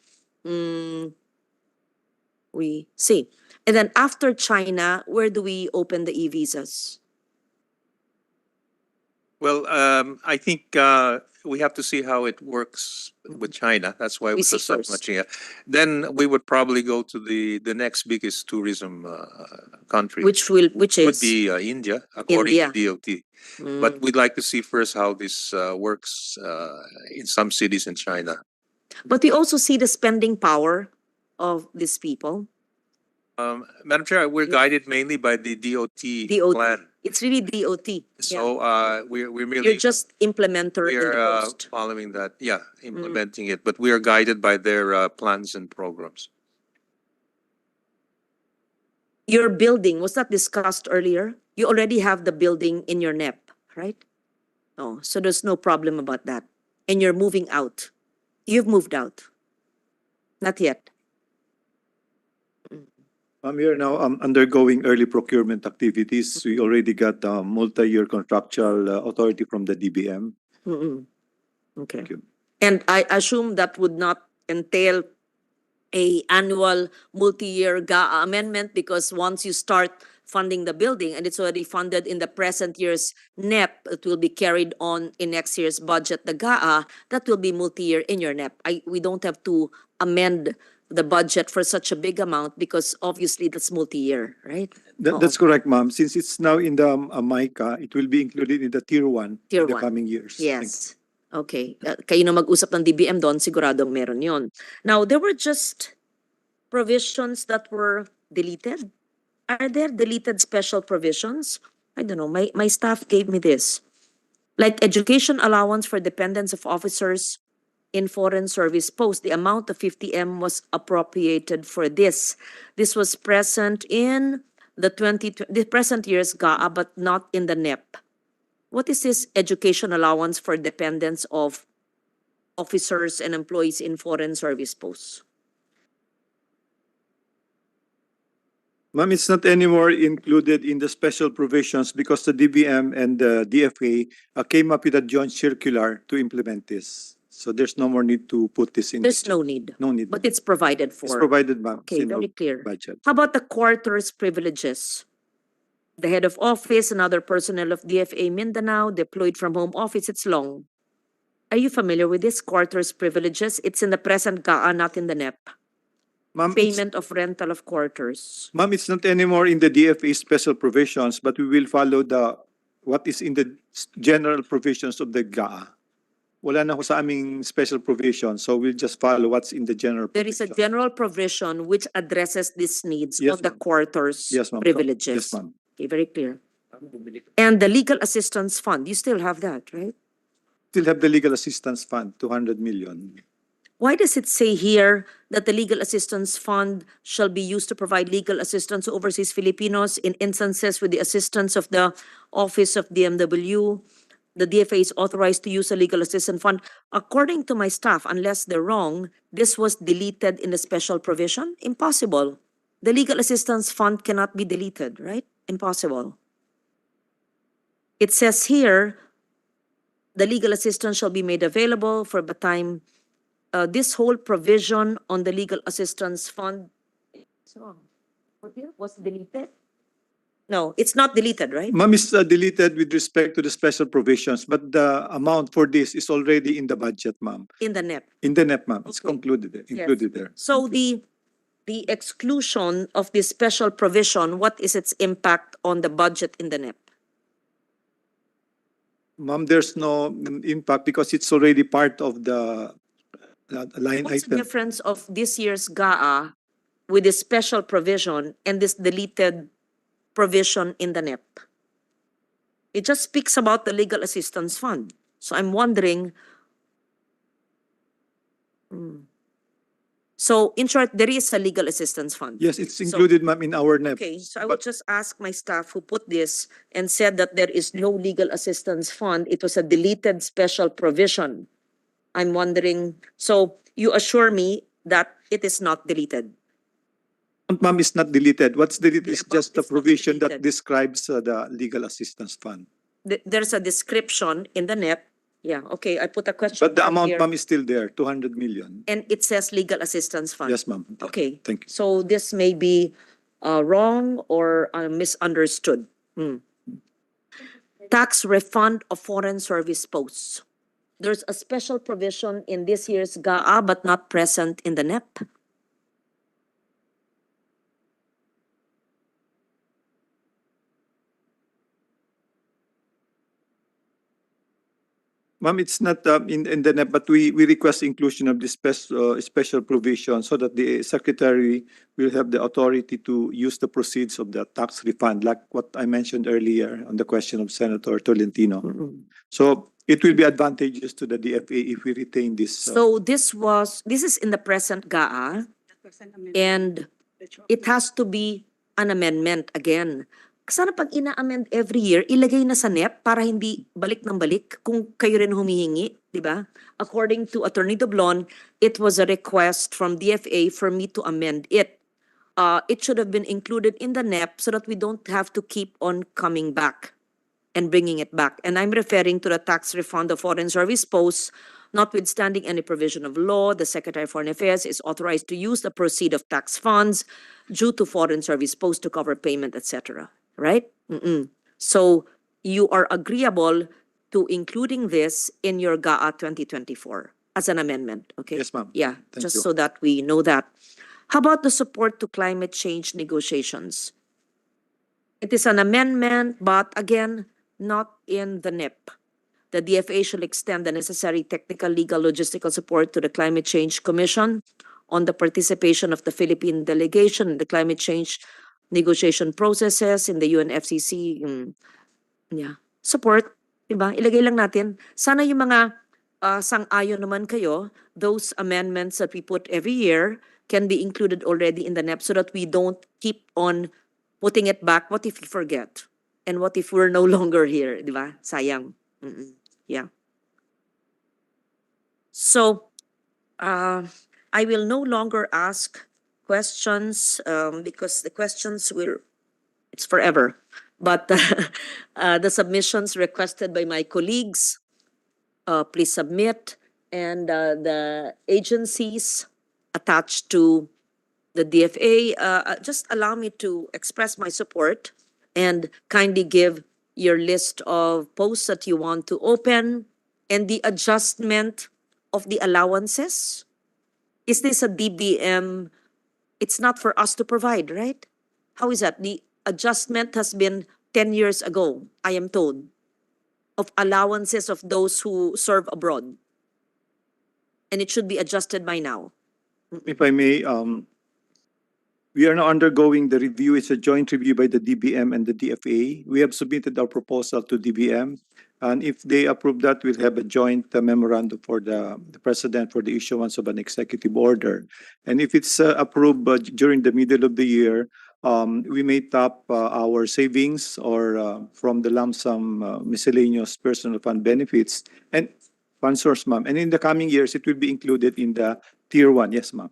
S1: we see. And then after China, where do we open the e-visas?
S3: Well, I think we have to see how it works with China. That's why
S1: We
S3: we
S1: see
S3: start
S1: first.
S3: much. Then we would probably go to the next biggest tourism country,
S1: Which
S3: would
S1: is
S3: be India, according
S1: India.
S3: to DOT. But we'd like to see first how this works in some cities in China.
S1: But we also see the spending power of these people.
S3: Madam Chair, we're guided mainly by the DOT
S1: DOT.
S3: plan.
S1: It's really DOT. Yeah.
S3: So we're merely
S1: You're just implementer in the
S3: we're
S1: post.
S3: following that, yeah, implementing it, but we are guided by their plans and programs.
S1: Your building, was that discussed earlier? You already have the building in your NEP, right? Oh, so there's no problem about that. And you're moving out. You've moved out. Not yet.
S4: We are now undergoing early procurement activities. We already got a multi-year contractual authority from the DBM.
S1: Okay.
S4: Thank you.
S1: And I assume that would not entail a annual multi-year GAA amendment, because once you start funding the building and it's already funded in the present year's NEP, it will be carried on in next year's budget, the GAA, that will be multi-year in your NEP. We don't have to amend the budget for such a big amount because obviously that's multi-year, right?
S4: That's correct, ma'am. Since it's now in the MICA, it will be included in the Tier 1
S1: Tier
S4: in the
S1: 1.
S4: coming years. Thank you.
S1: Yes. Okay. Kayo na mag-usap ng DBM doon, siguradong meron yon. Now, there were just provisions that were deleted. Are there deleted special provisions? I don't know. My staff gave me this. Like education allowance for dependents of officers in foreign service posts. The amount of 50M was appropriated for this. This was present in the present year's GAA, but not in the NEP. What is this education allowance for dependents of officers and employees in foreign service posts?
S4: Ma'am, it's not anymore included in the special provisions because the DBM and the DFA came up with a joint circular to implement this. So there's no more need to put this in.
S1: There's no need,
S4: No need.
S1: but it's provided
S4: It's
S1: for.
S4: provided, ma'am. It's
S1: Okay,
S4: in our
S1: very clear.
S4: budget.
S1: How about the quarters privileges? The head of office and other personnel of DFA Mindanao deployed from home office. It's long. Are you familiar with this quarters privileges? It's in the present GAA, not in the NEP.
S4: Ma'am,
S1: Payment of rental of quarters.
S4: Ma'am, it's not anymore in the DFA special provisions, but we will follow what is in the general provisions of the GAA. Wala na ho sa aming special provision, so we'll just follow what's in the general
S1: There is a
S4: provision.
S1: general provision which addresses these needs
S4: Yes,
S1: of the
S4: ma'am.
S1: quarters
S4: Yes, ma'am.
S1: privileges.
S4: Yes, ma'am.
S1: Okay, very clear. And the legal assistance fund, you still have that, right?
S4: Still have the legal assistance fund, 200 million.
S1: Why does it say here that the legal assistance fund shall be used to provide legal assistance to overseas Filipinos in instances with the assistance of the Office of DMW? The DFA is authorized to use a legal assistance fund. According to my staff, unless they're wrong, this was deleted in the special provision? Impossible. The legal assistance fund cannot be deleted, right? Impossible. It says here, the legal assistance shall be made available for the time. This whole provision on the legal assistance fund was deleted? No, it's not deleted, right?
S4: Ma'am, is deleted with respect to the special provisions, but the amount for this is already in the budget, ma'am.
S1: In the NEP.
S4: In the NEP, ma'am. It's
S1: Okay.
S4: included there.
S1: So the exclusion of this special provision, what is its impact on the budget in the NEP?
S4: Ma'am, there's no impact because it's already part of the line
S1: What's the
S4: item.
S1: difference of this year's GAA with this special provision and this deleted provision in the NEP? It just speaks about the legal assistance fund. So I'm wondering. So in short, there is a legal assistance fund.
S4: Yes, it's included, ma'am, in our NEP.
S1: Okay, so I would just ask my staff who put this and said that there is no legal assistance fund. It was a deleted special provision. I'm wondering, so you assure me that it is not deleted?
S4: Ma'am, is not deleted. What's deleted is
S1: amount
S4: just the
S1: is not
S4: provision that
S1: deleted.
S4: describes the legal assistance fund.
S1: There's a description in the NEP. Yeah, okay, I put a question
S4: But the
S1: mark
S4: amount,
S1: here.
S4: ma'am, is still there, 200 million.
S1: And it says legal assistance fund.
S4: Yes, ma'am.
S1: Okay.
S4: Thank you.
S1: So this may be wrong or misunderstood. Tax refund of foreign service posts. There's a special provision in this year's GAA but not present in the NEP.
S4: Ma'am, it's not in the NEP, but we request inclusion of this special provision so that the secretary will have the authority to use the proceeds of the tax refund, like what I mentioned earlier on the question of Senator Tolentino. So it will be advantageous to the DFA if we retain this.
S1: So this is in the present GAA and it has to be an amendment again. Sana pag ina-amend every year, ilagay na sa NEP para hindi balik ng balik kung kayo rin humihingi, di ba? According to Attorney Doblon, it was a request from DFA for me to amend it. It should have been included in the NEP so that we don't have to keep on coming back and bringing it back. And I'm referring to the tax refund of foreign service posts. Notwithstanding any provision of law, the Secretary of Foreign Affairs is authorized to use the proceeds of tax funds due to foreign service posts to cover payment, etc. Right? So you are agreeable to including this in your GAA 2024 as an amendment, okay?
S4: Yes, ma'am.
S1: Yeah,
S4: Thank
S1: just
S4: you.
S1: so that we know that. How about the support to climate change negotiations? It is an amendment, but again, not in the NEP. The DFA shall extend the necessary technical, legal, logistical support to the Climate Change Commission on the participation of the Philippine delegation in the climate change negotiation processes in the UNFCCC. Yeah. Support, diba? Ilagay lang natin. Sana yung mga sang-ayon naman kayo, those amendments that we put every year can be included already in the NEP so that we don't keep on putting it back. What if we forget? And what if we're no longer here, diba? Sayang. Yeah. So, I will no longer ask questions because the questions it's forever. But the submissions requested by my colleagues, please submit. and the agencies attached to the DFA. Just allow me to express my support and kindly give your list of posts that you want to open and the adjustment of the allowances. Is this a DBM? It's not for us to provide, right? How is that? The adjustment has been 10 years ago, I am told, of allowances of those who serve abroad. And it should be adjusted by now.
S4: If I may, we are now undergoing the review. It's a joint review by the DBM and the DFA. We have submitted our proposal to DBM. And if they approve that, we'll have a joint memorandum for the president for the issuance of an executive order. And if it's approved during the middle of the year, we may tap our savings or from the lump sum miscellaneous personal fund benefits and fund source, ma'am. And in the coming years, it will be included in the tier one. Yes, ma'am.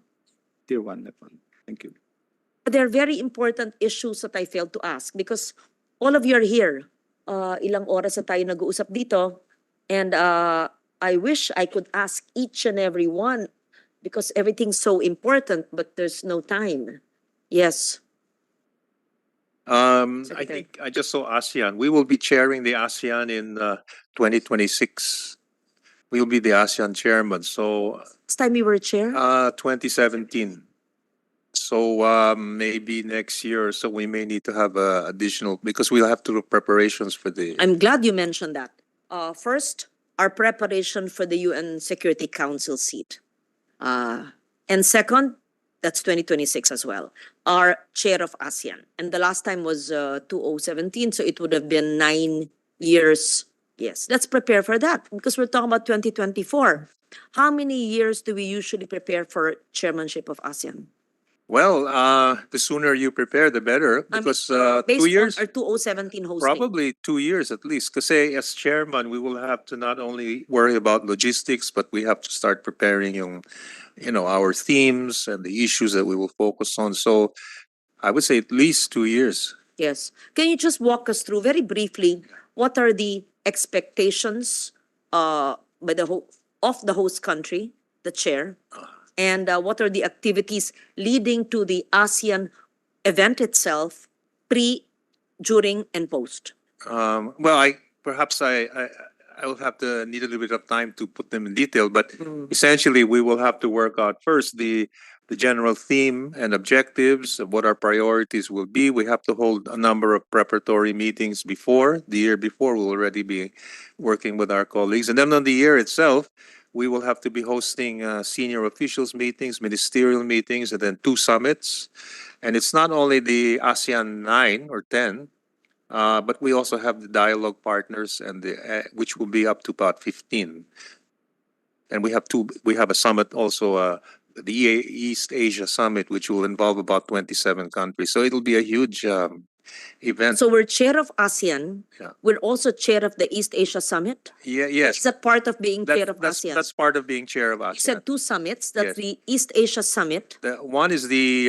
S4: Tier one fund. Thank you.
S1: There are very important issues that I failed to ask because all of you are here. Ilang oras na tayo nag-uusap dito. And I wish I could ask each and every one because everything's so important, but there's no time. Yes.
S3: I
S1: Secretary.
S3: think I just saw ASEAN. We will be chairing the ASEAN in 2026. We will be the ASEAN chairman. So
S1: Last time you were chair?
S3: 2017. So maybe next year or so we may need to have additional because we'll have to do preparations for the.
S1: I'm glad you mentioned that. First, our preparation for the UN Security Council seat. And second, that's 2026 as well, our chair of ASEAN. And the last time was 2017, so it would have been 9 years. Yes, let's prepare for that because we're talking about 2024. How many years do we usually prepare for chairmanship of ASEAN?
S3: Well, the sooner you prepare, the better because 2
S1: Based
S3: years.
S1: on our 2017 hosting.
S3: Probably 2 years at least. Because as chairman, we will have to not only worry about logistics, but we have to start preparing our themes and the issues that we will focus on. So I would say at least 2 years.
S1: Yes. Can you just walk us through very briefly what are the expectations by of the host country, the chair, and what are the activities leading to the ASEAN event itself, pre, during, and post?
S3: Well, I will have to need a little bit of time to put them in detail, but essentially we will have to work out first the general theme and objectives of what our priorities will be. We have to hold a number of preparatory meetings before. The year before, we'll already be working with our colleagues. And then on the year itself, we will have to be hosting senior officials meetings, ministerial meetings, and then 2 summits. And it's not only the ASEAN 9 or 10, but we also have the dialogue partners and which will be up to about 15. And we have a summit also, the East Asia Summit, which will involve about 27 countries. So it'll be a huge event.
S1: So we're chair of ASEAN.
S3: Yeah.
S1: We're also chair of the East Asia Summit.
S3: Yes.
S1: Is that part of being chair of ASEAN?
S3: That's part of being chair of ASEAN.
S1: You said 2 summits. That's
S3: Yes.
S1: the East Asia Summit.
S3: One is the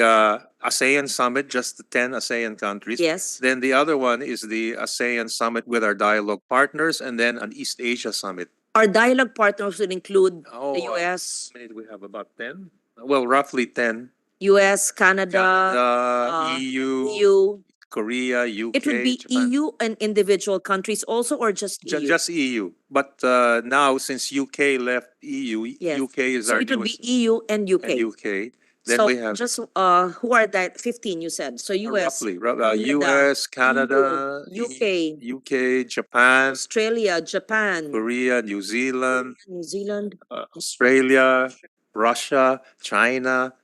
S3: ASEAN Summit, just the 10 ASEAN countries.
S1: Yes.
S3: Then the other one is the ASEAN Summit with our dialogue partners, and then an East Asia Summit.
S1: Our dialogue partners would include the
S3: How
S1: US,
S3: many do we have? About 10? Well, roughly 10.
S1: US, Canada,
S3: EU,
S1: EU.
S3: Korea, UK,
S1: It would be
S3: Japan.
S1: EU and individual countries also, or just EU?
S3: Just EU. But now, since UK left EU,
S1: Yes.
S3: UK is
S1: So
S3: our
S1: it would
S3: newest.
S1: be EU and UK.
S3: And UK. Then
S1: So
S3: we have
S1: just who are that? 15 you said. So US,
S3: roughly
S1: Canada,
S3: US, Canada,
S1: UK,
S3: UK, Japan,
S1: Australia, Japan,
S3: Korea, New Zealand,
S1: New Zealand.
S3: Australia, Russia, China.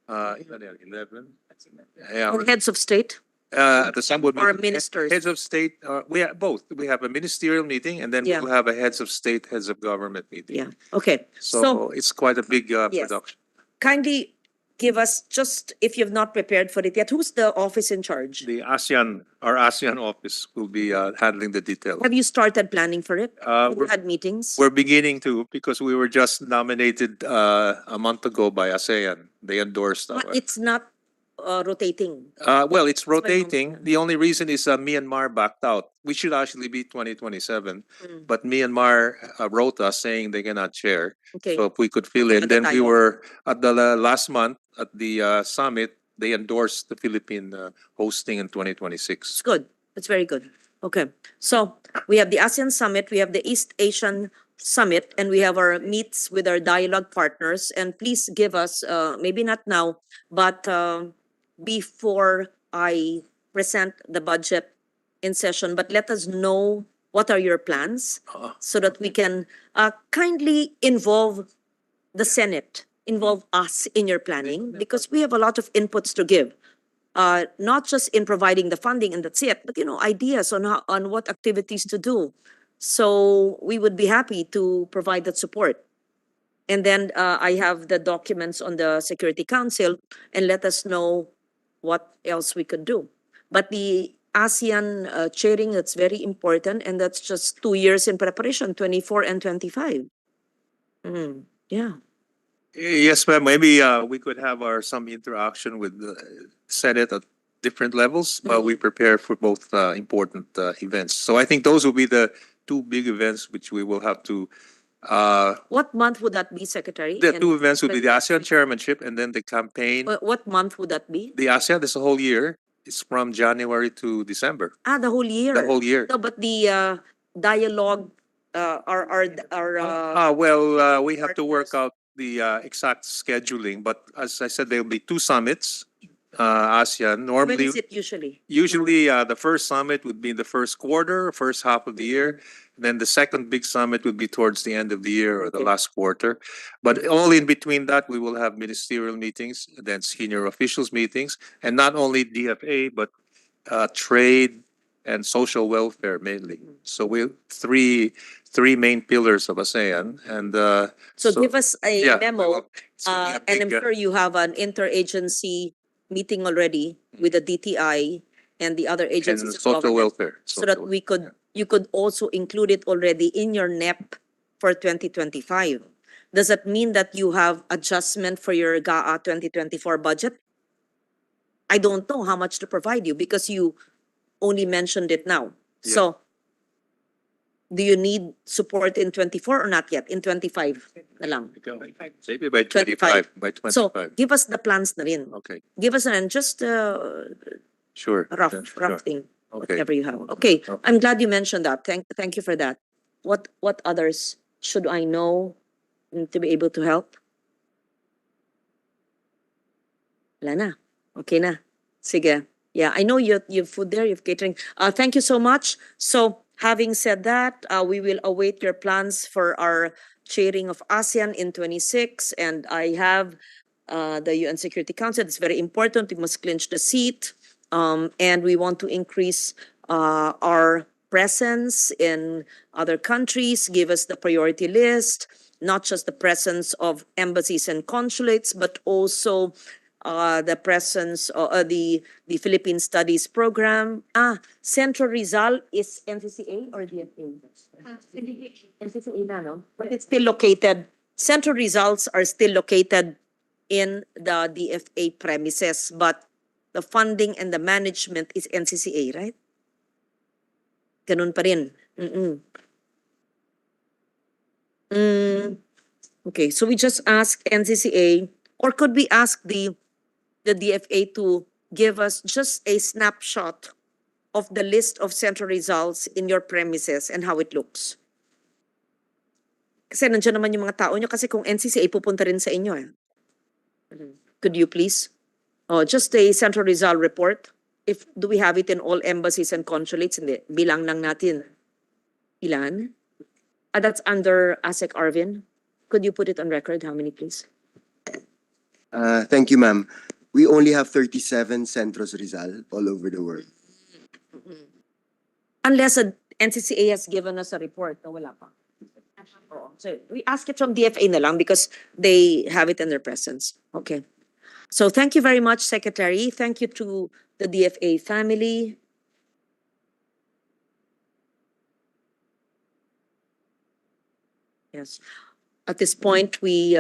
S3: 11. Yeah.
S1: Or heads of state
S3: The some would be
S1: or ministers.
S3: heads of state. We have both. We have a ministerial meeting, and then
S1: Yeah.
S3: we'll have a heads of state, heads of government meeting.
S1: Yeah. Okay.
S3: So it's quite a big
S1: Yes.
S3: production.
S1: Kindly give us, just if you've not prepared for it yet, who's the office in charge?
S3: Our ASEAN office will be handling the details.
S1: Have you started planning for it? Have you
S3: We're
S1: had meetings?
S3: we're beginning to because we were just nominated a month ago by ASEAN. They endorsed
S1: But
S3: our.
S1: it's not rotating?
S3: Well, it's
S1: That's my normal
S3: rotating.
S1: plan.
S3: The only reason is Myanmar backed out. We should actually be 2027,
S1: Mm.
S3: but Myanmar wrote us saying they cannot chair.
S1: Okay.
S3: So if we could fill in,
S1: Maganda
S3: then we
S1: tayo.
S3: were at the last month at the summit. They endorsed the Philippine hosting in 2026.
S1: It's good. It's very good. Okay. So we have the ASEAN Summit, we have the East Asian Summit, and we have our meets with our dialogue partners. And please give us, maybe not now, but before I present the budget in session, but let us know what are your plans so that we can kindly involve the Senate, involve us in your planning, because we have a lot of inputs to give. Not just in providing the funding and that's it, but ideas on on what activities to do. So we would be happy to provide that support. And then I have the documents on the Security Council, and let us know what else we could do. But the ASEAN chairing, that's very important, and that's just 2 years in preparation, 24 and 25. Yeah.
S3: Yes, ma'am. Maybe we could have some interaction with the Senate at different levels while we prepare for both important events. So I think those will be the two big events which we will have to.
S1: What month would that be, Secretary?
S3: The
S1: And
S3: two events will be the ASEAN chairmanship and then the campaign.
S1: what month would that be?
S3: The ASEAN is a whole year. It's from January to December.
S1: The whole year.
S3: The whole year.
S1: No, but the dialogue,
S3: Well, we have to work out the exact scheduling, but as I said, there will be two summits. ASEAN
S1: when
S3: normally,
S1: is it usually?
S3: usually the first summit would be in the first quarter, first half of the year. Then the second big summit would be towards the end of the year or the last quarter. But all in between that, we will have ministerial meetings, then senior officials meetings, and not only DFA, but trade and social welfare mainly. So we three main pillars of ASEAN, and
S1: So give us a
S3: yeah,
S1: memo,
S3: it's gonna be a
S1: and I'm
S3: big,
S1: sure you have an interagency meeting already with the DTI and the other
S3: and
S1: agencies of
S3: social
S1: government,
S3: welfare.
S1: so that we could, you could also include it already in your NEP for 2025. Does that mean that you have adjustment for your GAA 2024 budget? I don't know how much to provide you because you only mentioned it now.
S3: Yeah.
S1: So do you need support in 24 or not yet? In 25 na lang.
S3: Maybe by
S1: 25.
S3: 25. By 25.
S1: So give us the plans na rin.
S3: Okay,
S1: Give us and just
S3: sure.
S1: rough
S3: Sure.
S1: thing,
S3: Okay.
S1: whatever you have. Okay, I'm glad you mentioned that. Thank you for that. What others should I know to be able to help? Wala na. Okay na. Sige. Yeah, I know you've food there, you've catering. Thank you so much. So having said that, we will await your plans for our chairing of ASEAN in 26. And I have the UN Security Council. It's very important. We must clinch the seat. And we want to increase our presence in other countries, give us the priority list, not just the presence of embassies and consulates, but also the presence of the Philippine Studies Program. Central Rizal is NCCA or DFA? NCCA na, no? But it's still located, Central Rizals are still located in the DFA premises, but the funding and the management is NCCA, right? Ganun pa rin. Okay, so we just ask NCCA, or could we ask the DFA to give us just a snapshot of the list of central results in your premises and how it looks? Kasi nandiyan naman yung mga tao nyo, kasi kung NCCA pupunta rin sa inyo eh. Could you please? Just a central result report. Do we have it in all embassies and consulates? Hindi. Bilang lang natin. Ilan? That's under ASEC Arvin. Could you put it on record? How many, please?
S21: Thank you, ma'am. We only have 37 Centros Rizal all over the world.
S1: Unless a NCCA has given us a report. No, wala pa. So we ask it from DFA na lang because they have it in their presence. Okay. So thank you very much, Secretary. Thank you to the DFA family. Yes. At this point, we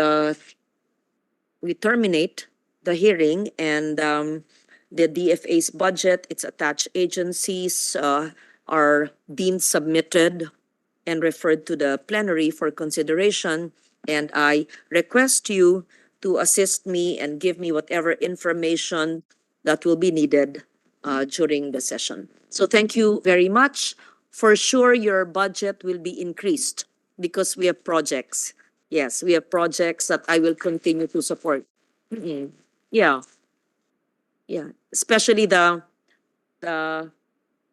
S1: terminate the hearing, and the DFA's budget, its attached agencies are deemed submitted and referred to the plenary for consideration. And I request you to assist me and give me whatever information that will be needed during the session. So thank you very much. For sure, your budget will be increased because we have projects. Yes, we have projects that I will continue to support. Mm-mm. Yeah. Yeah, especially the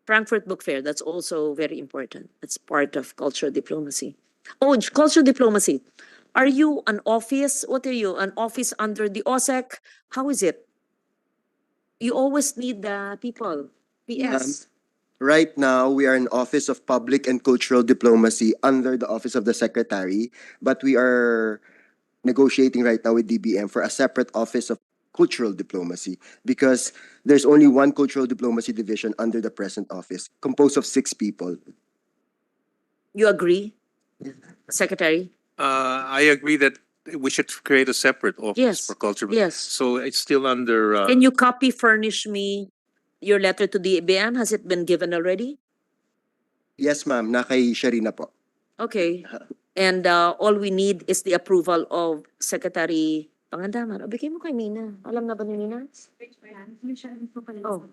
S1: Frankfurt Book Fair. That's also very important. That's part of cultural diplomacy. Oh, cultural diplomacy. Are you an office? What are you? An office under the OSEC? How is it? You always need the people. PS.
S21: Right now, we are an Office of Public and Cultural Diplomacy under the Office of the Secretary, but we are negotiating right now with DBM for a separate Office of Cultural Diplomacy because there's only one Cultural Diplomacy division under the present office, composed of 6 people.
S1: You agree, Secretary?
S3: I agree that we should create a separate office
S1: Yes,
S3: for culture.
S1: yes.
S3: So it's still under.
S1: Can you furnish me your letter to DBM? Has it been given already?
S21: Yes, ma'am. Na kay Sharina po.
S1: Okay. And all we need is the approval of Secretary Pangandaman. O, bigay mo kay Mina. Alam na ba ni Mina? Oh.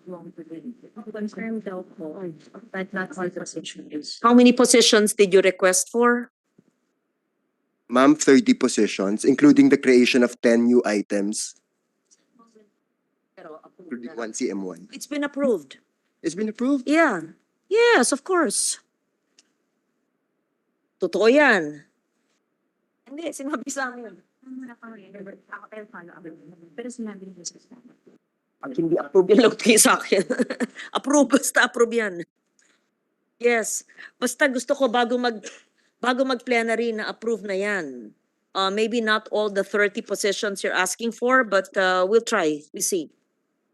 S2: Confirm daw po, but not all positions.
S1: How many positions did you request for?
S21: Ma'am, 30 positions, including the creation of 10 new items, including 1 CM1.
S1: It's been approved.
S21: It's been approved?
S1: Yeah. Yes, of course. Totoo yan. Hindi, sinabi sa amin.
S2: Pero sinabi niyo sa
S1: Pag hindi approve yan, lagay sa akin. Approve, basta approve yan. Yes. Basta gusto ko bago mag-plenary na approve na yan. Maybe not all the 30 positions you're asking for, but we'll try. We see.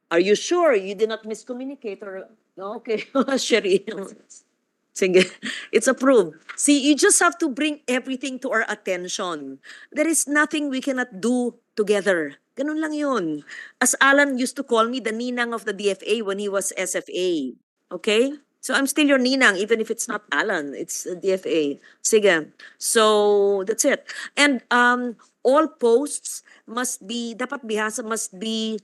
S1: Are you sure you did not miscommunicate or no? Okay, Sherry. Sige, it's approved. See, you just have to bring everything to our attention. There is nothing we cannot do together. Ganun lang yun. As Alan used to call me the ninang of the DFA when he was SFA. Okay? So I'm still your ninang, even if it's not Alan, it's DFA. Sige. So that's it. And all posts must be, dapat bihasa must be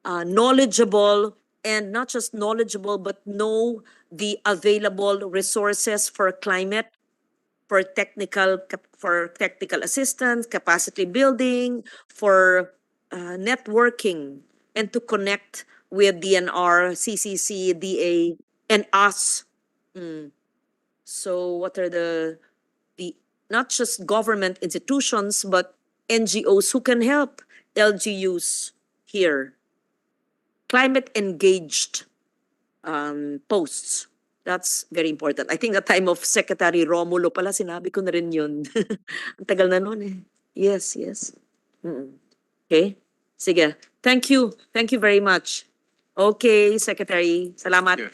S1: knowledgeable, and not just knowledgeable, but know the available resources for climate, for technical assistance, capacity building, for networking, and to connect with DNR, CCC, DA, and us. So what are the not just government institutions, but NGOs who can help LGUs here? Climate engaged posts. That's very important. I think the time of Secretary Romulo pala, sinabi ko na rin yun. Ang tagal na nun eh. Yes, yes. Okay? Sige. Thank you. Thank you very much. Okay, Secretary. Salamat.